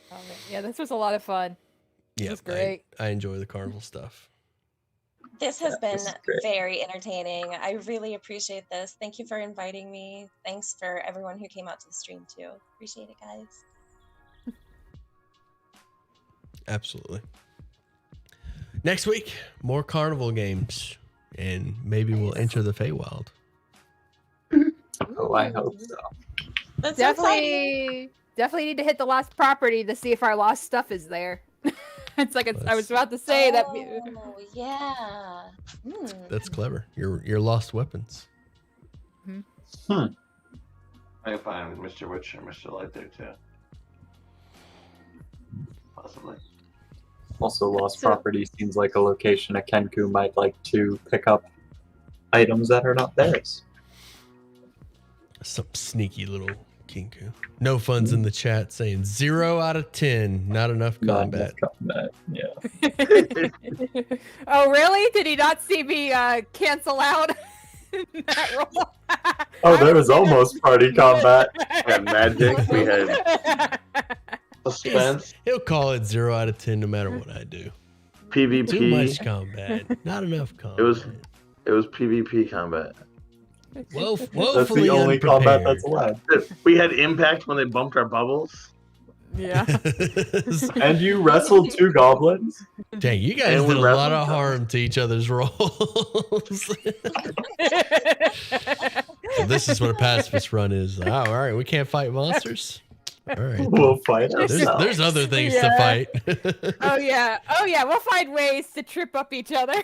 Oh, man. Yeah, this was a lot of fun. Yeah, was great. I enjoy the carnival stuff. This has been this is great. very entertaining. I really appreciate this. Thank you for inviting me. Thanks for everyone who came out to the stream too. Appreciate it, guys. Absolutely. Next week, more carnival games, and maybe we'll enter the Feywild. Oh, I hope so. That's so exciting. Definitely need to hit the lost property to see if our lost stuff is there. It's like I was about to say that. Oh, yeah. That's clever. Your lost weapons. I can find Mr. Witch or Mr. Light there too. Possibly. Also, Lost Property seems like a location a Kenku might like to pick up items that are not theirs. Some sneaky little Kinku. No fun's in the chat saying 0 out of 10. Not enough combat. Yeah. Oh, really? Did he not see me cancel out that roll? Oh, there was almost party combat. We had magic. We had suspense. He'll call it 0 out of 10 no matter what I do. PvP. Too much combat. Not enough combat. It was PvP combat. Woefully That's the only combat that's allowed. We had impact when they bumped our bubbles. Yeah. And you wrestled 2 goblins? Dang, you guys And we did a lot wrestled of harm to each other's rolls. So this is what a pacifist run is. Oh, all right, we can't fight monsters. All right, We'll fight ourselves. there's other things to fight. Oh yeah, we'll find ways to trip up each other.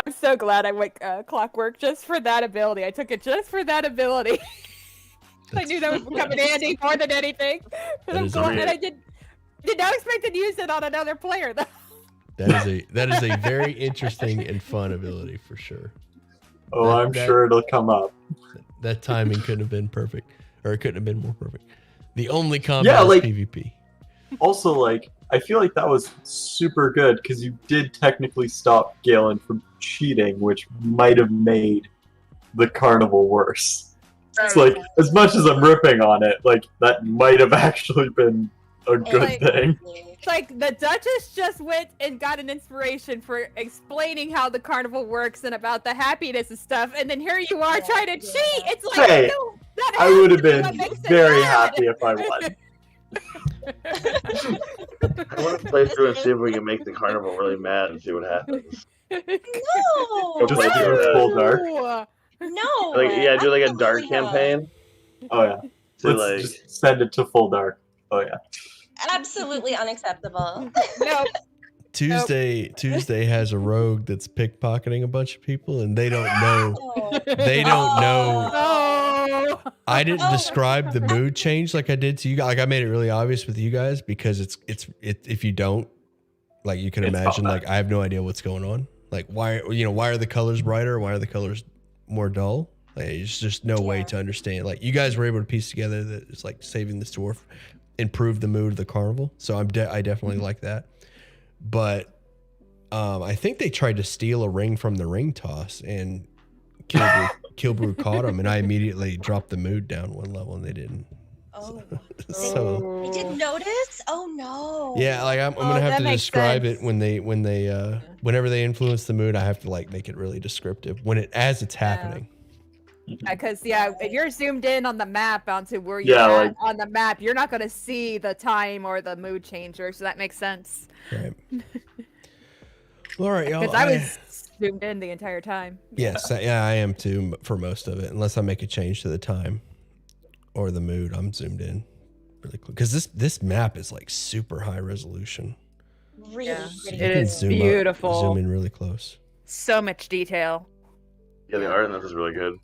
I'm so glad I went clockwork just for that ability. I took it just for that ability. I knew that would come in handy more than anything. But I'm glad that I did not expect to use it on another player though. That is a very interesting and fun ability for sure. Oh, I'm sure it'll come up. That timing couldn't have been perfect, or it couldn't have been more perfect. The only combat is PvP. Also, like, I feel like that was super good because you did technically stop Galen from cheating, which might have made the carnival worse. It's like, as much as I'm ripping on it, like, that might have actually been a good thing. It's like the Duchess just went and got an inspiration for explaining how the carnival works and about the happiness and stuff, and then here you are trying to cheat. It's like, Hey, no, that I would have has to been be what makes it very bad. happy if I won. I want to play through and see if we can make the carnival really mad and see what happens. No! Go play through it. Full dark. No! Like, yeah, do like a dark Absolutely not. campaign. Oh, yeah. So, Let's like, just send it to full dark. Oh, yeah. Absolutely unacceptable. No. Tuesday has a rogue that's pickpocketing a bunch of people, and they don't know. They don't know. Oh. I didn't describe the mood change like I did to you guys. Like I made it really obvious with you guys because it's if you don't, like you can imagine, like I have no idea what's going on. Like why are the colors brighter? Why are the colors more dull? Like, it's just no way to understand. Like you guys were able to piece together that it's like saving this dwarf improved the mood of the carnival. So I definitely like that. But I think they tried to steal a ring from the ring toss, and Kilbrew caught him, and I immediately dropped the mood down one level, and they didn't. Oh. So They didn't notice? Oh no. yeah, like I'm gonna have to describe it when they whenever they influence the mood. I have to like make it really descriptive as it's happening. Because if you're zoomed in on the map onto where you're Yeah, at like- on the map, you're not gonna see the time or the mood changer. So that makes sense. Right. All right, y'all. Because I was zoomed in the entire time. Yes, I am too for most of it, unless I make a change to the time or the mood. I'm zoomed in really quick because this map is like super high resolution. Really Yeah. pretty. It is zoom beautiful. Zoom in really close. So much detail. Yeah, the art in this is really good.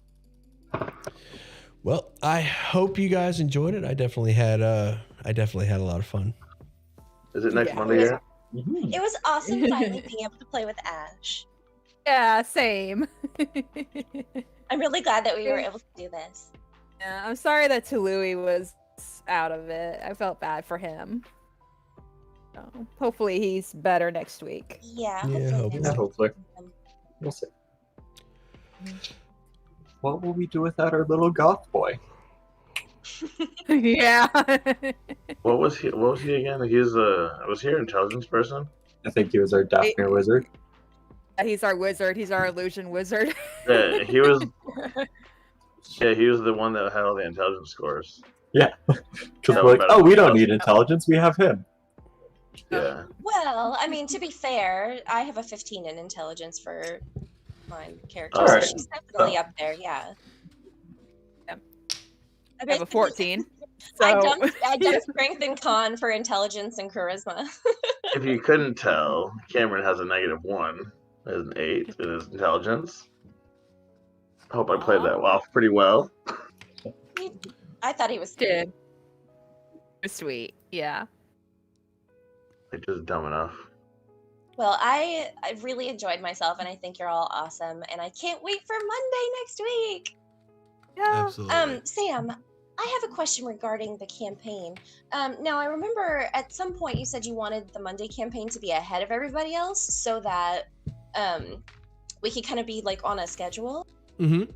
Well, I hope you guys enjoyed it. I definitely had a lot of fun. Is it next Yeah. Monday yet? It was awesome finally being able to play with Ash. Yeah, same. I'm really glad that we were able to do this. Yeah, I'm sorry that Tului was out of it. I felt bad for him. So, hopefully he's better next week. Yeah, Yeah, hopefully. next hopefully. week. We'll see. What will we do without our little goth boy? Yeah. What was he again? Was he an intelligence person? I think he was our Daphne wizard. He's our wizard. He's our illusion wizard. Yeah, he was. Yeah, he was the one that had all the intelligence scores. Yeah. Because Yeah, we're like, better oh, we don't than need intelligence. We have him. Yeah. Well, I mean, to be fair, I have a 15 in intelligence for my character, Alright. so she's definitely up there. Yeah. Yeah. I I have a 14. I So dumped strength and con for intelligence and charisma. If you couldn't tell, Cameron has a -1 as an 8 in his intelligence. I hope I played that off pretty well. I thought he was did. Sweet. Yeah. Like just dumb enough. Well, I really enjoyed myself, and I think you're all awesome, and I can't wait for Monday next week. Yeah. Absolutely. Sam, I have a question regarding the campaign. Now, I remember at some point you said you wanted the Monday campaign to be ahead of everybody else so that we could kind of be like on a schedule. Mm-hmm.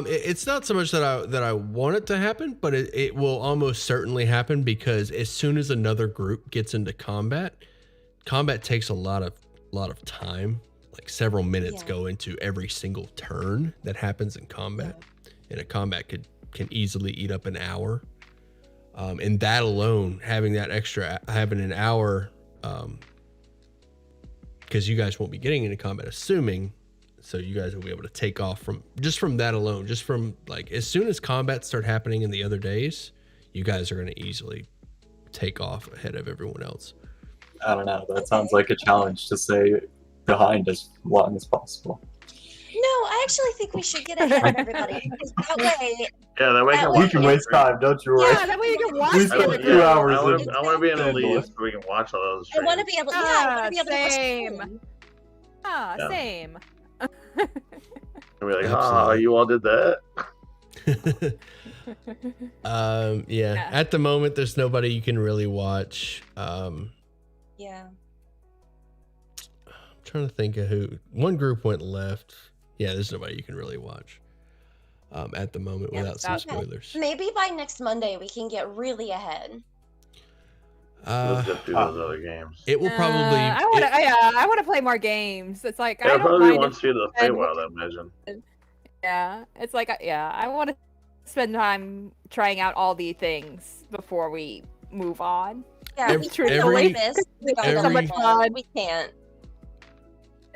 It's not so much that I want it to happen, but it will almost certainly happen because as soon as another group gets into combat takes a lot of time. Like several minutes go into every single turn that happens in combat, and a combat can easily eat up an hour. And that alone, having an hour, because you guys won't be getting into combat, assuming. So you guys will be able to take off from that alone, just from like as soon as combat start happening in the other days, you guys are going to easily take off ahead of everyone else. I don't know. That sounds like a challenge to stay behind as long as possible. No, I actually think we should get ahead of everybody. Because that way, Yeah, that way That I way We can waste time, don't you worry. Yeah, that way you can watch We the spent other 2 group. hours I want to be in the handle lead it. so we can watch all those. I want to be able, I want to be able to watch same. them. Yeah. Same. And we're like, Absolutely. you all did that. Yeah. At the moment, there's nobody you can really watch. Yeah. I'm trying to think of who. One group went left. Yeah, there's nobody you can really watch at the moment Yeah, without some okay. spoilers. Maybe by next Monday we can get really ahead. Let's just do those other games. It will probably. I want to play more games. It's like I It'll don't probably be mind once through the and- Feywild, I imagine. Yeah, it's like I want to spend time trying out all the things before we move on. Yeah, Ev- we can every- delay this. We got every- so much fun. We can't.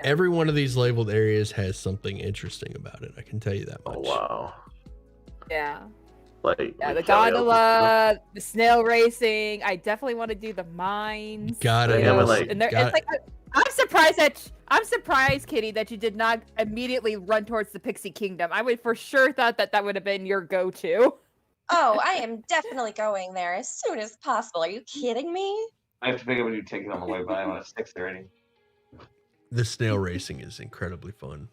Every one of these labeled areas has something interesting about it. I can tell you that much. Oh wow! Yeah. Like Yeah, like the Kelly Elton gondola, the snail racing. I definitely want to do the mines. Got it. Yeah, but yes. like- And there, Got it's like I'm surprised, Kitty, that you did not immediately run towards the Pixie Kingdom. I would for sure thought that would have been your go-to. Oh, I am definitely going there as soon as possible. Are you kidding me? I have to pick up a new ticket on the way by. I'm at 6:30. The snail racing is incredibly fun.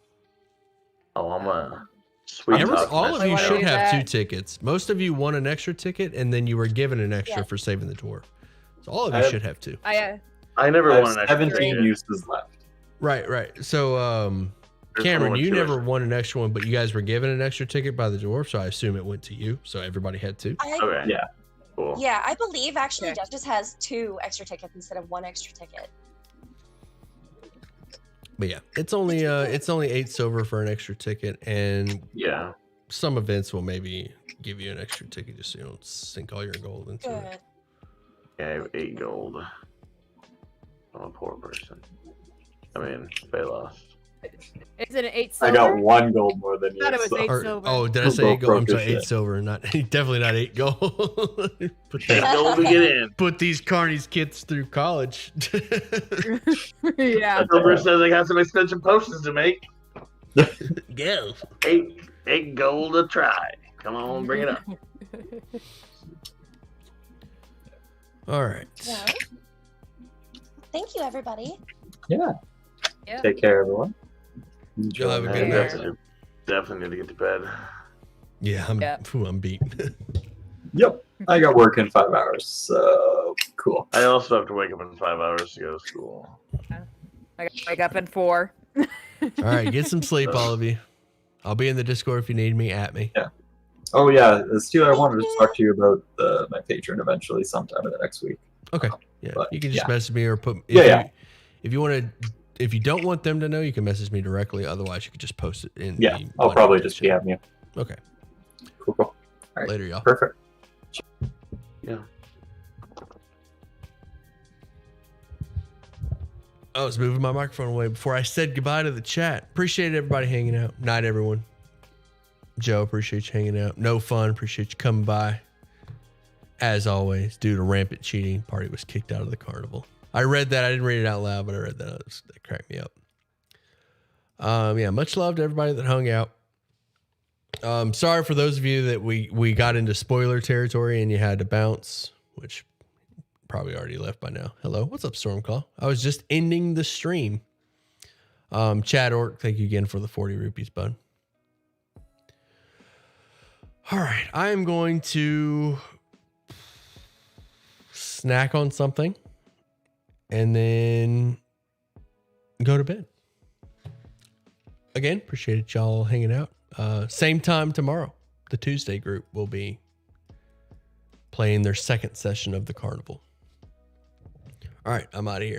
Oh, I'm a sweet talk All of mess. you wanna should do have that. 2 tickets. Most of you won an extra ticket, and then you were given an extra Yeah. for saving the dwarf. So all of I you have- should have 2. I never I won have an extra 17 ticket. uses left. Right. So, There's Cameron, only you 2 never extra- won an extra one, but you guys were given an extra ticket by the dwarf, so I assume it went to you. So everybody had 2. Okay. Yeah. Cool. Yeah, I believe actually Okay. Duchess has 2 extra tickets instead of 1 extra ticket. But yeah, it's only 8 silver for an extra ticket, and Yeah. some events will maybe give you an extra ticket just so you don't sink all your gold into it. Good. Yeah, I have 8 gold. I'm a poor person. I mean, they lost. Is it an 8 I silver? got 1 gold more than you. Thought it was so- 8 Or- silver. oh, did I We're say 8 both gold? I'm broke sorry, as 8 shit. silver. Not definitely not 8 gold. put, 8 gold to get in. put these carnies kids through college. Yeah. Silver says I got some extension potions to make. Go. 8 gold to try. Come on, bring it up. All right. Well, thank you, everybody. Yeah. Yeah. Take care, everyone. You'll have a Hey, good night. definitely need to get to bed. Yeah, I'm beat. Yep. I got work in 5 hours, so cool. I also have to wake up in 5 hours to go to school. I gotta wake up in 4. All right, get some sleep, all of you. I'll be in the Discord if you need me. At me. Oh yeah, Steeler, I wanted to talk to you about my patron eventually sometime in the next week. Okay. Yeah, But, you can just yeah. message me or put. If you want to, if you don't want them to know, you can message me directly. Otherwise, you could just post it in. Yeah, the I'll Monday probably group just chat. PM you. Okay. Cool. All right. Later, y'all. Perfect. Yeah. I was moving my microphone away before I said goodbye to the chat. Appreciate everybody hanging out. Night, everyone. Joe, appreciate you hanging out. No Fun, appreciate you coming by. As always, due to rampant cheating, party was kicked out of the carnival. I read that. I didn't read it out loud, but I read that. That cracked me up. Yeah, much love to everybody that hung out. Sorry for those of you that we got into spoiler territory and you had to bounce, which probably already left by now. Hello, what's up, Stormclaw? I was just ending the stream. Chad Orc, thank you again for the 40 rupees, bud. All right, I am going to snack on something and then go to bed. Again, appreciate y'all hanging out. Same time tomorrow. The Tuesday group will be playing their second session of the carnival. All right, I'm out of here.